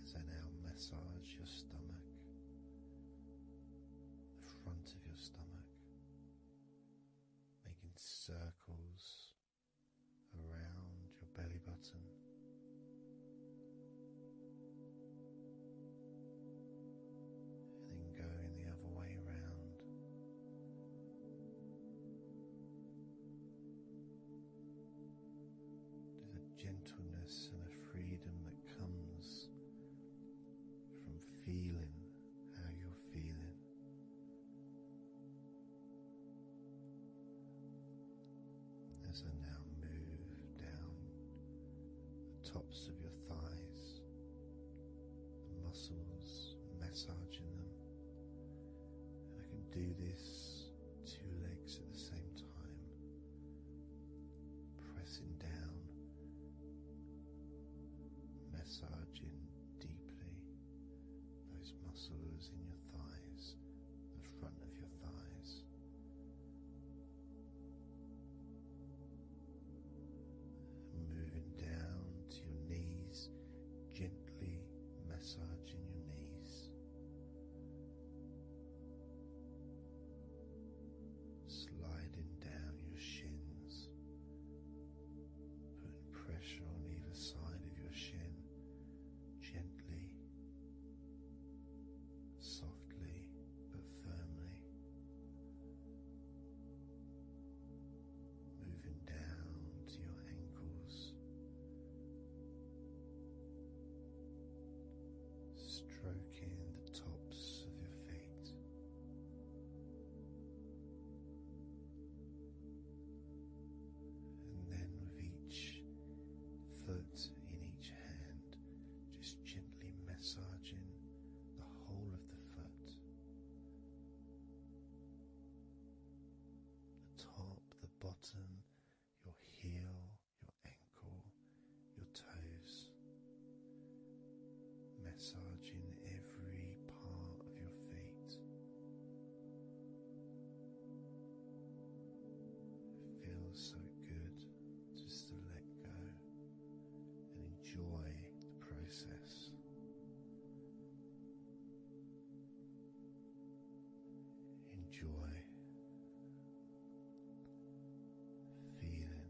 As I now massage your stomach, the front of your stomach, making circles around your belly button, and then going the other way around. There's a gentleness and a freedom that comes from feeling how your tops of your thighs, the muscles, massaging them. I can do this 2 legs at the same time, pressing down, massaging deeply those muscles in your thighs, the front of your thighs. Moving down to your knees, gently massaging your knees. Sliding down your shins, putting pressure on either side of your shin, gently, softly but firmly. Moving down to your ankles, stroking the tops of your feet. And then with each foot in each hand, just gently massaging the whole of the foot. The top, the bottom, your heel, your ankle, your toes. Massaging every part of your feet. It feels so good just to let go and enjoy the process. Enjoy feeling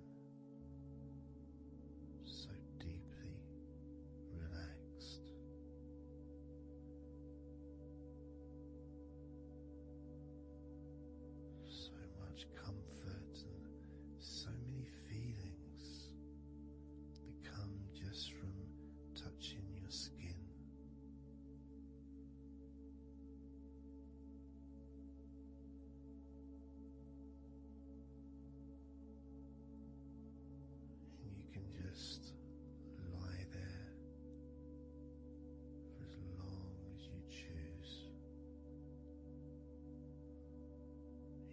so deeply relaxed. So much comfort and so many feelings that come just from touching your skin. And you can just lie there for as long as you choose,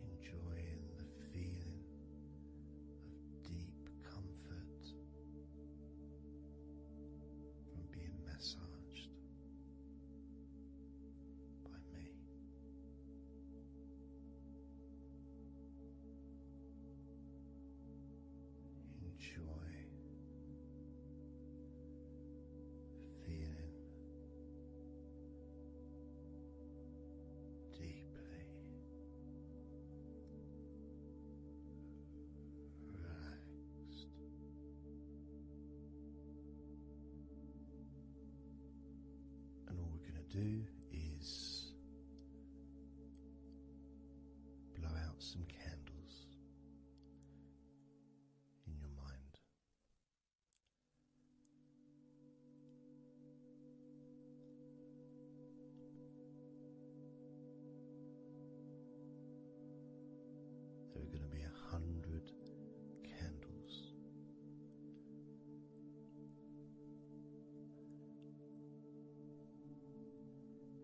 enjoying the feeling of deep comfort from being massaged by me. Enjoy feeling deeply relaxed. And all we're going to do is blow out some candles in your mind. There are going to be 100 candles.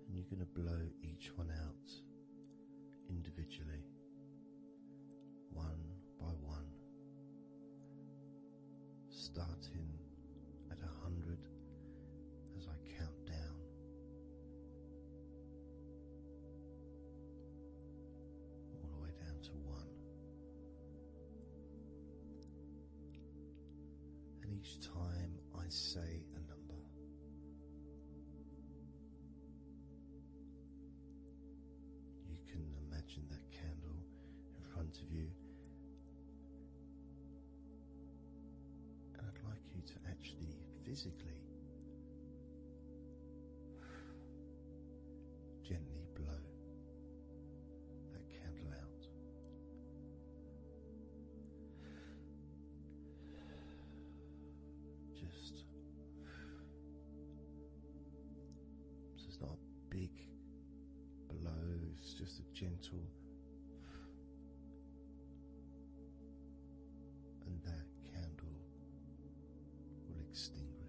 And you're going to blow each one out individually, one by one, starting at 100 as I count down. All the way down to 1. And each time I say a number, you can imagine that candle in front of you, and I'd like you to actually physically gently blow that candle out. Just so it's not a big blow, it's just a gentle, and that candle will extinguish.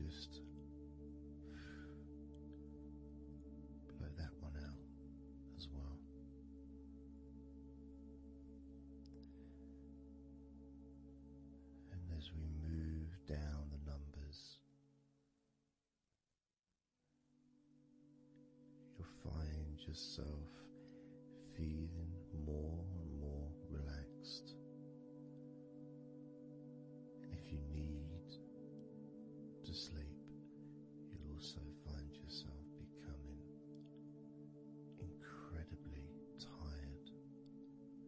just blow that one out as well. And as we move down the numbers, you'll find yourself feeling more and more relaxed. And if you need to sleep, you'll also find yourself becoming incredibly tired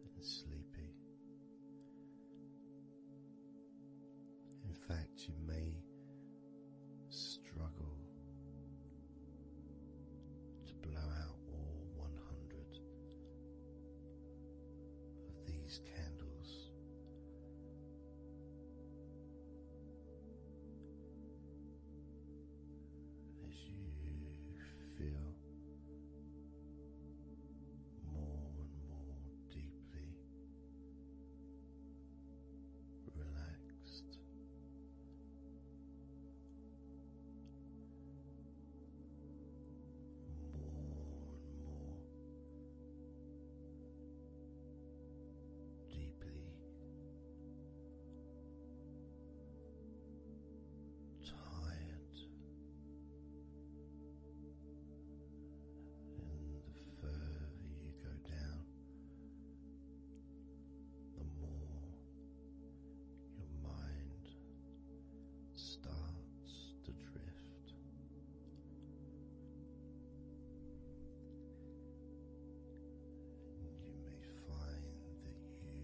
and sleepy. In fact, you may struggle to blow out all 100 of these candles. As you feel more and more deeply relaxed, deeply tired, and the further you go down, the more your mind starts to drift. And you may find that you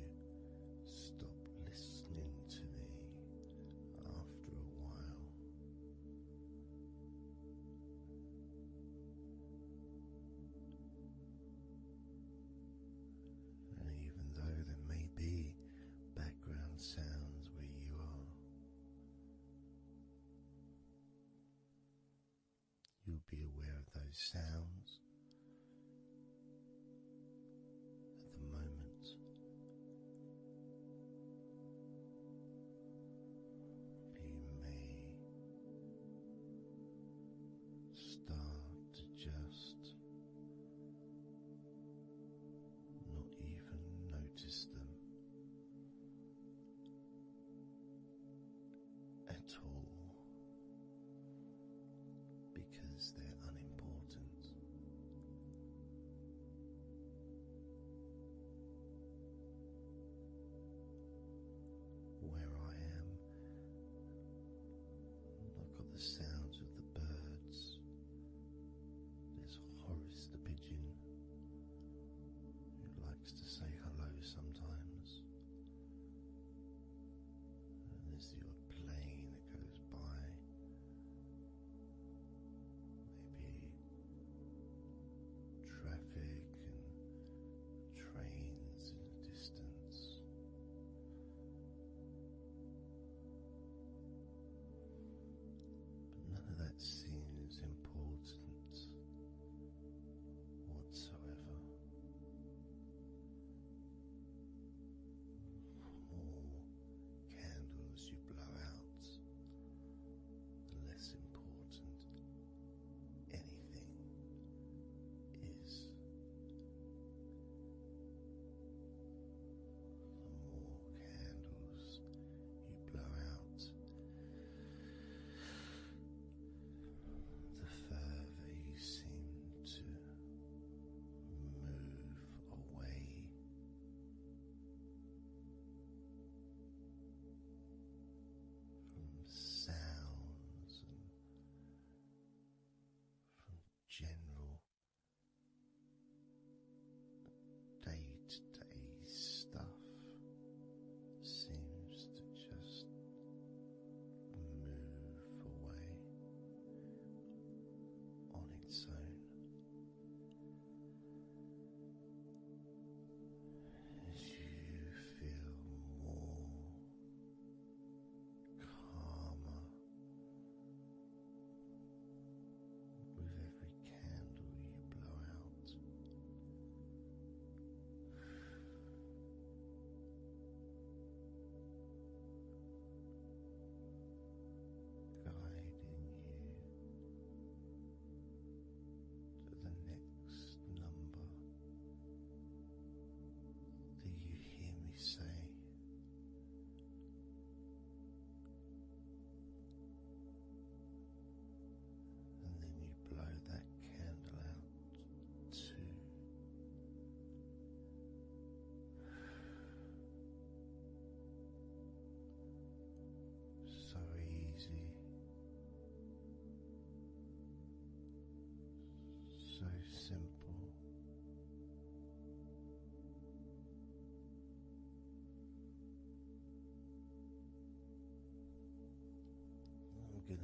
stop listening to me after a while. And even though there may be background sounds where you are, you'll be aware of those sounds at the moment. You may start to just not even notice them at all, because they're unimportant. Where I am, I've got the sounds of the birds. There's Horace the pigeon, who likes to say hello sometimes. And there's the odd plane that goes by. Maybe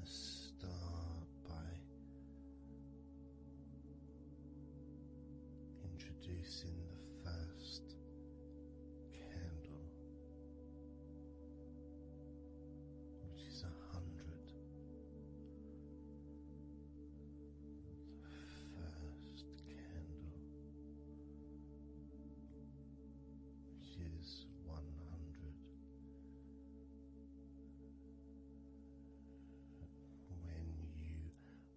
to start by introducing the first candle, which is 100. The first candle, which is 100. When you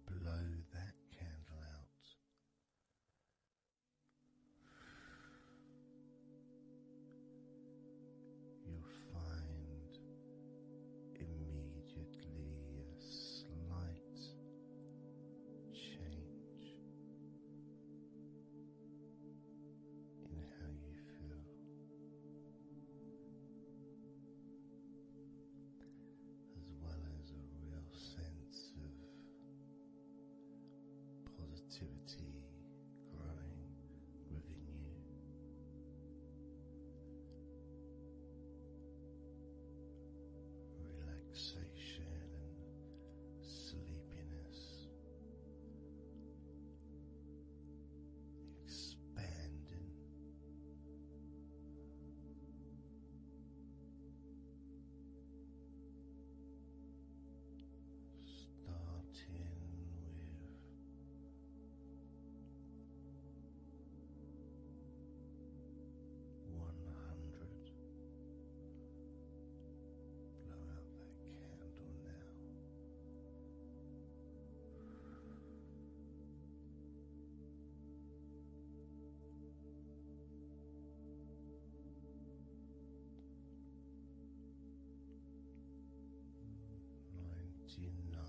blow that candle out, you'll find immediately a slight change in how you feel, as well as a real sense of positivity growing within you. Relaxation and sleepiness expanding, starting with 100. Blow out that candle now. 99.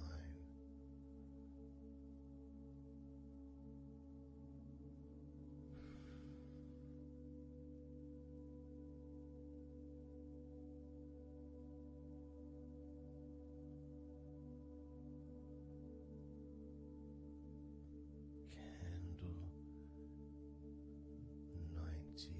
Candle 98.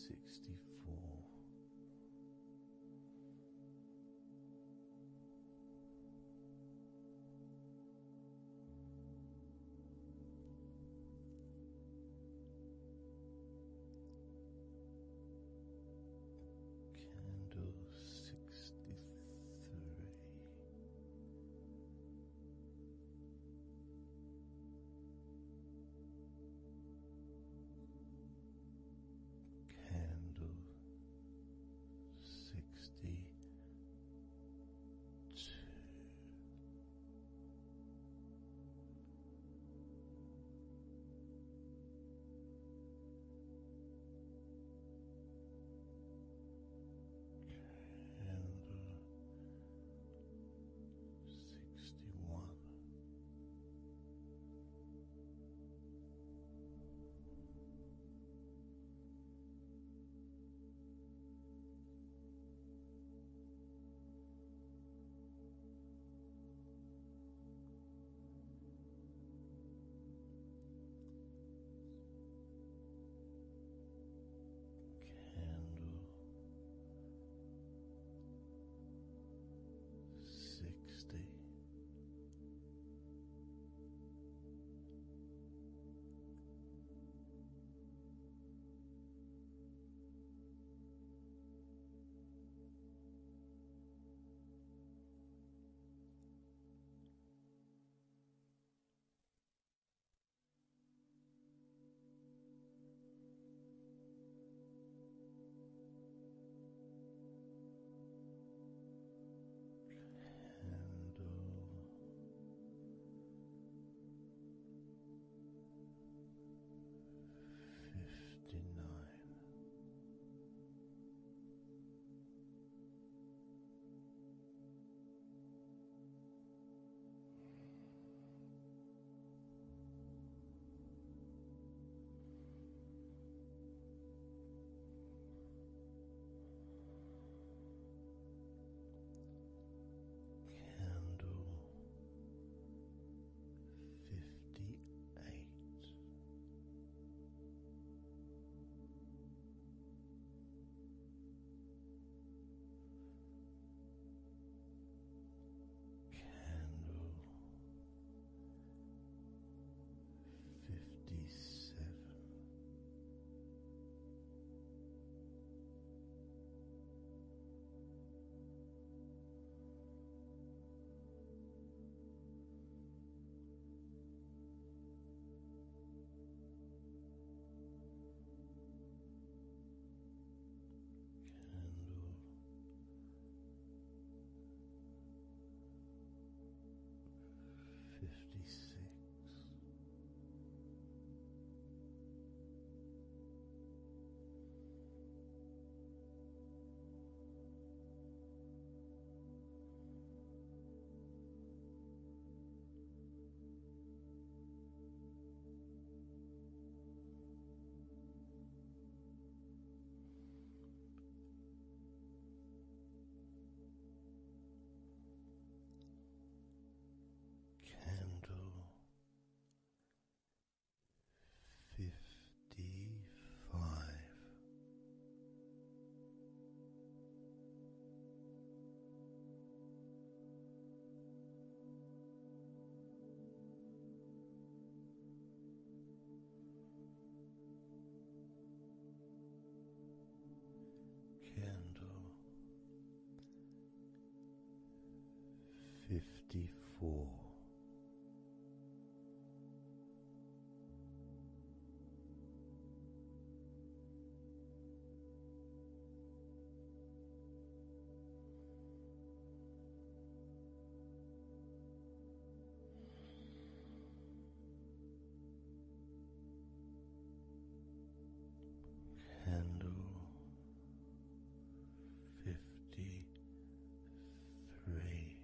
64, candle 63, candle 62, candle 61, candle 60, candle 59, candle 58, candle 57, candle 56, candle 55, candle 54, candle 53,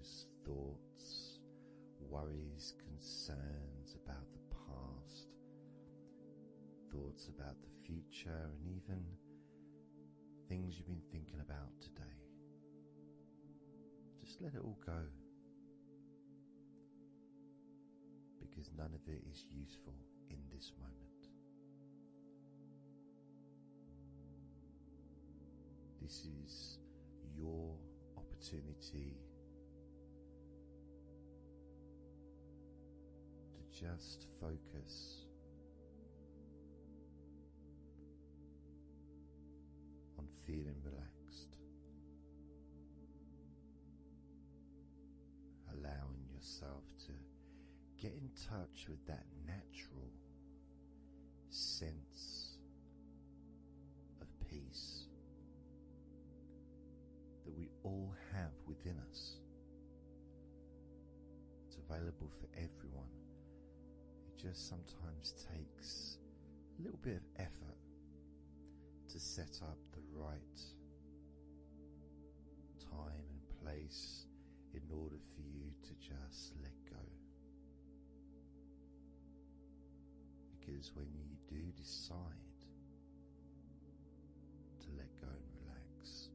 those thoughts, worries, concerns about the past, thoughts about the future, and even things you've been thinking about today. Just let it all go, because none of it is useful in this moment. This is your opportunity to just focus on feeling relaxed, allowing yourself to get in touch with that natural sense of peace that we all have within us. It's available for everyone. It just sometimes takes a little bit of effort to set up the right time and place in order for you to just let go. Because when you do decide to let go and relax,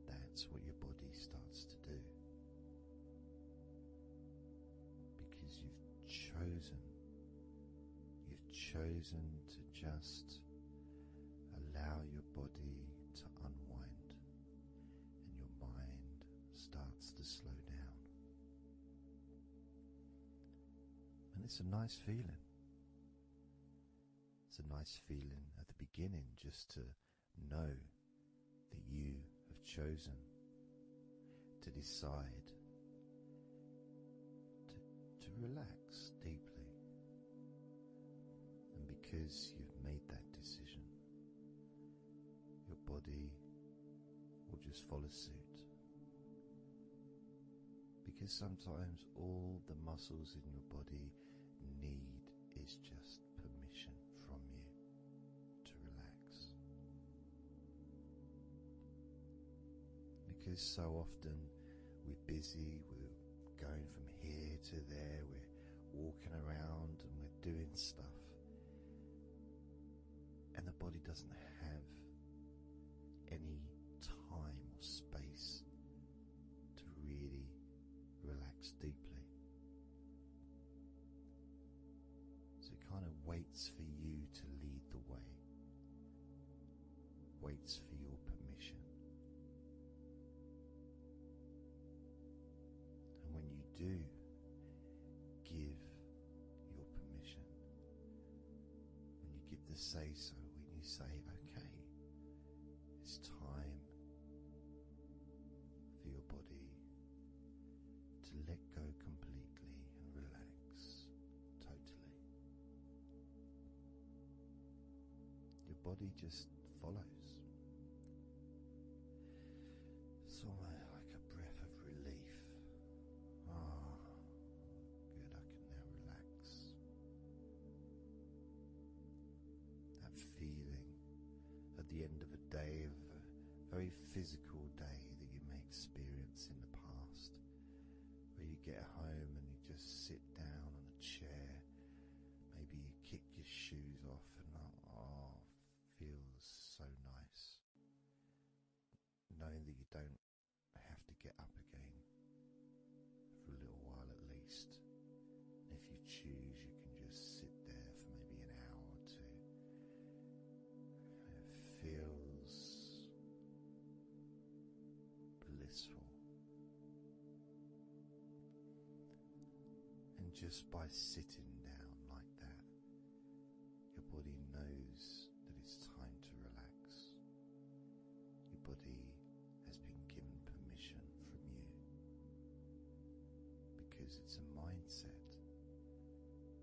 that's what your body starts to do. Because you've chosen to just allow your body to unwind, and your mind starts to slow down. And it's a nice feeling. It's a nice feeling at the beginning just to know that you have chosen to decide to relax deeply. And because you've made that decision, your body will just follow suit. Because sometimes all the muscles in your body need is just permission from you to relax. Because so often we're busy, we're going from here to there, we're walking around and we're doing stuff, and the body doesn't have any time or space to really relax deeply. So it kind of waits for you to lead the way, waits for your permission. And when you do give your permission, when you give the say-so, when you say, okay, it's time for your body to let go completely and relax totally, your body just follows. It's almost like a breath of relief. Ah, good, I can now relax. That feeling at the end of a day, of a very physical day that you may experience in the past, where you get home and you just sit down on a chair, maybe you kick your shoes off and feels so nice. Knowing that you don't have to get up again for a little while at least. And if you choose, you can just sit there for maybe an hour or two. It feels blissful. And just by sitting down like that, your body knows that it's time to relax. Your body has been given permission from you, because it's a mindset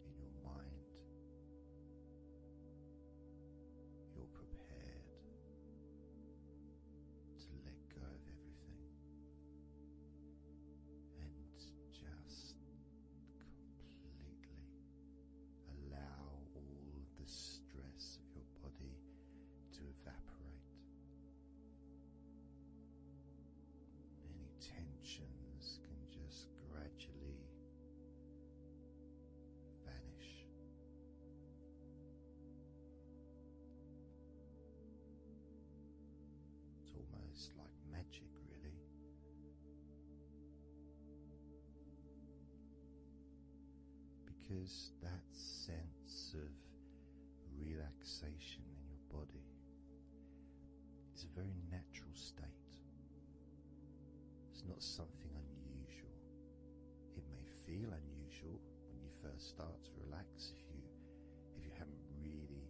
in your mind. You're prepared to let go of everything and just completely allow all of the stress of your body to evaporate. Any tension It's like magic, really. Because that sense of relaxation in your body is a very natural state. It's not something unusual. It may feel unusual when you first start to relax if you haven't really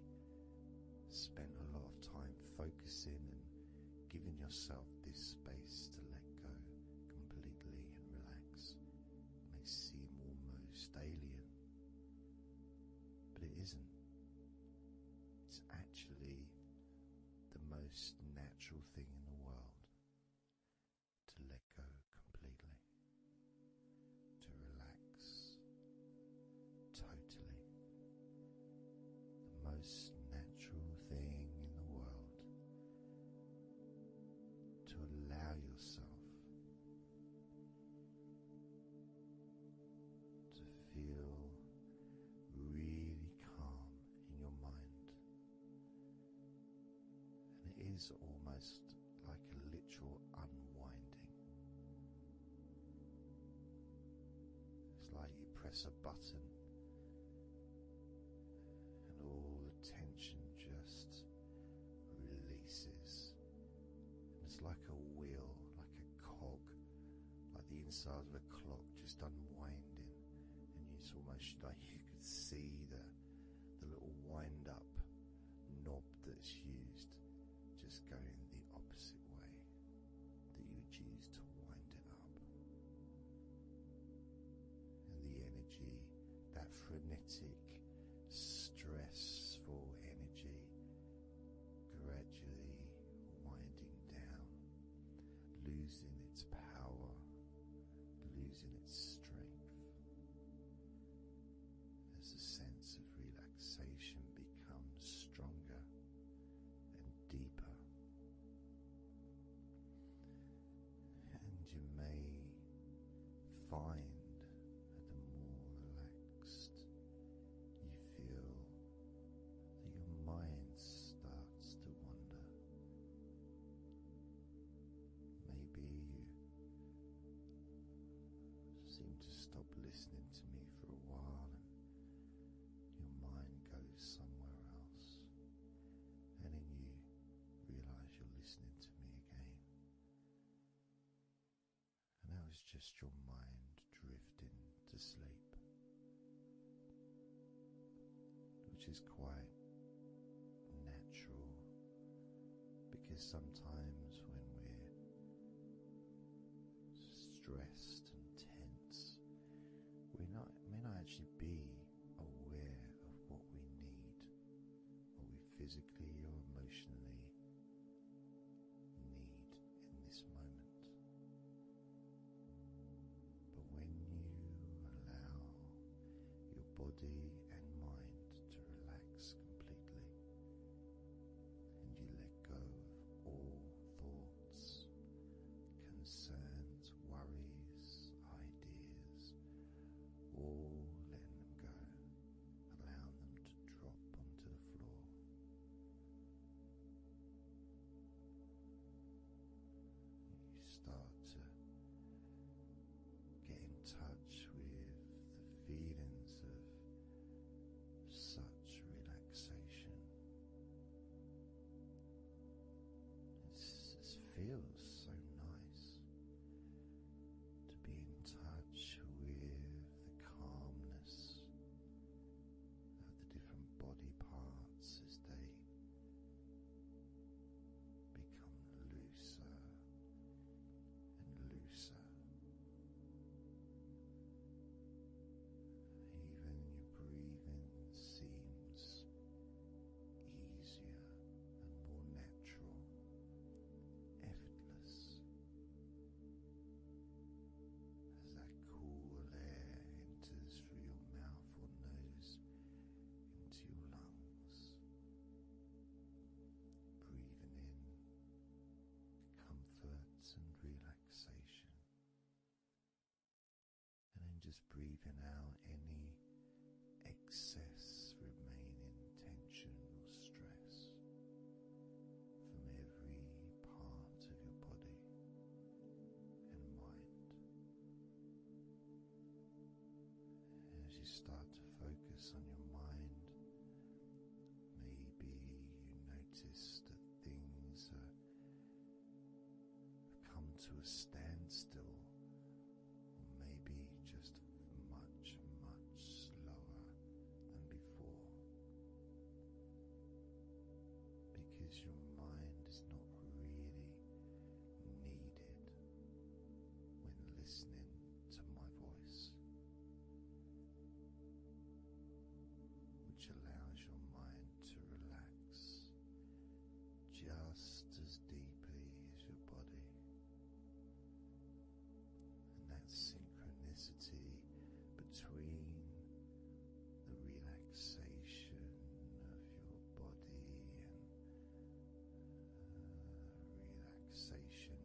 spent a lot of time focusing and giving yourself this space to let go completely and relax. It may seem almost alien, but it isn't. It's actually the most natural thing in the world to let go completely, to relax totally. The most natural thing in the world to allow yourself to feel really calm in your mind. And it is almost like a literal unwinding. It's like you press a button and all the tension just releases. And it's like a wheel, like a cog, like the inside of a clock just unwinding. And it's almost like you could see the little wind up knob that's used just going the opposite way that you would use to wind it up. And the energy, that frenetic, stressful energy, gradually winding down, losing its power, losing its strength, as the sense of relaxation becomes stronger and deeper. And you may find that the more relaxed you feel, that your mind starts to wander. Maybe you seem to stop listening to me for a while and your mind goes somewhere else, and then you realize you're listening to me again. And that was just your mind drifting to sleep, which is quite natural, because sometimes when we're stressed and tense, we may not actually be aware of what we need, what we physically or emotionally need in this moment. But when you allow your body and mind to relax completely, and you let go of all thoughts, concerns, worries, ideas, all letting them go, allowing them to drop onto the floor. You start to get in touch with the feelings of such relaxation. It feels so nice to be in touch with the calmness of the different body parts as they become looser and looser. Even your breathing seems easier and more natural, effortless, as that cool air enters through your mouth or nose into your lungs, breathing in comfort and relaxation, and then just breathing out any excess remaining tension or stress from every part of your you start to focus on your mind, maybe you notice that things have come to a standstill, or maybe just much, much slower than before, because your mind is not really needed when listening to my voice, which allows your mind to relax just as deeply as your body. And that synchronicity between the relaxation of your body and relaxation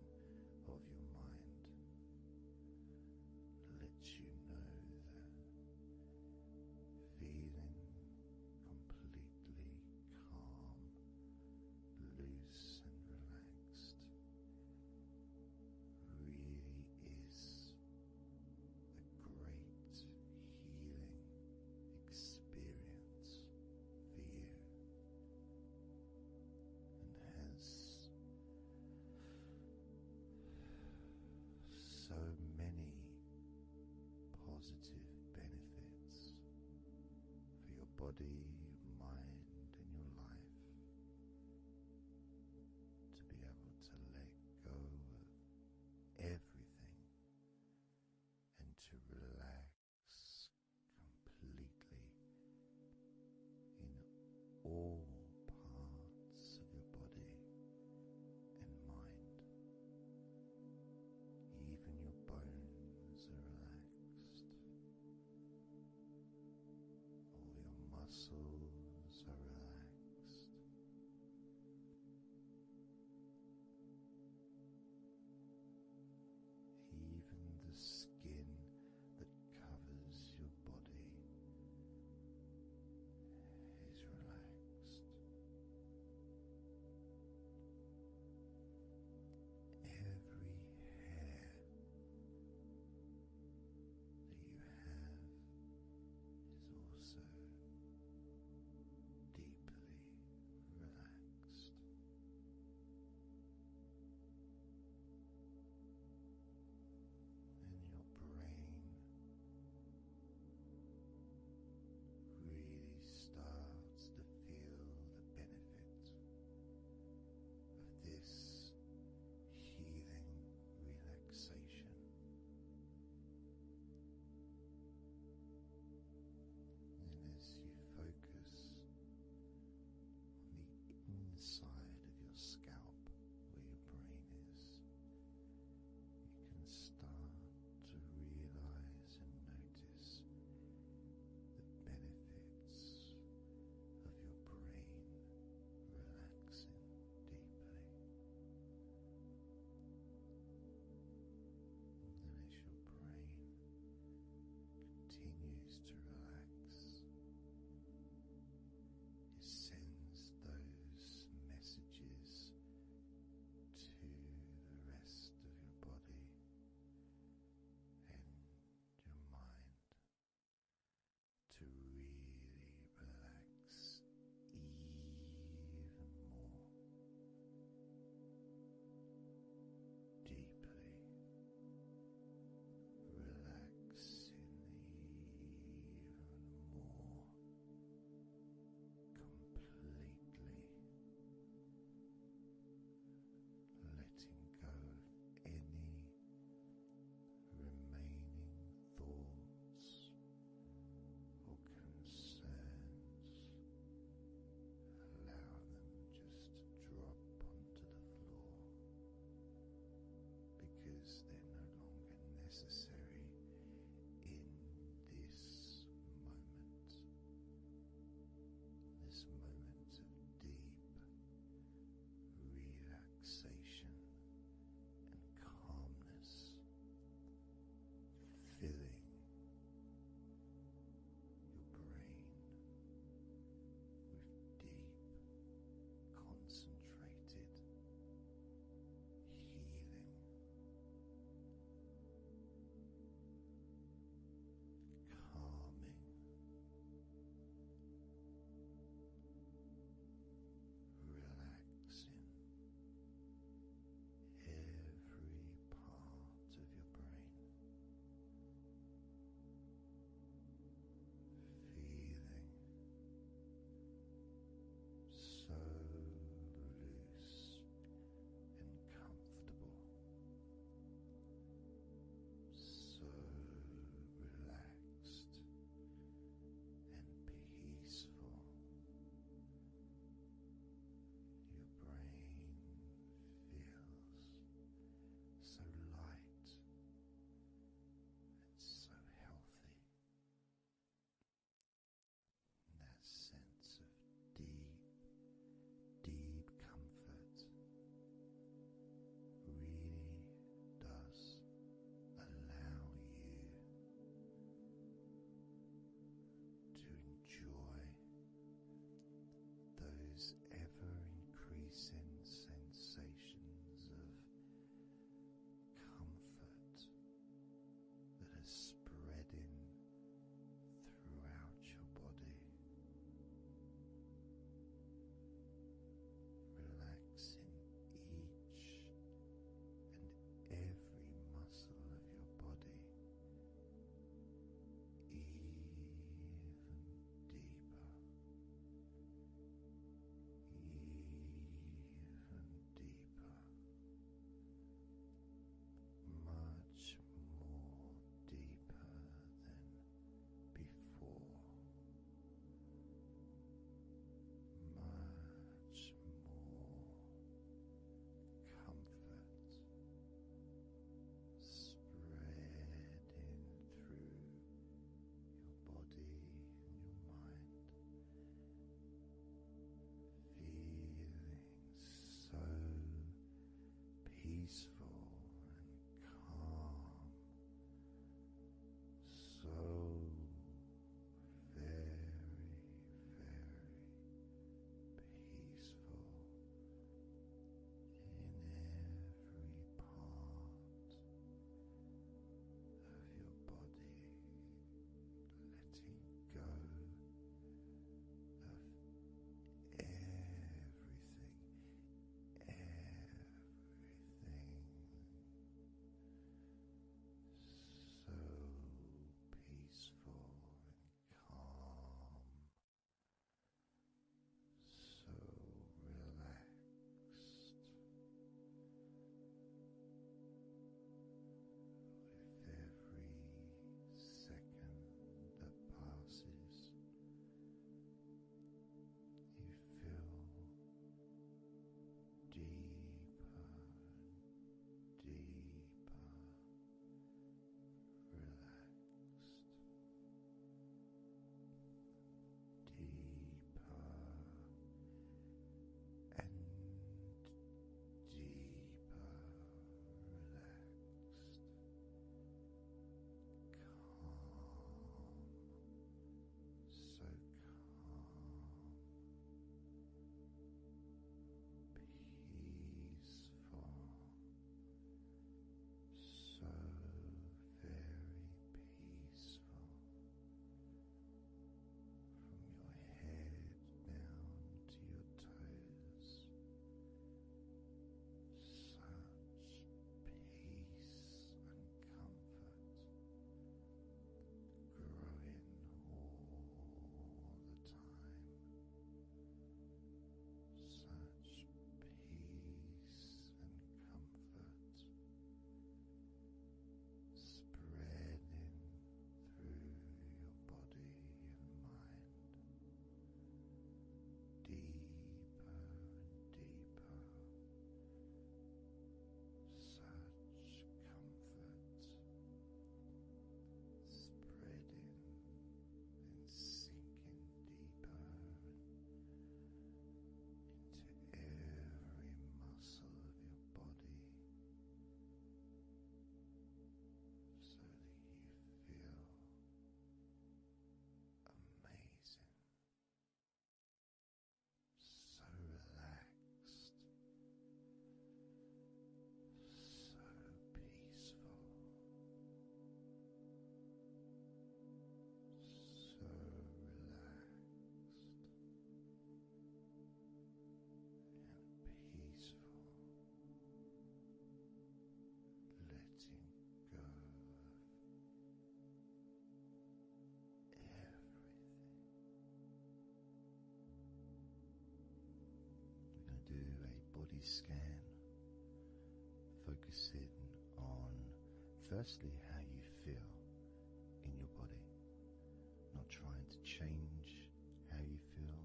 of your mind lets you know that feeling completely calm, loose and relaxed really is a great healing experience for you, and has so many positive benefits for your body, your mind and your life, to be able to let go of everything and to relax completely in all parts of your body and mind. Even your bones are relaxed, all your muscles are relaxed, even the skin that covers your body is relaxed. Every hair that you have is also deeply relaxed. And your brain really starts to feel the benefit of this healing relaxation. And as you focus on the inside of your scalp where your brain is, you can start to realize and notice the benefits of your brain relaxing deeply. And as your brain continues to relax, it sends those messages to the rest of your body and your mind to really relax even more deeply, relaxing even more completely, letting go of any remaining thoughts or concerns. Allow them just to drop onto the floor, because they're no longer necessary in this moment. This moment of deep relaxation and calmness, filling your brain with deep, concentrated healing. scan, focusing on firstly how you feel in your body, not trying to change how you feel,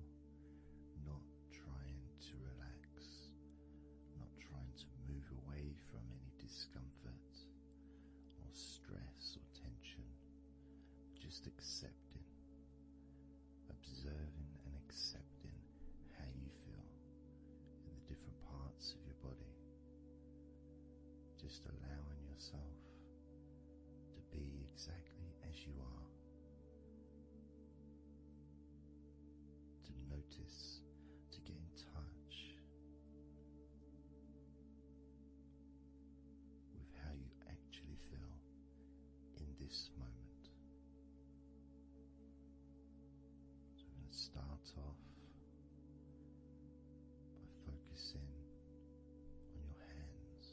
not trying to relax, not trying to move away from any discomfort or stress or tension, just accepting, observing and accepting how you feel in the different parts of your body, just allowing yourself to be exactly as you are, to notice, to get in touch with how you actually feel in this moment. So we're going to start off by focusing on your hands.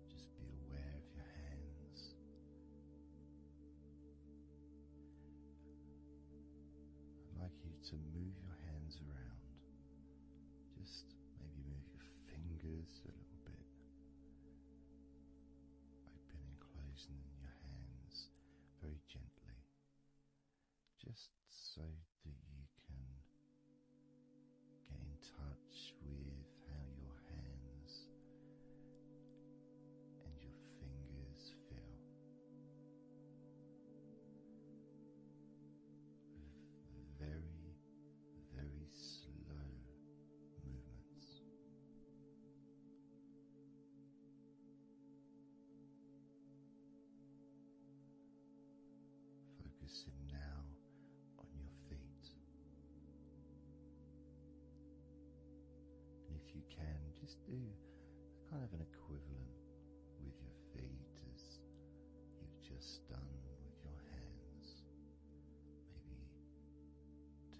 Just be aware of your hands. I'd like you to move your hands around. Just maybe move your fingers a little bit, opening and closing your hands very gently, just so that you can get in touch with how your hands and your fingers feel, with very, very slow movements. Focusing now on your feet. And if you can, just do kind of an equivalent with your feet as you've just done with your hands. Maybe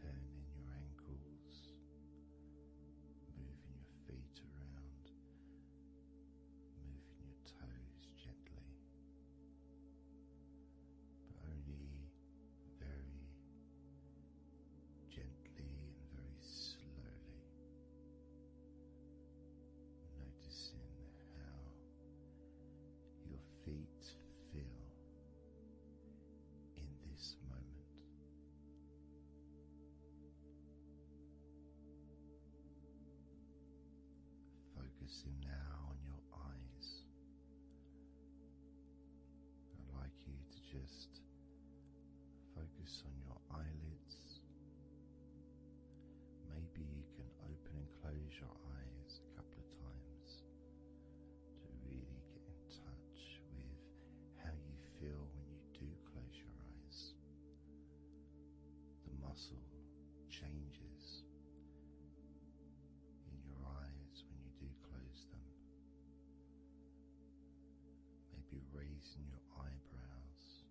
turning your ankles, moving your feet around, moving your toes gently, but only very gently and very slowly, noticing how your feet feel in this moment. Focusing now on your eyes. I'd like you to just focus on your eyelids. Maybe you can open and close your eyes a couple of times to really get in touch with how you feel when you do close your eyes. The muscle changes in your eyes when you do close them. Maybe raising your eyebrows,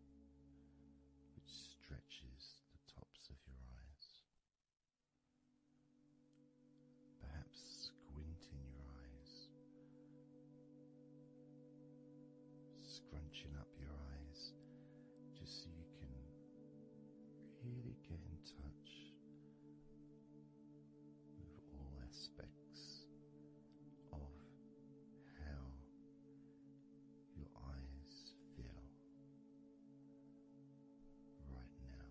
which stretches the tops of your eyes. Perhaps squinting your eyes, scrunching up your eyes, just so you can really get in touch with all aspects of how your eyes feel right now.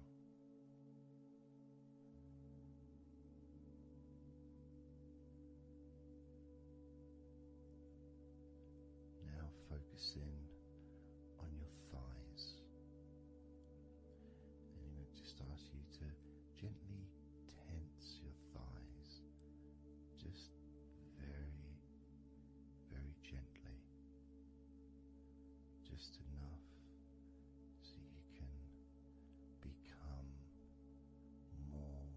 Now focusing on your thighs, and I'm going to just ask you to gently tense your thighs, just very, very gently, just enough so you can become more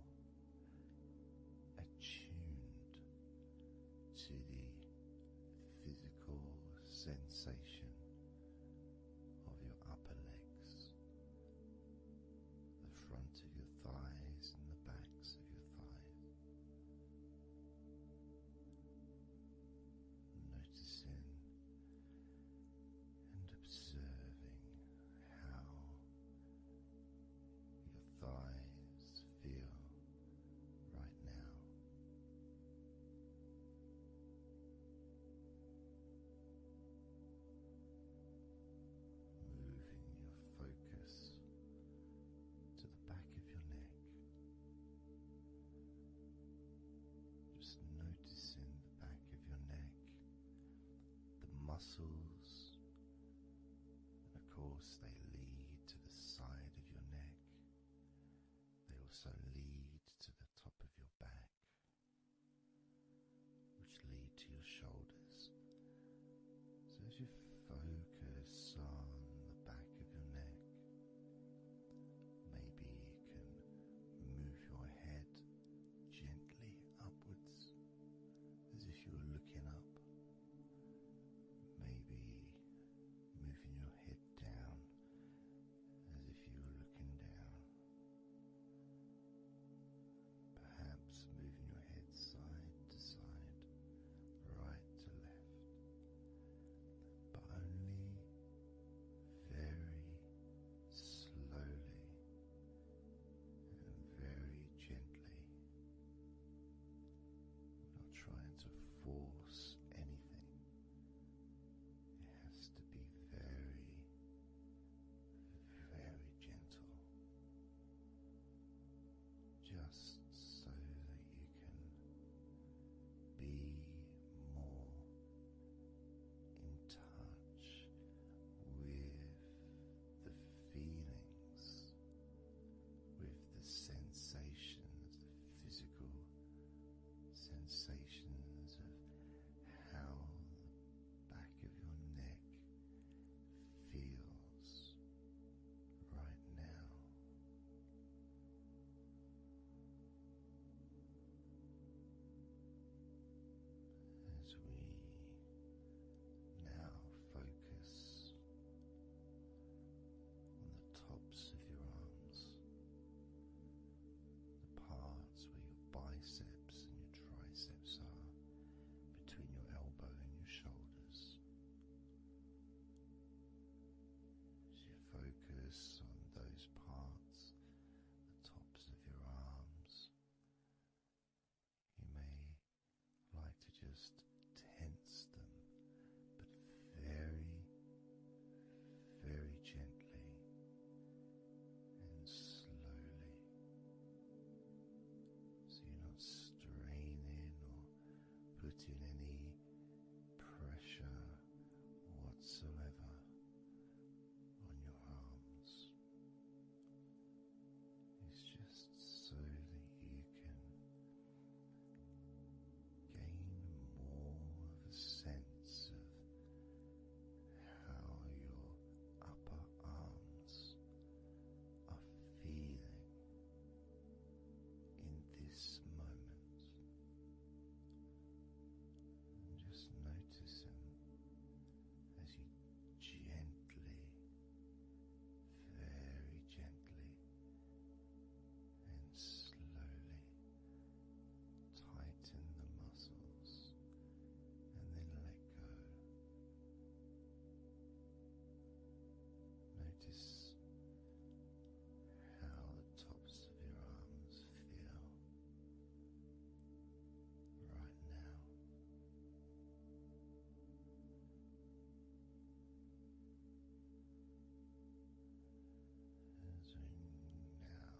attuned to the physical sensation of your upper legs, the front of your thighs, muscles, and of course they lead to the side of your neck. They also lead to the top of your back, which lead to your shoulders. So as you focus on the back of your neck, maybe you can move your head gently upwards as if you were looking up. Maybe moving your head down as if you were looking down. Perhaps moving your head side to side, right to left, but only very slowly and very gently. Not trying to force anything. It has to be very, very gentle, just so that you can be more in touch with the feelings, with the sensations, the physical sensations of how the back of your neck feels right now. As we now focus on the tops of your arms, the parts where your biceps and your triceps are, between your elbow and your shoulders. As you focus on those parts, the tops of your arms, you may like to just tense them, but very, very gently and slowly, so you're not straining or putting any pressure whatsoever on your arms. It's just so that you can gain more of a sense of how your upper arms are feeling in this moment. And just noticing as you gently, very gently and slowly tighten the muscles and then let go. Notice how the tops of your arms feel right now. As we now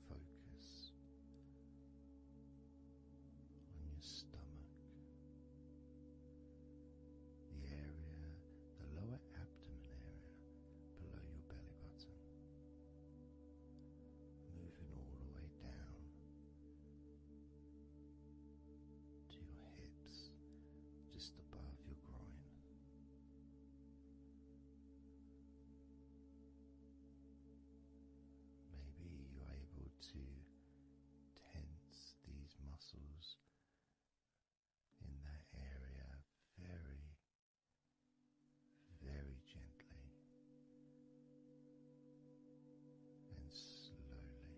focus on your stomach, the area, the lower abdomen area below your belly button, moving all the way down to your hips, just above your groin. Maybe you're able to tense these muscles in that area very, very gently and slowly.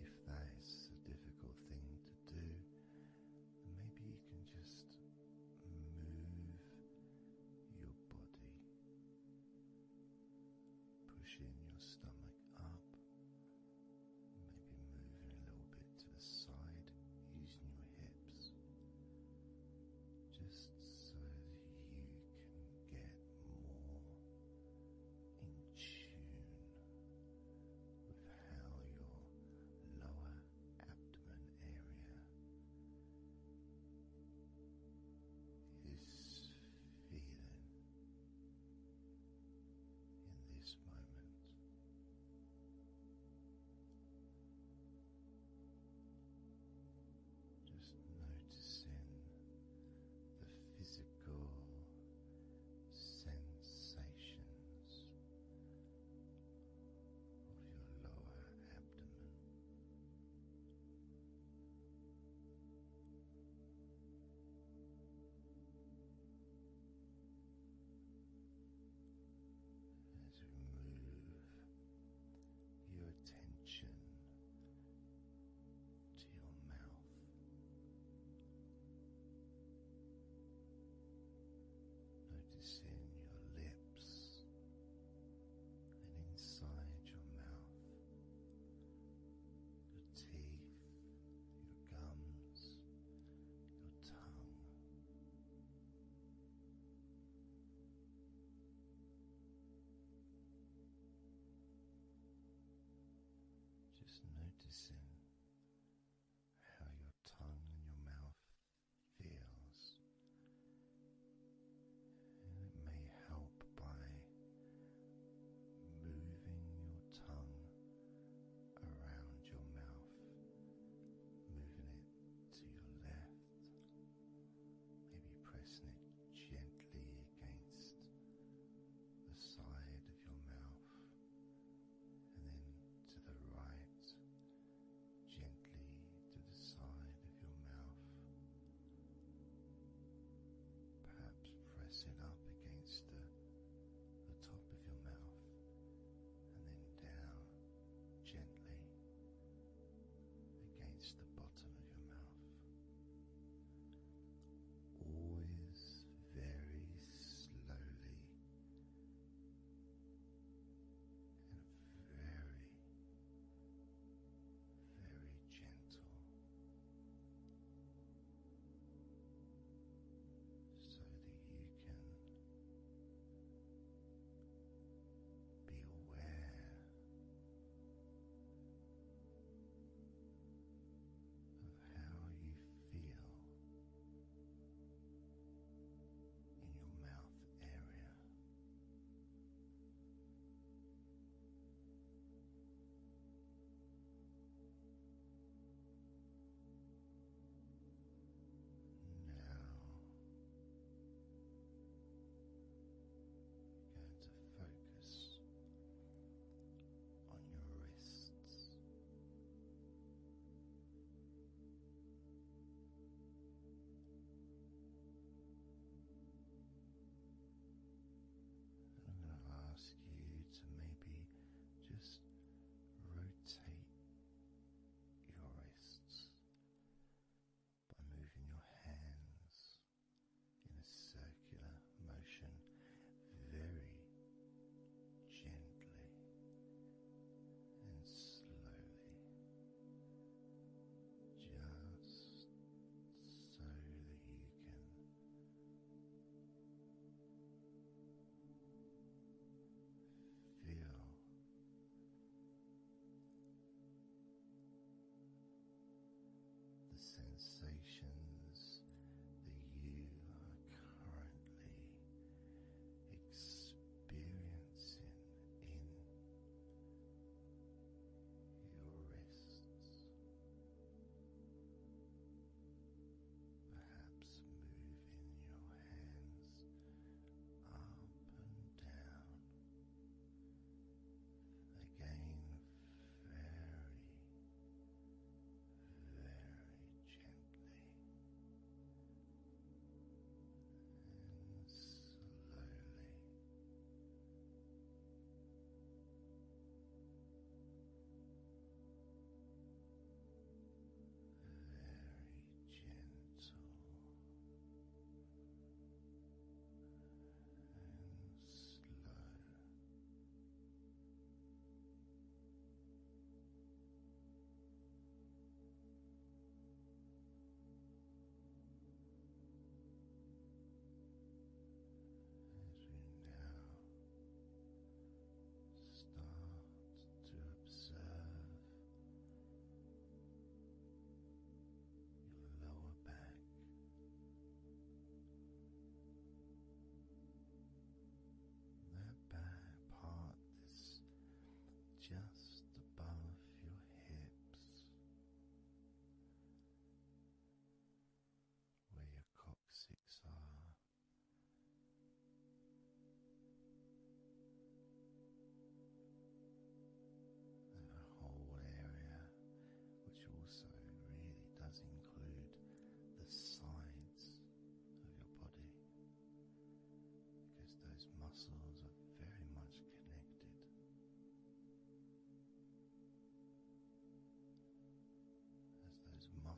If that is a difficult thing to do, then maybe you can just move your body, pushing your stomach up, maybe moving a little bit to the side, using your hips, just so that you can get more in tune with how your lower abdomen area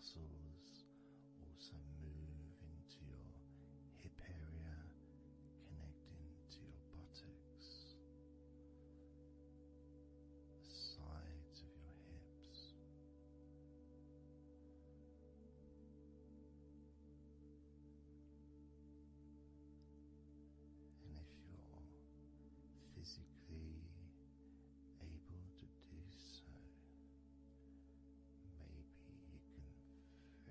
muscles also move into your hip area, connecting to your buttocks, the sides of your hips. And if you're physically able to do so, maybe you can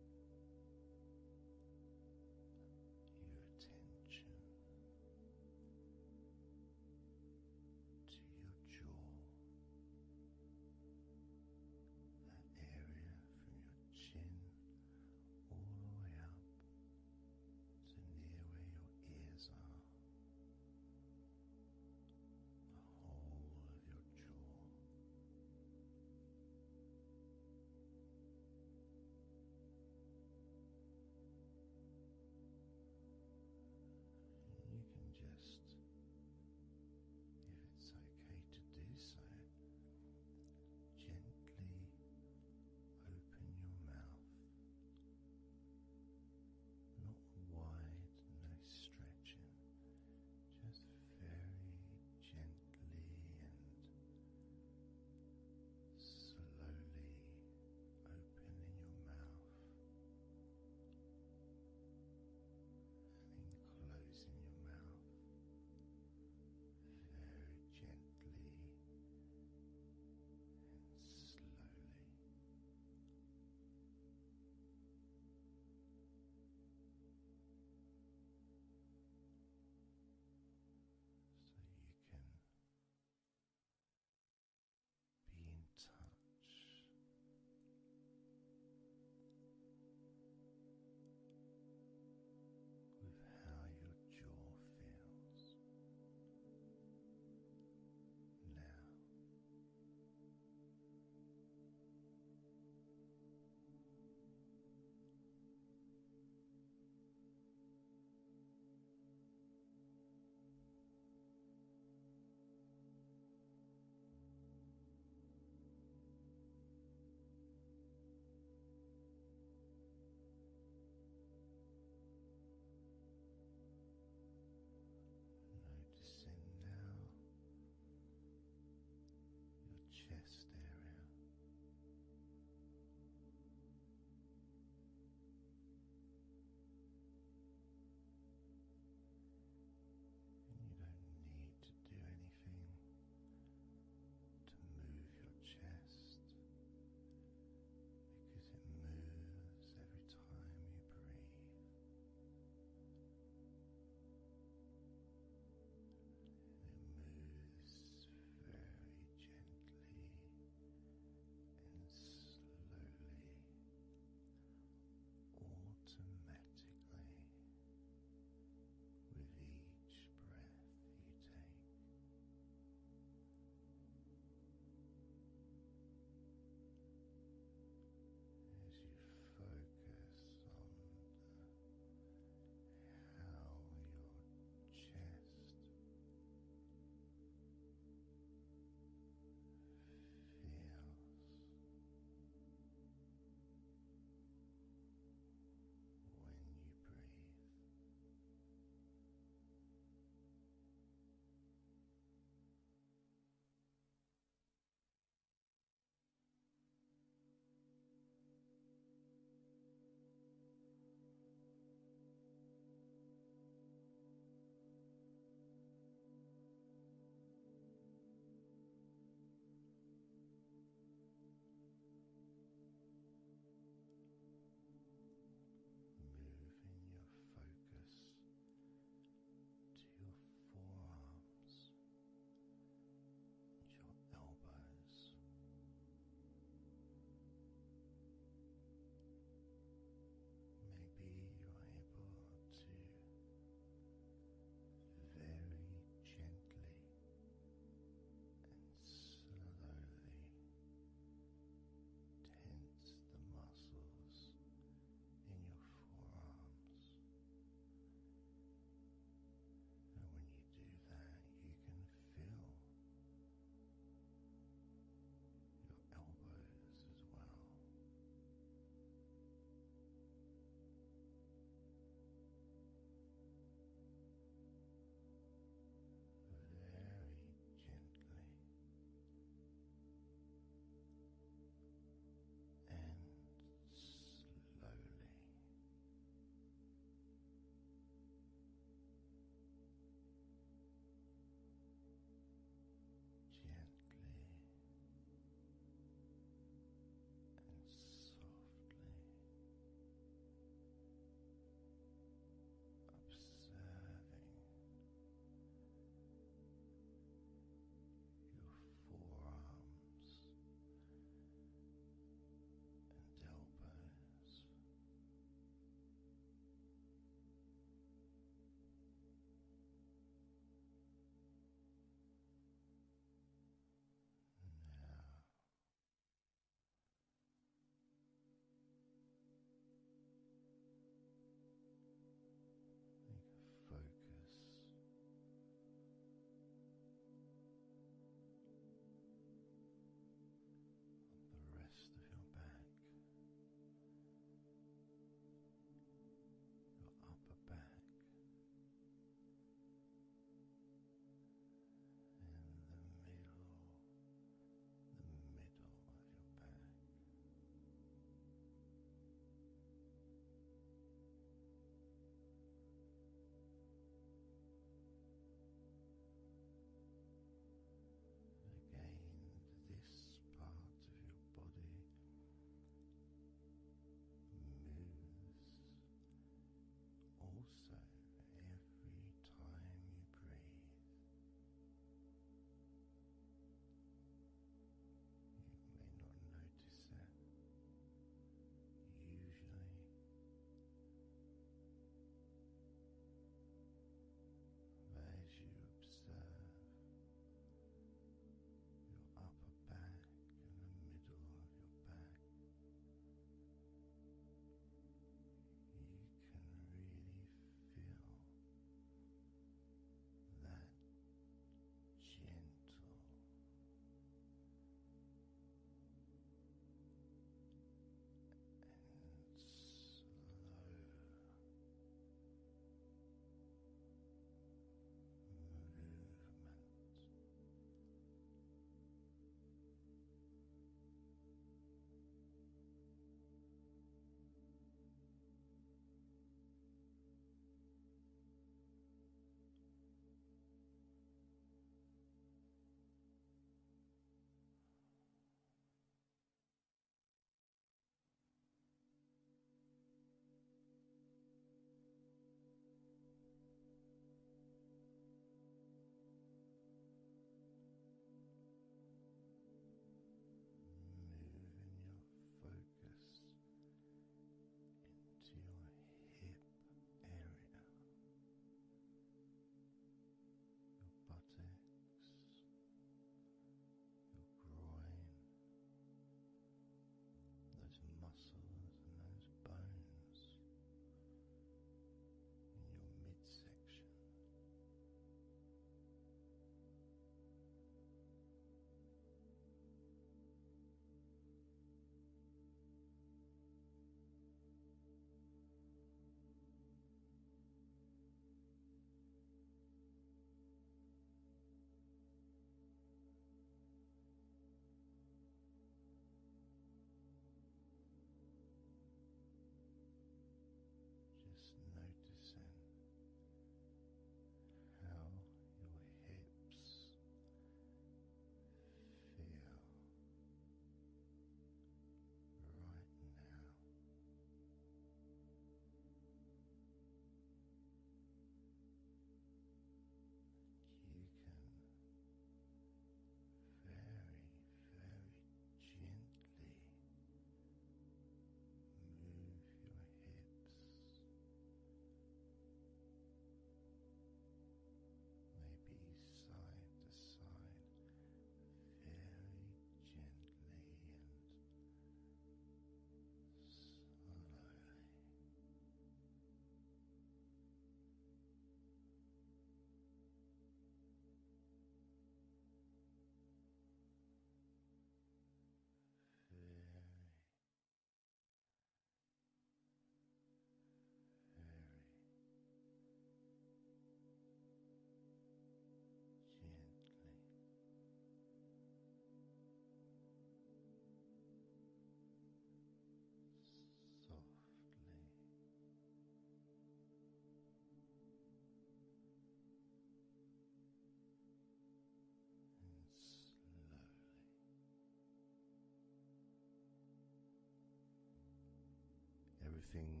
everything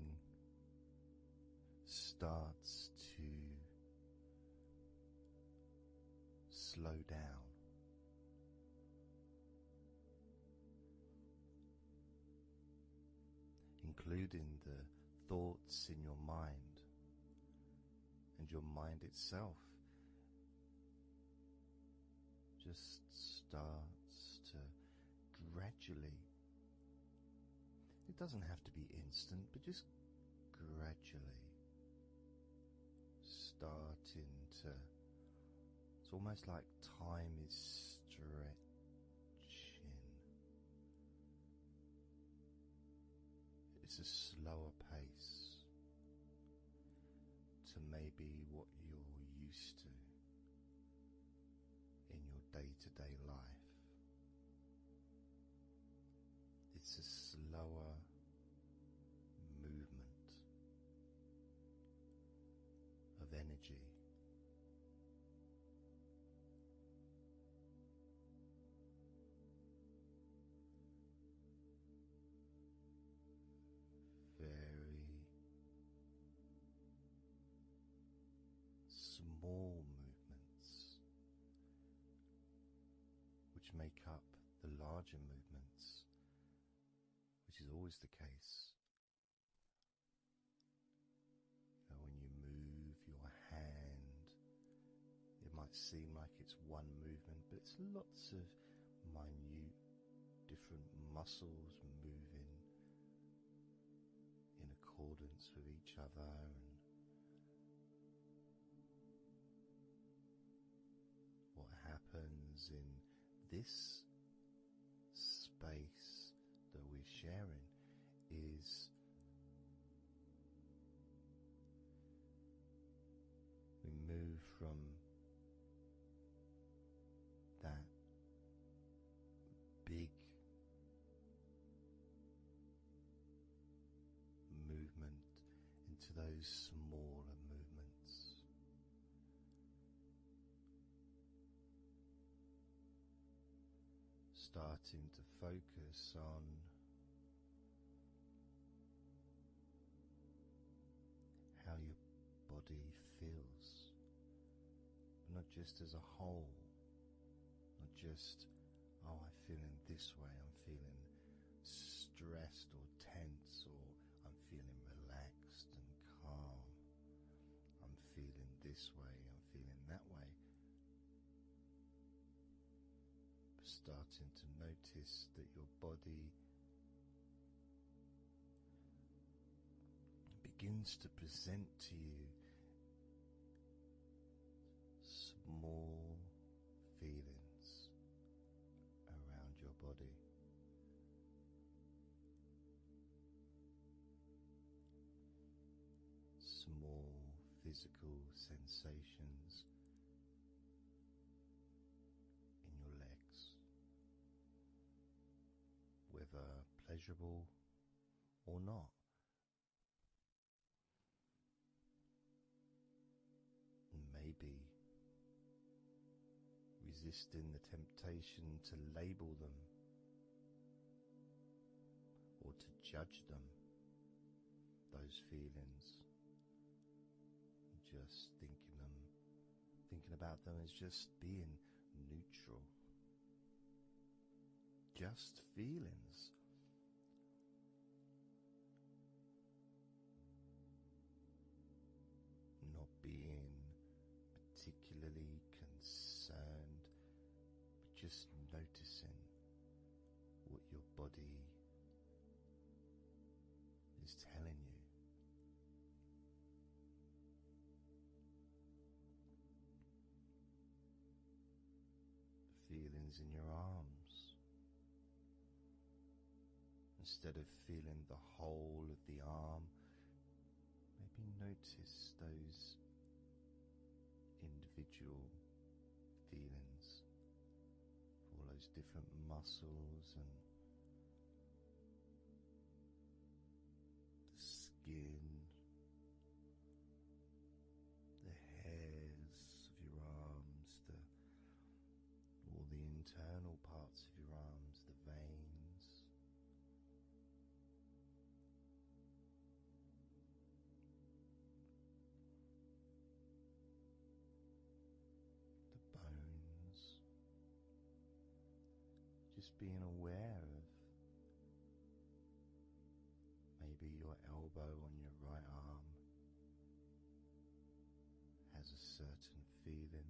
starts to slow down. Including the thoughts in your mind and your mind itself just starts to gradually, it doesn't have to be instant, but just gradually starting to, it's almost like time is stretching. It's a slower pace to maybe what you're used to in your day-to-day life. It's a slower movement of energy. Very small movements which make up the larger movements, which is always the case. You know, when you move your hand, it might seem like it's one movement, but it's lots of minute different muscles moving in accordance with each other, and what happens in this space that we're sharing is we move from that big movement into those smaller movements. Starting to focus on how your body feels, but not just as a whole, not just, oh, I'm feeling this way, I'm feeling stressed or tense, or I'm feeling relaxed and calm, I'm feeling this way, I'm feeling that way. But starting to notice that your body begins to present to you small feelings around your body. Small physical sensations in your legs, whether pleasurable or not. Maybe resisting the temptation to label them or to judge them, those feelings, just thinking about them as just being neutral, just feelings. Not being particularly concerned, but just noticing what your body is telling you. The feelings in your arms. Instead of feeling the whole of the arm, maybe notice those individual feelings, all those different muscles and the skin, the hairs of your arms, all the internal parts of your arms, the veins, Just being aware of maybe your elbow on your right arm has a certain feeling.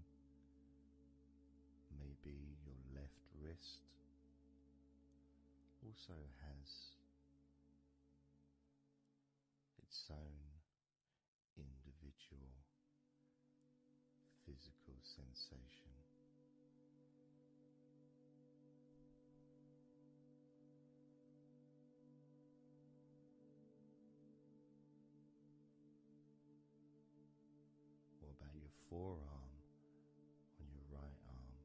Maybe your left wrist also has its own individual physical sensation. What about your forearm on your right arm?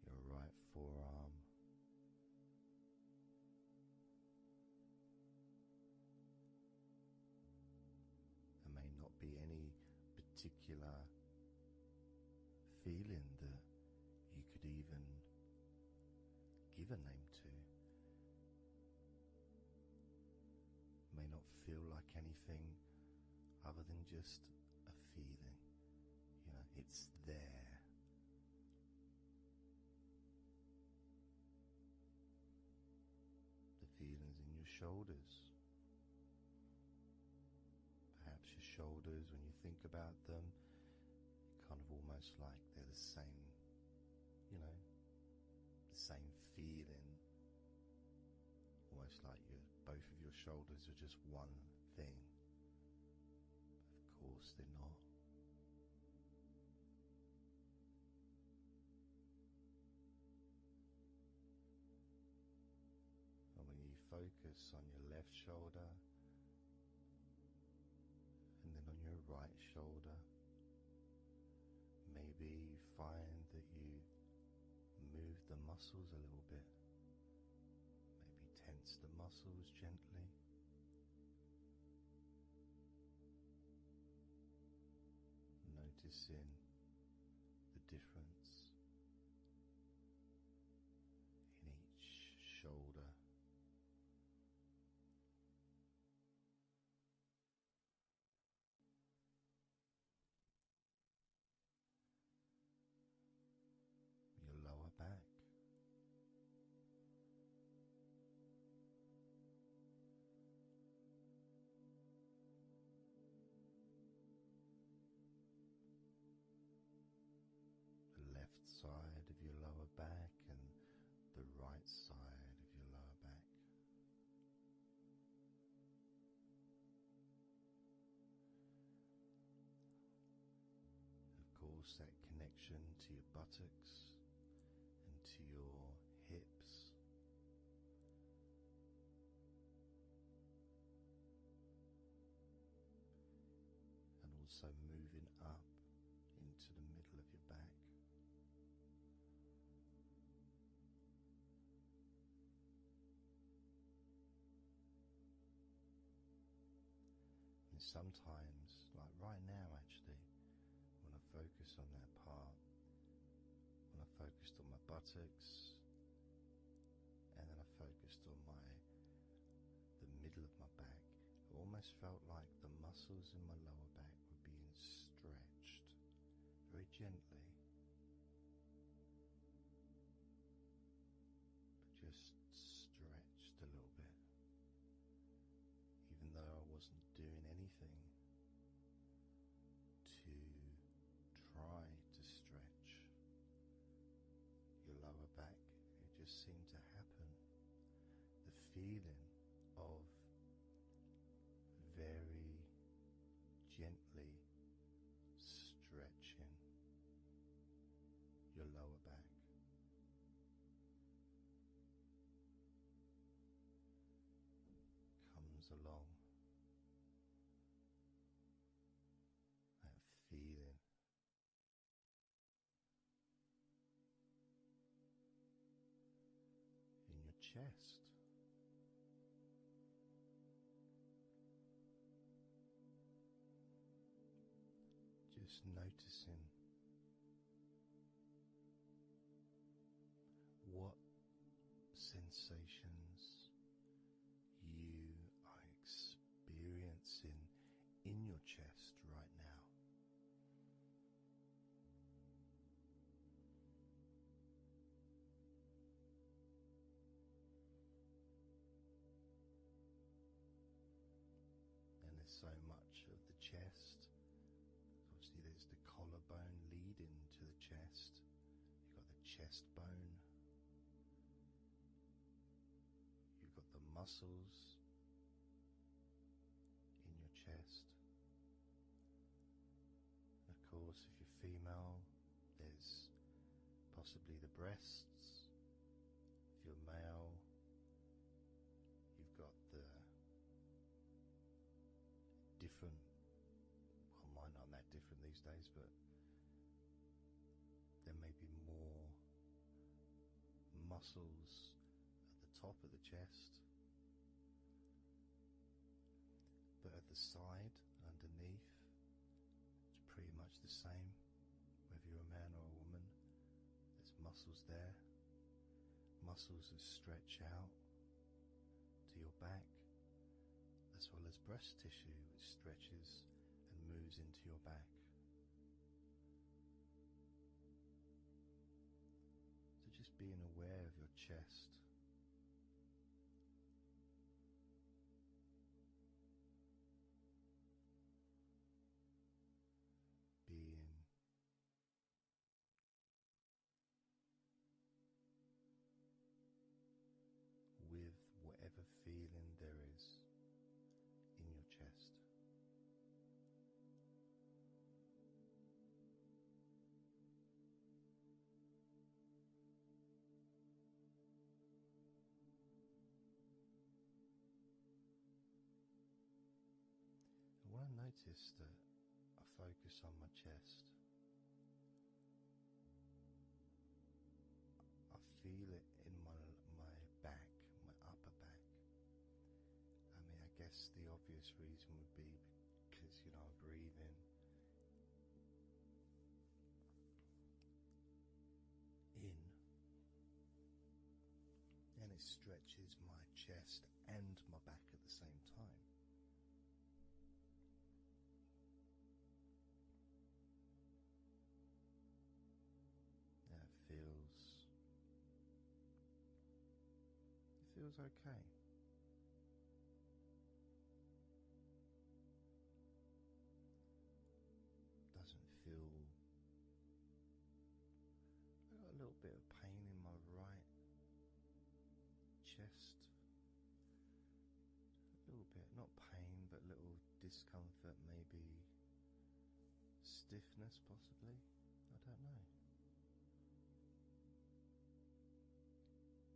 Your right forearm. There may not be any particular feeling that you could even give a name to. May not feel like anything other than just a feeling. You know, it's there. The feelings in your shoulders. Perhaps your shoulders, when you think about them, kind of almost like they're the same, you know, the same feeling. Almost like both of your shoulders are just one thing. Of course they're not. And when you focus on your left shoulder and then on your right shoulder, maybe you find that you move the muscles a little bit. Maybe tense the muscles gently. Noticing the difference in each shoulder. Your lower back. The left side of your lower back and the right side of your lower back. Of course, that connection to your buttocks and to your hips. And also moving up into the middle of your back. And sometimes, like right now actually, when I focus on that part, when I focused on my buttocks, and then I focused on the middle of my back, it almost felt like the muscles in my lower back were being stretched very gently, but just stretched a little bit, even though I wasn't doing anything to try to stretch your lower back. It just seemed to happen. The feeling of very gently stretching your lower back. Comes along. That feeling. In your chest. Just noticing what sensations you are experiencing in your chest right now. chest bone. You've got the muscles in your chest. And of course, if you're female, there's possibly the breasts. If you're male, you've got the different, well, mine aren't that different these days, but there may be more muscles at the top of the chest, but at the side, underneath, it's pretty much the same. Whether you're a man or a woman, there's muscles there, muscles that stretch out to your back, as well as breast tissue which stretches and moves into your back. So just being aware of your chest. Being with whatever feeling there is in your chest. And when I notice that I focus on my chest, I feel it in my back, my upper back. I mean, I guess the obvious reason would be because, I'm breathing in, and it stretches my chest and my back at the same time. And it feels okay. Doesn't feel. I got a little bit of pain in my right chest. A little bit, not pain, but little discomfort, maybe stiffness, possibly. I don't know.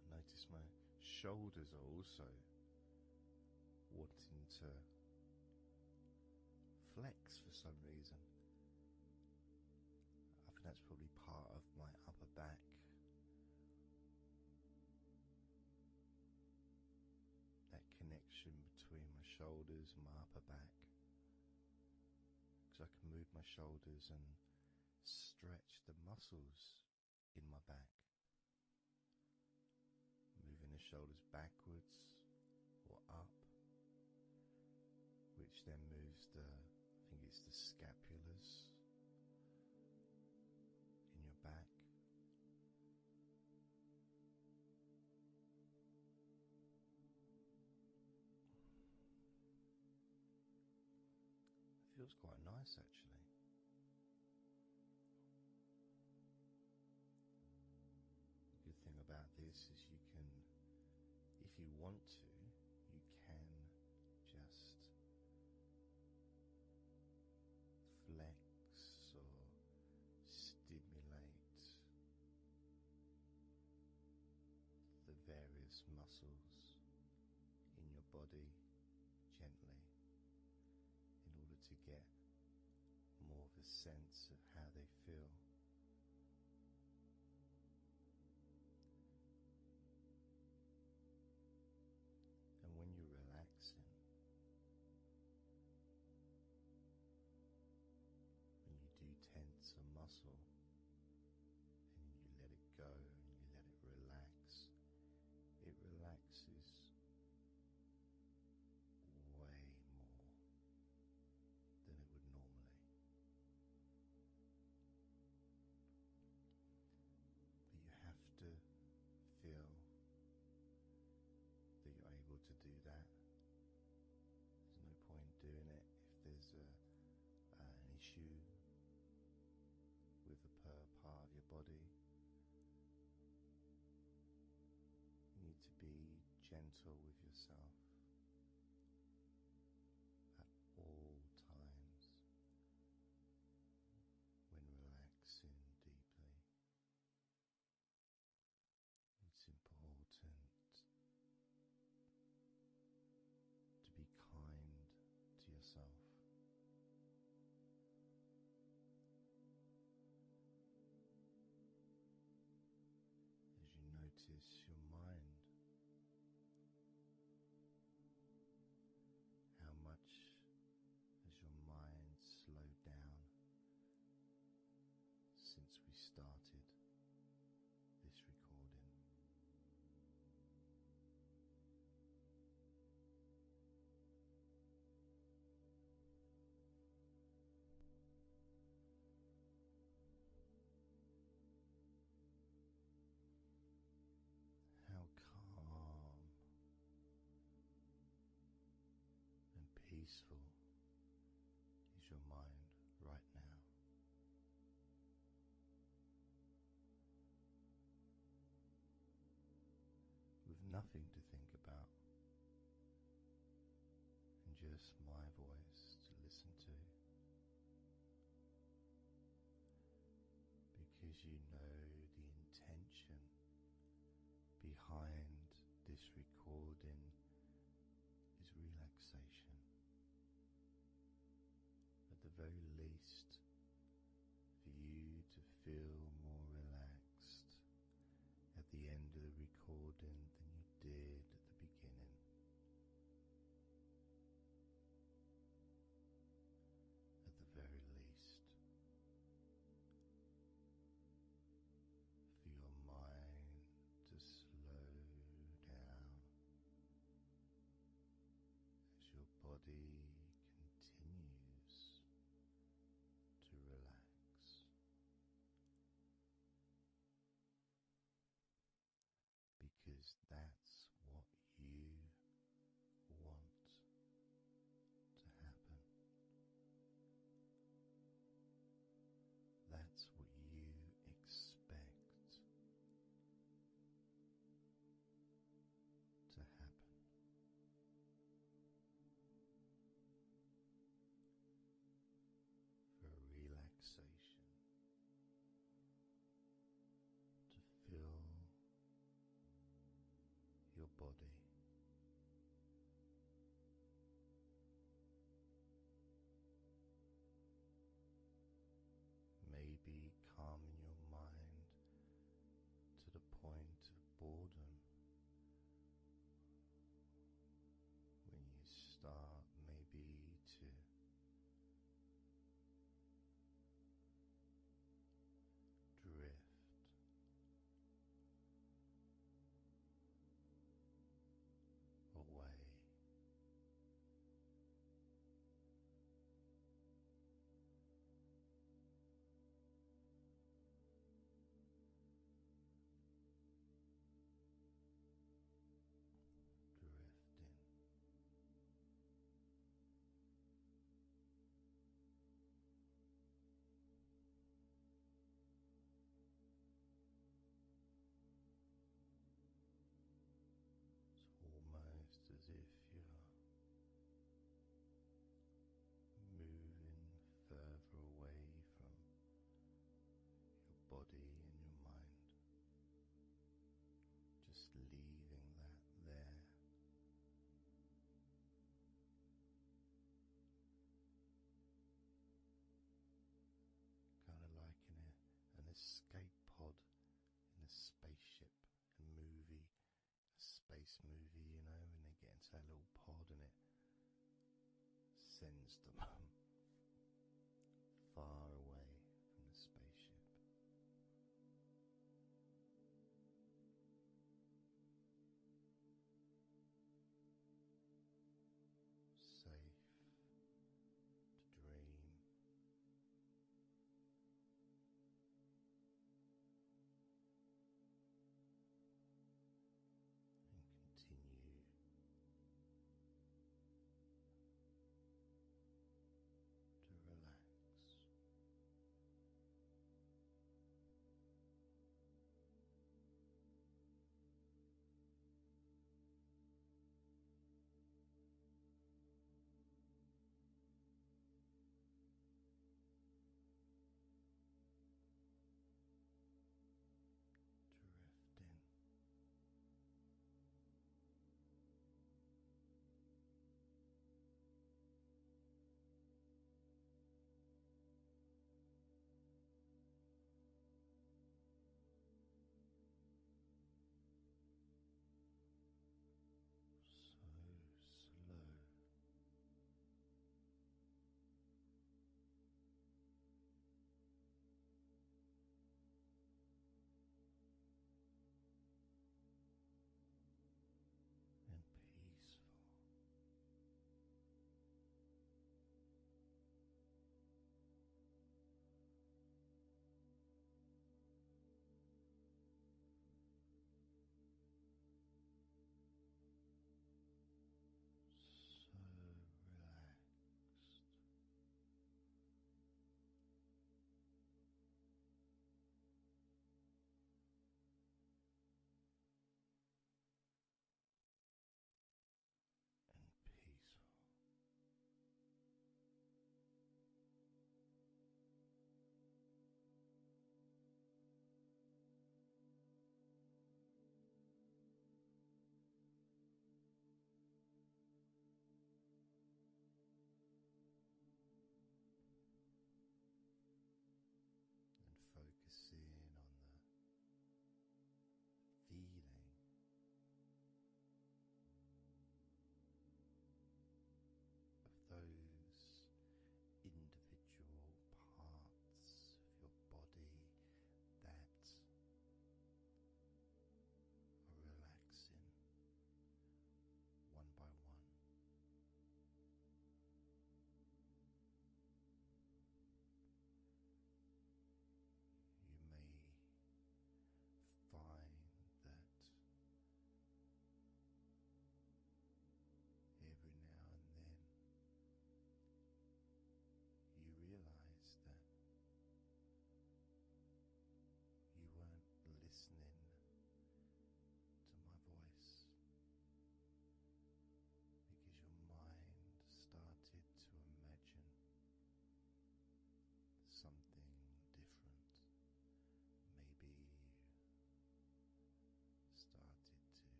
I notice my shoulders are also wanting to flex for some reason. I think that's probably part of my upper back. That connection between my shoulders and my upper back. Because I can move my shoulders and stretch the muscles in my back. Moving the shoulders backwards or up, which then moves I think it's the scapulars in your back. It feels quite nice, actually. The good thing about this is you can, if you want to, you can just flex or stimulate the various muscles in your body gently in order to get more of a sense of how they feel. And when you're relaxing, when you do tense a muscle and you let it go and you let it relaxes way more than it would normally. But you have to feel that you're able to do that. There's no point doing it if there's an issue with a part of your body. gentle with yourself at all times when relaxing deeply. It's important to be kind to yourself. As you notice your mind, how much has your mind slowed down since we started this recording? How calm and peaceful is your mind right now? With nothing to think about, and just my voice to listen to, because you know the intention behind this recording is relaxation. At the very least, for you to feel more relaxed at the end of the recording than you did at the beginning. At the very least, for your mind to slow down as your body continues to relax. Because that's what you want to happen. That's what you expect to happen. For relaxation to fill your body. Maybe calming your mind to the point of boredom when you start maybe to drift away. Drifting. It's almost as if you're moving further away from your body and your mind, just leaving that there. Kind of like an escape pod in a spaceship and movie. Space movie, you know, when they get into that little pod and it sends them